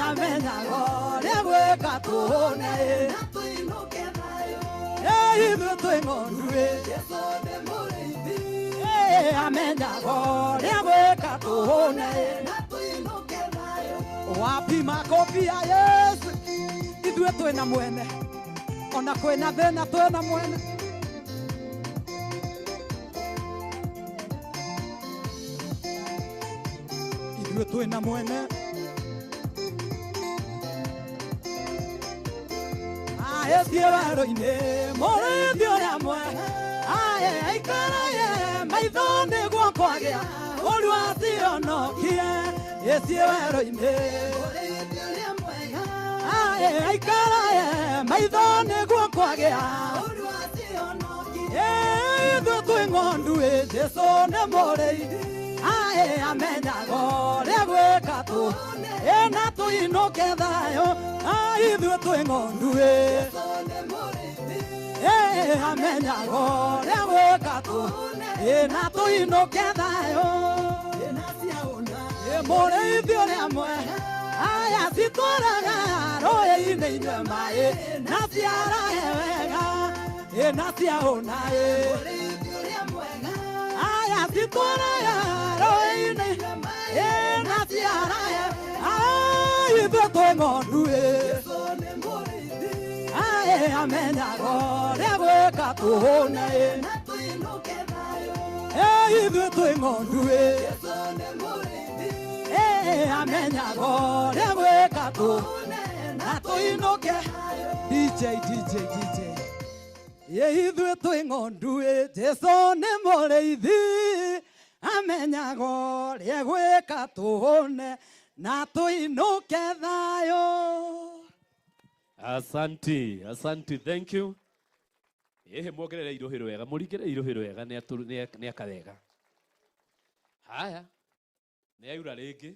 amenyaga ũrĩa gwĩka tũhũne ithuĩ twĩ ng'ondu amenyaga ũrĩa gwĩka tũhũne wapi makofi ya Yesu ithuĩ twĩ na mwene ona kwĩna thĩna twĩ na mwene ithuĩ twĩ na mwene aĩthiĩ werũ-inĩ mũrĩithi ũrĩa mwega aikaraye maitho nĩguo kwagĩa ũru acionokie ĩthiĩ werũ-inĩ aikaraye maitho nĩguo kwagĩa ithuĩ twĩ ng'ondu Jesũ nĩ mũrĩithi amenyaga ũrĩa gwĩka na tũinũke thayũ ithuĩ twĩ ng'ondu amenyaga ũrĩa gwĩka na tuinuke thayo mũrĩithi ũrĩa mwega aya citũraga rũĩ-inĩ inyue maĩ na ciarahe wega na ciahũna aya citũraga rũĩ-inĩ na ciarahe ithuĩ twĩ ng'ondu amenyaga ũrĩa gwĩka tũhũne ithuĩ twĩ ng'ondu amenyaga ũrĩa gwĩka tũhũne na tũinũke DJ ithuĩ twĩ ng'ondu Jesũ nĩ mũrĩithi amenyaga ũrĩa gwĩka tũhũne na tũinũke thayũ. Asante, thank you. Muongerere irohero wega, mũringĩre irohero wega nĩ akawega. Haya, nĩ aura rĩngĩ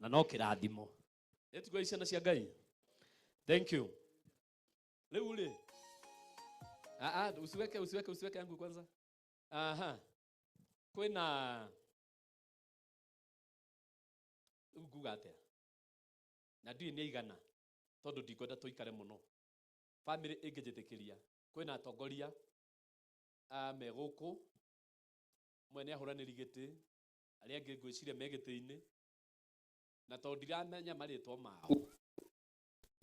na no kĩrathimo. Nĩtugua ciana cia Ngai. Thank you. Rĩu rĩ, usiweke yangu kwanza. Aha, kwĩna nguga atĩa na ndiĩ nĩ igana tondũ ndikwenda tũikare mũno. Family ĩngĩnjĩtĩkĩria kwĩna atongoria me gũkũ, mwene ahũranĩri gĩtĩ, arĩa angĩ ngwĩciria me gĩtĩ-inĩ, na tondũ ndiramenya marĩtwa mao.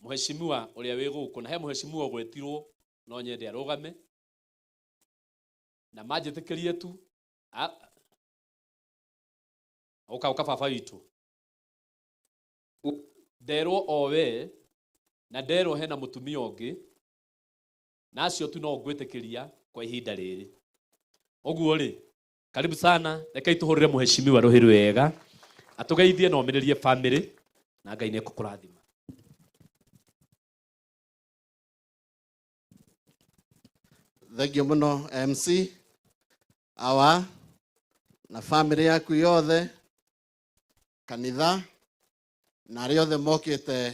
Mũheshimiwa ũrĩa wĩ gũkũ na he mũheshimiwa ũgwetirwo no nyende arũgame na manjĩtĩkĩrie tu ũka baba witũ. Nderwo owe na nderwo hena mũtumia ũngĩ na acio tu no ngwĩtĩkĩria kwa ihinda rĩrĩ. Ũguo rĩ, karibu sana, rekei tũhũrĩre mũheshimiwa rũhĩ wega atũgeithie na omĩrĩrie family na Ngai nĩekũkũrathima. Thank you muno MC awa na family yaku yothe, kanitha na arĩa othe mokĩte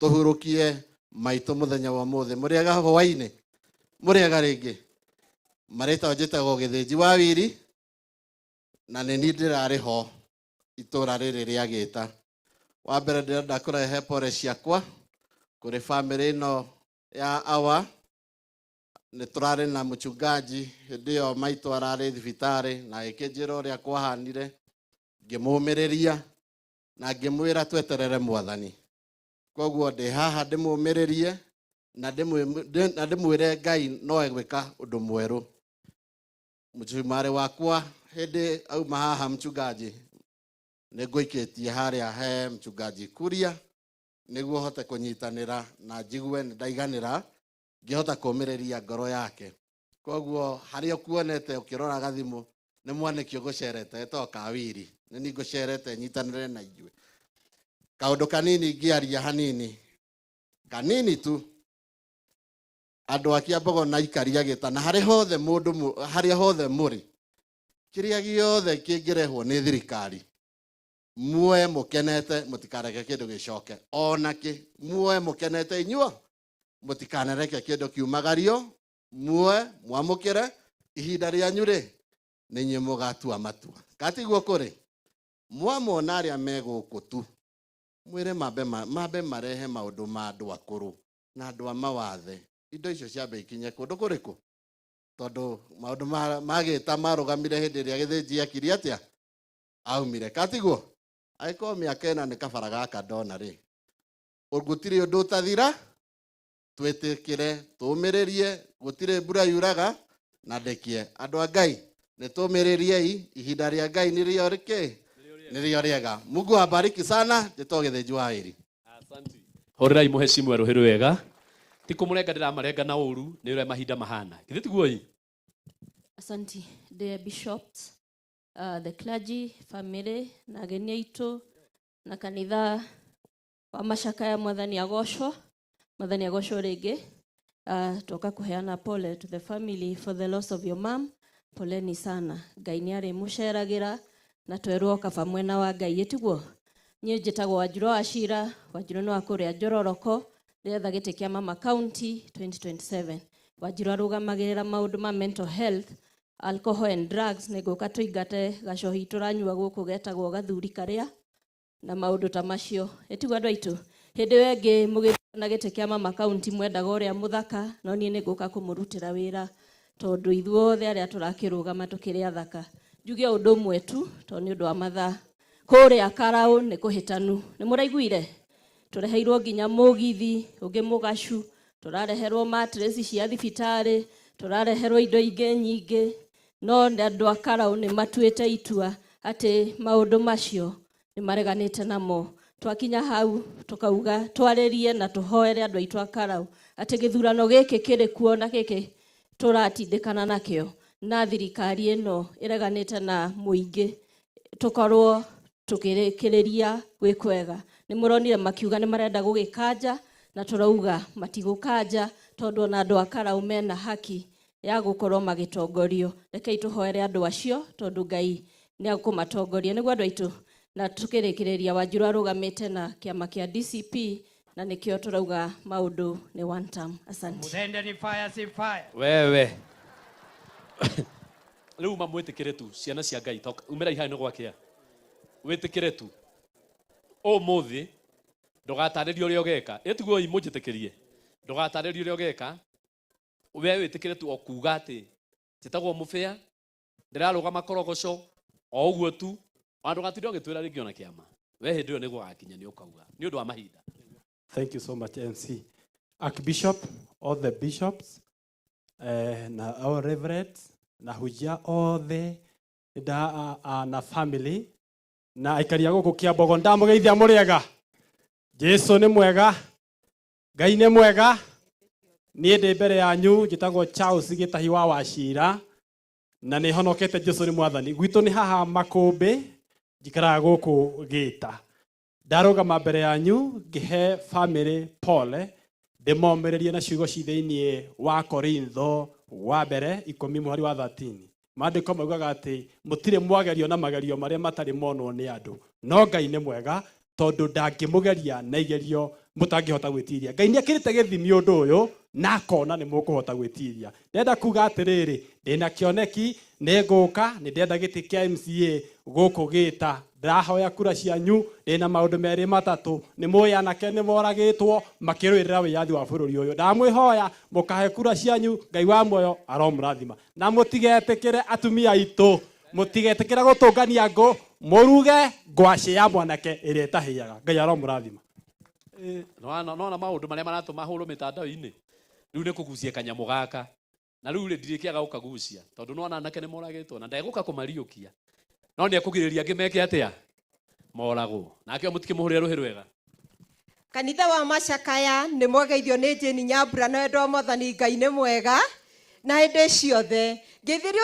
tũhurũkie maitũ mũthenya wa mũthĩ. Mũrĩega hwaĩ-inĩ, mũrĩega rĩngĩ. Marĩtwa njĩtagwo Gĩthĩnji wa Wiri na nĩ niĩ ndĩrarĩ ho itũra rĩrĩ rĩa Gĩta. Wa mbere ndĩrenda kũrehe pole ciakwa kũrĩ family ĩno ya awa. Nĩ tũrarĩ na mũchungaji hĩndĩ ĩyo maitũ ararĩ thibitarĩ na ĩkĩnjĩra ũrĩa kwahanire, ngĩmũmĩrĩria na ngĩmwĩra tweterere Mwathani. Koguo ndĩ haha ndĩmũmĩrĩrie na ndĩmwĩre Ngai no egwĩka ũndũ mwerũ. Mũchumari wakwa hĩndĩ auma haha mchungaji nĩ ngũikĩtie harĩa he mchungaji Kuria nĩguo hote kũnyitanĩra na njigue nĩ ndaiganĩra ngĩhota kũmĩrĩria ngoro yake. Koguo harĩa kuonete ũkĩrora gathimũ nĩ mwanĩki ũgũcerete etagwo Kawiri, nĩ niĩ ngũcerete nyitanĩre na inyuĩ. Kaũndũ kanini ngĩaria hanini, kanini tu, andũ a Kĩambogo na ikaria Gĩta na harĩa hothe mũrĩ, kĩrĩa gĩothe kĩngĩrehwo nĩ thirikari, muoe mũkenete mũtikareke kĩndũ gĩcoke. Onakĩ muoe mũkenete inyuo mũtikanareke kĩndũ kiumagario, muoe mwamũkĩre ihinda rĩanyu rĩ nĩ inyuĩ mũgatua matua. Katiguo kũrĩ mwamona arĩa me gũkũ tu mwĩre mambe marehe maũndũ ma andũ akũrũ na andũ a mawathe. Indo icio ciambe ikinye kũndũ kũrĩkũ, tondũ maũndũ ma Gĩta marũgamire hĩndĩ ĩrĩa Gĩthĩnji akirie atĩa aumire. Katiguo agĩkorwo mĩaka ĩna nĩ kabara gaka ndona rĩ, gũtirĩ ũndũ ũtathira, twĩtĩkĩre tũmĩrĩrie, gũtirĩ mbura yuraga na ndekie. Andũ a Ngai nĩ tũmĩrĩriei, ihinda rĩa Ngai nĩrĩo rĩkĩ, nĩrĩo rĩega. Mungu abariki sana. Njĩtwo Gĩthĩnji wa Wiri. Asante. Hũrĩrai mũheshimiwa rũhĩ wega, ti kũmũrenga ndĩramarenga na ũru, nĩ ũrĩa mahinda mahana. Githĩ tiguo ĩ? Asante. The bishops, the clergy, family na ageni aitũ na kanitha wa Macakaya, Mwathani agocwo. Mwathani agocwo rĩngĩ. Tuoka kuheana pole to the family for the loss of your mom. Poleni sana. Ngai nĩ arĩ mũceragĩra na twerwo kaba mwena wa Ngai. Tiguo niĩ njĩtagwo Wanjirũ wa Cira, Wanjirũ nĩ wa kũrĩa Njororoko, rĩetha gĩtĩ kĩa Mama County 2027. Wanjiru arugamagirira maundu ma mental health, alcohol and drugs, niguka tuingate gacohi turanyua guku getagwo gathuri karia na maundu ta macio. Etigwo andu aitu hindi wengi mugithana gite kia mama county mwendaga uria muthaka, no nie niguka kumurutira wira tondu ithuothe aria turakirugama tukiri athaka. Njuge undu umwe tu tondu ni undu wa mathaa. Kuria Karau ni kuhitanu. Ni muraiguire? Tureheirwo nginya mugithi ungi mugacu, turareherwo mattress cia thibitari, turareherwo indo ingi nyingi, no andu a Karau ni matuite itua ati maundu macio ni mareganite namo. Twakinya hau tukauga twaririe na tuhoere andu aitu a Karau ati githurano giki kiri kuo na giki turatindikana nakio, na thirikari ino ireganite na muingi, tukorwo tukirikiria gwikwega. Ni muronire makiuga ni marenda gugikanja, na turauga matigukanja tondu na andu a Karau mena haki ya gukorwo magitongorio. Rekei tuhoere andu acio tondu Ngai ni akumatongoria. Niguo andu aitu na tukirikiria Wanjiru arugamite na kiama kia DCP, na nikio turauga maundu ni one term. Asante. Mutende ni fire si fire. Wewe riu mamwitikire tu ciana cia Ngai toka umira ihai no gwakia witikire tu umuthi ndugataririo uria ugeka etiguo imujitikirie ndugataririo uria ugeka we witikire tu okuga ati titagwo mufea ndirarugama korogoco o uguo tu andu gatiro ngitwira ringi ona kiama we hindi yo niguo gakinya ni ukauga ni undu wa mahinda. Thank you so much MC. Archbishop, all the bishops, na our reverends, na hujia othe na family, na aikaria guku Kiambogo ndamugeithia muriega. Jesu ni mwega, Ngai ni mwega. Nie ndi mbere yanyu njitagwo Charles Gitahi wa Wachira, na ni honokete Jesu ni mwathani. Gwitu ni haha Makumbi, njikaraga guku Gita. Ndarugama mbere yanyu ngihe family pole, ndimomererie na ciugo cithini wa Korintho wa mbere 10:13. Maandiko maugaga ati mutire mwagerio na magerio maria matari monwo ni andu, no Ngai ni mwega tondu ndangimugeria na igerio mutangihota gwitiria. Ngai ni akirite githimi undu uyu na akona ni mukuhota gwitiria. Ndenda kuga atiriri ndina kioneki ni nguka ni ndenda giti kia MCA guku Gita. Ndahoya kura cianyu ndina maundu meri matatu. Ni moya nake ni moragitwo makirwirira wiyathi wa bururi uyu. Ndamwihoya mukahe kura cianyu, Ngai wa moyo aromurathima. Na mutigetikire atumia itu, mutigetikire gutungania ngo, muruge ngwaci ya mwanake iri itahiaga. Ngai aromurathima. No maundu maria maratuma huru mitandao-ini riu ni kugucia kanyamu gaka, na riu ndirikiaga gukagucia tondu no anake ni moragitwo na ndaiguka kumariukia, no ni akugiriria ngimeke atia moragwo nake mutikimuhurira ruhi rwega. Kanitha wa Macakaya ni mwageithio ni Jane Nyambura na wendo Mwathani Ngai ni mwega na hindi ciothe. Ngithirio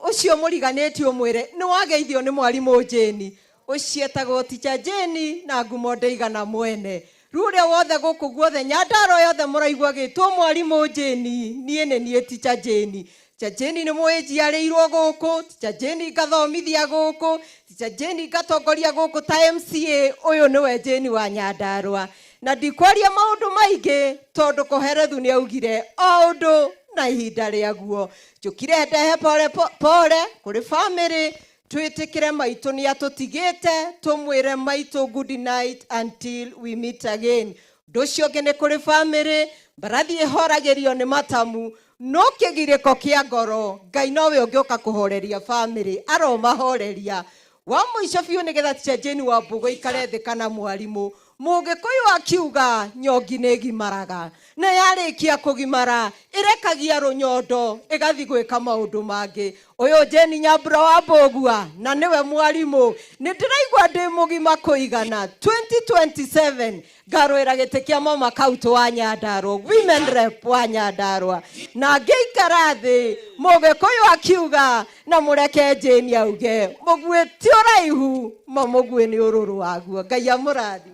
ucio muriganitio mwire ni wageithio ni mwarimu Jane ucio etagwo Teacher Jane na ngumo ndeigana mwene. Ruria wothe guku guothe Nyandarua yothe muraigua gitwo mwarimu Jane, nie ni nie Teacher Jane. Teacher Jane ni mwijiarirwo guku, Teacher Jane gathomithia guku, Teacher Jane gatongoria guku ta MCA. Uyu niwe Jane wa Nyandarua, na ndikwaria maundu maingi tondu Koherethu ni augire o undu na ihinda riaguo. Njukire ndehe pole pole kuri family, twitikire maitu ni atutigite, tumwire maitu good night until we meet again. Nducio ngene kuri family, mbarathi ihoragirio ni matamu, no kigiriko kia ngoro Ngai nowe ungioka kuhoreria family, aromahoreria. Wa muico biu nigetha Teacher Jane wa Mbugo ikare thi kana mwarimu Mugikuyu akiuga nyongi negimaraga, na yarikia kugimara irekagia runyondo igathi gwika maundu mangi. Uyu Jane Nyambura wa Mbugua na niwe mwarimu, ni ndiraigua ndi mugima kuigana 2027 ngarwira giti kia mama county wa Nyandarua, women rep wa Nyandarua, na ngeikara thi Mugikuyu akiuga na mureke Jane auge mugwe ti uraihu mamugwe ni ururu waguo. Ngai amurathi.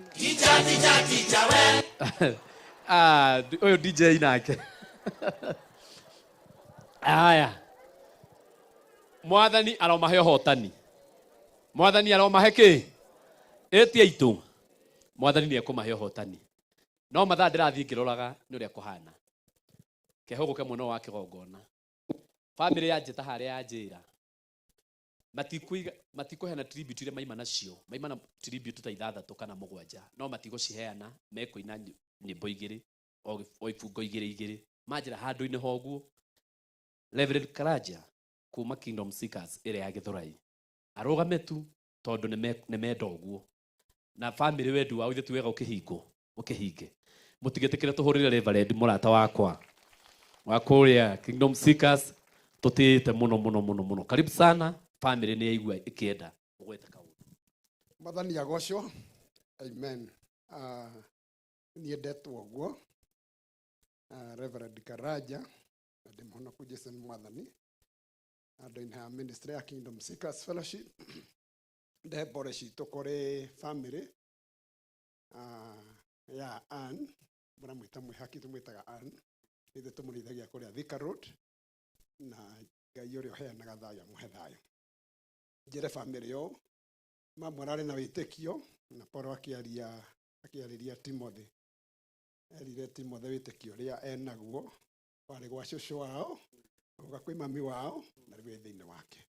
Oyo DJ nake. Aya. Mwathani aromahe hotani. Mwathani aromahe ki? Etia itu. Mwathani ni akumahe hotani. No mathaa ndirathi ngiroraga ni uria kuhana. kehogo kamwe no wake gongona family ya njeta haria ya njira matikuheana tribute ile maima nacio maima na tribute ta 6 kana 7 no matigo ciheana mekuina nyimbo igiri o ifungo igiri majira handu-ini hoguo Reverend Karaja kuma Kingdom Seekers ire ya Githurai arugame tu tondu ne menda uguo na family wedu wa ithu wega ukihinge mutigetekire tuhurire Reverend murata wakwa wa kuria Kingdom Seekers tutite muno karibu sana family ni yaigua ikienda ugweta kaundu Mwathani agocwo amen ni ndetwo guo Reverend Karaja ndimuhonoku Jesu ni mwathani andu-ini ha ministry ya Kingdom Seekers Fellowship ndebore citu kuri family ya Ann muramwita mwihaki tumwitaga Ann ithe tumurithagia kuria Thika Road na Ngai uria uheanaga thayo amuhe thayo njire family yo mamwe na witikio na Paulo akiariria Timothy erire Timothy witikio uria enaguo wari gwa shushu wao uga kwi mami wao na riwe thiini wake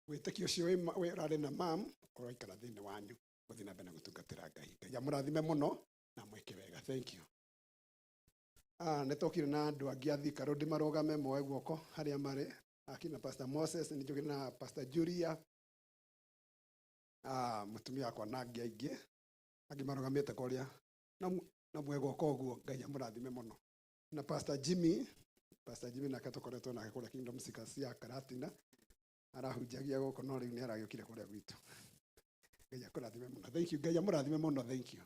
witikio ucio wirari na mam uraikara thiini wanyu guthi na mbere gutungatira Ngai Ngai amurathime muno na mwike wega thank you netokire na andu angi Thika Road marugame moe guoko haria mari akina Pastor Moses ni njogire na Pastor Julia mutumia akwa na angi aingi marugamite kuria na mwego koguo Ngai amurathime muno na Pastor Jimmy na katokoretwo nake kuria Kingdom Seekers ya Karatina arahunjagia goko no riu ni aragiukire kuria gwitu Ngai akurathime muno thank you Ngai amurathime muno thank you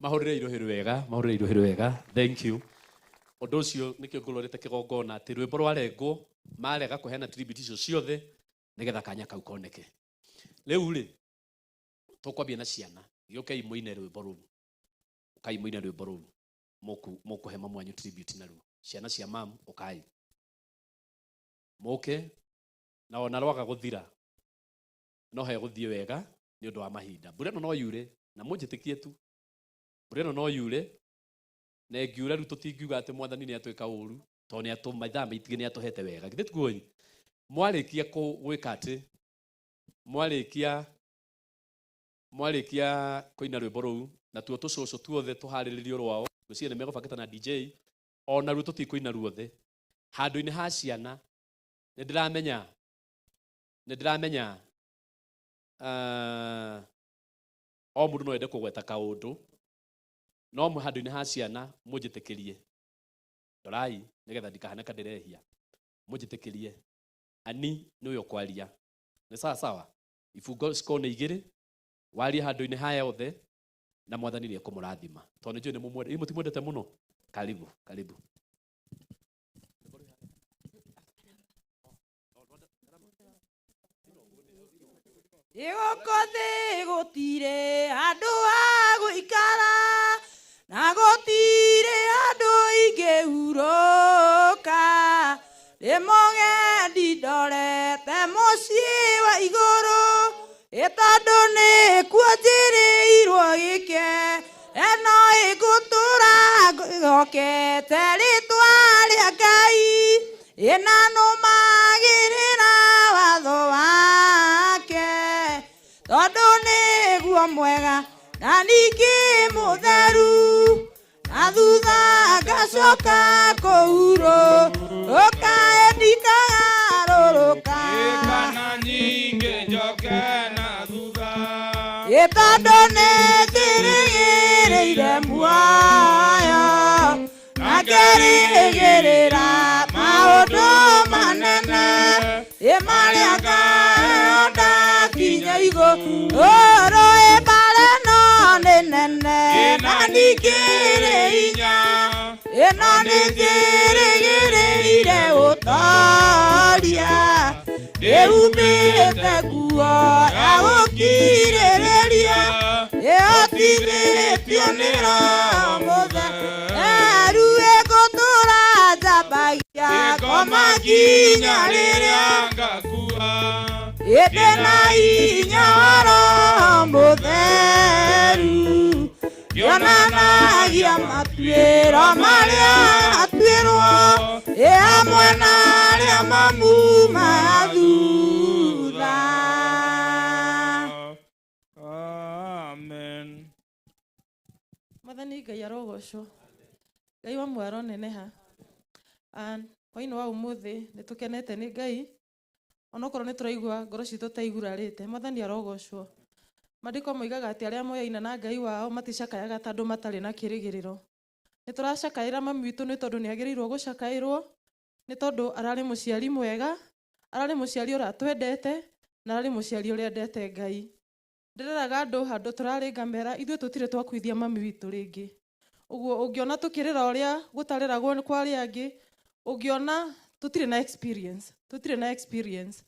mahurire irohiru wega thank you undu ucio nikio ngulorete kigongona ati rwimbo rwarengwo marega kuheana tribute icio ciothe nigetha kanya kau koneke riu ri tukwambia na ciana giokai muine rwimbo ruu mukuhe mamu wanyu tribute na ruu ciana cia mam ukai muke na ona rwaga guthira no he guthie wega ni undu wa mahinda mbura no yure na munjitikie tu mbura no yure na ngiura ru tutingiuga ati mwathani ni atwika uru to ni atuma ithaa maitige ni atuhete wega githe tuguoi mwarikia gwika ati mwarikia kuina rwimbo ruu na tuo tucoco tuothe tuhariririo rwao guciene megobaketa na DJ ona ru tutikuina ruothe handu-ini ha ciana ndiramenya o mundu no ende kugweta kaundu no mu handu-ini ha ciana munjitikirie dorai nigetha ndikahana kandirehia munjitikirie ani niwe ukwaria ni sawa ifungo cikone igiri waria handu-ini haya othe na mwathani ni ekumurathima to ni njui ni mumwende mutimwendete muno karibu Igukothi gutire andu a guikara na gutire andu ingiuruka rimogendi ndorete mucii wa iguru itondu ni kuo njiriirwo gike eno igutura gokete ritwa ria Ngai ina numagirira watho wake tondu niguo mwega na ningi mutheru na thutha ngacoka kuhuruka ndikagarũrũka kana nyingi njoke na thutha tondu nĩnjĩrĩgĩrĩire muoyo na ngĩrĩgĩrĩra maũndũ manene marĩa ngaheo ndakinya igũrũ rũĩ no nĩ nene na ningĩ rĩ hinya ĩno nĩnjĩrĩgĩrĩire ũtoria ndĩhumĩte nguo ya gũkirĩrĩria ĩhotithĩtio nĩ Roho Mũtheru ĩgũtũra njambagia ngoma nginya rĩrĩa ngakua ĩndĩ na hinya wa Roho Mũtheru yonanagia matuĩro marĩa atuĩrwo hamwe na arĩa mamumaga thutha. Amen. Mwathani Ngai arogocwo. Ngai wa mwaro neneha. Hwainĩ wa ũmũthĩ nĩ tũkenete nĩ Ngai. Onokorwo nĩ tũraigua ngoro citũ ta igurarĩte. Mwathani arogocwo. Maandĩko moigaga atĩ arĩa moyaine na Ngai wao maticakayaga tondũ matarĩ na kĩrĩgĩrĩro. Nĩ tũracakaĩra mami witũ nĩ tondũ nĩ agĩrĩirwo gũcakaĩrwo, nĩ tondũ ararĩ mũciari mwega, ararĩ mũciari ũratwendete, na ararĩ mũciari ũrĩa endete Ngai. Ndĩreraga andũ handũ tũrarĩ ngamera, ithuĩ tũtirĩ twakuithia mami witũ rĩngĩ. Ũguo ũngĩona tũkĩrĩra ũrĩa gũtarĩragwo kwa arĩa angĩ, ũngĩona tũtirĩ na experience.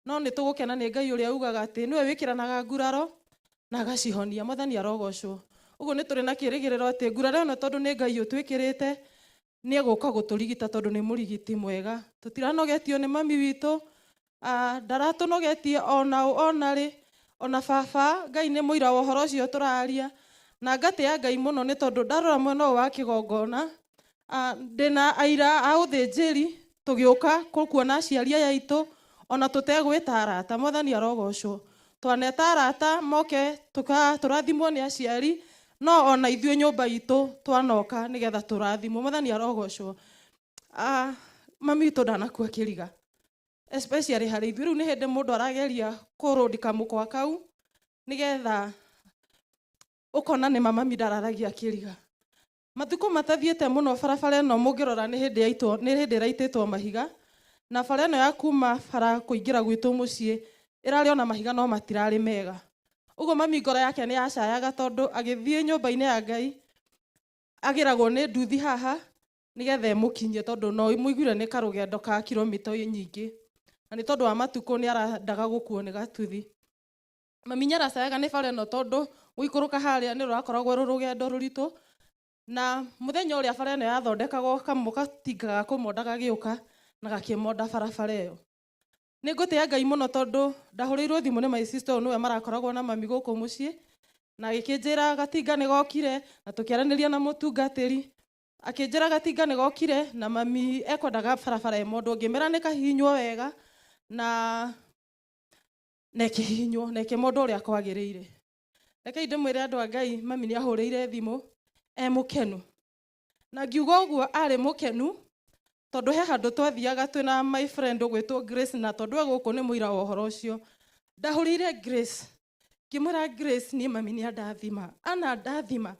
No nĩ tũgũkena nĩ Ngai ũrĩa ugaga atĩ nĩwe wĩkĩranaga nguraro na agacihonia. Mwathani arogocwo. Ũguo nĩ tũrĩ na kĩrĩgĩrĩro atĩ nguraro ĩno tondũ nĩ Ngai ũtwĩkĩrĩte nĩ egũka gũtũrigita tondũ nĩ mũrigiti mwega. Tũtiranogetio nĩ mami witũ, ndaratũnogetie onarĩ, ona baba. Ngai nĩ mũira wa ũhoro ũcio tũraria, na ngatĩĩa Ngai mũno nĩ tondũ ndarora mwena ũyũ wa kĩgongona, ndĩna aira a ũthĩnjĩri tũgĩũka kuona aciari aya aitũ ona tũtegwĩta arata. Mwathani arogocwo. Twaneta arata moke tũrathimwo nĩ aciari, no ona ithuĩ nyũmba itũ twanoka nĩgetha tũrathimwo. Mwathani arogocwo. Mami witũ ndanakua kĩriga, especially harĩ ithuĩ. Rĩu nĩ hĩndĩ mũndũ arageria kũrũndika mũkwa kau nĩgetha ũkona nĩ mami ndararagia kĩriga. Matukũ matathiĩte mũno barabara ĩno mũngĩrora nĩ hĩndĩ ĩraitĩtwo mahiga, na bara ĩno ya kuma bara kũingĩra gwitũ mũciĩ ĩrarĩ ona mahiga no matirarĩ mega. Ũguo mami ngoro yake nĩ yacayaga tondũ agĩthiĩ nyũmba-inĩ ya Ngai agĩragwo nĩ nduthi haha nĩgetha emũkinyie, tondũ no mũiguire nĩ karũgendo ka kilomita nyingĩ, na nĩ tondũ wa matukũ nĩ arandaga gũkuo nĩ gatuthi. Mami nĩaracayaga nĩ bara ĩno tondũ gũikũrũka harĩa nĩ rũrakoragwo rũgendo rũritũ, na mũthenya ũrĩa bara ĩno yathondekagwo gatinga ga kũmonda gagĩũka na gakĩmonda barabara ĩyo. Nĩ ngũtĩĩa Ngai mũno tondũ ndahũrĩirwo thimũ nĩ my sister ũyũ nĩwe marakoragwo na mami gũkũ mũciĩ, na agĩkĩnjĩra gatinga nĩ gokire na tũkĩaranĩria na mũtungatĩri, akĩnjĩra gatinga nĩ gokire na mami ekwendaga barabara ĩmondwo. Ngĩmera nĩ kahihinywo wega na ĩkĩhihinywo na ĩkĩmondwo ũrĩa kwagĩrĩire. Reke ndĩmwĩre andũ a Ngai, mami nĩ ahũrĩire thimũ mũkenu, na ngiuga ũguo arĩ mũkenu tondũ he handũ twathiaga twĩna my friend ũgwĩtwo Grace, na tondũ gũkũ nĩ mũira wa ũhoro ũcio ndahũrĩire Grace ngĩmwĩra Grace, niĩ mami nĩ andathima, ndathima,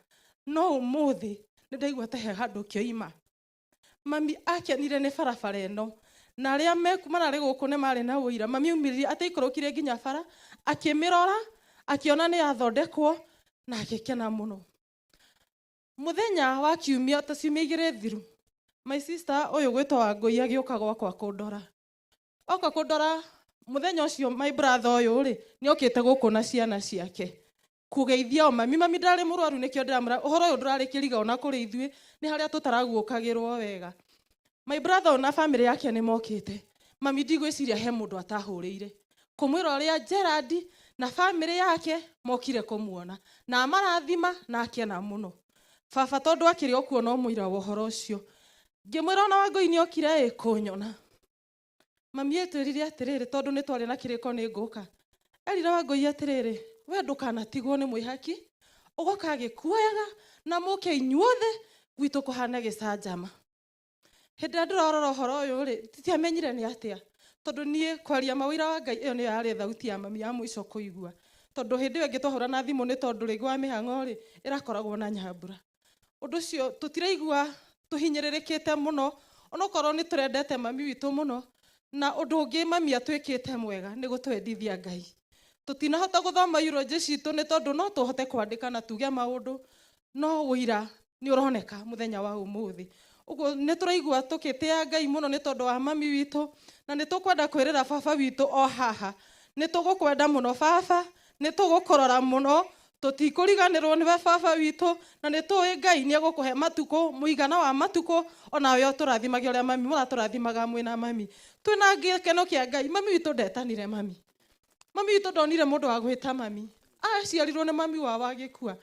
no ũmũthĩ nĩ ndaigua ta he handũ kĩoima. Mami akenire nĩ barabara ĩno, na arĩa mararĩ gũkũ nĩ marĩ na ũira. Mami umĩrire ataikũrũkire nginya bara akĩmĩrora akiona nĩ yathondekwo na agĩkena mũno. Mũthenya wa kiumia ta ciumia igĩrĩ thiru, my sister ũyũ gwĩtwo Wangũi agĩũka gwakwa kũndora. Oka kũndora mũthenya ũcio my brother ũyũ rĩ nĩ okĩte gũkũ na ciana ciake kũgeithia o mami. Mami ndarĩ mũrwaru, nĩkĩo ndĩramwĩra ũhoro ũyũ ndũrarĩ kĩriga ona kũrĩ ithuĩ, nĩ harĩa tũtaraguũkagĩrwo wega. My brother na family yake nĩ mokĩte. Mami ndigwĩciria he mũndũ atahũrĩire kũmwĩra ũrĩa Gerard na family yake mokire kũmuona na marathima na akena mũno. Baba tondũ akĩrĩ o kuo no mũira wa ũhoro ũcio, ngĩmwĩra ona Wangũi nĩ okire kũnyona. Mami etwĩrire atĩrĩrĩ, tondũ nĩ twarĩ na kĩrĩko nĩ ngũka, erire Wangũi atĩrĩrĩ, we ndũkanatigwo nĩ mwĩhaki, ũgoka agĩkuoyaga na mũke inyuothe gwitũ kũhana gĩcanjama. Hĩndĩ ĩrĩa ndĩrorora ũhoro ũyũ rĩ titiamenyire nĩ atĩa, tondũ niĩ kwaria mawĩra wa Ngai ĩyo nĩyo yarĩ thauti ya mami ya mũico kũigua, tondũ hĩndĩ ĩyo ĩngĩ twahũra na thimũ nĩ tondũ rĩngĩ wa mĩhang'o rĩ ĩrakoragwo na nyambura. Ũndũ ũcio tũtiraigua tũhinyĩrĩrĩkĩte mũno, onokorwo nĩ tũrendete mami witũ mũno, na ũndũ ũngĩ mami atwĩkĩte mwega nĩ gũtwendithia Ngai. Tũtinahota gũthoma eulogy citũ nĩ tondũ no tũhote kwandĩka na tuge maũndũ, no ũira nĩ ũroneka mũthenya wa ũmũthĩ. Ũguo nĩ tũraigua tũkĩtĩa Ngai mũno nĩ tondũ wa mami witũ, na nĩ tũkwenda kwĩrĩra baba witũ o haha, nĩ tũgũkwenda mũno baba, nĩ tũgũkũrora mũno, tũtikũriganĩrwo nĩwe baba witũ, na nĩ tũĩ Ngai nĩ egũkũhe matukũ, mũigana wa matukũ onawe ũtũrathimagia ũrĩa mami mũratũrathimaga mwĩna mami. Twĩna gĩkeno kĩa Ngai. Mami witũ ndetanire mami. Mami witũ ndonire mũndũ wa gwĩta mami. Aciarirwo nĩ mami wao agĩkua.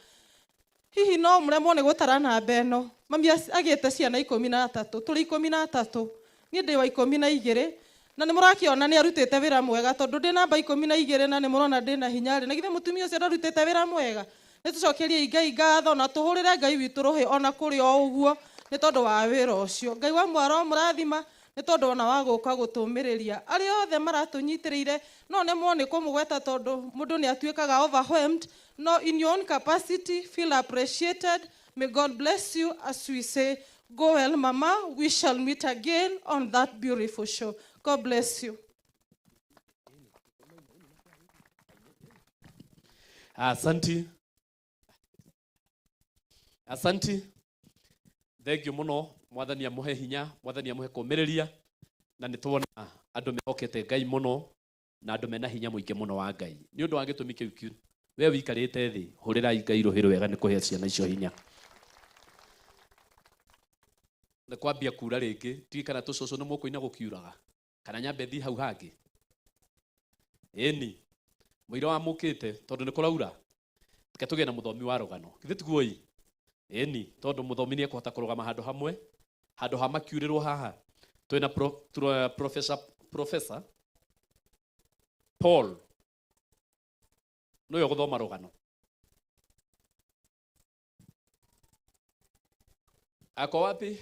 Hihi no mũremwo nĩ gũtara namba ĩno. Mami agĩte ciana 13, tũrĩ 13. niĩ ndĩ wa 12 na nĩ mũrakiona nĩ arutĩte wĩra mwega tondũ ndĩ namba 12 na nĩ mũrona ndĩ na hinya rĩ na githĩ mũtumia ũcio ndarutĩte wĩra mwega. Nĩ tũcokerie Ngai ngatho na tũhũrĩre Ngai witũ rũhĩ ona kũrĩ o ũguo nĩ tondũ wa wĩra ũcio. Ngai wa mwaro mũrathima nĩ tondũ ona wa gũka gũtũmĩrĩria arĩa othe maratũnyitĩrĩire no nĩmwo nĩ kũmũgweta tondũ mũndũ nĩ atuĩkaga overwhelmed. No, in your own capacity, feel appreciated. May God bless you as we say, go well, Mama. We shall meet again on that beautiful show. God bless you. Asante. Asante. Thank you muno. Mwathani amuhe hinya, Mwathani amuhe kũmĩrĩria na nĩ tuona andũ mehokete Ngai muno na andũ mena hinya mũingĩ muno wa Ngai. Nĩ ũndũ wa gĩtũmi kĩu we wikarĩte thĩ hũrĩrai Ngai rũhĩ rwega nĩ kũhe ciana icio hinya. Nĩ kwambia kura rĩngĩ tiki kana tũcũcũ nĩ mũkũina gũkiuraga kana nyambe thiĩ hau hangĩ. Ĩni mũira wa mũkĩte tondũ nĩ kũraura reke tũgĩe na mũthomi wa rũgano githĩ tiguo ĩ. Ĩni tondũ mũthomi nĩ ekũhota kũrũgama handũ hamwe handũ ha makiurĩrwo haha. Twĩna Professor Paul nĩwe gũthoma rũgano. Ako wapi?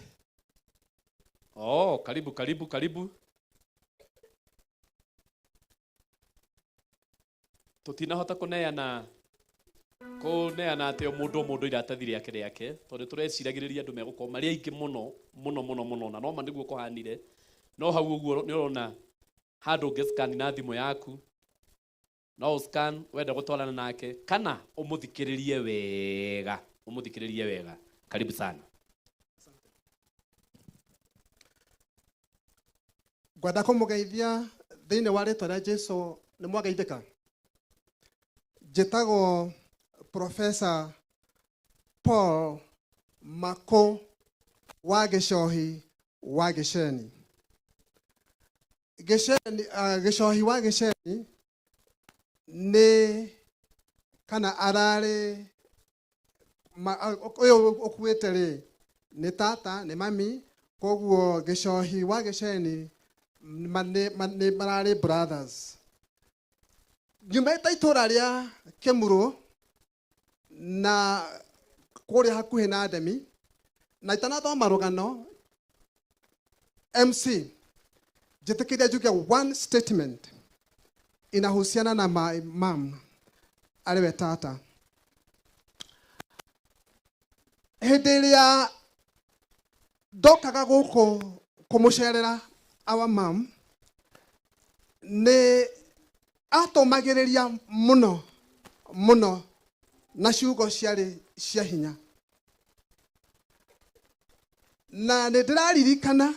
Oh, karibu karibu karibu. Tutinahota kũneana atĩ o mũndũ iratathi rĩake rĩake tondũ tũreciragĩrĩria andũ megũkorwo marĩ aingĩ mũno na no ma nĩguo kũhanire. No hau ũguo nĩ ũrona handũ ũngĩ-scan na thimũ yaku no scan wenda gũtwarana nake kana ũmũthikĩrĩrie wega. Karibu sana. Ngwenda kũmũgeithia thĩinĩ wa rĩtwa rĩa Jesũ nĩ mwageithĩka. Njĩtagwo Professor Paul Mako wa Gĩcohi wa Gĩceni. Gĩcohi wa Gĩceni nĩ kana ararĩ ũyũ ũkuĩte rĩ nĩ tata nĩ mami koguo Gĩcohi wa Gĩceni nĩ mararĩ brothers. Nyumĩte itũra rĩa Kĩmurũ na kũrĩa hakuhĩ na Ndemi na itanathoma rũgano MC njĩtĩkĩria njuge one statement inahusiana na my mom arĩwe tata. Hĩndĩ ĩrĩa ndokaga gũkũ kũmũcerera our mom nĩ atũmagĩrĩria mũno na ciugo ciarĩ cia hinya. Na nĩ ndĩraririkana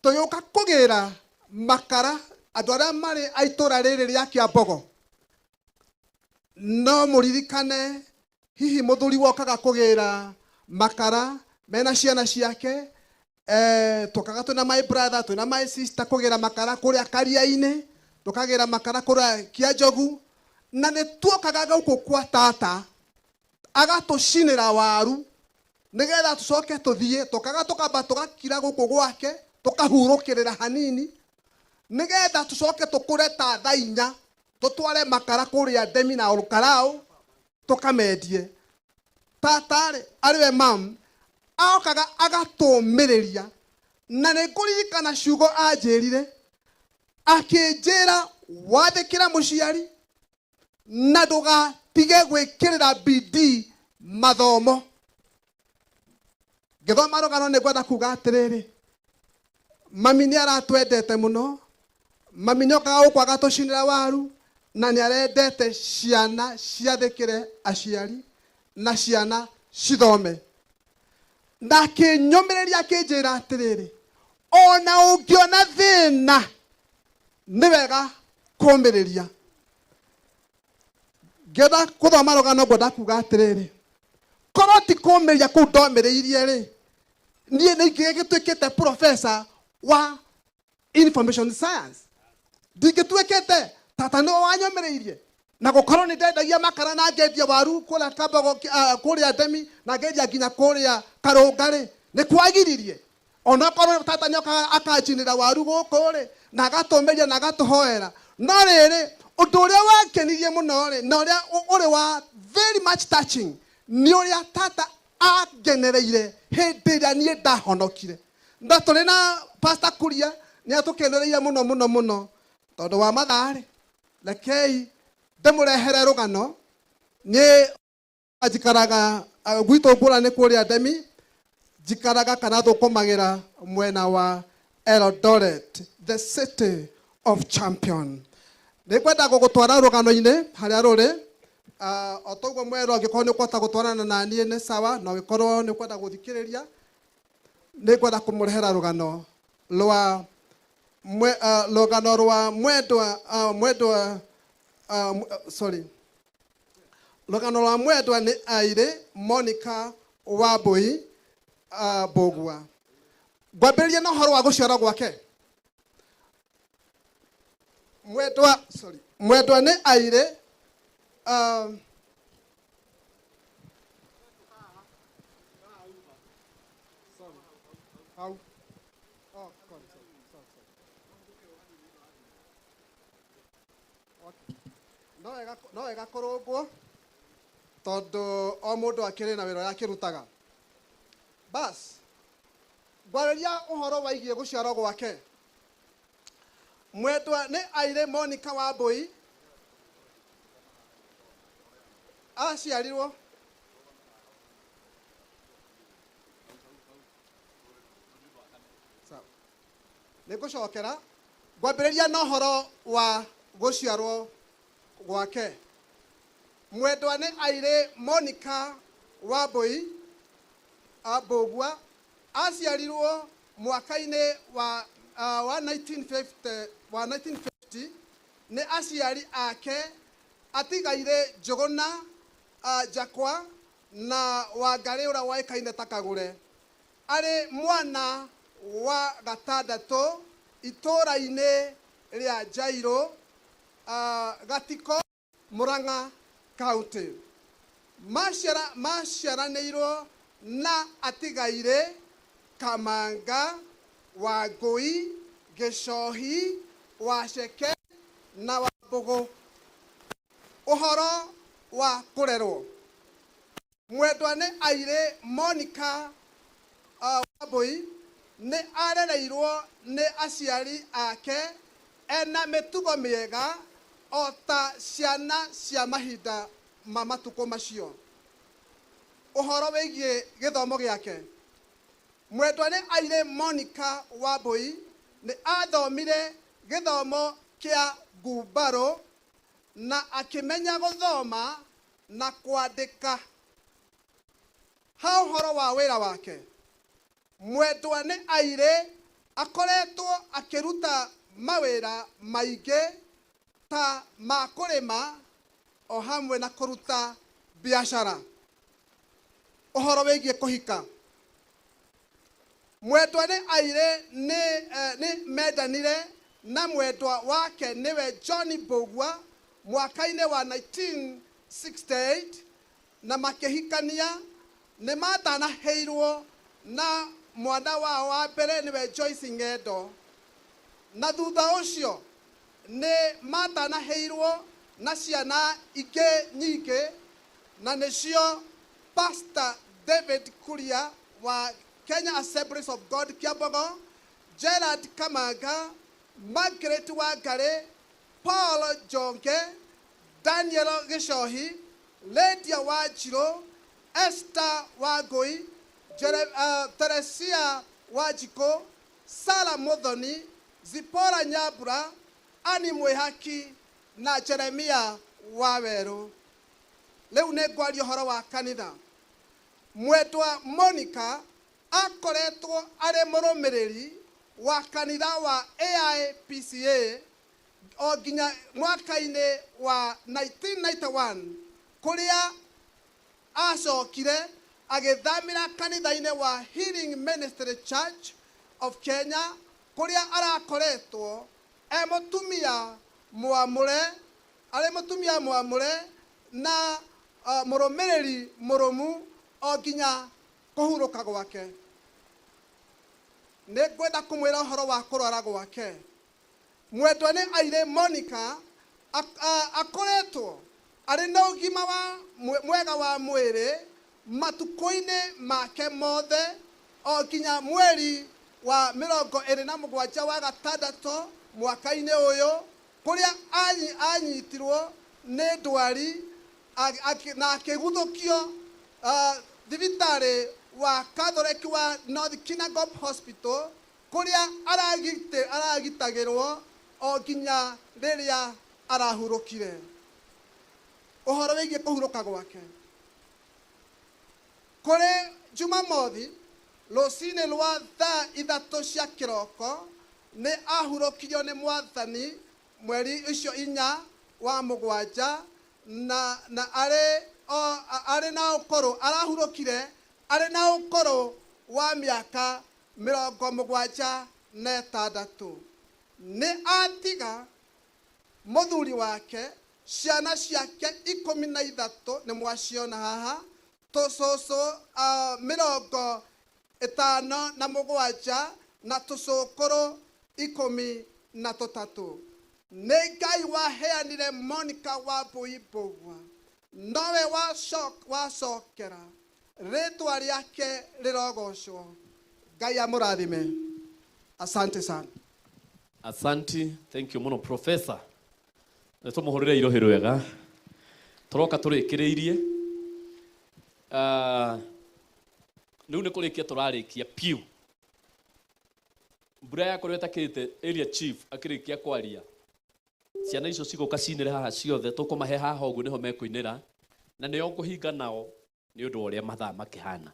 tũgĩũka kũgĩra makara andũ arĩa marĩ a itũra rĩrĩ rĩa Kĩambogo. No mũririkane hihi mũthuri wokaga kũgĩra makara mena ciana ciake tũkaga twĩna my brother twĩna my sister kũgĩra makara kũrĩa Karia-inĩ tũkagĩra makara kũrĩa Kĩanjogu na nĩ tuokaga gũkũ kwa tata agatũcinĩra waru nĩgetha tũcoke tũthiĩ tũkaga tũkamba tũgakira gũkũ gwake tũkahurũkĩrĩra hanini nĩgetha tũcoke tũkũre ta thaa 4 tũtware makara kũrĩa Ndemi na Olkarau tũkamendie. Tata arĩwe mam aokaga agatũmĩrĩria na nĩ ngũririkana ciugo anjĩrire akĩnjĩra wathĩkĩra mũciari na ndũgatige gwĩkĩrĩra bidii mathomo. Ngĩthoma rũgano nĩ ngwenda kuga atĩrĩrĩ mami nĩ aratwendete mũno. Mami nĩ okaga gũkũ agatũcinĩra waru na nĩ arendete ciana ciathĩkĩre aciari na ciana cithome. Na akĩnyũmĩrĩria akĩnjĩra atĩrĩrĩ ona ũngĩona thĩna nĩ wega kũmĩrĩria. Ngĩenda gũthoma rũgano ngwenda kuga atĩrĩrĩ korwo ti kũmĩrĩria kũu ndomĩrĩirie rĩ niĩ nĩ ingĩgĩtuĩkĩte professor wa information science. Ndingĩtuĩkĩte tata nĩwe wanyũmĩrĩirie na gũkorwo nĩ ndendagia makara na ngendia waru kũrĩa Kambogo kũrĩa Ndemi na ngendia nginya kũrĩa Karũnga rĩ nĩ kwagiririe. ona korwo tata nyoka akanjinira waru guku ri na agatumeria na agatuhoera no riri undu uria wakenirie muno ri na uria uri wa very much touching ni uria tata agenereire hindi iria nie ndahonokire nda turi na Pastor Kuria ni atukenereire muno tondu wa mathari rekei ndemurehere rugano ni ajikaraga gwitu ngurani kuria ndemi jikaraga kana thukumagira mwena wa Eldoret, the city of champion. Nikwenda gugutwara rugano-ini haria ruri otoguo mwero angikorwo ni kwata gutwarana na nie ni sawa no gikorwo ni kwenda guthikiriria nikwenda kumurehera rugano rwa rugano rwa mwendwa ni aire Monica Wambui Mbugua. Ngwambĩrĩria na ũhoro wa gũciarwo gwake. Mwendwa nĩ aire no wega kũrũngwo tondũ o mũndũ akĩrĩ na wĩra akĩrutaga. Bas ngwarĩria ũhoro waigie gũciarwo gwake. Mwendwa nĩ aire Monica Wambui aciarirwo nĩ ngũcokera ngwambĩrĩria na ũhoro wa gũciarwo gwake. Mwendwa nĩ aire Monica Wambui Mbugua aciarirwo mwaka-inĩ wa 1950 nĩ aciari ake atigaire Njuguna Njakwa na Wangari ũrĩa woĩkaine ta Kagũre. Arĩ mwana wa gatandatũ itũũra-inĩ rĩa Njairũ Gatiko Murang'a County. Maciaranĩirwo na atigaire Kamanga, Wangui, Gicohi, Waceke na Wambugu. Ũhoro wa kũrerwo. Mwendwa nĩ aire Monica Wambui nĩ arereirwo nĩ aciari ake ena mĩtugo mĩega o ta ciana cia mahinda ma matukũ macio. Ũhoro wĩgiĩ gĩthomo gĩake. Mwendwa nĩ aire Monica Wambui nĩ athomire gĩthomo kĩa ngumbarũ na akĩmenya gũthoma na kwandĩka. Ha ũhoro wa wĩra wake. Mwendwa nĩ aire akoretwo akĩruta mawĩra maingĩ ta ma kũrĩma o hamwe na kũruta biacara. Ũhoro wĩgiĩ kũhika. Mwendwa nĩ aire nĩ mendanire na mwendwa wake nĩwe John Mbugua mwaka-inĩ wa 1968 na makĩhikania. Nĩ matanaheirwo na mwana wao wa mbere nĩwe Joyce Ng'endo, na thutha ũcio nĩ matanaheirwo na ciana ingĩ nyingĩ na nĩcio Pastor David Kuria wa Kenya Assemblies of God Kiambogo, Gerard Kamanga, Margaret Wangari, Paul Jonge, Daniel Gicohi, Lydia Wanjiru, Esther Wangui, Teresia Wanjiku, Sarah Muthoni, Zipporah Nyambura, Annie Mwihaki na Jeremia Waweru. Rĩu nĩ ngwaria ũhoro wa kanitha. Mwendwa Monica akoretwo arĩ mũrũmĩrĩri wa kanitha wa AIPCA o nginya mwaka-inĩ wa 1991 kũrĩa acokire agĩthamĩra kanitha-inĩ wa Healing Ministry Church of Kenya kũrĩa arakoretwo mũtumia mwamũre na mũrũmĩrĩri mũrũmu o nginya kũhurũka gwake. nĩ ngwenda kũmwĩra ũhoro wa kũrwara gwake. Mwendwa nĩ aire Monica akoretwo arĩ na ũgima wa mwega wa mwĩrĩ matukũ-inĩ make mothe o nginya mweri wa 27 wa gatandatũ mwaka-inĩ ũyũ, kũrĩa anyitirwo nĩ ndwari na akĩguthũkio thibitarĩ wa Catholic wa North Kinangop Hospital, kũrĩa aragitagĩrwo o nginya rĩrĩa arahurũkire. Ũhoro wĩgiĩ kũhurũka gwake, kũrĩ Jumamothi rũcinĩ rwa thaa 3 cia kĩroko nĩ ahurũkirio nĩ Mwathani mweri ũcio 4 wa mũgwanja, na arĩ na ũkũrũ, arahurũkire arĩ na ũkũrũ wa mĩaka 76. Nĩ atiga mũthuri wake, ciana ciake 13 nĩ mwaciona haha, tũcũcũ 57 na tũcũkũrũ 13. Nĩ Ngai waheanire Monica Wambui Mbũgua, nowe wacokera, rĩtwa rĩake rĩrogocwo. Ngai amũrathime. Asante sana. Asante, thank you muno professor. Tũmũhũrĩre irohĩ rwega. Tũroka tũrĩkĩrĩirie. Rĩu nĩ kũrĩkia tũrarĩkia piu. Mbura yakorwo ĩtakĩrĩte area chief akĩrĩkia kwaria. Ciana icio cigũka cinĩre haha ciothe, tũkũmahe haha ũguo nĩho mekũinĩra, na nĩo ngũhinga nao nĩ ũndũ wa ũrĩa mathaa makĩhana.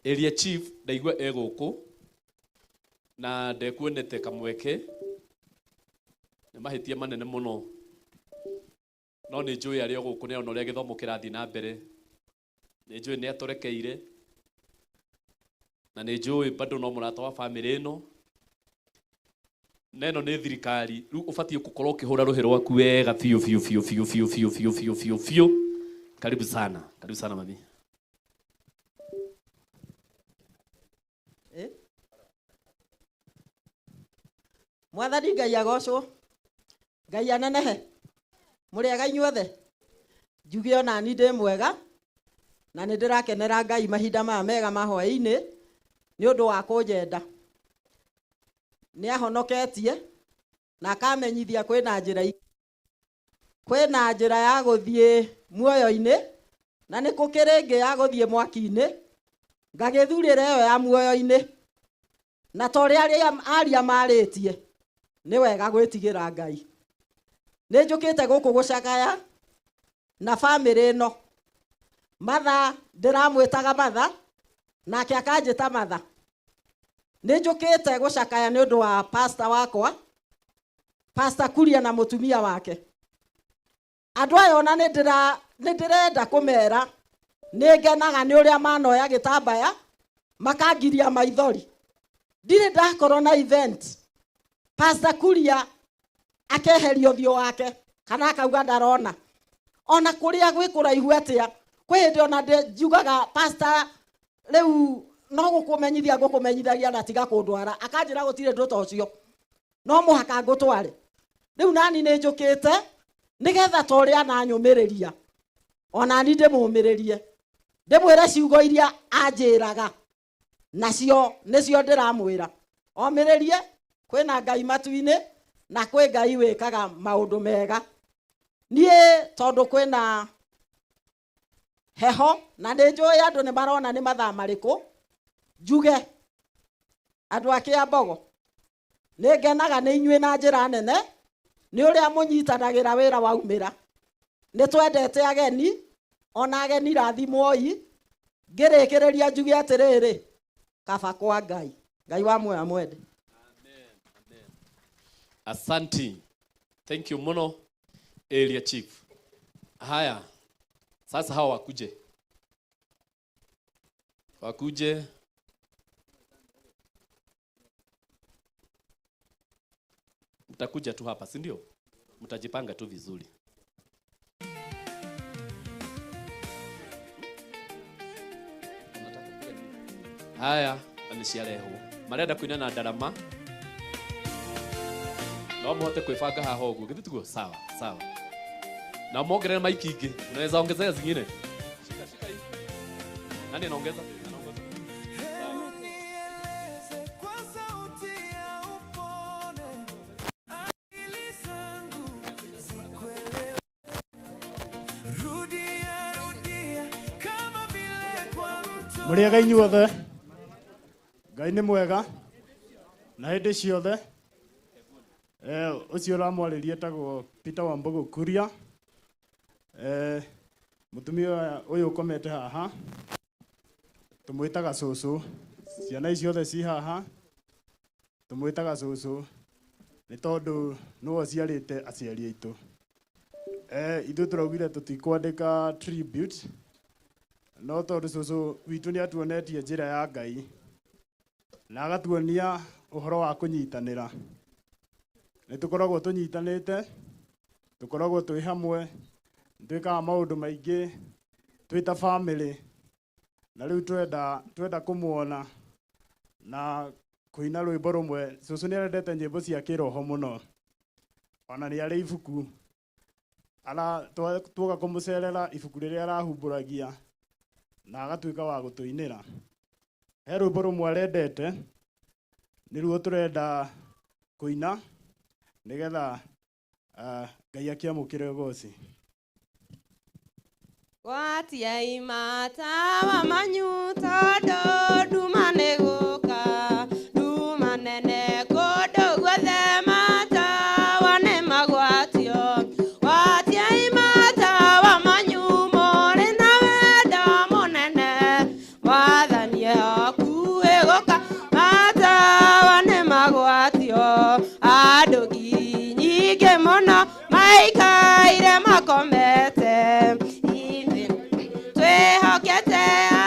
Area chief ndaigua egũkũ na ndekuonete kamweke, nĩ mahĩtia manene mũno, no nĩ njũĩ arĩa gũkũ nĩ ona ũrĩa gĩthomo kĩrathiĩ na mbere, nĩ njũĩ nĩ atũrekeire, na nĩ njũĩ bado no mũrata wa family ĩno, neno nĩ thirikari. Rĩu ũbatiĩ gũkorwo ũkĩhũra rũhĩ rwaku wega biũ biũ biũ biũ biũ biũ biũ biũ biũ biũ. Karibu sana, karibu sana mami. Mwathani Ngai agocwo, Ngai anenehe, mũrĩega inyuothe. Njuge ona ni ndĩ mwega na nĩ ndĩrakenera Ngai mahinda maya mega ma hwaĩ-inĩ nĩ ũndũ wa kũnjenda. Nĩ ahonoketie na akamenyithia kwĩna njĩra ya gũthiĩ muoyo-inĩ, na nĩ kũkĩrĩ ĩngĩ ya gũthiĩ mwaki-inĩ. Ngagĩthurĩra ĩyo ya muoyo-inĩ, na ta ũrĩa aria marĩtie nĩ wega gwĩtigĩra Ngai. Nĩ njũkĩte gũkũ gũcakaya na family ĩno. Matha ndĩramwĩtaga Matha, nake akanjĩta Matha. Nĩ njũkĩte gũcakaya nĩ ũndũ wa pastor wakwa, Pastor Kuria na mũtumia wake. Andũ aya ona nĩ ndĩrenda kũmera nĩ ngenaga nĩ ũrĩa manoya gĩtambaya makangiria maithori. Ndirĩ ndakorwo na event Pastor Kuria akeheria ũthiũ wake kana akauga ndarona. Ona kũrĩa gwĩ kũraihu atĩa, kwĩ hĩndĩ ona njugaga pastor rĩu no gũkũmenyithagia na tiga kũndwara, akanjĩra gũtirĩ ndũ ta ũcio, no mũhaka ngũtware. Rĩu nani nĩ njũkĩte nĩgetha ta ũrĩa ananyũmĩrĩria ona ni ndĩmũmĩrĩrie, ndĩmwĩre ciugo iria anjĩraga nacio nĩcio ndĩramwĩra. Omĩrĩrie, kwĩna Ngai matu-inĩ na kwĩ Ngai wĩkaga maũndũ mega. Niĩ tondũ kwĩna heho na nĩ njũĩ andũ nĩ marona nĩ mathaa marĩkũ, njuge andũ a Kĩambogo nĩ ngenaga nĩ inyuĩ na njĩra nene nĩ ũrĩa mũnyitanagĩra wĩra waumĩra. Nĩ twendete ageni, ona ageni rathimwoi. Ngĩrĩkĩrĩria njuge atĩrĩrĩ, kaba kwa Ngai, Ngai wa muoyo mwende. Asante. Thank you muno area chief. Haya, sasa hawa wakuje mtakuja tu hapa, si ndio? Mtajipanga tu vizuri. Haya, anisialeho. marenda kuina na ndarama no muhote kwibanga haha uguo githitugo sawa sawa na mongerere maiki ingi unaweza ongezea zingine shika hii nani anaongeza Mũrĩega inyuothe Ngai nĩ mwega na hĩndĩ ciothe ũcio ũramwarĩria etagwo Peter Wambũgũ Kuria mũtumia ũyũ ũkomete haha tũmwĩtaga cũcũ ciana ici ciothe ci haha tũmwĩtaga cũcũ nĩ tondũ nĩwe ciarĩte aciari aitũ ithuĩ tũraugire tũtikwandĩka tribute no tondũ cũcũ witũ nĩ atuonetie njĩra ya Ngai na agatuonia ũhoro wa kũnyitanĩra nĩ tũkoragwo tũnyitanĩte tũkoragwo twĩ hamwe twĩkaga maũndũ maingĩ twĩ ta family na rĩu twenda kũmuona na kũina rwĩmbo rũmwe cũcũ nĩ arendete nyĩmbo cia kĩroho mũno ona nĩ arĩ ibuku tuoka kũmũcerera ibuku rĩrĩa arahumbũragia na agatuĩka wa gũtũinĩra he rwĩmbo rũmwe arendete nĩruo tũrenda kũina nĩgetha Ngai akĩamũkĩre ũgooci Watiai matawa manyu tondũ nduma nĩ gũka nduma nene kũndũ guothe matawa nĩ magwatio Watiai matawa manyu mũrĩ na wendo mũnene Wathani hakuhĩ gũka matawa nĩ magwatio andũ ngiri nyingĩ mũno maikaire makomete twĩhokete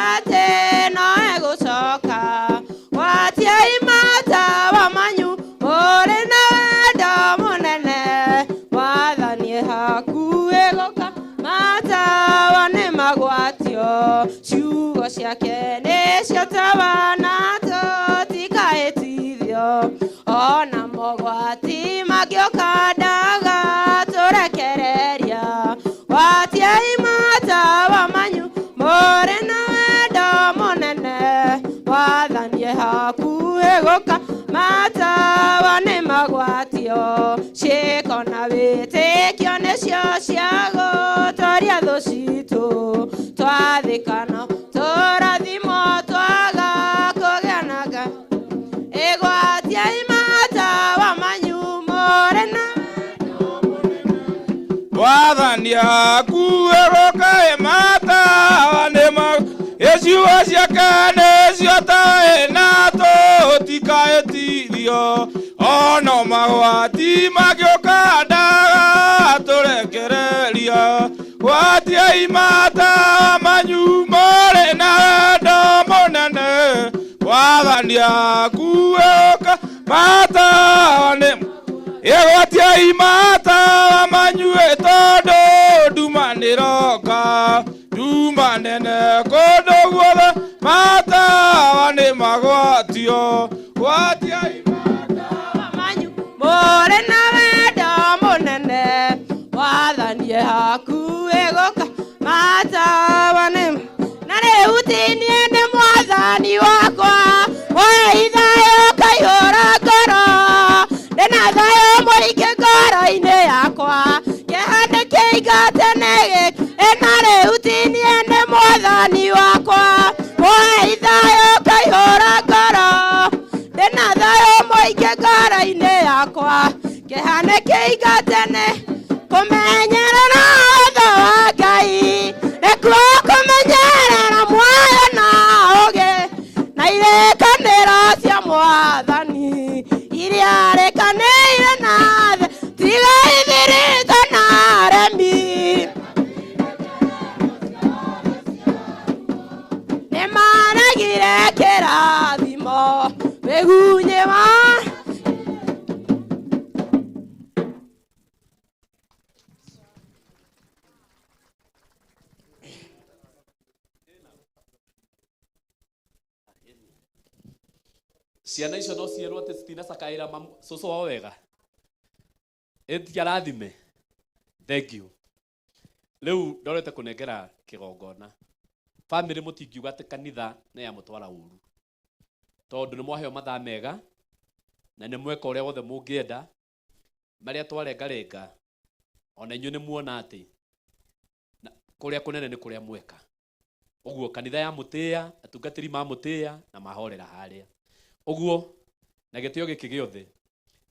atĩ no egũcoka Watiai matawa manyu mũrĩ na wendo mũnene Wathani hakuhĩ gũka matawa nĩ magwatio ciugo ciake nĩcio tawa na tũtikahĩtithio ona mogwati mangĩũka ndagatũrekereria Watiai matawa manyu mũrĩ na wendo mũnene Wathani hakuhĩ gũka matawa nĩ magwatio ciĩko na wĩtĩkio nĩcio cia gũtũũria thũ citũ twathĩkana tũrathimo twaga kũgĩa na Ngai Watiai matawa manyu mũrĩ na Wathani hakuhĩ gũka matawa nĩ ciugo ciake nĩcio taĩ na tũtikahĩtithio ona magwati mangĩũka ndagatũrekereria Watiai matawa manyu mũrĩ na wendo mũnene Wathani hakuhĩ gũka matawa nĩ Watiai matawa manyu tondũ nduma nĩroka nduma nene kũndũ guothe matawa nĩ magwatio Watiai matawa manyu mũrĩ na wendo mũnene Wathani hakuhĩ gũka matawa nĩ na rĩu ti niĩ nĩ Mwathani wakwa woe thayũ kaihũra ngoro ndĩna thayũ mũingĩ ngoro-inĩ yakwa kĩhande kĩingate na rĩu ti niĩ nĩ Mwathani wakwa woe thayũ kaihũra ngoro ndĩna thayũ mũingĩ ngoro-inĩ yakwa kĩhande kĩingate kũmenyerera watho wa Ngai nĩkuo kũmenyerera muoyo na ũũgĩ na irĩkanĩro cia Mwathani iria rĩkanĩire na thĩ tiga ithirĩtwo na aremi nĩmanagire kĩrathimo wĩgunyi wa ciana icio no cierwo atä citinacakaĩra cũcũ wao wega ĩtia rathime. Thank you. Rĩu ndorete kũnengera kĩgongona. Family mũtingiuga atĩ kanitha nĩ ya mũtwara ũru, tondũ nĩ mwaheo mathaa mega na nĩ mweka ũrĩa wothe mũngĩenda marĩa twarengarenga. Ona inyuĩ nĩ muona atĩ kũrĩa kũnene nĩ kũrĩa mweka. Ũguo kanitha ya mũtĩa, atungatĩri ma mũtĩa na mahorera harĩa. Ũguo na gĩtĩo gĩkĩ gĩothe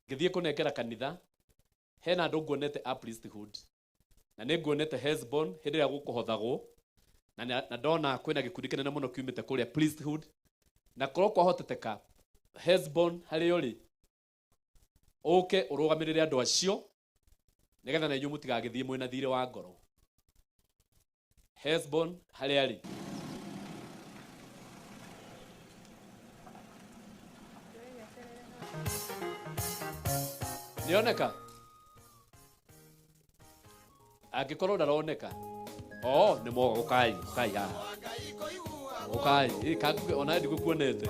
ngĩthiĩ kũnengera kanitha, hena andũ nguonete a priesthood na nĩ nguonete Hesbon hĩndĩ ĩrĩa gũkũhothagwo, na ndona kwĩna gĩkundi kĩnene mũno kiumĩte kũrĩa priesthood, na korwo kwahoteteka Hesbon harĩ ũrĩ ũke ũrũgamĩrĩre andũ acio nĩgetha na inyuĩ mũtigagĩthiĩ mwĩna thirĩ wa ngoro. Hesbon harĩ arĩ nĩoneka, angĩkorwo ndaroneka nĩ moga ũkai haha, ũkai kangu ona ndigũkuonete,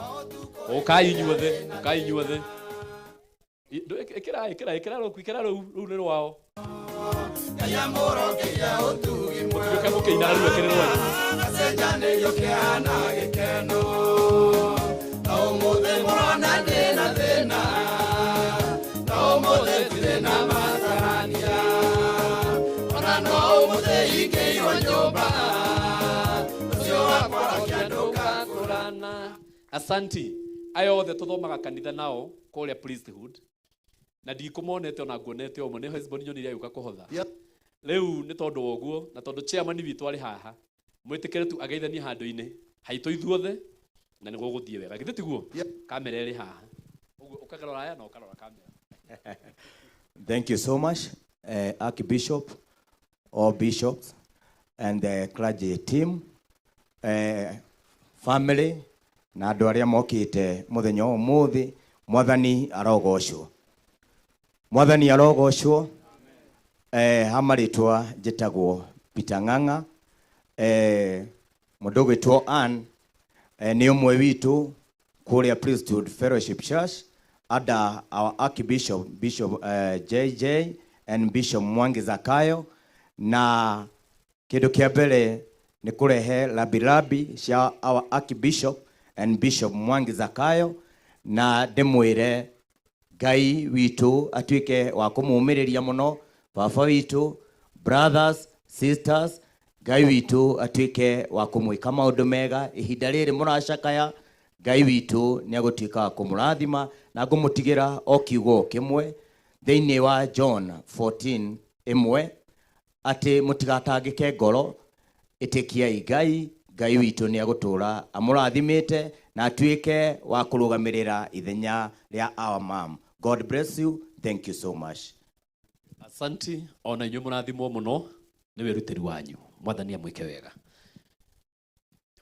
ũkai inyuothe ĩkĩra rũu nĩ rwao mũtuĩke mũkĩina rĩu akĩrĩ rwanyu. Gacenjanĩrio kĩhana gĩkeno na ũmũthĩ mũrona ndĩna thĩna na ũmũthĩ ndirĩ na matarania ona no ũmũthĩ ingĩirwo nyũmba ũcio wakwa akĩandũka kũrana. Asanti. Aya othe tũthomaga kanitha nao kũrĩa priesthood na ndikũmonete ona nguonete ũmwe nĩ Hesbon nyonire agĩũka kũhotha. Rĩu nĩ tondũ wa ũguo na tondũ chairman witũ arĩ haha, mwĩtĩkĩre tu ageithanie handũ-inĩ haitũ ithuothe na nĩ gũgũthiĩ wega. Githĩ tiguo? Kamera ĩrĩ haha, ũguo ũkagerora aya na ũkarora kamera. Thank you so much, Archbishop, all bishops and the clergy team, family na andũ arĩa mokĩte mũthenya ũmũthĩ. Mwathani arogocwo, Mwathani arogocwo. Hamarĩtwa njĩtagwo Peter Ng'ang'a, mũndũ ũgwĩtwo Ann nĩ ũmwe witũ kũrĩa Priesthood Fellowship Church under our Archbishop, Bishop JJ and Bishop Mwangi Zakayo. Na kĩndũ kĩa mbere nĩ kũrehe labilabi cia our Archbishop and Bishop Mwangi Zakayo, na ndĩmwĩre Ngai witũ atuĩke wa kũmũmĩrĩria mũno. Baba witũ, brothers, sisters, Ngai witũ atuĩke wa kũmwĩka maũndũ mega ihinda rĩrĩ mũracakaya. Ngai witũ nĩ agũtuĩka wa kũmũrathima na ngũmũtigĩra o kiugo kĩmwe thĩinĩ wa John 14:1 atĩ mũtigatangĩke ngoro, ĩtĩkiai Ngai. Ngai witũ nĩ agũtũra amũrathimĩte na atuĩke wa kũrũgamĩrĩra ithenya rĩa our mom. God bless you. Thank you so much. Asanti. Ona inyuĩ mũrathimwo mũno nĩ wĩrutĩri wanyu. Mwathani amwĩke wega.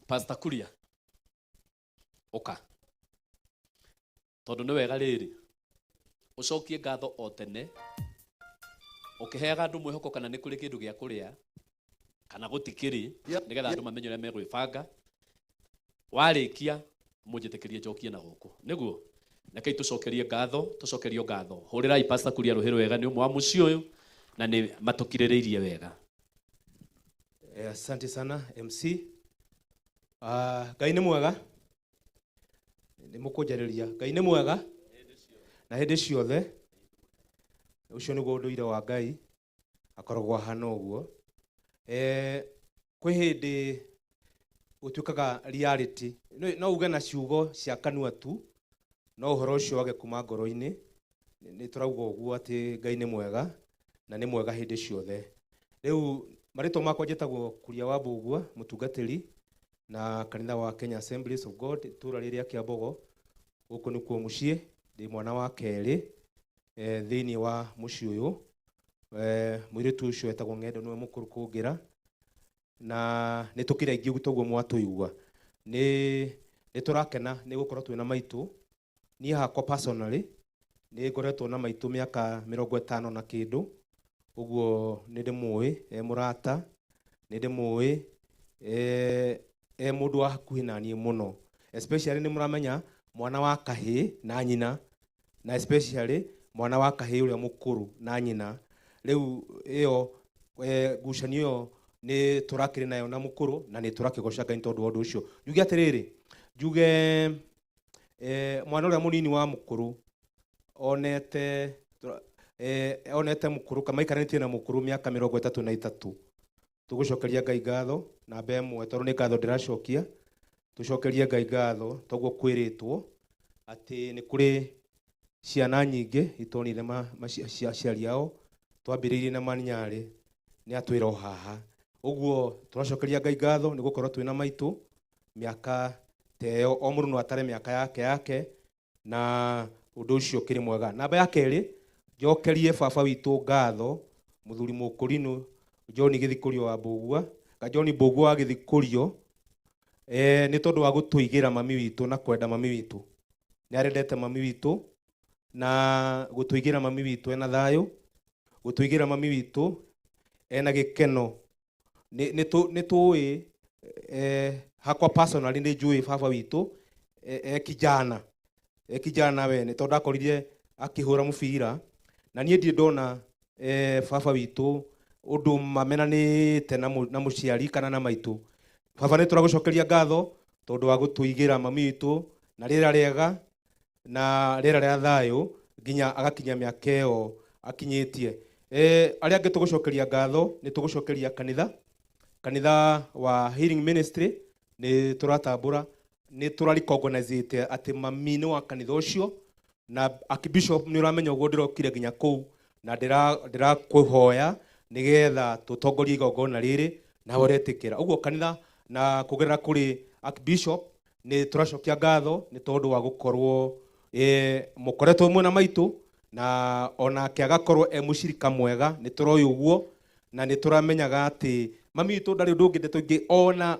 Pastor Kuria ũka, tondũ nĩ wega rĩrĩ ũcokie ngatho o tene ũkĩheaga andũ mwĩhoko kana nĩ kũrĩ kĩndũ gĩa kũrĩa kana gũtikĩrĩ, nĩgetha andũ mamenye ũrĩa megwĩbanga. Warĩkia mũnjĩtĩkĩrie njokie na gũkũ nĩguo. Rekei tũcokerie ngatho, tũcokerio ngatho. Hũrĩrai Pastor Kuria rũhĩ rwega, nĩ ũmwe wa mũciĩ ũyũ na nĩ matũkirĩrĩirie wega. Asante sana MC. Ngai nĩ mwega, nĩ mũkũnjarĩria. Ngai nĩ mwega na hĩndĩ ciothe. Ũcio nĩguo ũndũire wa Ngai, akoragwo ahana ũguo. Kwĩ hĩndĩ gũtuĩkaga reality, no uge na ciugo cia kanua tu, no ũhoro ũcio wage kuma ngoro-inĩ. Nĩ tũrauga ũguo atĩ Ngai nĩ mwega na nĩ mwega hĩndĩ ciothe. Rĩu marĩtwa makwa njĩtagwo Kuria wa Mbũgua, mũtungatĩri na kanitha wa Kenya Assemblies of God itũra rĩrĩa Kĩambogo. Gũkũ nĩkuo mũciĩ, ndĩ mwana wa kerĩ thĩinĩ wa mũciĩ ũyũ. Mũirĩtu ũcio etagwo Ng'endo, nĩwe mũkũrũ kũngĩra na nĩ tũkĩrĩ aingĩ ũguo toguo mwatũigua. Nĩ tũrakena nĩ gũkorwo twĩna maitũ. Niĩ hakwa personally nĩ ngoretwo na maitũ mĩaka 50 na kĩndũ, ũguo nĩ ndĩmũĩ mũrata, nĩ ndĩmũĩ mũndũ wa hakuhĩ na niĩ mũno, especially nĩ mũramenya mwana wa kahĩ na nyina, na especially mwana wa kahĩ ũrĩa mũkũrũ na nyina. Rĩu ĩyo ngucanio ĩyo nĩ tũrakĩrĩ nayo na mũkũrũ na nĩ tũrakĩgoca Ngai tondũ wa ũndũ ũcio. Njuge atĩrĩrĩ, njuge mwana ũrĩa mũnini wa mũkũrũ onete mũkũrũ kama ikaranĩtie na mũkũrũ mĩaka 33. Tũgũcokeria Ngai ngatho namba ĩmwe tondũ nĩ ngatho ndĩracokia. Tũcokerie Ngai ngatho toguo kwĩrĩtwo atĩ nĩ kũrĩ ciana nyingĩ itonire aciari ao, twambĩrĩirie na Maninyarĩ nĩ atwĩra o haha. Ũguo tũracokeria Ngai ngatho nĩ gũkorwo twĩna maitũ mĩaka teyo, o mũndũ no atare mĩaka yake na ũndũ ũcio kĩrĩ mwega. Namba ya kerĩ, njokerie baba witũ ngatho mũthuri mũkũrinũ John Gĩthikũrio wa Mbũgua, John Mbũgua wa Gĩthikũrio, nĩ tondũ wa gũtũigĩra mami witũ na kwenda mami witũ. Nĩ arendete mami witũ na gũtũigĩra mami witũ ena thayũ, gũtũigĩra mami witũ ena gĩkeno. Nĩ tũĩ hakwa personally nĩ njũĩ baba witũ kijana we, nĩ tondũ akorire akĩhũra mũbira na niĩ ndiĩ ndona baba witũ ũndũ mamenanĩte na mũciari kana na maitũ. Baba nĩ tũragũcokeria ngatho tondũ wa gũtũigĩra mami witũ na rĩera rĩega na rĩera rĩa thayũ nginya agakinya mĩaka ĩyo akinyĩtie. Arĩa angĩ tũgũcokeria ngatho nĩ tũgũcokeria kanitha wa Healing Ministry. Nĩ tũratambũra, nĩ tũraricognize atĩ mami nĩ wa kanitha ũcio na Archbishop nĩ ũramenya ũguo ndĩrokire nginya kũu na ndĩrakũhoya nĩgetha tũtongorie igongona rĩrĩ na ũretĩkĩra. Ũguo kanitha na kũgerera kũrĩ Archbishop nĩ tũracokia ngatho nĩ tondũ wa gũkorwo mũkoretwo mwena maitũ na onake agakorwo mũcirika mwega. Nĩ tũroĩ ũguo na nĩ tũramenyaga atĩ mami witũ ndarĩ ũndũ ũngĩ tũingĩ ona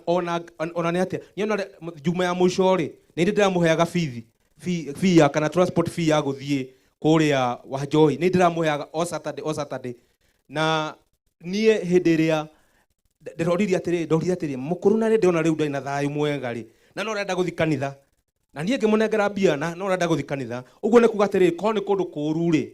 nĩ atĩa. Nĩ ona juma ya mũico rĩ nĩ ndĩ ndĩramũheaga fee ya kana transport fee ya gũthiĩ kũrĩa Wanjohi, nĩ ndĩramũheaga o Saturday. Na niĩ hĩndĩ ĩrĩa ndorire atĩrĩ mũkũrũ na ndĩona rĩu ndĩ na thayũ mwega rĩ na no ũrenda gũthiĩ kanitha na niĩ ngĩmũnengera mbia na no ũrenda gũthiĩ kanitha. Ũguo nĩ kuga atĩrĩ korwo nĩ kũndũ kũũru rĩ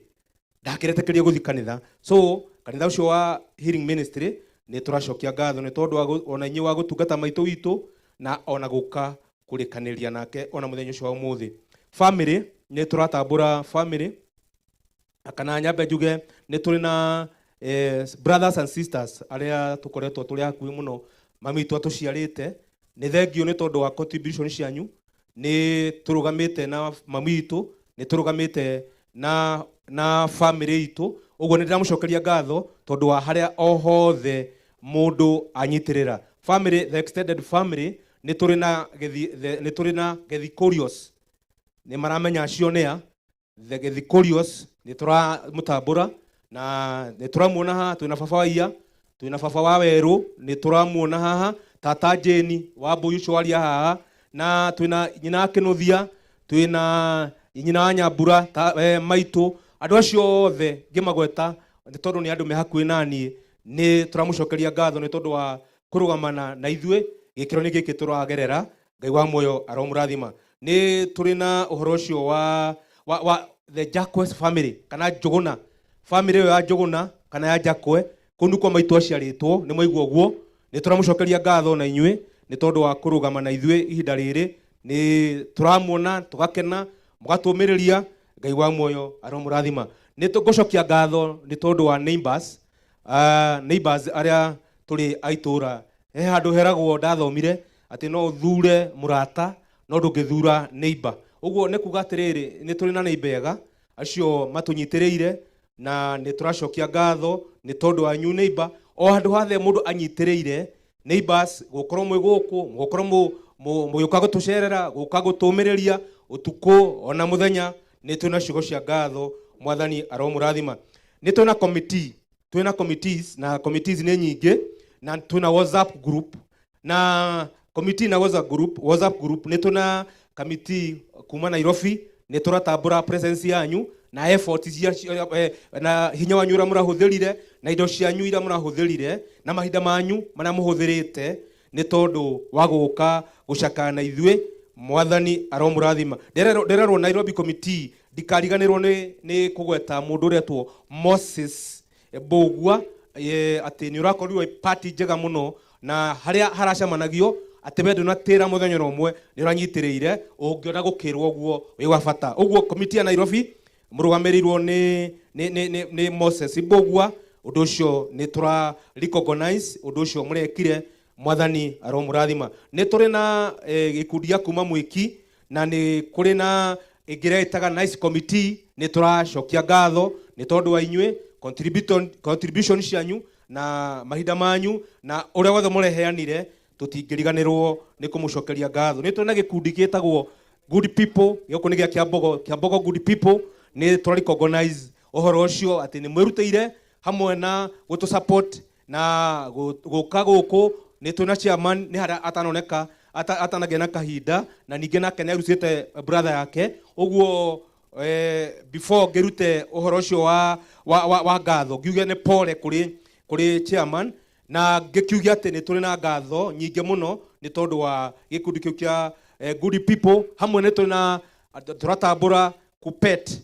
ndakĩretĩkĩria gũthiĩ kanitha. So kanitha ũcio wa Healing Ministry nĩ tũracokia ngatho nĩ tondũ ona inyuĩ wa gũtungata maitũ witũ na ona gũka kũrĩkanĩria nake ona mũthenya ũcio wa ũmũthĩ. Family nĩ tũratambũra family kana nyambe njuge nĩ tũrĩ na brothers and sisters arĩa tũkoretwo tũrĩ hakuhĩ mũno mami witũ atũciarĩte. Nĩ thengio nĩ tondũ wa contribution cianyu. Nĩ tũrũgamĩte na mami witũ, nĩ tũrũgamĩte na family itũ. Ũguo nĩ ndĩramũcokeria ngatho tondũ wa harĩa o hothe mũndũ anyitĩrĩra. Family, the extended family nĩ tũrĩ na Gĩthikũrios, nĩ maramenya acio nĩa the Gĩthikũrios nĩ tũramũtambũra na nĩ tũramuona haha. Twĩna baba wa Iya, twĩna baba wa Werũ, nĩ tũramuona haha. Tata Jane wa Mbũi ũcio waria haha, na twĩna nyina Kĩnuthia, twĩna nyina wa Nyambura maitũ. Andũ acio othe ngĩmagweta nĩ tondũ nĩ andũ me hakuhĩ naniĩ. Nĩ tũramũcokeria ngatho nĩ tondũ wa kũrũgamana na ithuĩ gĩkĩro nĩ gĩkĩ tũragerera. Ngai wa muoyo aromũrathima. Nĩ tũrĩ na ũhoro ũcio wa the Jakwe family kana Njũgũna family ĩyo ya Njũgũna kana ya Jakwe, kũu nĩkuo maitũ aciarĩtwo. Nĩ mwaigua ũguo. Nĩ tũramũcokeria ngatho na inyuĩ nĩ tondũ wa kũrũgama na ithuĩ ihinda rĩrĩ. Nĩ tũramuona tũgakena mũgatũmĩrĩria. Ngai wa muoyo aromũrathima. Nĩ tũgũcokia ngatho nĩ tondũ wa neighbors arĩa tũrĩ aitũra. He handũ heragwo ndathomire atĩ no ũthure mũrata no ndũngĩthura neighbor. Ũguo nĩ kuga atĩrĩrĩ nĩ tũrĩ na neighbor ega acio matũnyitĩrĩire na nĩ tũracokia ngatho nĩ tondũ wa new neighbor. O handũ hothe mũndũ anyitĩrĩire neighbors, gũkorwo mwĩ gũkũ, gũkorwo mũgĩũka gũtũcerera, gũka gũtũmĩrĩria ũtukũ ona mũthenya, nĩ twĩna ciugo cia ngatho. Mwathani aromũrathima. Nĩ twĩna committees na committees nĩ nyingĩ na twĩna WhatsApp group na committee na WhatsApp group. Nĩ twĩna committee kuma Nairobi. Nĩ tũratambũra presence yanyu na effort na hinya wanyu ũrĩa mũrahũthĩrire na indo cianyu iria mũrahũthĩrire na mahinda manyu marĩa mũhũthĩrĩte nĩ tondũ wa gũka gũcakana na ithuĩ mwathani aromurathima ndererwo Nairobi committee ndikariganirwo ni kugweta mundu uretwo Moses Mbugua ati ni urakorirwo party njega muno na haria haracamanagio ati we ndunatira muthenya umwe ni uranyitiriire ungiona gukirwo guo wi wa bata uguo committee ya Nairobi murugamirwo ni Moses Mbugua undu ucio ni tura recognize undu ucio murekire mwathani aromurathima ni turi na gikundi ya kuma mwiki na ni kuri na ingiretaga nice committee ni turacokia ngatho ni tondu wa inywe contribution cianyu na mahinda manyu na uria wothe mureheanire tutingiriganirwo ni kumucokeria ngatho ni turi na gikundi gitagwo good people giko ni gia Kiambogo good people ni tura recognize uhoro ucio ati ni mwirutire hamwe na gutu support na guka guku ni tuna chairman ni hara atanoneka atanagia na kahinda na ninge nake nĩarutĩte brother yake uguo before ngerute uhoro ucio wa ngatho ngiuge nĩ pole kuri chairman na ngikiuge atĩ nĩ tũrĩ na ngatho nyingĩ mũno nĩ tondũ wa gĩkundi kĩu kĩa good people hamwe nĩ tũrĩ na turatambũra kupet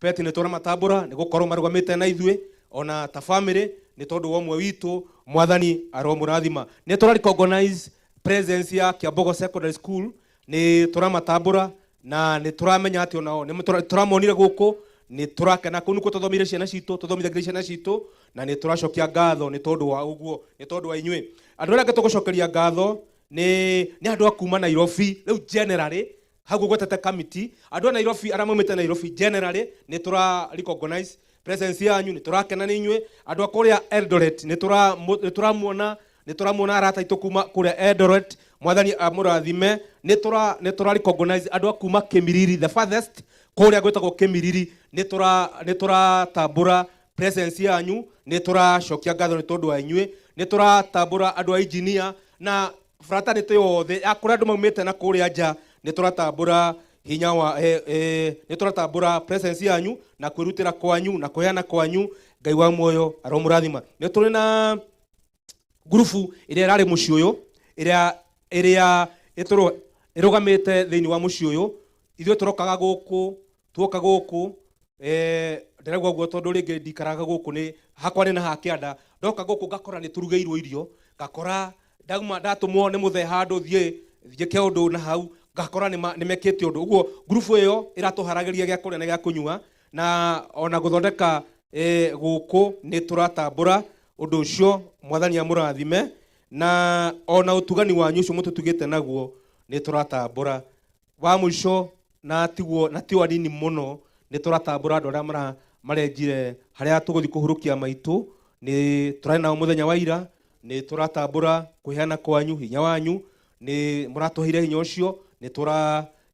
nĩ tũramatambũra nĩ gũkorwo marũgamĩte na ithuĩ ona ta family nĩ tondũ wa ũmwe witũ mwathani aromurathima nĩ tũra recognize presence ya Kiambogo Secondary School ni turamatambura na ni turamenya ati onao ni turamonire guku ni turakena kunu ko tuthomire ciana citu tuthomithagia ciana citu na ni turacokia ngatho ni tondu wa uguo ni tondu wa inywe andu arĩa tugucokeria ngatho ni andu akuma Nairobi riu generally hagu gwetete committee andu a Nairobi arĩa maumĩte Nairobi generally ni tura recognize presence yanyu ni turakena ni inywe andu akuria Eldoret ni turamuona arata itu kuma kuria Eldoret mwathani amurathime ni tura recognize andu akuma Kimiriri the farthest kuria gwetagwo Kimiriri ni tura tambura presence yanyu ni turacokia ngatho ni tondu wa inywe ni turatambura andu a engineer na fraternity yothe akuria andu maumite na kuria nja ni turatambura hinya wa ni turatambura presence yanyu na kwirutira kwanyu na kuheana kwanyu Ngai wa muoyo aromurathima ni turi na grupu iria irari muci uyu iria irugamite thiini wa muci uyu ithuĩ turoka guku ndiragwa guo tondu ringi ndikaraga guku ni hakwa ni na hakianda ndoka guku ngakora ni turugeirwo irio ngakora ndatumwo ni muthe handu thie kiundu na hau ngakora ni mekite undu uguo grupu iyo iratuharagiria gya kuria na gya kunyua na ona guthondeka guku ni turatambura undu ucio mwathani amurathime na ona utugani wanyu ucio mututugite naguo ni turatambura wa mwisho na tiwa nini muno ni turatambura andu aria marenjire haria tuguthi kuhurukia maitu ni turari nao muthenya wa ira ni turatambura kuheana kwanyu hinya wanyu ni muratuheire hinya ucio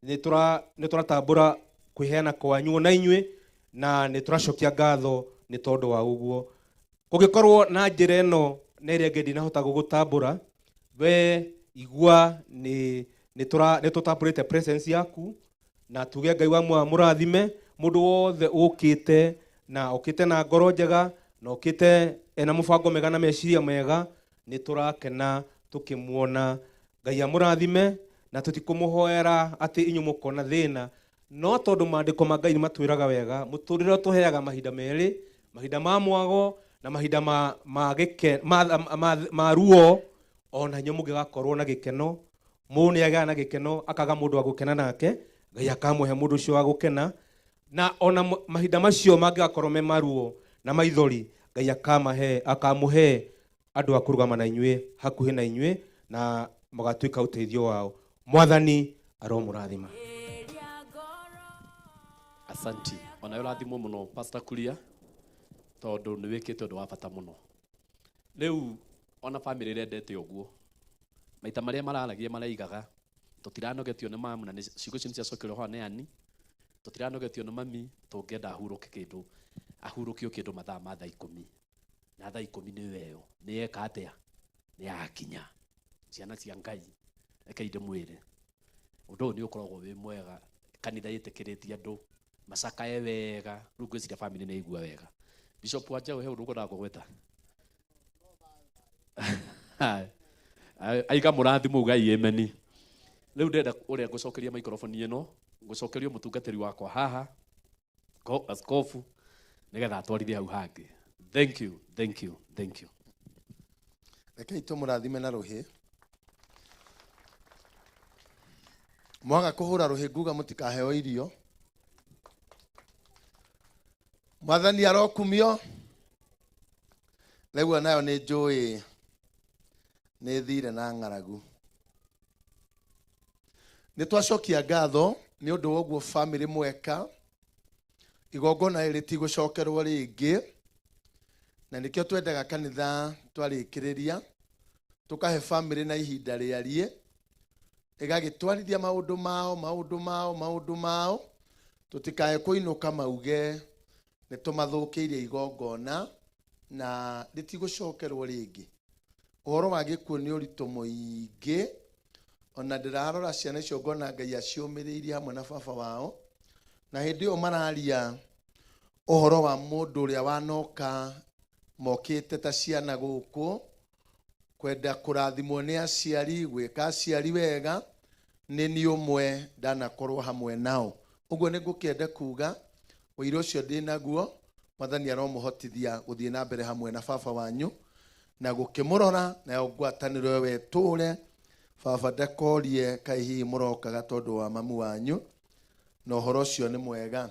ni turatambura kuheana kwanyu na inywe na ni turacokia ngatho ni tondu wa uguo kugikorwo na njira ino na iria ngendi nahota gugutambura we igua ni tutambũrĩte presence yaku na tuge Ngai wa murathime mundu wothe ukite na ngoro njega na ukite ena mubango mega na meciria mega ni turakena tukimuona Ngai amurathime na tutikumuhoera ati inyu mukona thina no tondu maandiko ma Ngai matwiraga wega muturire tuheaga mahinda meri mahinda ma mwago na mahinda ma ruo ona nyo mugigakorwo na gikeno mune agana gikeno akaga mundu agukena nake Ngai akamuhe mundu ucio wa gukena na ona mahinda macio mangigakorwo me maruo na maithori Ngai akamuhe andu akurugama na inywe hakuhi na inywe na magatuika uteithio wao mwathani aromurathima asanti ona urathimo muno Pastor Kuria tondu ni wikite undu wa bata muno riu ona family rendete uguo maita maria mararagia maraigaga tutiranogetio ni mamu na ciugo cia cokero ho neani tutiranogetio ni mami tungenda ahuruke kindu ahurukio kindu mathaa ma thaa 10 na thaa 10 ni weyo ni eka atia ni akinya ciana cia Ngai reke inde mwire undu ni ukoragwo wi mwega kanitha yitikiritie andu macakae wega riu ngwiciria family ni igua wega Bishop Wanjau he undu ngona kugweta aiga murathimo Ngai ameni Riu ndenda uria ngucokeria microphone ino ngucokerio mutungatiri wakwa haha askofu nigetha atwarithie hau hangi. Thank you, thank you, thank you. Rekei tumurathime na ruhi. Mwaga kuhura ruhi nguga mutikaheo irio. Mwathani arokumio. Riu nayo ni njui ni thire na ng'aragu. Ni twacokia ngatho ni undu woguo family mweka igongona iri tigucokerwo ringi na nikio twendaga kanitha twarikiriria tukahe family na ihinda riarie igagitwarithia maundu mao tutikae kuinuka mauge ni tumathukiirie igongona na ritigocokerwo ringi. Uhoro wa gikuo ni urito muingi ona ndirarora ciana icio ngona Ngai aciumiriirie hamwe na baba wao na hindi iyo mararia uhoro wa mundu uria wanoka mokite ta ciana guku kwenda kurathimwo ni aciari gwika aciari wega ni ni umwe ndanakorwo hamwe nao. Uguo ni ngukienda kuga wira ucio ndinaguo Mwathani aromuhotithia guthie na mbere hamwe na baba wanyu na gukimurora na ngwataniro weture baba ndakorie kaihi murokaga tondu wa mamu wanyu no horo cio ni mwega.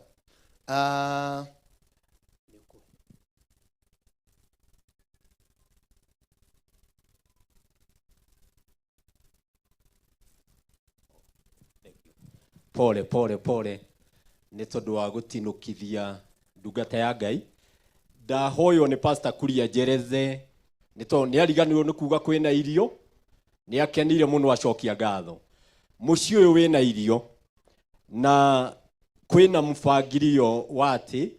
Pole nĩ tondũ wa gũtinũkithia ndungata ya Ngai. Ndahoywo nĩ Pastor Kuria Njerethe nĩ tondũ nĩ ariganirwo nĩ kuga kwĩna irio, nĩ akenire mũno acokia ngatho. Mũciĩ ũyũ wĩna irio na kwĩna mũbangirio wa atĩ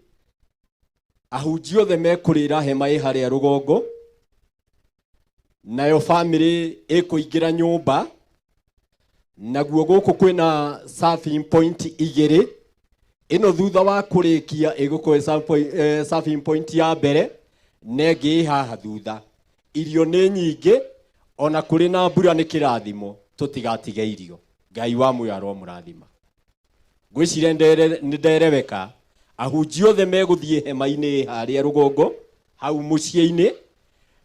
ahunjia othe mekũrĩra hema ĩ harĩa rũgongo, nayo family ĩkũingĩra nyũmba, naguo gũkũ kwĩna serving point igĩrĩ. Ino thutha wa kurikia ĩgũkorwo serving point ya mbere na ĩngĩ haha thutha. Irio nĩ nyingĩ ona kũrĩ na mbura nĩ kĩrathimo, tũtigatige irio. Ngai wa muoyo aromũrathima. Ngwĩciria nĩ ndereweka ahunjia othe megũthiĩ hema-inĩ harĩa rũgongo hau mũciĩ-inĩ,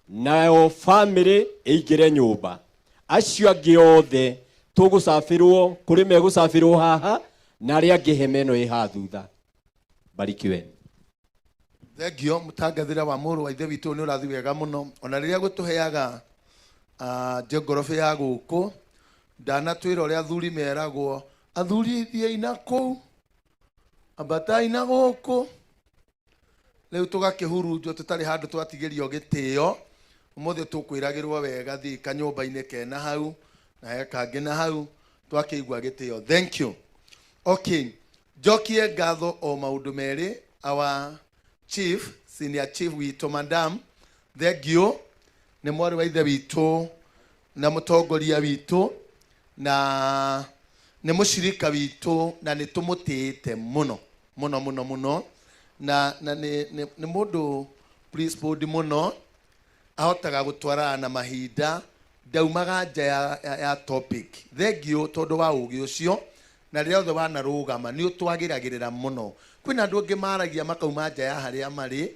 nayo family ĩingĩre nyũmba. Acio angĩ othe tũgũcabĩrwo kũrĩ megũcabĩrwo haha na arĩa angĩ hema ĩno ĩ haha thutha. Barikiwe. Thengio mutangathira wa mũrũ wa ithe witũ nĩ ũrathi wega mũno ona rĩrĩa gũtũheaga njengorobe ya gũkũ ndanatwĩra ũrĩa athuri meragwo athuri thiĩ na kũu ambatai na gũkũ. Rĩu tũgakĩhurunjwo tũtarĩ handũ twatigĩrio gĩtĩo. Ũmũthĩ tũkwĩragĩrwo wega thiĩ kanyũmba-inĩ kena hau na he kangĩ na hau twakĩigua gĩtĩo. Thank you. Okay, njokie ngatho o maũndũ merĩ. Our chief, senior chief witũ madam, thengio nĩ mwarĩ wa ithe witũ na mũtongoria witũ na nĩ mũcirika witũ na nĩ tũmũtĩĩte mũno na nĩ mũndũ principled mũno, ahotaga gũtwarana na mahinda, ndaumaga nja ya topic. Thengio tondũ wa ũgĩ ũcio na rĩrĩa othe wanarũgama nĩ ũtwagĩragĩrĩra mũno. Kwĩna andũ angĩ maragia makauma nja ya harĩa marĩ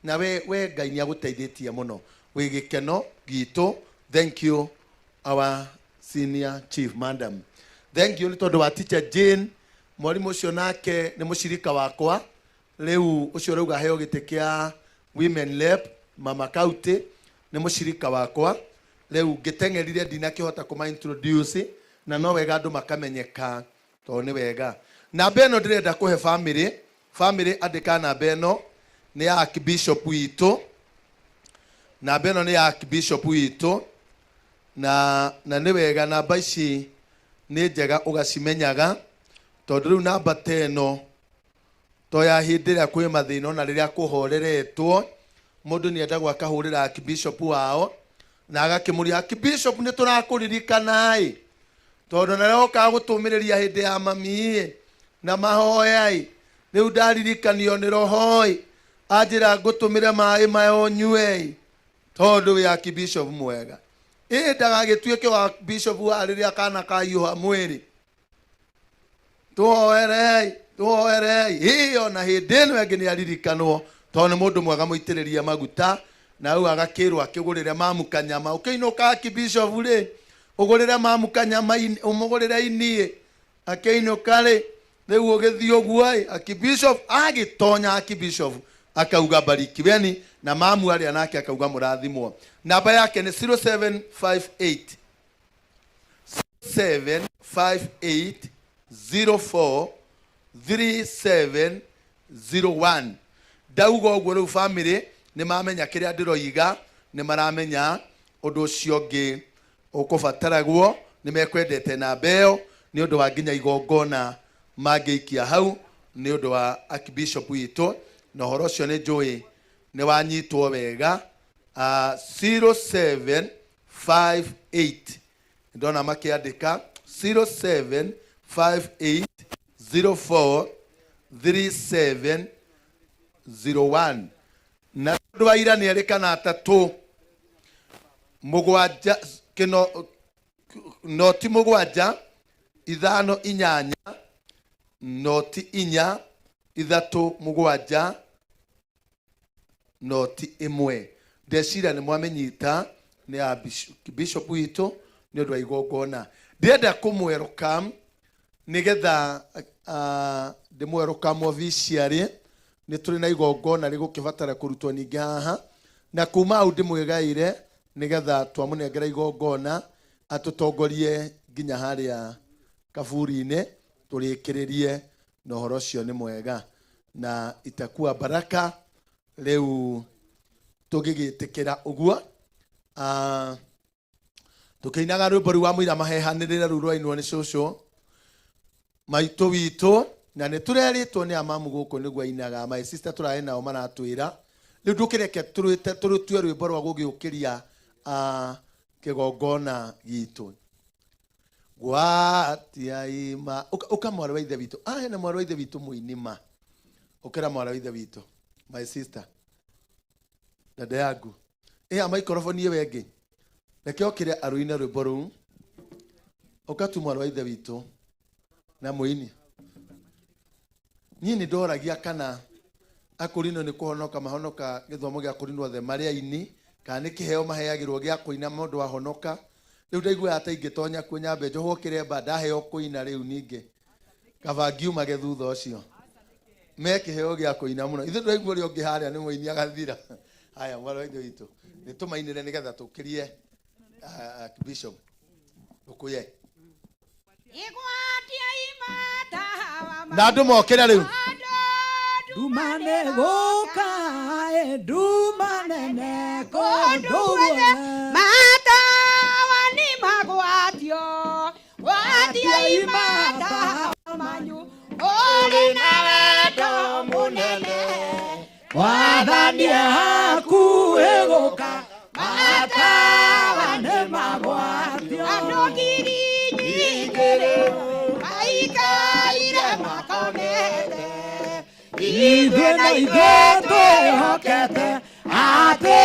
na we Ngai nĩ agũteithĩtie mũno wĩ gĩkeno gitũ. Thank you our senior chief madam. Thank you nĩ tondũ wa teacher Jane, mwarimũ ũcio nake nĩ mũcirika wakwa. Rĩu ũcio rauga heo gĩtĩ kĩa women rep mama county nĩ mũcirika wakwa. Rĩu ngĩteng'erire ndinakĩhota kũma introduce na no wega andũ makamenyeka tondũ nĩ wega. Namba ĩno ndĩrenda kũhe family andĩka namba ĩno nĩ ya Archbishop witũ. Namba ĩno nĩ ya Archbishop witũ na nĩ wega namba ici nĩ njega ũgacimenyaga tondũ rĩu namba ta ĩno to ya hĩndĩ ĩrĩa kwĩ mathĩna na rĩrĩa kũhoreretwo mũndũ nĩ endagwo akahũrĩra Archbishop wao na agakĩmũria Archbishop nĩ tũrakũririkana tondũ na rĩo ka gũtũmĩrĩria hĩndĩ ya mami na mahoya rĩu ndaririkanio nĩ roho anjĩra ngũtũmĩre maĩ mayo nyue tondũ wĩ Archbishop mwega. ndagagĩtuĩke wa bishop wa rĩrĩa kana kaiyũha mwĩrĩ. Tũhoerei hiyo na hĩndĩ ĩno ĩngĩ nĩaririkanwo tondũ nĩ mũndũ mwega mũitĩrĩrie maguta na rĩu agakĩrwo akĩgũrĩre mamu kanyama. Ũkĩinũka Archbishop rĩ ũgũrĩre mamu kanyama ũmũgũrĩre inie akĩinũka rĩ rĩu ũgĩthiĩ ũguo Archbishop agĩtonya Archbishop akauga barikiweni na mamu arĩa nake akauga mũrathimwo. Namba yake nĩ 0758 0758 043701. Ndauga ũguo rĩu family nĩ mamenya kĩrĩa ndĩroiga, nĩ maramenya ũndũ ũcio ũngĩ ũkũbataragwo, nĩ mekwendete namba ĩyo nĩ ũndũ wa nginya igongona mangĩikia hau nĩ ũndũ wa Archbishop witũ, na ũhoro ũcio nĩ njũĩ nĩ wanyitwo wega. 0758 ndona makĩandĩka 0758 043701. na ndũ wa ira nĩ erĩkana atatũ mũgwanja noti mũgwanja ithano inyanya noti inya ithatũ mũgwanja noti ĩmwe. Ndeciria nĩ mwamenyita nĩ ya Bishop witũ nĩ ũndũ wa igongona. Ndĩrenda kũmwerũkam nĩgetha ndĩmwerũkam officially nĩ tũrĩ na igongona rĩgũkĩbatara kũrutwo ningĩ haha, na kuma hau ndĩmwĩgaĩre nĩgetha twamũnengera igongona atũtongorie nginya harĩa kaburi-inĩ tũrĩkĩrĩrie na ũhoro ũcio nĩ mwega na itakuwa baraka. Rĩu tũgĩgĩtĩkĩra ũguo tũkĩinaga rwĩmbo rũu wa mũira mahehanĩrĩra rũu rwainwo nĩ cũcũ maitũ witũ, na nĩ tũrerĩtwo nĩ amamu gũkũ nĩguo ainaga. My sister tũraĩ nao maratwĩra rĩu ndũkĩreke tũrũtue rwĩmbo rwa gũgĩũkĩria kĩgongona gitũ. Gwatiaima ũka mwarĩ wa ithe witũ, hena mwarĩ wa ithe witũ mũinima, ũkĩra mwarĩ wa ithe witũ my sister dada yangu maikrofoni ĩyo ĩngĩ reke okĩre arũine rwĩmbo rũu, ũka tu mwarĩ wa ithe witũ na mũini. Niĩ nĩ ndoragia kana akũrinwo nĩ kũhonoka mahonoka gĩthomo gĩa kũrinwo the marĩ aini kana nĩ kĩheo maheagĩrwo gĩa kũina mũndũ wahonoka. Rĩu ndaigua ata ingĩtonya kuo nyambe njohwo kĩremba ndaheo kũina rĩu ningĩ kaba ngiumage thutha ũcio me kĩheo gĩa kũina mũno. Ithuĩ ndaigua ũrĩa ũngĩ harĩa nĩ mũini agathira. Haya mwarĩ wa ithe witũ nĩ tũmainĩre nĩgetha tũkĩrie Bishop ũkũye na andũ mokĩra rĩu. Dumane goka dumane kondo matawa ni magwatio watia imata manyu uri na wendo munene wathania hakuhĩ gũka matawa nĩ magwatio andũ ngiri nyingĩ maikaire makomete ithuĩ na ithuĩ twĩhokete atĩ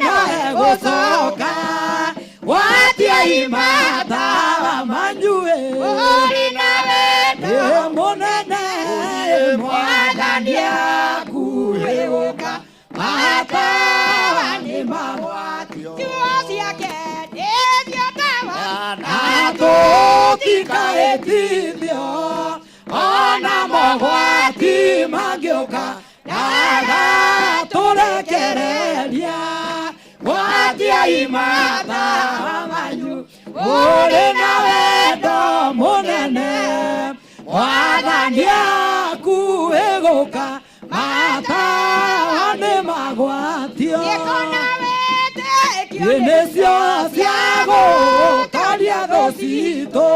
noe gũcoka watiai matawa manyuĩ ũrĩ na wendo mũnene mwathani akuhĩ gũka matawa nĩ magwatio ciugo ciake nĩcio tawa na tũtikaĩtithio ona mogwati mangĩũka ndagatũrekereria gwatiai matawa manyu ũrĩ na wendo mũnene wathani akuhĩ gũka matawa nĩ magwatio nĩcio cia gũkaria thũ citũ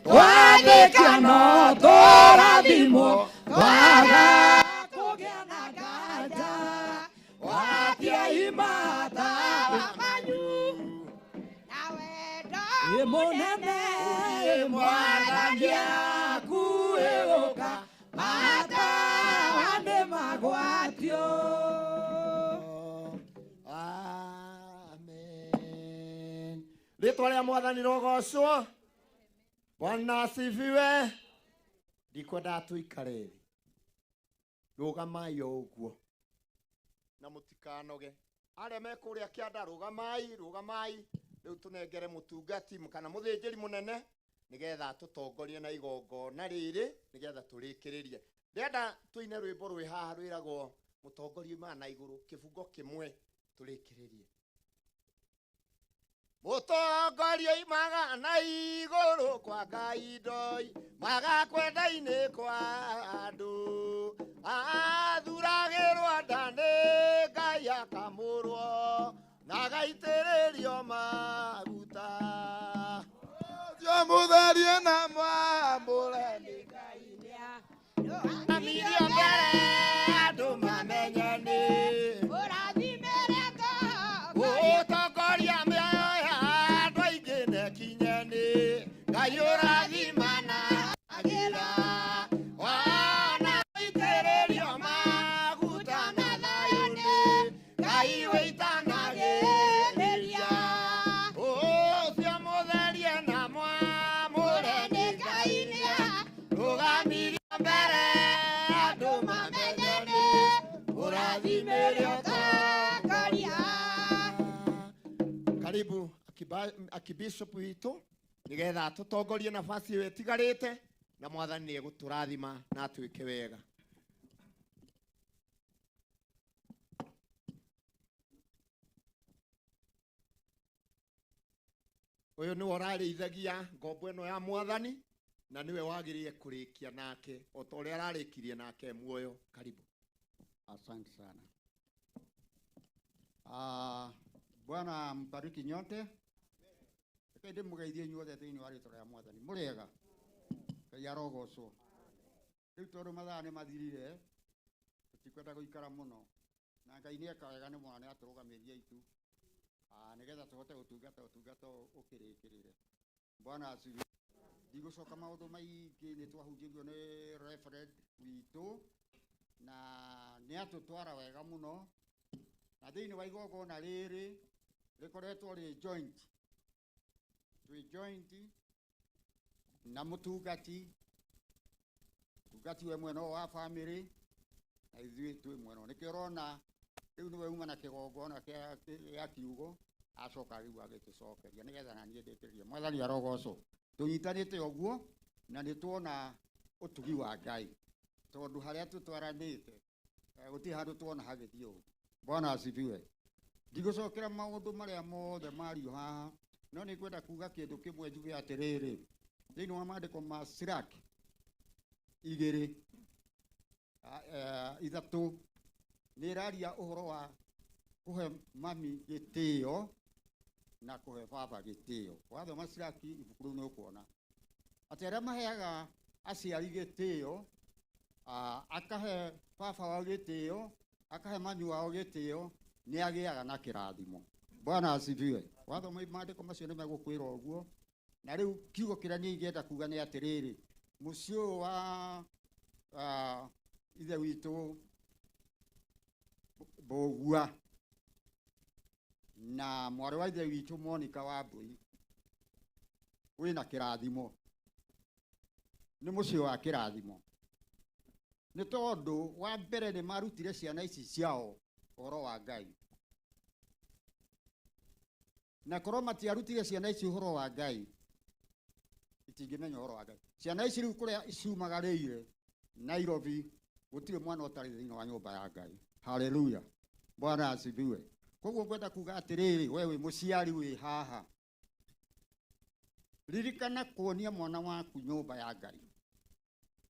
twathĩkia no tũrathimwo twaga kũgĩa na nganja watiai matawa manyu na wendo mũnene mwathani akuhĩ gũka matawa nĩ magwatio. Amen. Ritwa rĩa Mwathani rogocwo. Bwana asifiwe. Ndikwenda tuikare thĩ. Rũgamai o ũguo. Na mũtikanoge. Arĩa me kũrĩa kĩanda rũgamai. Rĩu tũnengere mũtungati kana mũthĩnjĩri mũnene nĩgetha tũtongorie na igongona rĩrĩ nĩgetha tũrĩkĩrĩrie. Ndĩrenda tũine rwĩmbo rwĩ haha rwĩragwo mũtongoria uma na igũrũ kĩbungo kĩmwe tũrĩkĩrĩrie. Mũtongoria imaga na igũrũ kwa Ngai ndoi maga kwenda-inĩ kwa andũ athuragĩrwo nda nĩ Ngai akamũrwo na gaitĩrĩrio maguta mũtherie na mwamũre nĩ na mirio mbere andũ mamenyane ũrathimĩre ũtongoria mĩoyo ya andũ aingĩ nekinyeni Ngai ũrathimana agĩra wana itĩrĩrio maguta na thayũ-inĩ Ngai wĩitanagĩrĩria ũcio mũtherie na mwamũre nĩ Ngai rũgamirio mbere andũ mamenyane ũrathimĩre ũtongoria. Karibu akibishop witũ nĩgetha tũtongorie nafasi ĩyo ĩtigarĩte na Mwathani nĩ egũtũrathima na atwĩke wega. Ũyũ nĩwe ũrarĩithagia ngombo ĩno ya Mwathani na niwe wagĩrĩire kũrĩkia nake o ta ũrĩa ararĩkirie nake muoyo. Karibu. Asante sana. Bwana mbariki nyote. Kende mugeithie nyuothe thĩinĩ wa rĩtwa rĩa Mwathani. Mũrĩega. Ngai arogocwo. Rĩu tondũ mathaa nĩ mathirire tũtikwenda gũikara mũno na Ngai nĩ eka wega nĩ mwana atũrũgamĩria itu nĩgetha tũhote gũtungata ũtungata ũkĩrĩkĩrĩre. Bwana asifiwe. Ndigũcoka maũndũ maingĩ nĩ twahunjĩrio nĩ reverend witũ na nĩ atũtwara wega mũno na thĩinĩ wa igongona rĩrĩ rĩkoretwo rĩ joint na mũtungati we mwena wa family na ithuĩ twĩ mwena nĩkĩo ũrona rĩu nĩwe uma na kĩgongona gĩa kiugo acoka rĩu agĩtũcokeria nĩgetha na niĩ ndĩkĩrĩrie. Mwathani arogocwo. Tũnyitanĩte ũguo na nĩ tuona ũtugi wa Ngai tondũ harĩa tũtwaranĩte gũtirĩ handũ tuona hagĩthiĩ ũũ. Bwana asifiwe. Ndigũcokera maũndũ marĩa mothe mario haha no nĩ kwenda kuga kĩndũ kĩmwe njuge atĩrĩrĩ thĩinĩ wa maandĩko ma Siraki 2:3 nĩ ĩraria ũhoro wa kũhe mami gĩtĩo na kũhe baba gĩtĩo. Wathoma Siraki ibuku rĩu nĩ ũkuona atĩ arĩa maheaga aciari gĩtĩo akahe baba wao gĩtĩo akahe mami wao gĩtĩo nĩ agĩaga na kĩrathimo. Bwana asifiwe. Wathoma maandĩko macio nĩ megũkwĩra ũguo na rĩu kiugo kĩrĩa niĩ ingĩenda kuga nĩ atĩrĩrĩ mũciĩ ũyũ wa ithe witũ Mbũgua na mwarĩ wa ithe witũ Monica Wambui wĩna kĩrathimo. Nĩ mũciĩ wa kĩrathimo nĩ tondũ wa mbere nĩ marutire ciana ici ciao ũhoro wa Ngai na korwo matiarutire ciana ici ũhoro wa Ngai itingĩmenya ũhoro wa Ngai. Ciana ici rĩu kũrĩa ciumagarĩire Nairobi gũtirĩ mwana ũtarĩ thĩinĩ wa nyũmba ya Ngai. Haleluya. Bwana asifiwe. Koguo ngwenda kuga atĩrĩrĩ we wĩ mũciari wĩ haha ririkana kuonia mwana waku nyũmba ya Ngai.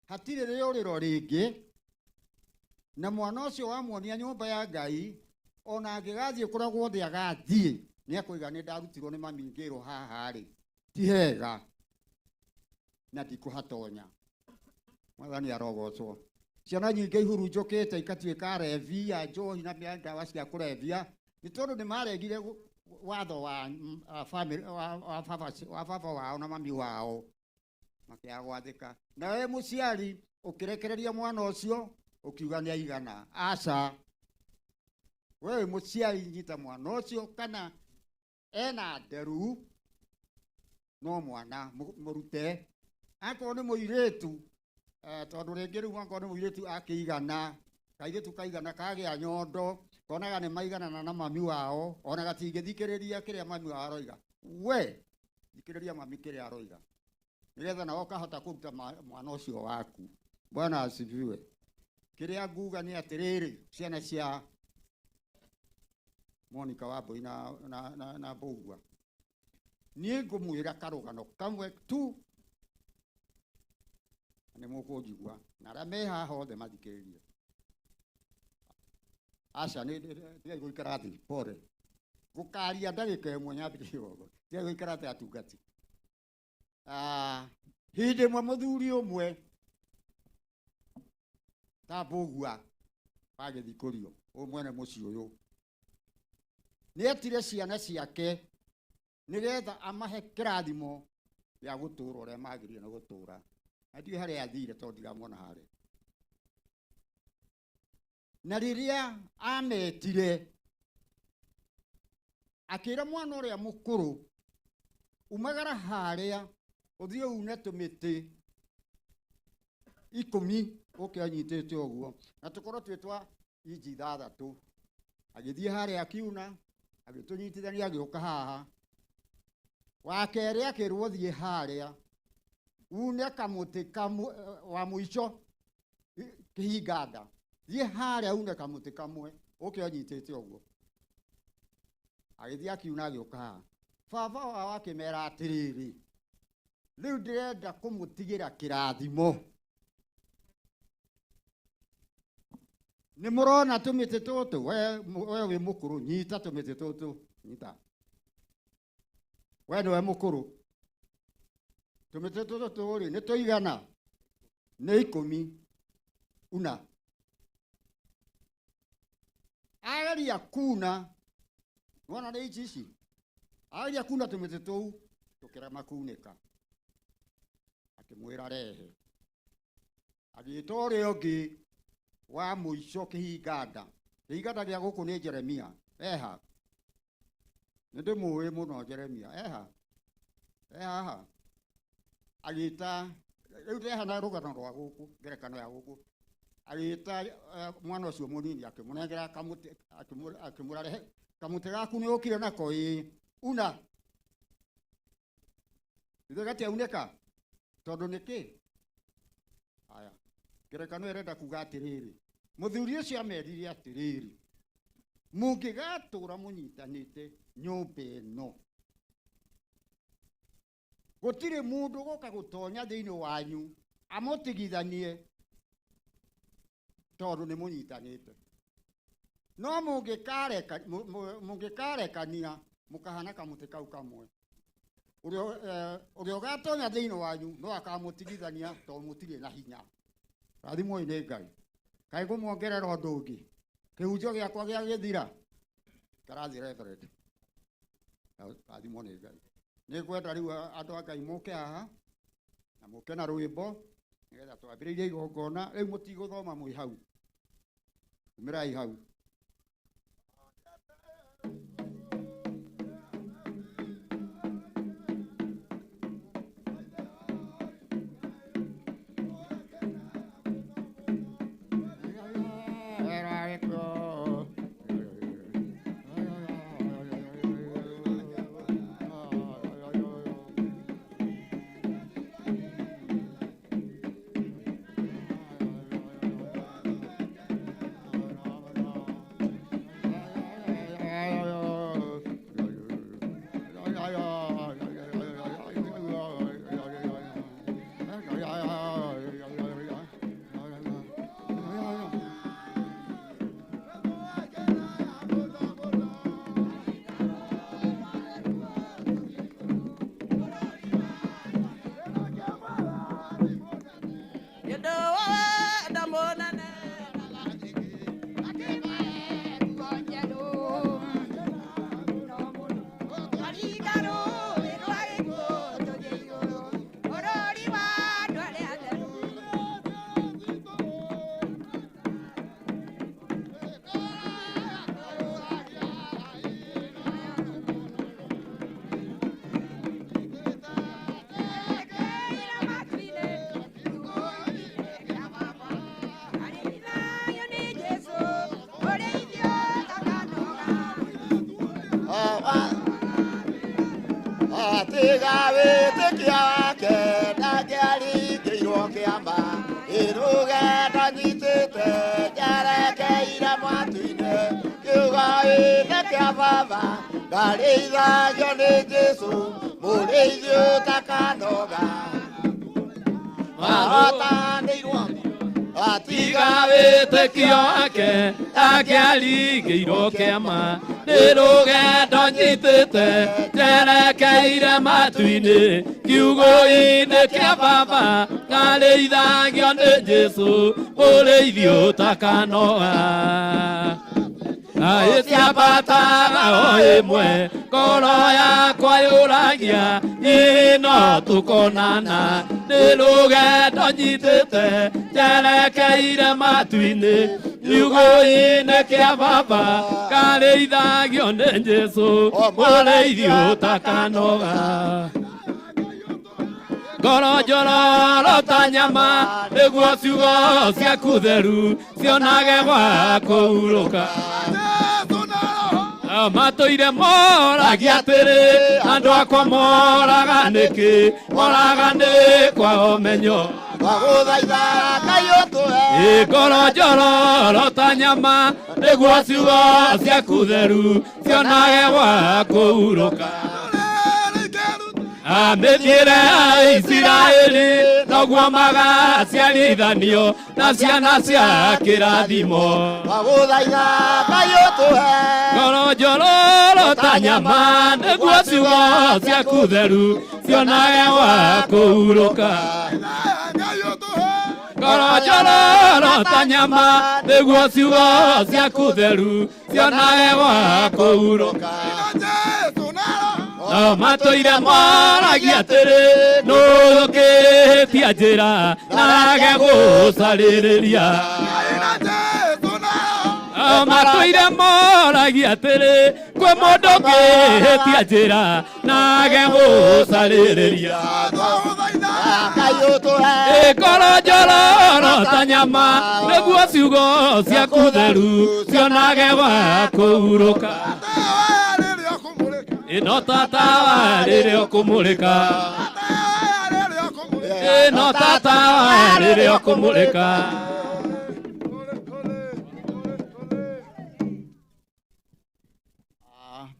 Hatirĩ rĩũrĩro rĩngĩ na mwana ũcio wamuonia nyũmba ya Ngai ona angĩgathiĩ kũrĩa guothe agathiĩ nĩ akũiga nĩ ndarutirwo nĩ mami ngĩrwo haha rĩ ti hega na ndikũhatonya. Mwathani arogocwo. Ciana nyingĩ ihurunjũkĩte ikatuĩka arevi a njohi na ndawa cia kũrevia nĩ tondũ nĩ marengire watho wa family wa baba wao na mami wao makĩaga gwathĩka. Na we mũciari ũkĩrekereria mwana ũcio ũkiuga nĩ aigana. Aca wewe mũciari nyita mwana ũcio kana ena nderu no mwana mũrute akorwo nĩ mũirĩtu tondũ rĩngĩ rĩu akorwo nĩ mũirĩtu akĩigana kairĩtu kaigana kagĩa nyondo konaga nĩ maiganana na mami wao ona gatingĩthikĩrĩria kĩrĩa mami wao aroiga we thikĩrĩria mami kĩrĩa aroiga nĩgetha nawe ũkahota kũruta mwana ũcio waku. Bwana asifiwe. Kĩrĩa nguga nĩ atĩrĩrĩ, ciana cia Monica Wambui na Mbũgua, niĩ ngũmwĩra karũgano kamwe tu nĩ mũkũnjigua na arĩa me haha othe mathikĩrĩrie. Aca nĩ gũikara thĩ pore gũkaria ndagĩka ĩmwe nyambĩrĩrie ũguo tiga gũikara atĩ atungati. Hĩndĩ ĩmwe mũthuri ũmwe ta Mbũgua wagĩthikũrio mwene mũciĩ ũyũ nĩ etire ciana ciake nĩgetha amahe kĩrathimo gĩa gũtũũra ũrĩa magĩrĩire nĩ gũtũũra. Na ndiũĩ harĩa athire tondũ ndiramwona harĩa. Na rĩrĩa ametire akĩra mwana ũrĩa mũkũrũ umagara harĩa ũthiĩ une tũmĩtĩ 10 ũke anyitĩte ũguo na tũkorwo twĩtwa inji 6 agĩthiĩ harĩa akiuna agĩtũnyitithania agĩũka haha. Wakerĩ akĩrwo thiĩ harĩa une kamũtĩ kamwe wa mũico kĩhinganda thiĩ harĩa une kamũtĩ kamwe ũke anyitĩte ũguo agĩthiĩ akiuna agĩũka haha. Baba wao akĩmera atĩrĩrĩ, rĩu ndĩrenda kũmũtigĩra kĩrathimo. Nĩ mũrona tũmĩtĩ tũtũ we wĩ mũkũrũ nyita tũmĩtĩ tũtũ nyita. We nĩwe mũkũrũ tũmĩtĩ tũtũ tũrĩ nĩ tũigana nĩ 10 una. Ageria kuna wona nĩ ici ageria kuna tũmĩtĩ tũu tũkĩrema kunĩka akĩmwĩra rehe. Agĩĩta ũrĩa ũngĩ wa mũico kĩhinganda gĩa gũkũ nĩ Jeremia eha. Nĩndĩmũĩ mũno Jeremia eha haha. Agĩĩta rĩu reha na rũgano rwa gũkũ ngerekano ya gũkũ agĩĩta mwana ũcio mũnini akĩmũnengera kamũtĩ akĩmũra rehe kamũtĩ gaku nĩ ũkire nako una. Ithe gatiaunĩka tondũ nĩkĩ? Aya ngerekano ĩrenda kuga atĩrĩrĩ, mũthuri ũcio amerire atĩrĩrĩ, mũngĩgatũũra mũnyitanĩte nyũmba ĩno gũtirĩ mũndũ gũka gũtonya thĩinĩ wanyu amũtigithanie tondũ nĩ mũnyitanĩte. No mũngĩkarekania mũkahana kamũtĩ kau kamwe ũrĩa ũgatonya thĩinĩ wanyu no akamũtigithania tondũ mũtirĩ na hinya. Rathimwo nĩ Ngai. Kaĩ ngũmuongerera ũndũ ũngĩ kĩhunjio gĩakwa gĩa gĩthira karathi reverend. Rathimwo nĩ Ngai. Nĩ ngwenda rĩu andũ a Ngai mũke haha na mũke na rwĩmbo nĩgetha twambĩrĩrie igongona. Rĩu mũtigũthoma mwĩ hau, umĩrai hau. atiga wĩtĩkia wake ndangĩaringĩirwo kĩama ĩrũgendo nyitĩte njerekeire mwatu-inĩ kiugo ĩne kĩa baba ngarĩithagio nĩ Jesũ mũrĩithi ũtakanoga wahotanĩirwo atiga wĩtĩkio wake ndangĩaringĩirwo kĩama nĩ rũgendo nyitĩte njerekeire matu-inĩ kiugo-inĩ kĩa baba ngarĩithagio nĩ Jesũ mũrĩithi ũtakanoga Aĩciambataga o ĩmwe ngoro yakwa yũragia ĩno tũkonana nĩ rũgendo nyitĩte njerekeire matu-inĩ kiugo-inĩ kĩa baba ngarĩithagio nĩ Jesũ mũrĩithi ũtakanoga ngoro njororo ta nyama nĩguo ciugo ciaku theru cionage gwa kũhurũka matũire moragia atĩrĩ andũ akwa moraga nĩkĩ moraga nĩ kwa ũmenyo wagũthaitha Ngai ũtũhe ngoro njororo ta nyama nĩguo ciugo ciaku theru cionage gwa kũhurũka mĩthiĩre ya Isiraeli noguo magaciarithanio na ciana cia kĩrathimo wagũthaitha Ngai ũtũhe ngoro njororo ta nyama nĩguo ciugo ciaku theru cionage gwa kũhurũka ngoro njororo ta nyama nĩguo ciugo ciaku theru cionage gwa kũhurũka matũire moragia atĩrĩ nũyũkĩtie njĩra nage gũcarĩrĩria matũire moragia atĩrĩ kwĩ mũndũ ũngĩhĩtia njĩra nage gũcarĩrĩria ngoro njororo ta nyama nĩguo ciugo ciaku theru cionage gwa kũhurũka ĩno tatawa rĩrĩa ũkũmũrĩka ĩno tatawa rĩrĩa ũkũmũrĩka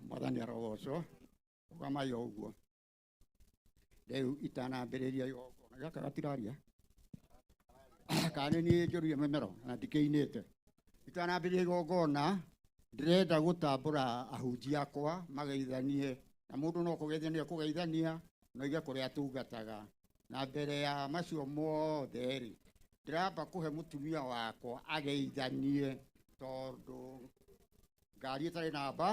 mwathani arogocwo ũgamayo ũguo rĩu itanambĩrĩria igongona gaka gatiraria kana niĩ njũrie mĩmero na ndikĩinĩte itanambĩrĩria igongona ndĩrenda gũtambũra ahunjia akwa mageithanie na mũndũ no kũgeithania kũgeithania no ige kũrĩa atungataga na mbere ya macio mothe rĩ ndĩramba kũhe mũtumia wakwa ageithanie tondũ ngari ĩtarĩ namba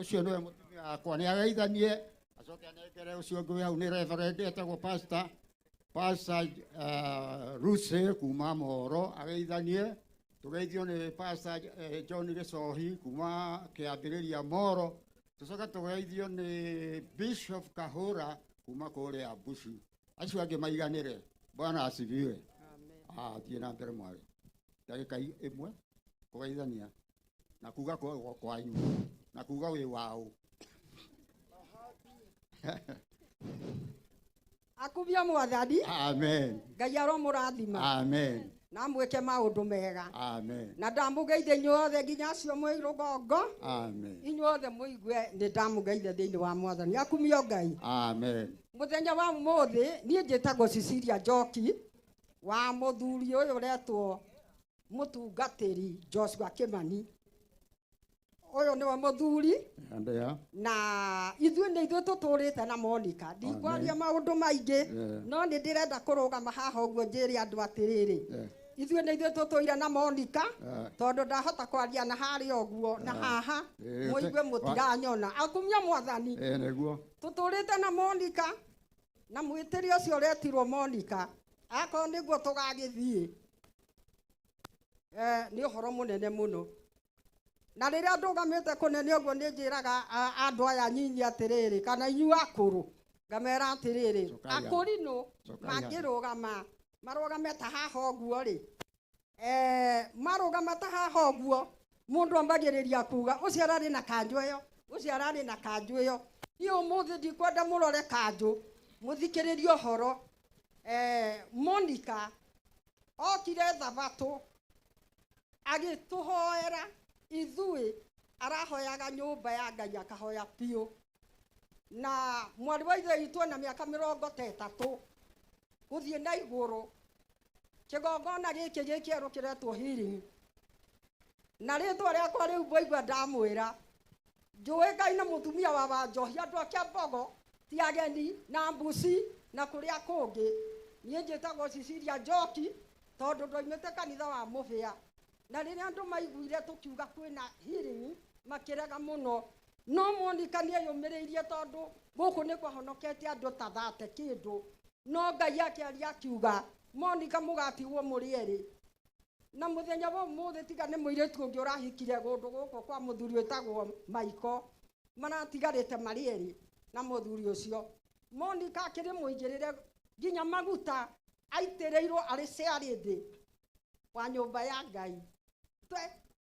ũcio nĩwe mũtumia wakwa nĩ ageithanie acoke anengere ũcio ũngĩ hau nĩ reverend etagwo pastor Ruse kuma Moro ageithanie tugeithio nĩ pastor John Gĩcohi kuma kĩambĩrĩria Moro tucoka tugeithio nĩ Bishop Kahũra kuma kũrĩa Bushi acio angĩ maiganĩre Bwana asifiwe thiĩ na mbere mwarĩ ndagĩka ĩmwe kũgeithania na kuga kwanyu na kuga wĩ wao akubia mwathani amen Ngai aromũrathima amen na mwĩke maũndũ mega amen na ndamũgeithe inyuothe nginya acio mwĩ rũgongo amen inyuothe mũigue nĩ ndamũgeithe thĩinĩ wa mwathani akumio Ngai amen mũthenya wa ũmũthĩ niĩ njĩtagwo Cecilia Njoki wa mũthuri ũyũ ũretwo mũtungatĩri Joshua Kĩmani ũyũ nĩwe mũthuri na ithuĩ nĩ ithuĩ tũtũrĩte na Monica ndikwaria maũndũ maingĩ no nĩ ndĩrenda kũrũgama haha ũguo njĩre andũ atĩrĩrĩ ithuĩ nĩ ithuĩ tũtũire na Monica tondũ ndahota kwaria na harĩa ũguo na haha mũigue mũtiranyona akumia mwathani tũtũrĩte na Monica na mwĩtĩri ũcio ũretirwo Monica akorwo nĩguo tũgagĩthiĩ nĩ ũhoro mũnene mũno na rĩrĩa ndũgamĩte kũnene ũguo nĩ njĩraga andũ aya nyinyi atĩrĩrĩ kana inyuĩ akũrũ ngamera atĩrĩrĩ akũrinũ mangĩrũgama marũgame ta haha ũguo rĩ marũgama ta haha ũguo mundu ambagiriria kuga ucio arari na kanju iyo ucio arari na kanju iyo ni umuthi ndikwenda murore kanju muthikiririe horo Monica okire thabatu agituhoera ithui arahoyaga nyumba ya Ngai akahoya piu na mwari wa ithe itu na miaka 30 guthie na iguru kigongona giki gikieru kiretwo healing na ritwa riakwa riu boigwa ndamwira njui Ngai na mutumia wa Wanjohi andu akia Mbogo ti ageni na Mbusi na kuria kungi nie njitagwo Cecilia Njoki tondu ndoimite kanitha wa Muvia na riria andu maiguire tukiuga kwina healing makirega muno no Monica ni ayumiriirie tondu guku ni kwahonokete andu ta 30 kindu no Ngai akiaria akiuga Monica mugatigwo muri eri na muthenya wa muthi tiga ni muiretu ungi urahikire gundu guku kwa muthuri wetagwo Maiko maratigarite mari eri na muthuri ucio Monica akiri muigirire ginya maguta aitireirwo ari ciarindi wa nyumba ya Ngai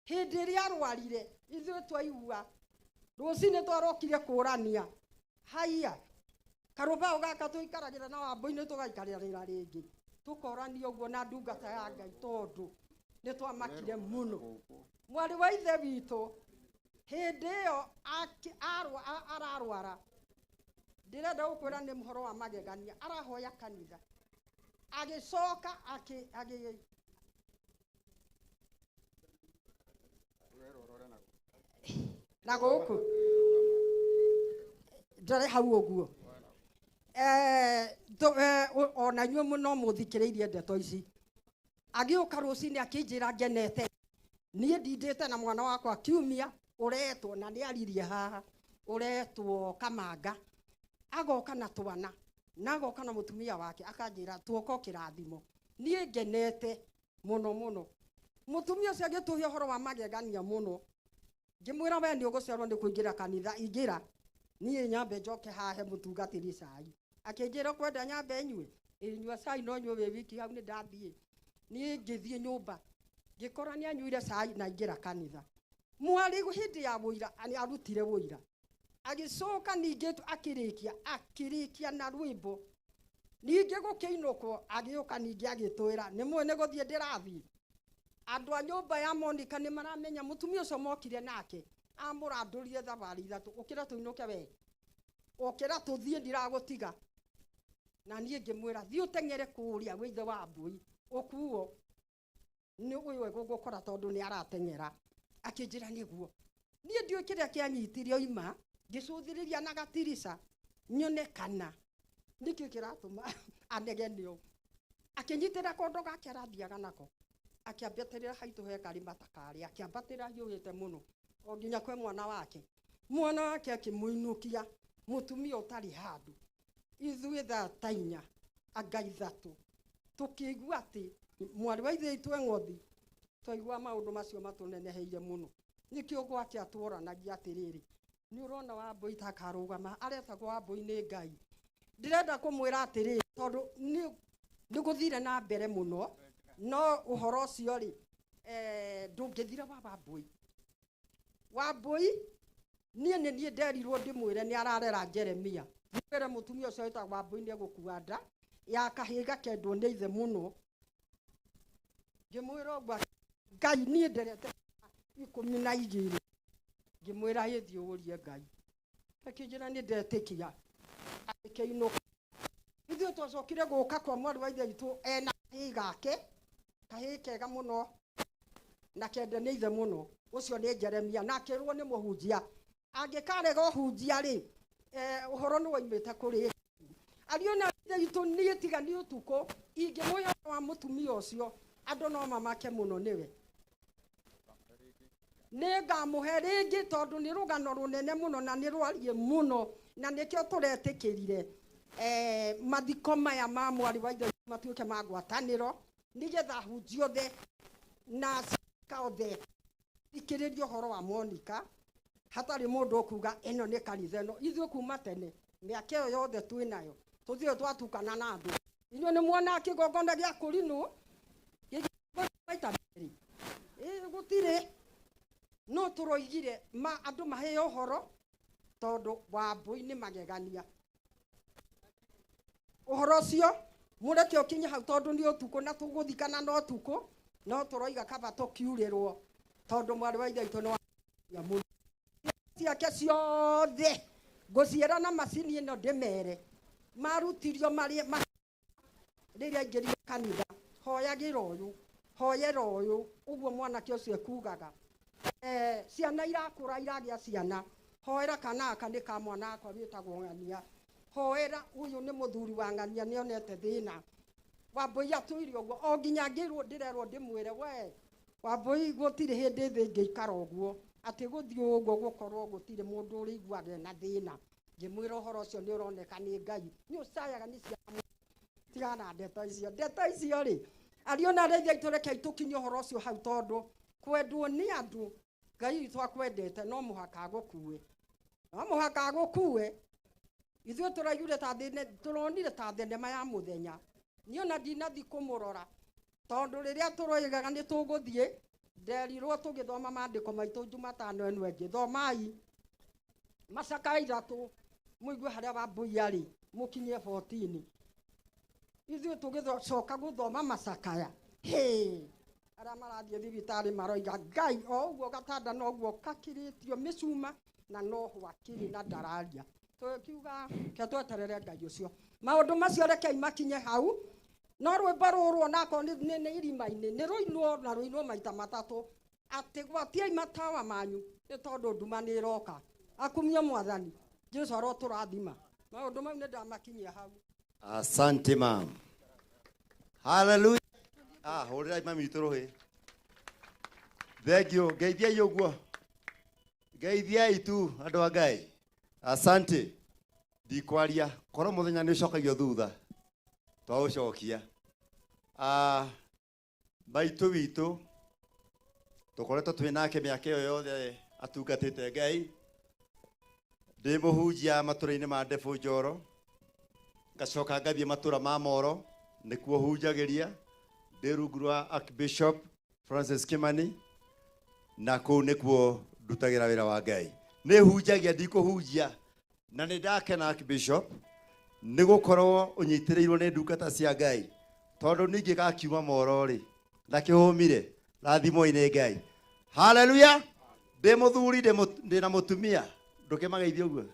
hindi ria arwarire ithuĩ twaigua rũcinĩ twarokire kũrania haiya karũbaũ gaka tũikaragira na Wambũi-inĩ tũgaikarĩra rĩngĩ tũkorania ũguo na ndungata ya Ngai tondũ nĩ twamakire mũno mwari wa ithe witũ hindi ĩyo ararwara ndĩrenda gũkwĩra nĩ mũhoro wa magegania arahoya kanitha agĩcoka na guku ndare hau uguo ona nyuo muno muthikiriirie ndeto ici agiuka rucini akinjira ngenete nie ndindite na mwana wakwa kiumia uretwo na ni aririe haha uretwo Kamanga agoka na twana na agoka na mutumia wake akanjira tuoko kirathimo nie ngenete muno muno mutumia ucio agituhia horo wa magegania muno ngimwira we ni ugucerwo ni kuingira kanitha ingira nie nyambe njoke hahe mutungatiri cai akinjira kwenda nyambe nyue inyua cai no nyue we wiki hau ni ndathie nie ngithie nyumba ngikora ni anyuire cai na ingira kanitha mwari hindi ya wuira ani arutire wuira agicoka ninge akirikia na rwimbo ninge gukiinukwo agiuka ninge agitwira ni mwene guthie ndirathie andu a nyumba ya Monica ni maramenya mutumia ucio mokire nake amurandurire thabari ithatu ukira tuinuke we ukira tuthie ndiragutiga na nie ngimwira thie utengere kuria withe wa Mbui ukuo ni uyu gugukora tondu ni aratengera akinjira niguo nie ndio kiria kianyitire oima ngicuthiriria na gatirisa nyone kana niki kiratuma anegenio akinyitira kondo gake arathiaga nako akiambatirira haitu he kari matakari akiambatira hiuhite muno o nginya kwe mwana wake akimuinukia mutumia utari handu ithuĩ tha-inya anga ithatu tukigua ati mwari wa ithe itwe ng'othi twaigua maundu macio matuneneheire muno nikio gwake atworanagia atiriri ni urona Wambũi takarugama aretagwo Wambũi ni Ngai ndirenda kumwira atiriri tondu ni guthire na mbere muno no uhoro ucio ri ndungithira wa Wambũi nie nderirwo ndimwire ni ararera Jeremia mwire mutumia ucio wetagwo Wambũi ni egukua nda ya kahiga kendwo ni ithe muno ngimwira ogwa Ngai nie nderete 12 ngimwira hithio urie Ngai akinjira ni ndetikia akino ithuĩ twacokire guka kwa mwari wa ithe witũ ena higake kahi kega muno na kende ni ithe muno ucio ni Jeremia na akirwo ni muhunjia angikarega uhunjia ri uhoro ni waimite kuri ariona ithe witũ ni tiga ni utuko ingimwoya wa mutumia ucio andu no mamake muno niwe ningamuhe ringi tondu ni rugano runene muno na ni rwarie muno na nikio turetikirire mathiko maya ma mwari wa ithe matuike ma ngwataniro nigetha hunjio the na kaothe ikiririo horo wa Monica hatari mundu okuga eno ni kanitha no ithuĩ kuma tene miaka ĩyo yothe twinayo tuthio twatukana na andu inyo ni muona kigongona gia kurinu maita meri gutire no turoigire ma andu maheo horo tondu Wambui ni magegania uhoro cio mureke ukinye hau tondu ni utuko na tuguthikana no tuko no turoiga kaba tukiurirwo tondu mwari wa ithe no ya mundu ciake ciothe nguciera na macini ino ndimere marutirio mari riria ingiri kanitha hoyagira uyu uguo mwanake ucio ekugaga ciana irakura iragia ciana hoera kana aka ni ka mwana akwa witagwo Ng'ania hoera uyu ni muthuri wa Ng'ania ni onete thina Wambui atuire uguo o nginya ngirwo ndirerwo ndimwire we Wambui gutire hindi thi ngiikara uguo ati guthii uguo gukorwo gutire mundu uri iguage na thina ngimwira uhoro ucio ni uroneka ni Ngai ni ucayaga ni cia tigana ndeto icio ri ariona reithia itureke itukinye uhoro ucio hau tondu kwendwo ni andu Ngai twakwendete no muhaka agukue ithuĩ tũraigire ta tũronire ta thenema ya mũthenya niĩ ona ndinathi kũmũrora tondu rĩrĩa tũroigaga nĩ tũgũthiĩ nderirwo tũgĩthoma maandĩko maitũ Jumatano ĩno ĩngĩ thomai macakaya 3 mũigue harĩa Wambui arĩ mũkinyie 14 ithuĩ tũgĩcoka gũthoma macakaya arĩa marathiĩ thibitarĩ maroiga Ngai o ũguo gatanda no guo kakirĩtio mĩcuma na no hwakiri na ndararia tukiuga ke tweterere Ngai ucio maundu macio reke imakinye hau no rwimbo rũrwo nako nĩ irima-inĩ nĩ rũinwo na rũinwo maita matatu ati gwatia matawa manyu nĩ tondu nduma nĩ iroka akumio Mwathani Jesu aro tũrathima maundu mau nĩ ndamakinyia hau. Asante mam. Hallelujah. Hurira mami turuhi. Thegio geithia yoguo. Geithia itu andu a Ngai. Asante. Ndikwaria korwo muthenya ni cokagio thutha. Twaucokia. Baitu witu tukoretwo twinake miaka iyo yothe atungatite Ngai. Ndi muhunjia matura-ini ma Ndefu Njoro. Ngacoka ngathie matura ma Moro nikuo hunjagiria. Ndi rungu rwa Archbishop Francis Kimani na kuu nikuo ndutagira wira wa Ngai. Ni hunjagia ndikuhunjia na ni ndakena Archbishop ni gukorwo unyitirirwo ni ndungata cia Ngai tondu ningi gakiuma Moro ri na kihumire rathimo-ini Ngai. Hallelujah. Ndi muthuri ndi na mutumia ndukimageithia uguo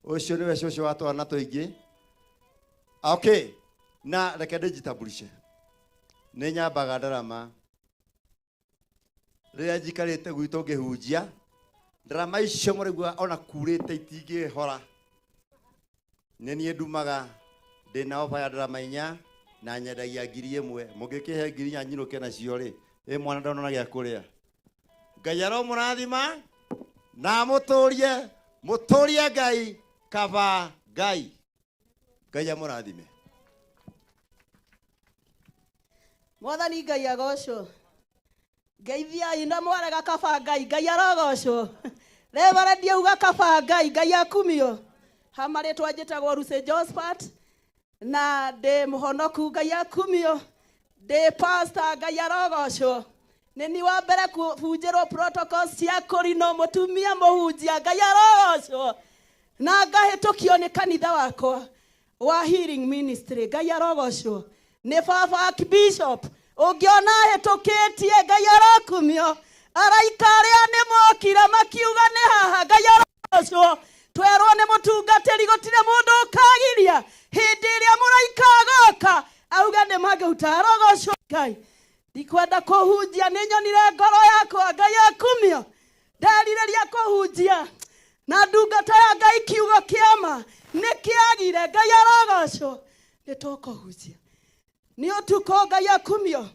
ucio niwe cũcũ wa twana tuingi. Okay, na reke ndijitambulishe. Nĩ nyambaga ndarama rĩrĩa njikarĩte gwitũ ngĩhunjia ndarama icio mũraigua ona kurĩte itingĩhora. Nĩ niĩ ndumaga ndĩna ofa ya ndarama 4 na nyendagia 1,000 mũngĩkĩhe 4,000 nyinũke nacio rĩ mwana ndonona gĩa kũrĩa. Ngai aromũrathima na mũtũrie Ngai kaba Ngai. Ngai amũrathime. Mwathani Ngai agocwo. Ngeithiai na mwarega kaba Ngai. Ngai arogocwo. Reverend uga kaba Ngai akumio. Hamarĩtwa njĩtagwo Lucy Josephat na ndĩ mũhonoku Ngai akumio. Ndĩ pastor Ngai arogocwo. Nini wa mbere kũbunjĩrwo protocols cia kũrinwo mũtumia mũhunjia Ngai arogocwo. Na ngahĩtũkio nĩ kanitha wakwa wa Healing Ministry Ngai arogocwo. Nĩ baba Archbishop ũngĩona hĩtũkĩtie Ngai arokumio. Araika arĩa nĩ mokire makiuga nĩ haha Ngai arogocwo. Twerwo nĩ mũtungatĩri gũtirĩ mũndũ ũkagiria hĩndĩ ĩrĩa mũraika agoka auga nĩ mangĩruta arogocwo Ngai. Ndikwenda kũhunjia nĩ nyonire ngoro yakwa Ngai akumio. Ndarirĩria kũhunjia na ndungata ya Ngai kiugo kĩama nĩ kĩagire Ngai arogocwo. Nĩ tũkũhunjia nĩ ũtukũ Ngai akumio.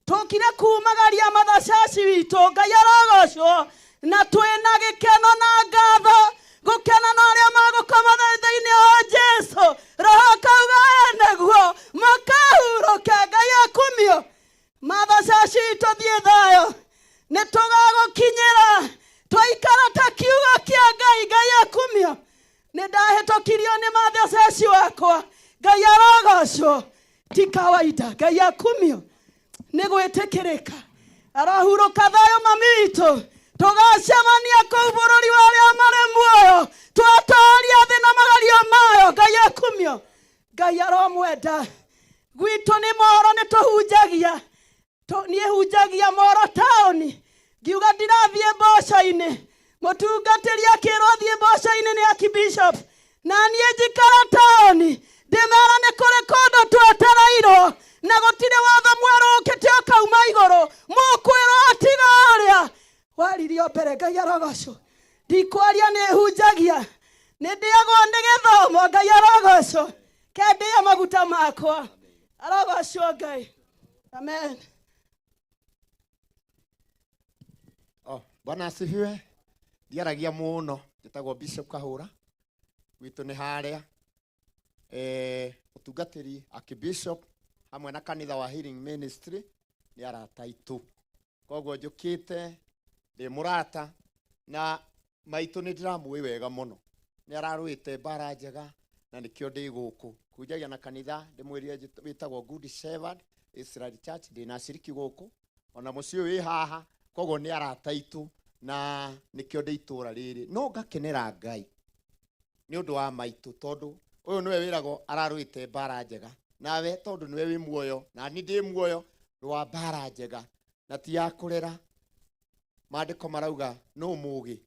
Tũkire kumagaria mathacaci witũ Ngai arogocwo na twĩna gĩkeno na ngatho gũkena na arĩa magũkoma thĩinĩ wa Jesu. Roho akauga nĩguo makahurũka Ngai akumio. Mathacaci tũthiĩ thayũ nĩ tũgagũkinyĩra twaikara ta kiugo kĩa Ngai akumio. Nĩ ndahĩtũkirio nĩ mathacaci wakwa Ngai arogocwo. Ti kawaida Ngai akumio. Nĩ gwĩtĩkĩrĩka arahurũka thayũ mami witũ tugacemania kũu bũrũri wa arĩa marĩ muoyo twatoria thĩ na magario mayo. Ngai akumio, Ngai aromwenda. Gwitũ nĩ mohoro nĩ tũhunjagia, niĩ hunjagia mohoro taũni, ngiuga ndirathiĩ mboco-inĩ, mũtungatĩri akĩrwo thiĩ mboco-inĩ nĩ Archbishop, na niĩ njikara taũni ndĩmera nĩ kũrĩ kũndũ twetereirwo na gũtirĩ watho mwerũ ũkĩte ũkauma igũrũ, mũkwĩrwo atiga ũrĩa waririo mbere. Ngai arogocwo. Ndikwaria nĩ hunjagia, nĩ ndĩagwo nĩ gĩthomo. Ngai arogocwo. Kendĩa maguta makwa. Arogocwo Ngai. Amen. Bwana asifiwe. Ndiaragia mũno, njĩtagwo Bishop Kahũra, gwitũ nĩ harĩa ũtungatĩri Archbishop hamwe na kanitha wa Healing Ministry nĩ arata aitũ, koguo njũkĩte ndĩ mũrata na maitũ nĩ ndĩramũĩ wega mũno, nĩ ararũĩte mbara njega na nĩkĩo ndĩ gũkũ kunjagia na kanitha ndĩmwĩrire wĩtagwo Good Shepherd Israel Church, ndĩna aciriki gũkũ ona mũciĩ wĩ haha, koguo nĩ arata aitũ na nĩkĩo ndĩ itũra rĩrĩ. No ngakenera Ngai nĩ ũndũ wa maitũ, tondũ ũyũ nĩwe wĩragwo ararũĩte mbara njega, nawe tondũ nĩwe wĩ muoyo na niĩ ndĩ muoyo rwa mbara njega na ti ya kũrera. Maandĩko marauga no mũũgĩ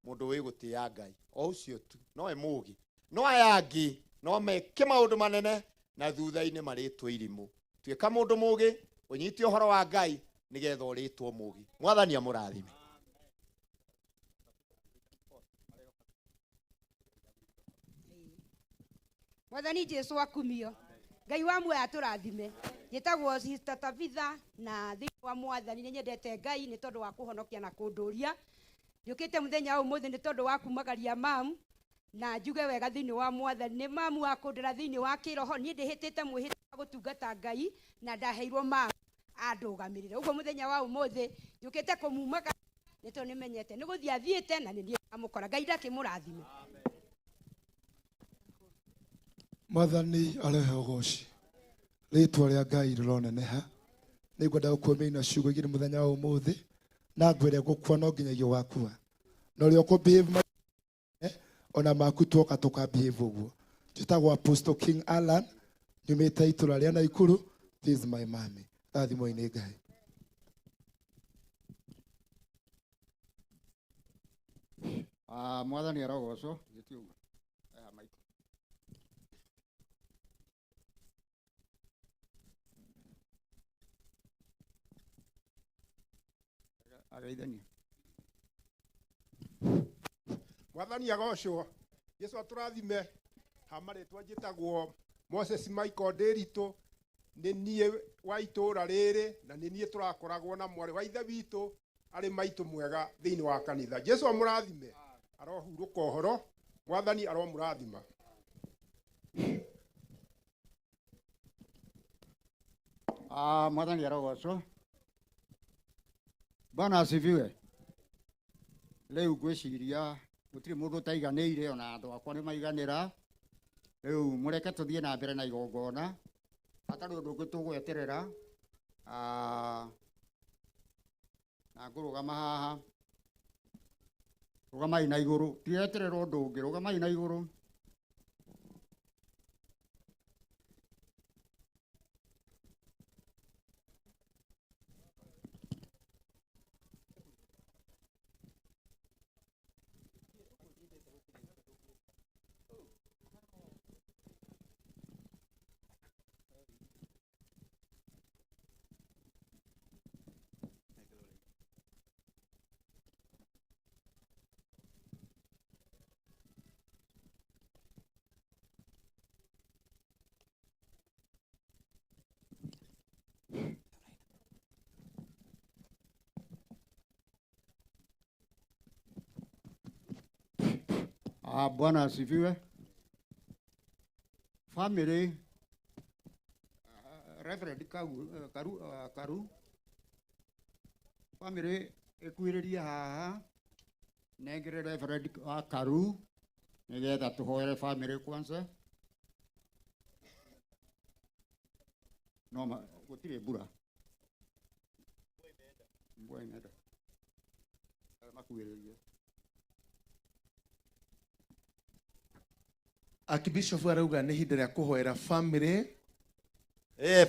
mũndũ wĩ gũtĩĩa Ngai, o ũcio tu nowe mũũgĩ, no aya angĩ no meke maũndũ manene na thutha-inĩ marĩtwo irimũ. Tuĩka mũndũ mũũgĩ ũnyite ũhoro wa Ngai nĩgetha ũrĩtwo mũũgĩ. Mwathani amũrathime. Mwathani Jesu akumio, Ngai wa muoyo atũrathime. Njĩtagwo Sister Tabitha na thĩinĩ wa Mwathani nĩ nyendete Ngai nĩ tondũ wa kũhonokia na kũndũria. Njũkĩte mũthenya ũmũthĩ nĩ tondũ wa kumagaria mamu na njuge wega thĩinĩ wa Mwathani. Nĩ mamu wa kũndĩra thĩinĩ wa kĩroho, niĩ ndĩhĩtĩte mwĩhĩtwa wa gũtungata Ngai na ndaheirwo mamu andũgamĩrĩre. Ũguo mũthenya wa ũmũthĩ njũkĩte kũmumagaria nĩ tondũ nĩmenyete nĩ gũthiĩ athiĩte na nĩ niĩ ngamũkora. Ngai ndakĩmũrathime. Mwathani arehe ũgooci, rĩtwa rĩa Ngai rĩroneneha. Nĩ ngwenda gũkũmĩina ciugo igĩrĩ mũthenya wa ũmũthĩ na ngwĩre gũkua no nginyagia wakua, na ũrĩa ũkũbehave ona maku tuoka tũkabehave ũguo. Njĩtagwo Apostle King Alan, nyumĩte itũra rĩa Naikuru. This is my mommy. Rathimo-inĩ Ngai. Mwathani arogocwo. Mwathani agocwo. Yesu atũrathime. Hamarĩtwa njĩtagwo Moses Michael Ndĩritũ, nĩ niĩ wa itũra rĩrĩ na nĩ niĩ tũrakoragwo na mwarĩ wa ithe witũ arĩ maitũ mwega thĩinĩ wa kanitha. Jesu amũrathime. Arohurũka ũhoro. Mwathani aromũrathima. Mwathani arogocwo. Bwana asifiwe. Rĩu ngwĩciria gũtirĩ mũndũ ũtaiganĩire, ona andũ akwa nĩ maiganĩra. Rĩu mũreke tũthiĩ na mbere na igongona, hatarĩ ũndũ ũngĩ tũgweterera. Na ngũrũgama haha, rũgamai na igũrũ, tireterera ũndũ ũngĩ, rũgamai na igũrũ. Bwana asifiwe. Family, Reverend Karu, family ekuĩrĩrie haha, nengere Reverend Karu, nĩgetha tũhoere family kwanza. No gũtirĩ mbura. Mbura imeenda. kuhiriria. Archbishop arauga ni hinde ya kuhoera family.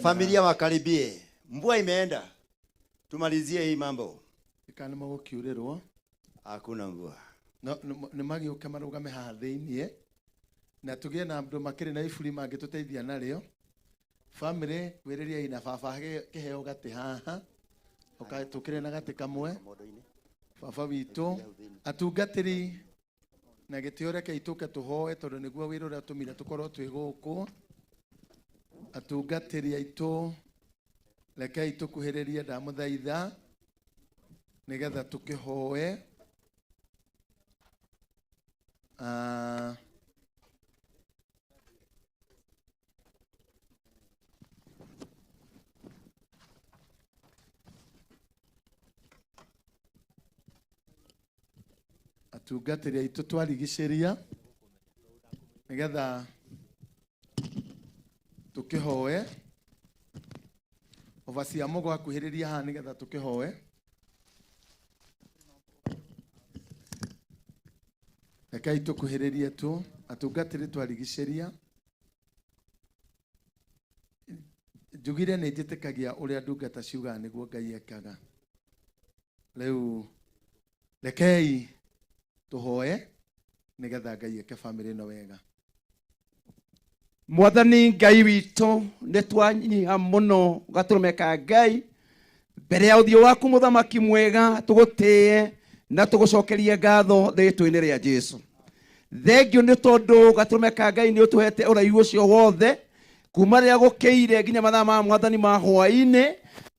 Familia wakaribie. Mvua imeenda. Tumalizie hii mambo. Ikana magokiurirwo. Hakuna mvua. No ni magioka marugame haha thiini na tugie na andu makiri na iburi mangituteithia nario. Family wiriria ina baba kiheo gati haha. Tukire na gati kamwe. Baba witu atungatiri na gitio reke ituke tuhoe tondu niguo wira uria tumira tukorwo twi guku. Atungatiri aitu reke itukuhiririe ndamuthaitha nigetha tukihoe. Atungatiri aitu twarigiceria nigetha tukihoe. Ovacia mogo akuhiriria haha nigetha tukihoe. Rekai tukuhiririe tu atungatiri twarigiceria. Njugire ni njitikagia uria ndungata ciugaga niguo Ngai ekaga. Riu rekei tuhoe nigetha Ngai eke family no wega. Mwathani Ngai witu ni twanyiha muno gaturumeka Ngai mbere ya uthio waku muthamaki mwega tugutie na tugucokerie ngatho ritwa-ini ria Jesu. Thengio ni tondu gaturumeka Ngai ni utuhete uraihu ucio wothe kuma ria gukiire nginya mathaa ma Mwathani ma hwaini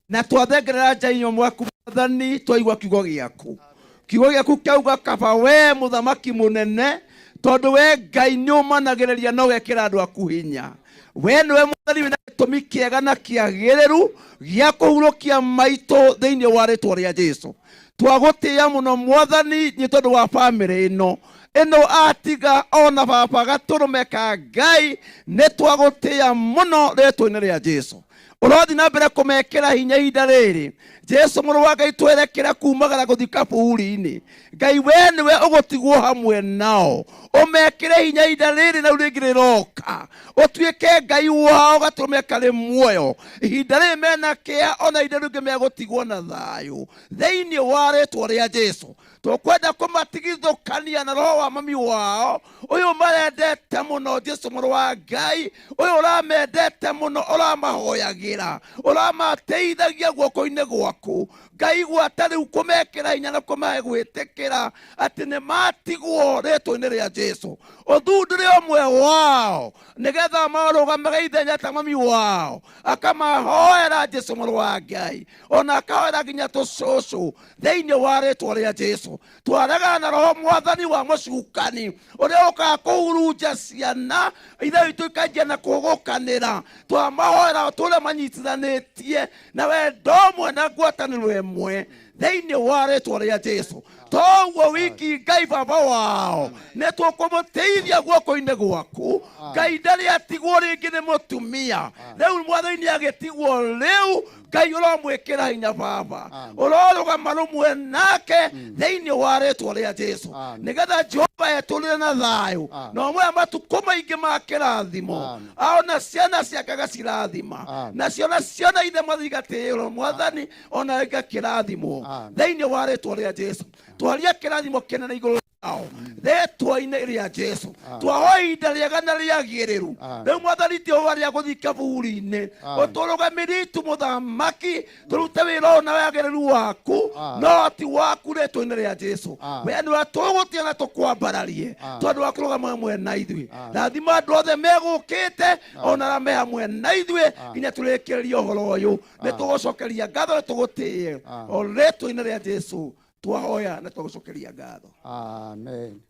na twathengerera njainyo mwaku Mwathani twaigua kiugo giaku. Kiugo giaku kiauga kaba we muthamaki munene tondu we Ngai ni umanagiriria no gekira andu aku hinya. We niwe Mwathani wina gitumi kiega na kiagiriru gia kuhurukia maitu thiini wa ritwa ria Jesu. Twagutia muno Mwathani ni tondu wa family ino atiga ona baba gaturumeka Ngai ni twagutia muno ritwa-ini ria Jesu. Urothi na mbere kumekera hinya ihinda riri. Jesu muru wa Ngai twerekera kumagara guthika buri-ini. Ngai we niwe ugutigwo hamwe nao. Umekere hinya ihinda riri na ringi riroka. Utuike Ngai wao gaturumeka ri muoyo. Ihinda riri mena kia ona ihinda ringi megutigwo na thayu. Thiini wa ritwa ria Jesu. Tukwenda kumatigithukania na roho wa mami wao. Uyu marendete muno Jesu muru wa Ngai. Uyu uramendete muno uramahoyagira. Uramateithagia guoko-ini gwaku. Ngai gwata riu kumekera hinya na kumahe gwitikira ati ni matigwo ritwa-ini ria Jesu. Uthunduri umwe wao nigetha marugamaga ithenya ta mami wao akamahoera Jesu muru wa Ngai ona akahoera nginya tucucu thiini wa ritwa ria Jesu. Twaregana na roho Mwathani wa mucukani uria ukaga kuhurunja ciana ithe itu ikanjia na kugukanira. Twamahoera tule manyitithanitie na wendo umwe na ngwataniro imwe thiini wa ritwa ria Jesu. Toguo wiki Ngai baba wao ni tukumuteithia guoko-ini gwaku. Ngai ndari atigwo ringi ni mutumia. Riu Mwathani ni agitigwo riu. Ngai uramwikira hinya baba. Urorugama rumwe nake thiini wa ritwa ria Jesu nigetha Jehova etulire na thayu na umwe matuko maingi ma kirathimo ona ciana ciake gacirathima na ciana ithe mathigatiro Mwathani ona ega kirathimo thiini wa ritwa ria Jesu. Twaria kirathimo kinene iguru ao ritwa-ini ria Jesu. Twahoya ihinda riega na riagiriru. Riu Mwathani Jehova ria guthika buri-ini uturugamirie itu muthamaki turute wira na wagiriru waku no ti waku ritwa-ini ria Jesu. We niwe tugutia na tukwambararie tondu wa kurugama hamwe na ithui. Rathima andu othe megukite ona aria me hamwe na ithui nginya turikiririe uhoro uyu. Ni tugucokeria ngatho tugutie o ritwa-ini ria Jesu. Twahoya na tugucokeria ngatho. Amen.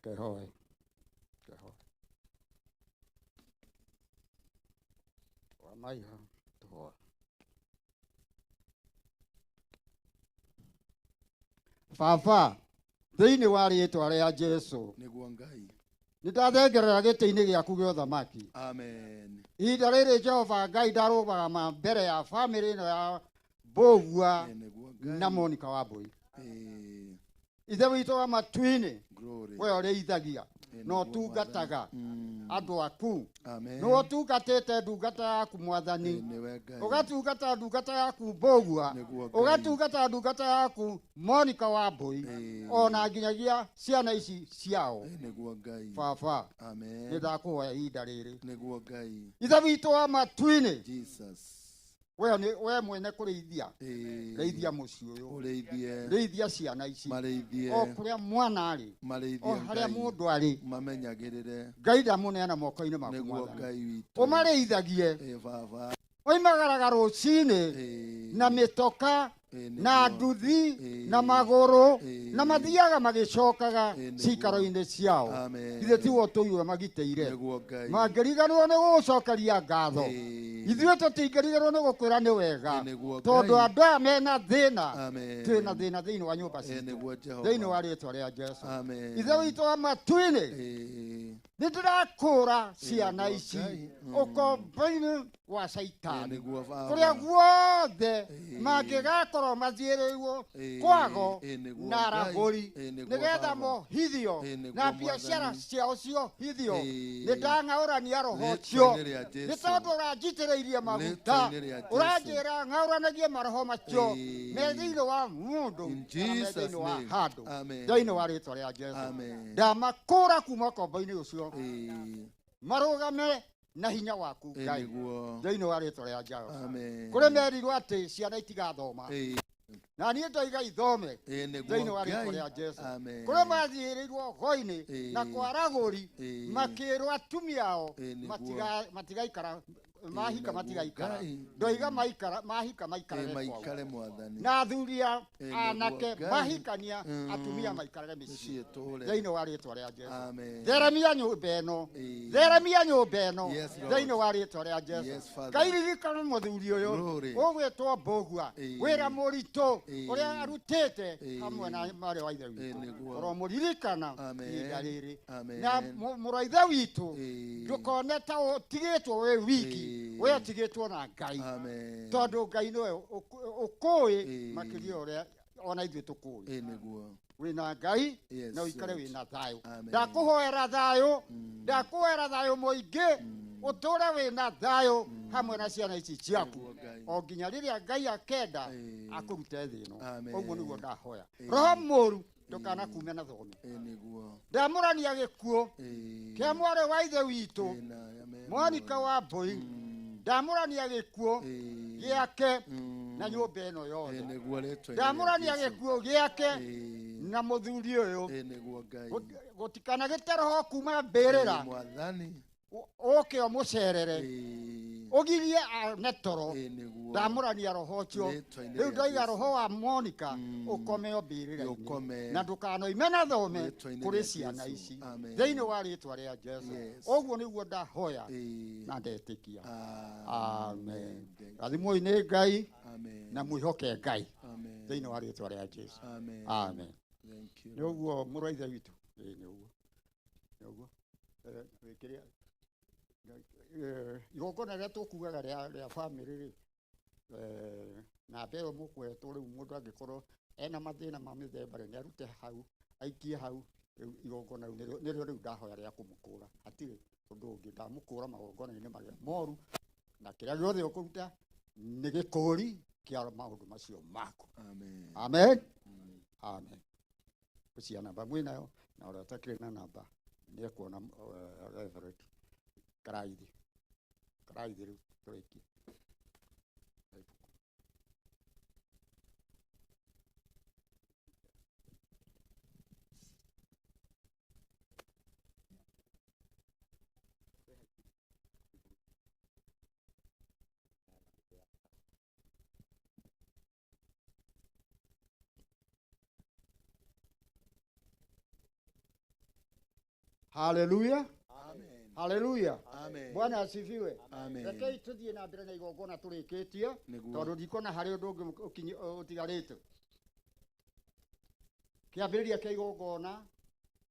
Kehoe. Wamaiha tuhoe. Baba thiini wa ritwa ria Jesu niguo Ngai nindathengerera giti-ini giaku gia uthamaki. Amen. Ihinda riri Jehova Ngai ndarugama mbere ya family ino ya Mbugua na Monica Wambui. ithe witũ wa matu-inĩ we ũrĩithagia na ũtungataga andũ aku nĩ ũtungatĩte ndungata yaku mwathani ũgatungata ndungata yaku mbũgua ũgatungata ndungata yaku Monica wa Mbũi ona nginyagia ciana ici ciao baba nĩ ndakũhoya ihinda rĩrĩ ithe witũ wa matu-inĩ we mwene kũrĩithia rĩithia mũciĩ ũyũ rĩithia ciana ici o kũrĩa mwana arĩ o harĩa mũndũ arĩ Ngai ndamũneana moko-inĩ maku mwathani ũmarĩithagie oimagaraga rũcinĩ na mĩtoka na nduthi na magũrũ na mathiaga magĩcokaga cikaro-inĩ ciao ithe tiwo tũiwe magitĩire mangĩriganĩrwo nĩ gũgũcokeria ngatho ithuĩ tũtingĩriganĩrwo nĩ gũkwĩra nĩ wega tondũ andũ aya mena thĩna twĩna thĩna thĩinĩ wa nyũmba citũ thĩinĩ wa rĩĩtwa rĩa Jesũ ithe witũ wa matu-inĩ nĩ ndĩrakũra ciana ici ũkombo-inĩ wa Saitani kũrĩa guothe mangĩgakorwo mathiĩrĩirwo kwago na aragũri nĩgetha mohithio na biacara ciao ciohithio nĩ ndang'aũrania roho ũcio nĩ tondũ ũranjitĩrĩirie maguta ũranjĩra ng'aũranagie maroho macio me thĩinĩ wa mũndũ kana me thĩinĩ wa handũ thĩinĩ wa rĩĩtwa rĩa Jesũ ndamakũra kuma ũkombo-inĩ ũcio marũgame na hinya waku Ngai thĩinĩ wa rĩĩtwa rĩa Jesũ kũrĩ merirwo atĩ ciana itigathoma na niĩ ndoiga ithome thĩinĩ wa rĩĩtwa rĩa Jesũ kũrĩ mathiĩrĩirwo go-inĩ na kwa aragũri makĩrwo atumia ao matigaikara mahika matigaikara ndoiga mahika maikarage mwathani na athuria anake mahikania atumia maikarage mĩciĩ thĩinĩ wa rĩĩtwa rĩa Jesũ theremia nyũmba ĩno thĩinĩ wa rĩĩtwa rĩa Jesũ Ngai ririkana mũthuri ũyũ ũgwĩtwo Mbũgua wĩra mũritũ ũrĩa arutĩte hamwe na mwarĩ wa ithe witũ ũromũririkana ihinda rĩrĩ na mũrũ wa ithe witũ ndũkone ta ũtigĩtwo wĩ wiki we atigĩtwo na Ngai tondũ Ngai nĩwe ũkũĩ makĩria ũrĩa ona ithuĩ tũkũĩ wĩna Ngai na ũikare wĩna thayũ ndakũhoera thayũ mũingĩ ũtũũre wĩna thayũ hamwe na ciana ici ciaku o nginya rĩrĩa Ngai akenda akũrute thĩ ĩno ũguo nĩguo ndahoya roho mũũru ndũkanakume na thoni ndamũrania gĩkuũ kĩa mwarĩ wa ithe witũ Monica wa Mbũi ndamũrania gĩkuũ gĩake na nyũmba ĩno yothe ndamũrania gĩkuũ gĩake na mũthuri ũyũ gũtikanagĩte roho kuma mbĩrĩra ũke ũmũcerere ũgirie ane toro ndamũrania roho ũcio rĩu ndoiga roho wa Monica ũkome mbĩrĩra-inĩ na ndũkanoime na thome kũrĩ ciana ici thĩinĩ wa rĩĩtwa rĩa Jesũ ũguo nĩguo ndahoya na ndetĩkia amen rathimwo nĩ Ngai na mwĩhoke Ngai thĩinĩ wa rĩĩtwa rĩa Jesũ amen nĩ ũguo mũrũ wa ithe witũ nĩ ũguo wĩkĩrĩa igongona rĩrĩa tũkugaga rĩa bamĩrĩ na mbeo mũkwetwo rĩu mũndũ angĩkorwo ena mathĩna ma mĩthemba nĩ arute hau aikie hau igongona nĩrĩo rĩu ndahoya rĩa kũmũkũra hatirĩ ũndũ ũngĩ ndamũkũra magongona-inĩ marĩa moru na kĩrĩa gĩothe ũkũruta nĩ gĩkũri kĩa maũndũ macio maku amen gũcia namba mwĩnayo na ũrĩa ũtakĩrĩ na namba nĩ ekuona reverend karaithi rĩu tũrĩkie Haleluya. Haleluya. Bwana asifiwe. Rekei tuthiĩ na mbere na igongona tũrĩkĩtie tondũ ndikona harĩ ũndũ ũngĩ ũtigarĩte. Kĩambĩrĩria kĩa igongona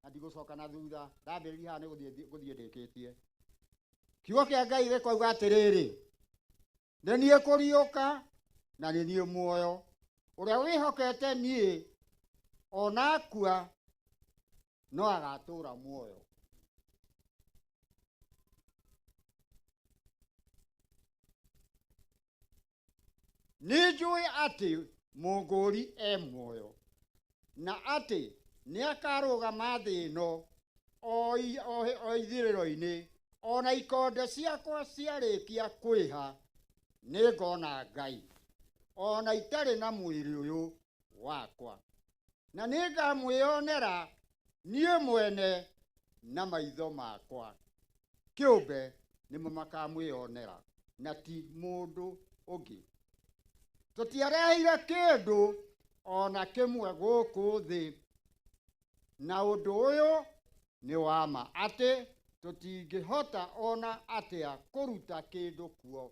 na ndigũcoka na thutha ndambĩrĩria haha nĩ gũthiĩ ndĩkĩtie. Kiugo kĩa Ngai gĩkoiga atĩrĩrĩ, nĩ niĩ kũriũka na nĩ niĩ muoyo, ũrĩa wĩhokete niĩ ona akua no agatũra muoyo. Nĩ njũĩ atĩ mũngũri e muoyo na atĩ nĩ akarũgama thĩ ĩno o ithirĩro-inĩ, ona ikonde ciakwa ciarĩkia kwĩha nĩ ngona Ngai ona itarĩ na mwĩrĩ ũyũ wakwa, na nĩ ngamwĩonera niĩ mwene na maitho makwa. Kĩũmbe nĩmo makamwĩonera na ti mũndũ ũngĩ. Tũtiareheire kĩndũ ona kĩmwe gũkũ thĩ, na ũndũ ũyũ nĩ wa ma atĩ tũtingĩhota ona atĩa kũruta kĩndũ kuo.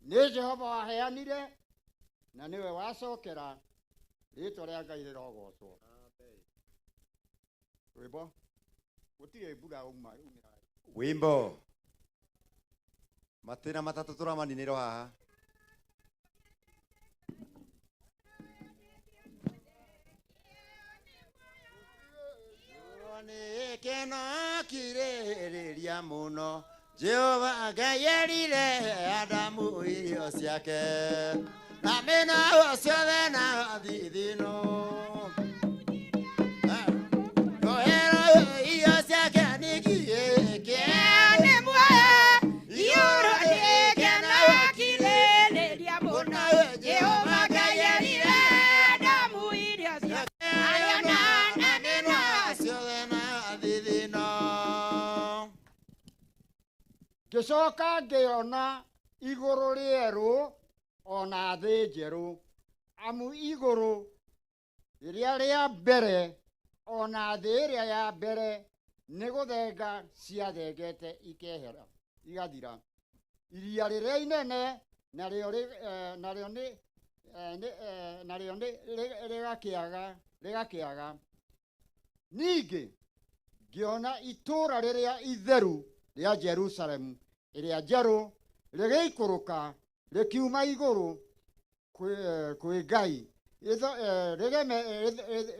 Nĩ Jehova waheanire na nĩwe wacokera, rĩĩtwa rĩa Ngai rĩrogocwo. Rwĩmbo gũtirĩ mbura umĩra. Wimbo matĩna matatũ tũramaninĩrwo haha. Nĩ keno kirĩrĩria mũno Jehova Ngai erire Adamu irio ciake na mĩna ciothe na thithino rohero irio ciake nĩgĩkĩ nĩ muoyo igũrũ nĩ keno kirĩrĩria mũno Jehova Ngai erire Adamu irio ciake ngĩcoka ngĩona igũrũ rĩerũ ona thĩ njerũ, amu igũrũ rĩrĩa rĩa mbere ona thĩ ĩrĩa ya mbere nĩ gũthenga ciathengete ikehera igathira. Iria rĩrĩa inene narĩo rĩgakĩaga. Ningĩ ngĩona itũũra rĩrĩa itheru rĩa Jerusalemu ĩrĩa njerũ rĩgĩikũrũka rĩkiuma igũrũ kwĩ Ngai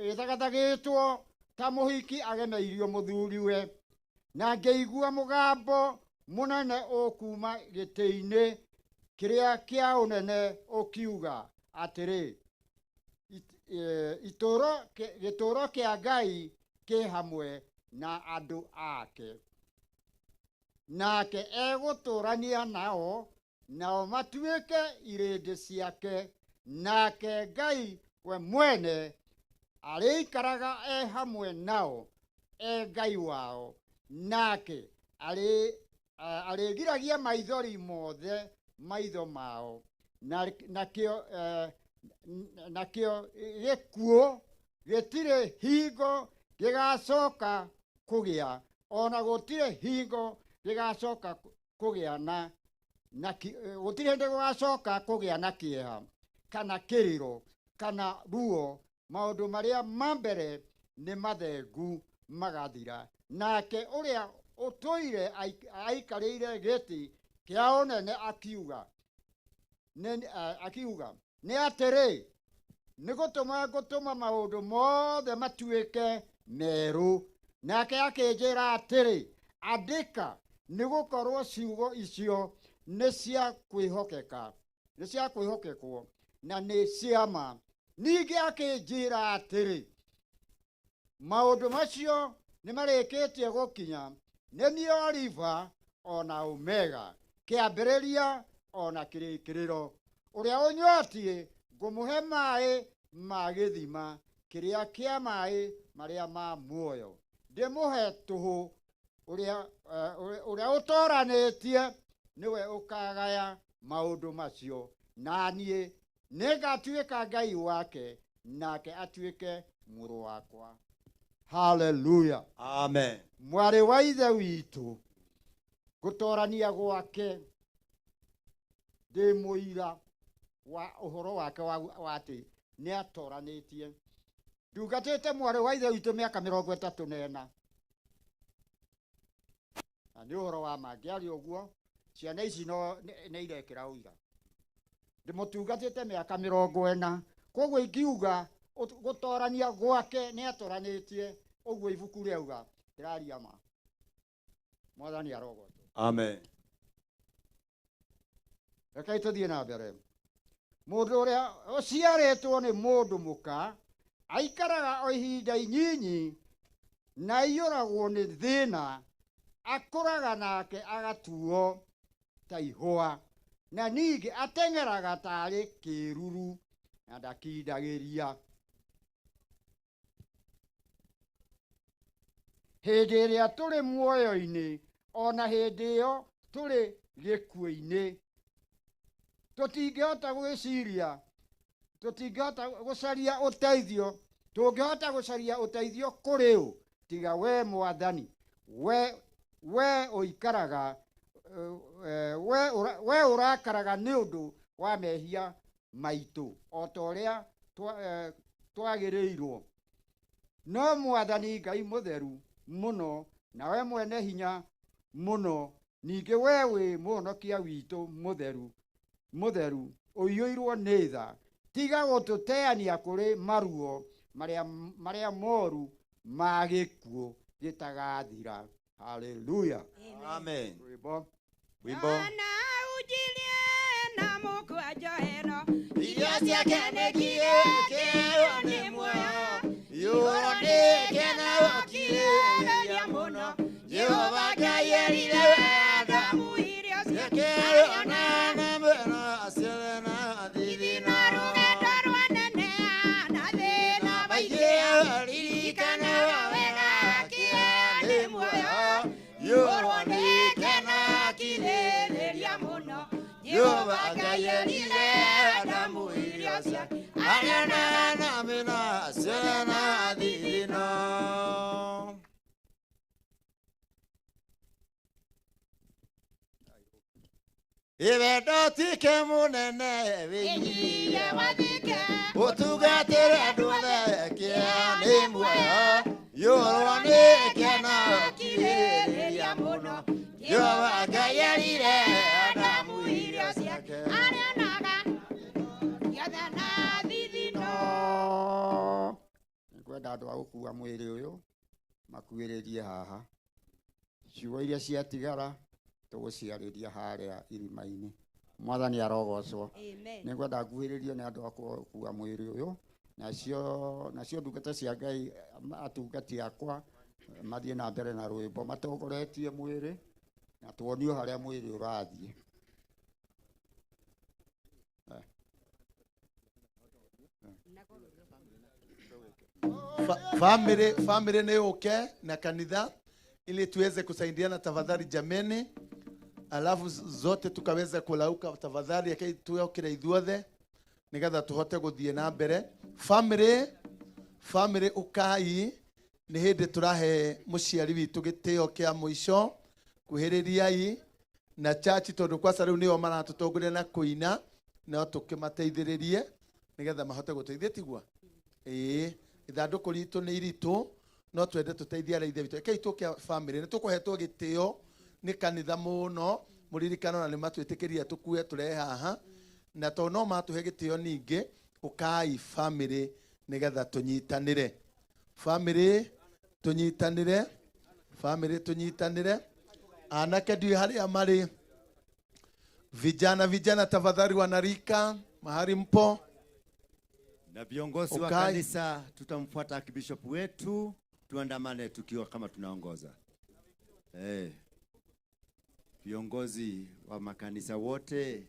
rĩthagathagĩtwo ta mũhiki agemeirio mũthuriwe, na ngĩigua mũgambo mũnene ũkuuma gĩtĩ-inĩ kĩrĩa kĩa ũnene ũkiuga atĩrĩ, gĩtũũro kĩa Ngai kĩ hamwe na andũ ake, nake egũtũũrania nao matuĩke irĩndĩ ciake, nake Ngai we mwene arĩikaraga e hamwe nao e Ngai wao, nake arĩgiragia maithori mothe maitho mao, nakĩo gĩkuũ gĩtirĩ hingo gĩgacoka kũgĩa, ona gũtirĩ hingo gĩgacoka kũgĩa gũtirĩ hĩndĩ gũgacoka kũgĩa na kĩeha kana kĩrĩro kana ruo. Maũndũ marĩa ma mbere nĩ mathengu magathira, nake ũrĩa ũtũire aikarĩire gĩtĩ kĩa ũnene akiuga nĩ atĩrĩ, nĩ gũtũma maũndũ mothe matuĩke merũ, nake akĩnjĩra atĩrĩ, andĩka, nĩ gũkorwo ciugo icio nĩ cia kwĩhokekwo na nĩ ciama. Ningĩ akĩnjĩra atĩrĩ, maũndũ macio nĩ marĩkĩtie gũkinya, nĩ niĩ Alpha ona Omega, kĩambĩrĩria ona kĩrĩkĩrĩro. Ũrĩa ũnyotie ngũmũhe maaĩ ma gĩthima kĩrĩa kĩa maaĩ marĩa ma muoyo. Ndĩmũhe tũhũ, ũrĩa ũtooranĩtie nĩwe ũkagaya maũndũ macio, na niĩ nĩngatuĩka Ngai wake, nake atuĩke mũrũ wakwa. Hallelujah. Amen. Mwarĩ wa ithe witũ, gũtoorania gwake ndĩ mũira wa ũhoro wake wa atĩ nĩ atooranĩtie. Ndungatĩte mwarĩ wa ithe witũ mĩaka 34, na nĩ ũhoro wa ma. Ngĩaria ũguo, ciana ici nĩ irekĩra ũira. Ndĩmũtungatĩte mĩaka 40, koguo ingiuga gutorania gwake ni atoranitie uguo ibuku riauga iraria ma mwathani arogotwo. Amen. Rekai tuthie na mbere. Mundu uria uciaritwo ni mundu muka aikaraga o ihinda inyinyi na iyoragwo ni thina akuraga nake agatuo ta ihua na ningi ateng'eraga tari kiruru na ndakindagiria. Hindi iria turi muoyo-ini ona hindi iyo turi gikuo-ini tutingihota gwiciria, tutingihota gucaria uteithio, tungihota gucaria uteithio kuri u tiga we Mwathani, we uikaraga we urakaraga ni undu wa mehia maitu o ta uria twagirirwo. No Mwathani Ngai mutheru muno na we mwene hinya muno, ningi we wi muhonokia witu mutheru uiyuirwo ni tha, tiga gututeania kuri maruo maria moru ma gikuo gitagathira. Haleluya. Amen. Wimbo. Ana ujilie na mukwajo eno iria ciake nikie kĩo nĩ muoyo igũrũ nĩkena wakirĩrĩria mũno Jehova Ngai erire Adamu irio ciake ona na mena ciothe na thithi na rũgendo rwaneneha na thĩna maingĩ ririkana wega wake nĩ muoyo igũrũ nĩkena wakirĩrĩria mũno Jehova Ngai erire Adamu irio ciake ona na mena ciothe na thithi no. Iwendo tike munene winyiye wathike utugatire andu othe kia ni muoyo igũrũ nĩkena wakirĩrĩria mũno Jehova Ngai erire Adamu irio ciake arĩonaga giothe na thithi no. Nĩngwenda andũ a gũkua mwĩrĩ ũyũ makuĩrĩrie haha, ciugo iria ciatigara tũgũciarĩria harĩa irima-inĩ. Mwathani arogocwo. Nĩngwenda nguhĩrĩrio nĩ andũ a gũkua mwĩrĩ ũyũ, nacio ndungata cia Ngai atungati akwa mathiĩ na mbere na rwĩmbo matongoretie mwĩrĩ na tuonio harĩa mwĩrĩ ũrathiĩ. Family ni uke na kanitha ili tuweze kusaidiana tafadhali jameni, alafu zote tukaweza kulauka tafadhali yake tuokire ithuothe nigetha tuhote guthie na mbere. Family ukai ni hindi turahe muciari witu gitio kia muico kuhiririai na church tondu kwa sariu nio maratutongoria na kuina no tukimateithiririe nigetha mahote guteithia tigwa ithanduku ritu ni iritu no twende tuteithia raithe witu kei tukia family ni tukuhetwo gitio ni kanitha muno muririkano na ni matwitikiria tukue turehe haha na to no matuhe gitio ningi ukai family nigetha tunyitanire. Family tunyitanire anake ndio haria mari vijana tafadhali wanarika mahali mpo na viongozi wa kanisa tutamfuata Archbishop wetu tuandamane tukiwa kama tunaongoza. Viongozi wa makanisa wote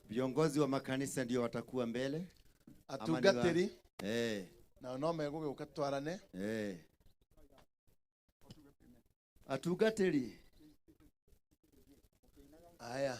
viongozi wa makanisa ndio watakuwa mbele atungatiri na no meguge ukatwarane atungatiri aya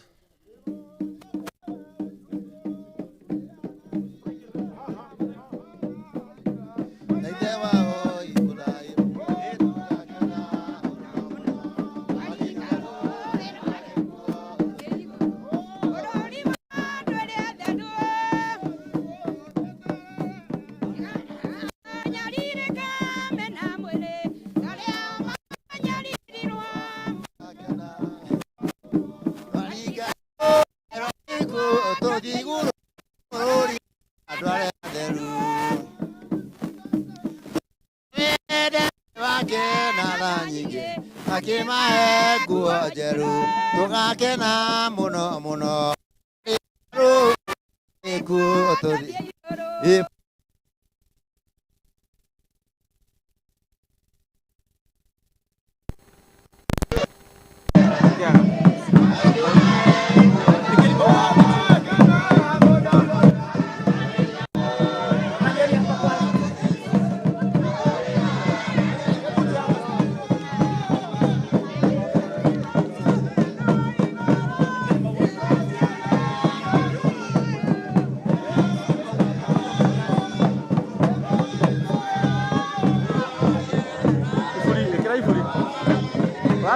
akĩmahe nguo njerũ tũgakena mũno mũno ikuo tũthiĩ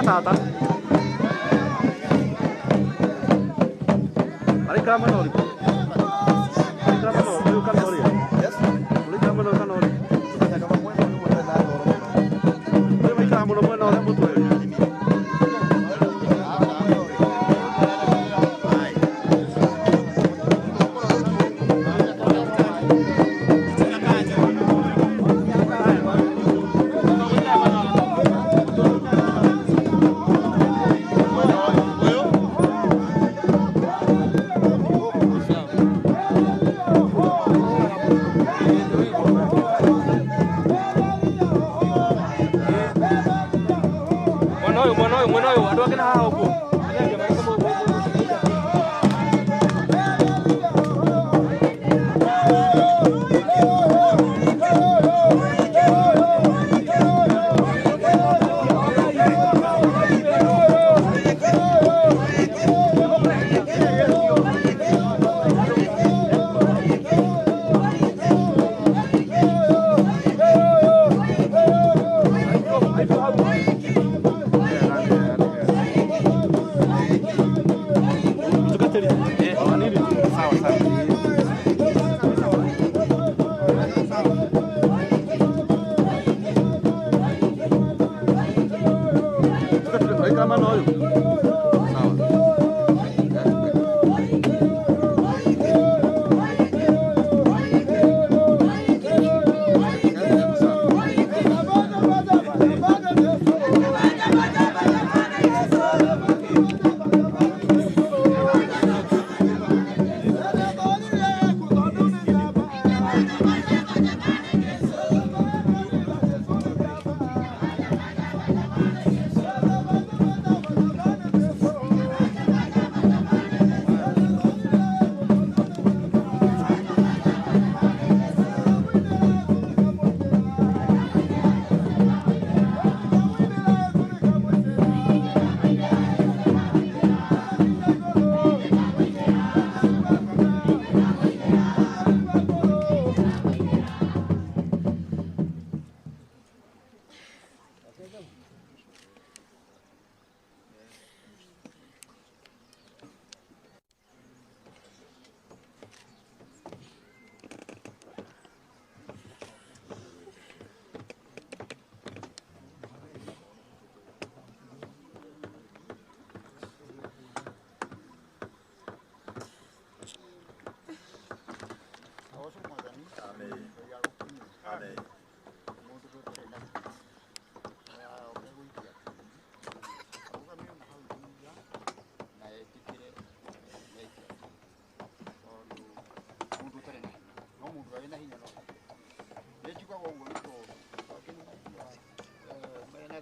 Tata. Ari kama nori. Ari kama nori, you can nori. Yes. Ari kama nori kan nori. Kita kama mwe mwe mwe na nori. Ari mai kama nori mwe nori mutu. Manoyo, adu akina hao huko.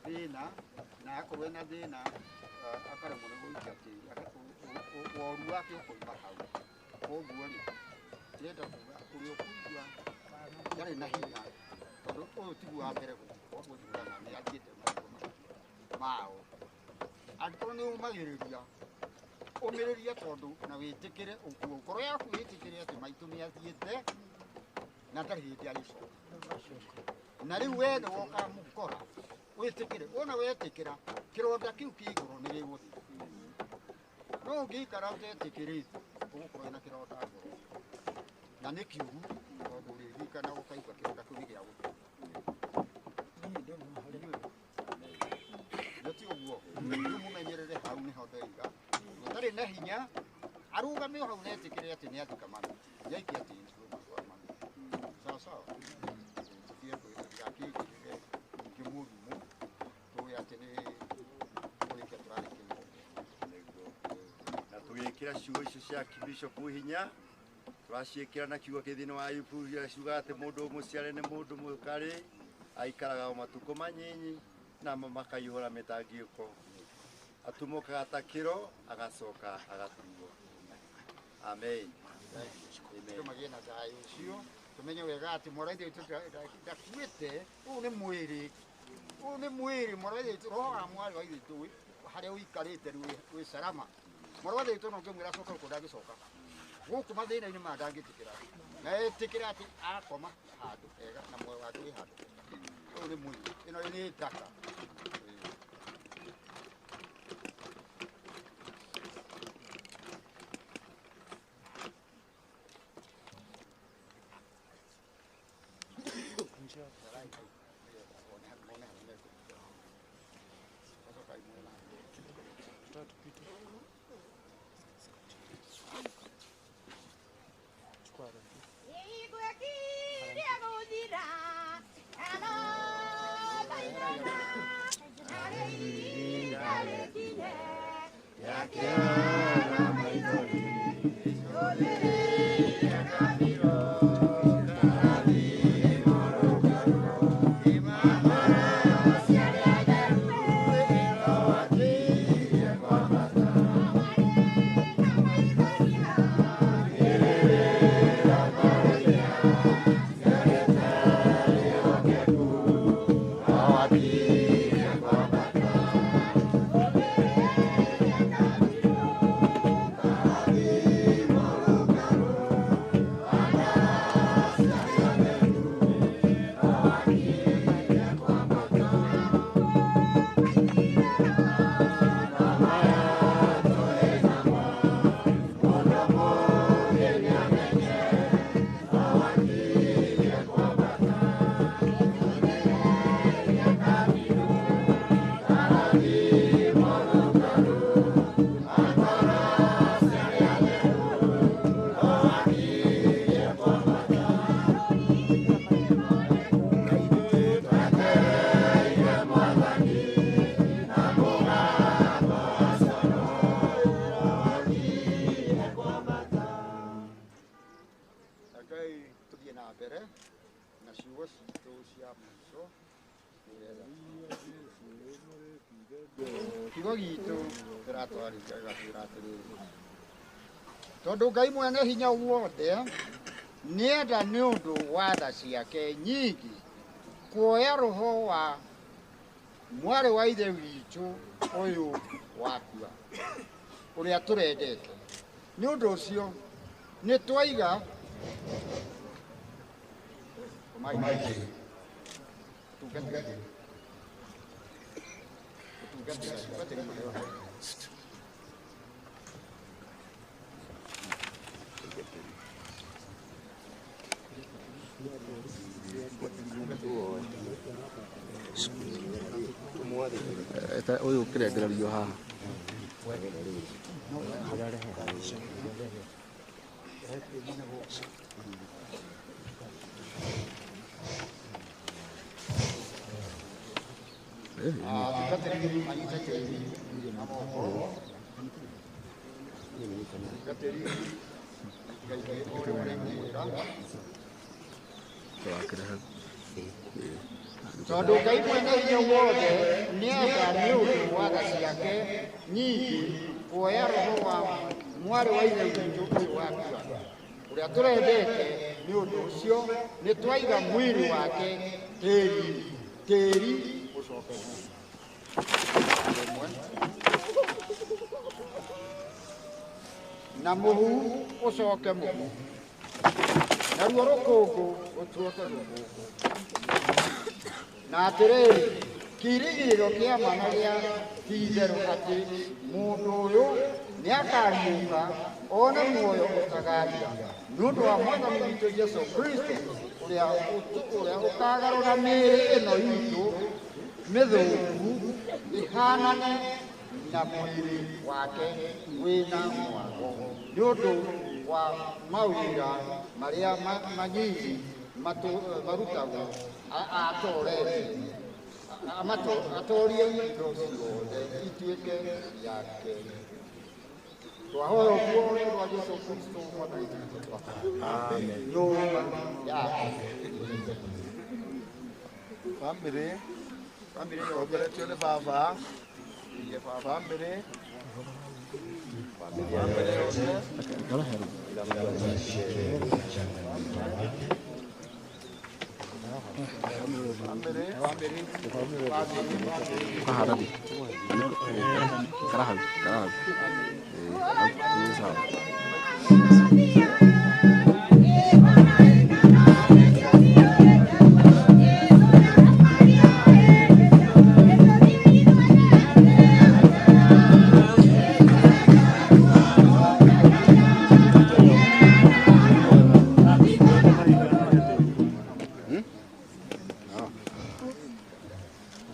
thina na akorwo na thina akaremwo nĩ gũikia tĩri woru wake ũkoima hau koguo rĩ ndĩrenda kuga ũrĩa ũkũigua ndarĩ na hinya tondũ ũyũ tiguo wa mbere koguo njugana nĩ athiĩte maũndũ mao angĩkorwo nĩ ũmagĩrĩria ũmĩrĩrie tondũ na wĩtĩkĩre ũguo ngoro yaku wĩtĩkĩre atĩ maitũ nĩ athiĩte na ndarĩ hĩndĩ agĩcoka na rĩu we nĩ woka mũkora wĩtĩkĩre wona wetĩkĩra kĩronda kĩu kĩ igũrũ nĩ gĩgũthiĩ no ũngĩikara ũtetĩkĩrĩte ũgũkorwo na kĩronda ngoro na nĩ kiugu tondũ ũrĩririkana ũkaigua kĩronda kĩu nĩ gĩa gũthiĩ no ti ũguo rĩu mũmenyerere hau nĩho ndaiga ũtarĩ na hinya arũgame hau netĩkĩre atĩ nĩ athika mami yaikia tĩri sawa sawa tiye kwĩrĩra kĩgirĩre kĩmũrimũ tũĩ atĩ nĩ gwĩkĩra ciugo icio cia Bishop hinya tũraciĩkĩra na kiugo gĩthĩ-inĩ wa Ayubu ciuga atĩ mũndũ mũciare nĩ mũndũ mũkarĩ aikaraga o matukũ manyinyi namo makaihũra mĩtangĩko atumũkaga ta kĩro agacoka agatuo. Amen. Tumagie na thayũ ũcio tumenye wega atĩ mwana ithe ndakuĩte. Ũyũ nĩ mwĩrĩ, ũyũ nĩ mwĩrĩ. Mwana ithe witũ roho wa mwarĩ wa ithe witũ harĩa ũikarĩte wĩ salama. Mwana wa ithe witũ no ngĩmwĩra acoke gũkũ ndangĩcoka gũkũ mathĩna-inĩ maya ndangĩtĩkĩra na etĩkĩra atĩ akoma handũ hega na muoyo wake wĩ handũ. Ũyũ nĩ mwĩrĩ, ĩno nĩ thaka. Tondũ Ngai mwene hinya wothe nĩenda nĩ ũndũ wa tha ciake nyingĩ kuoya roho wa mwarĩ wa ithe witũ ũyũ wakua ũrĩa tũrendete. Nĩ ũndũ ũcio nĩ twaiga ũyũ ũkĩrengererio haha tondũ Ngai mwene hinya wothe nĩenda nĩ ũndũ wa tha ciake nyingĩ kuoya roho wa mwarĩ wa ithe witũ ũyũ wakua ũrĩa tũrendete. Nĩ ũndũ ũcio nĩ twaiga mwĩrĩ wake tĩri ũcoke na mũhu ũcoke mũhu naruo rũkũngũ ũtuĩke rũkũngũ. Na atĩrĩrĩ, kĩĩrĩgĩrĩro kĩa mana gĩa ti-itherũ atĩ mũndũ ũyũ nĩ akariũka one muoyo ũtagathira nĩ ũndũ wa Mwathani witũ Jesũ Kristo ũrĩa ũkagarũra mĩĩrĩ ĩno itũ mĩthũku ĩhanane na mwĩrĩ wake wĩna mwago nĩ ũndũ wa mawĩra marĩa manyinyi marutagwo atorie indo ciothe ituĩke ciake. twahoya ũguo nĩ ũndũ wa Jesũ Kristo mwathani witũ. Amen. Nyũmba ya family ogeretio nĩ baba family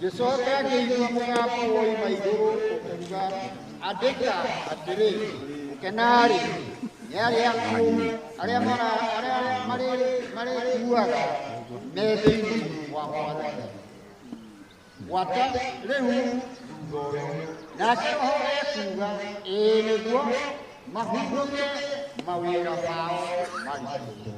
Gĩcoka ngĩigua mũgambo woima igũrũ ũkiuga, andĩka atĩrĩ, ũkenarĩ nĩ arĩa marĩkuaga me thĩinĩ wa Mwathani. Gwata rĩu nake Roho ekuuga, ĩĩ nĩguo mahurũke mawĩra mao maritũ.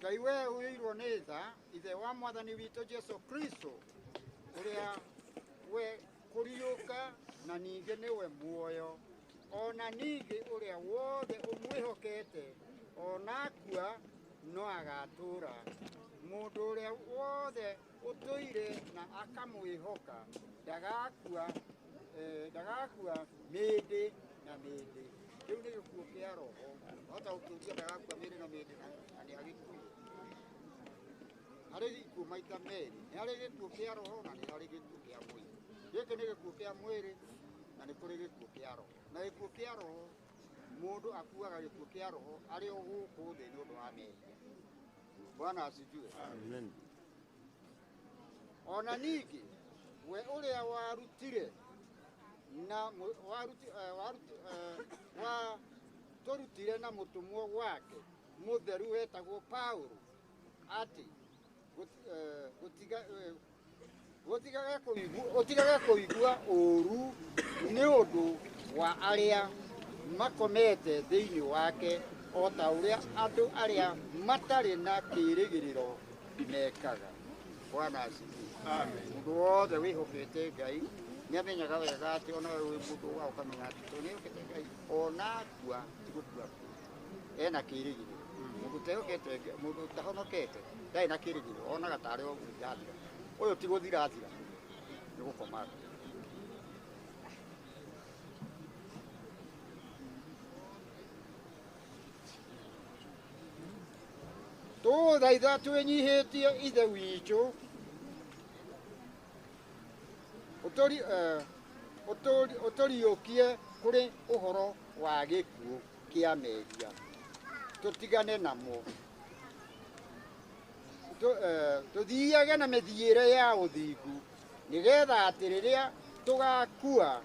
Ngai we uirwo nĩ tha ithe wa mwathani witũ Jesu Kristo ũrĩa we kũriũka na ningĩ nĩwe muoyo ona ningĩ ũrĩa wothe ũmwĩhokete ona akua no agatũũra mũndũ ũrĩa wothe ũtũire na akamwĩhoka ndagakua mĩndĩ na mĩndĩ. Rĩu nĩ gĩkuũ kĩa roho hota gũkĩũria ndagakua mĩndĩ na mĩndĩ na nĩ agĩkuire. Harĩ gĩkuũ maita merĩ, nĩ harĩ gĩkuũ kĩa roho na nĩ harĩ gĩkuũ kĩa mwĩrĩ. Gĩkĩ nĩ gĩkuũ kĩa mwĩrĩ na nĩ kũrĩ gĩkuũ kĩa roho. Na gĩkuũ kĩa roho mũndũ akuaga gĩkuũ kĩa roho arĩ o gũkũ thĩ nĩ ũndũ wa mehia. Bwana asifiwe. Amen. Ona ningĩ we ũrĩa warutire na tũrutire na mũtũmwo wake mũtheru wetagwo Paulo atĩ ũtigage kũigua ũũru nĩ ũndũ wa arĩa makomete thĩinĩ wake o ta ũrĩa andũ arĩa matarĩ na kĩĩrĩgĩrĩro mekaga. Bwana asifiwe. Mũndũ wothe wĩhokete Ngai nĩ amenyaga wega atĩ ona wĩ mũndũ wa ũkamenya atĩ tondũ nĩehokete Ngai ona akua ti gũkua ena kĩĩrĩgĩrĩro. Mũndũ ũtehokete Ngai, mũndũ ũtahonokete ndarĩ na kĩĩrĩgĩrĩro onaga tarĩ o gũthirathira. Ũyũ ti gũthirathira nĩ gũkoma. Tũthaitha twĩnyihĩtie ithe witũ ũtũriũkie kũrĩ ũhoro wa gĩkuũ kĩa mehia tũtigane namo tũthiage na mĩthiĩre ya ũthingu nĩgetha atĩ rĩrĩa tũgakua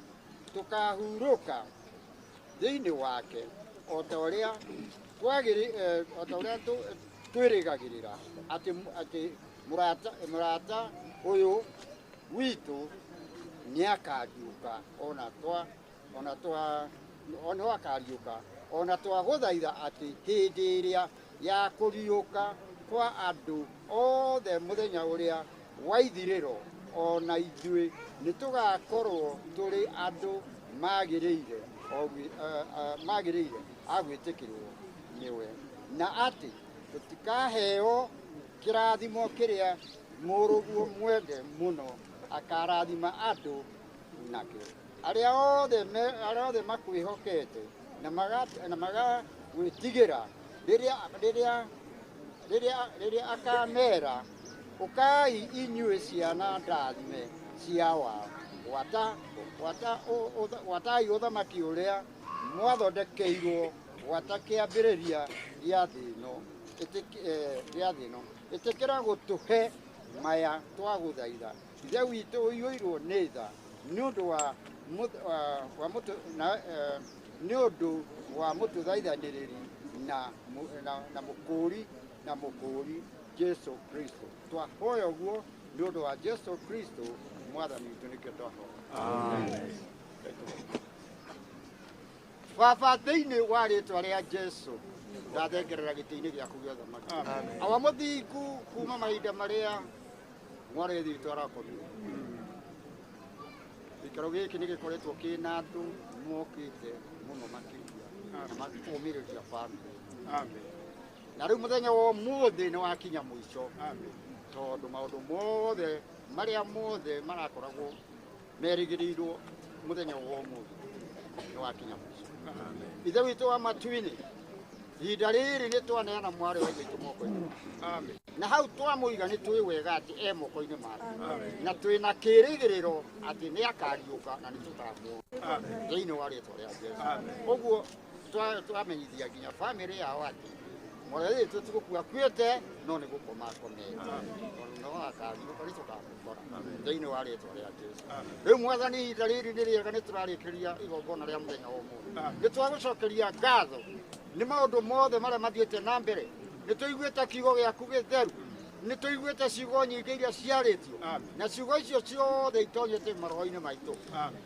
tũkahurũka thĩinĩ wake o ta ũrĩa twĩrĩgagĩrĩra atĩ mũrata ũyũ witũ nĩ akariũka ona twagũthaitha atĩ hĩndĩ ĩrĩa ya kũriũka kwa andũ othe mũthenya ũrĩa wa ithirĩro ona ithuĩ nĩ tũgakorwo tũrĩ andũ magĩrĩire a gwĩtĩkĩrwo nĩwe na atĩ tũtikaheo kĩrathimo kĩrĩa mũrũguo mwende mũno akarathima andũ nakĩo. Arĩa othe makwĩhokete na magagwĩtigĩra rĩrĩa akamera ũkai inyuĩ ciana ndathime cia wao gwatai ũthamaki ũrĩa mwathondekeirwo gwata kĩambĩrĩria gĩa thĩ ĩno ĩtĩkĩra gũtũhe maya twagũthaitha ithe witũ ũiyũirwo nĩ tha nĩ ũndũ wa mũtũthaithanĩrĩri na mũkũũri Jesu Kristo. Twahoya ũguo nĩ ũndũ wa Jesu Kristo mwathani witũ nĩkĩo twahoya. Baba thĩinĩ wa rĩĩtwa rĩa Jesu ndathengerera gĩtĩ-inĩ gĩaku gĩa ũthamaki. Awa mũthingu kuma mahinda marĩa mwarĩthi witũ arakomire. Gĩikaro gĩkĩ nĩ gĩkoretwo kĩna andũ mokĩte mũno makĩria na makũmĩrĩria bamĩrĩ. Na rĩu mũthenya wa ũmũthĩ nĩ wakinya mũico tondũ maũndũ mothe marĩa mothe marakoragwo merĩgĩrĩirwo mũthenya wa ũmũthĩ nĩ wakinya mũico. Ithe witũ wa matu-inĩ ihinda rĩrĩ nĩ twaneana mwarĩ wa itũ moko-inĩ. Na hau twamũiga nĩ twĩ wega atĩ e moko-inĩ maku na twĩna kĩĩrĩgĩrĩro atĩ nĩ akariũka na nĩ tũkamwona thĩinĩ wa rĩĩtwa rĩa Jesũ. Ũguo twamenyithia nginya bamĩrĩ yao atĩ mwarĩ witũ ti gũkua akuĩte no nĩ gũkoma akomete no akariũka nĩ tũkamũkora thĩinĩ wa rĩĩtwa rĩa Jesũ. Rĩu mwathani ihinda rĩrĩ nĩ rĩega nĩ tũrarĩkĩria igongona rĩa mũthenya wa ũmũthĩ. Nĩ twagũcokeria ngatho nĩ maũndũ mothe marĩa mathiĩte na mbere. Nĩ tũiguĩte kiugo gĩaku gĩtheru, nĩ tũiguĩte ciugo nyingĩ iria ciarĩtio na ciugo icio ciothe itonyete maroho-inĩ maitũ.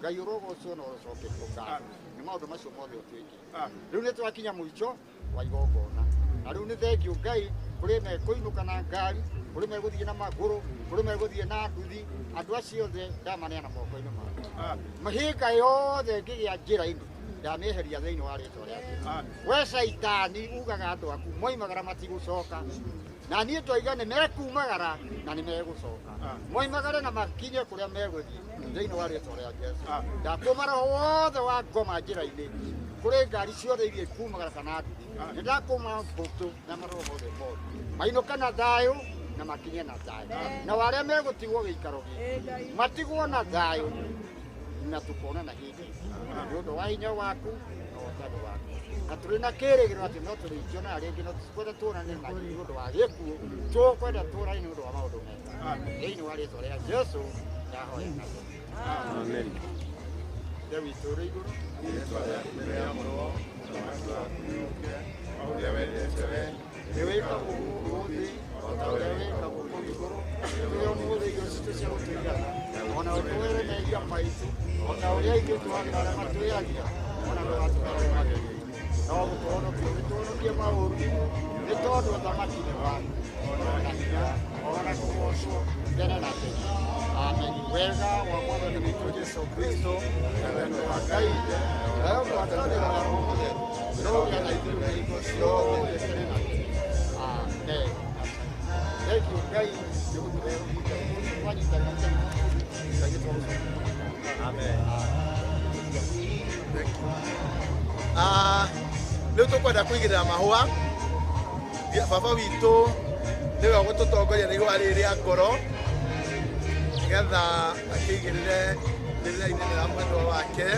Ngai ũrogocwo na ũrocoketwo ngatho nĩ maũndũ macio mothe ũtwĩkire. Rĩu nĩ twakinya mũico wa igongona na rĩu nĩ thengiũ Ngai kuri mekuinuka na ngari kuri meguthie na maguru kuri meguthie na nduthi andu acio othe ndamaneana moko-inĩ mao mahinga yothe ngĩgĩa njĩra-inĩ ndameheria thĩinĩ wa rĩtwa rĩake we caitani ugaga andũ aku moimagara matigũcoka na niĩ twoiga nĩ mekumagara na nĩ megũcoka moimagare na makinye kũrĩa megũthiĩ thĩinĩ wa rĩtwa rĩa Jesũ ndakũmara wothe wa ngoma njĩra-inĩ kũrĩ ngari ciothe iria ikumagara kana nduthi nĩ ndakũma mbũtũ na maroho mothe moru mainũka na thayũ na makinye na thayũ na warĩa megũtigwo gĩikaro gĩkĩ matigwo na thayũ na tukona na hĩndĩ nĩ ũndũ wa hinya waku na ũhootani waku na tũrĩ na kĩĩrĩgĩrĩro atĩ no tũrĩkio na rĩngĩ no tũkwenda tuonane na nĩ ũndũ wa gĩkuũ tũkwenda tũũrane nĩ ũndũ wa maũndũ mega thĩinĩ wa rĩtwa rĩa Jesũ ndahoya amen. Ngai witũ ũrĩ igũrũ nĩ wĩkagwo ũmũthĩ o ta ũrĩa wĩkagwo kũu igũrũ tũrĩ ũmũthĩ irio citũ cia gũtũigana ona ũtũwĩre mehia maitũ o ta ũrĩa ithuĩ twagĩra arĩa matwĩragia ona ndũgatũgarũre magerio no gũtũhonokia ũgĩtũhonokie maũru nĩ tondũ ũthamaki nĩ waku ona hinya ona kũgocwo mbere na tene amen. Wega wa Mwathani witũ Jesũ Kristo na wendo wa Ngai nayo ngwatanĩro ya Roho Mũtheru rũgĩa na ithuĩ na hingo ciothe tene na tene amen. Thank you Ngai nĩ gũtũreruta twanyita gatema Ngai gĩtũũre amen. Rĩu tũkwenda kũigĩrĩra mahũa baba witũ nĩwe ũgũtũtongoria na ihũa rĩrĩ rĩa ngoro nĩgetha akĩigĩrĩre rĩrĩa-inĩ rĩa mwendwa wake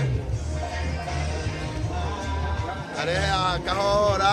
arehaga kahora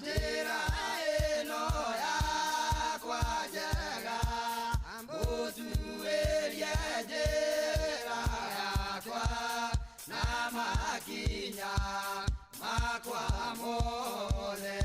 njĩra ĩno yakwa njega, mũtuĩrie njĩra yakwa na makinya makwa mothe.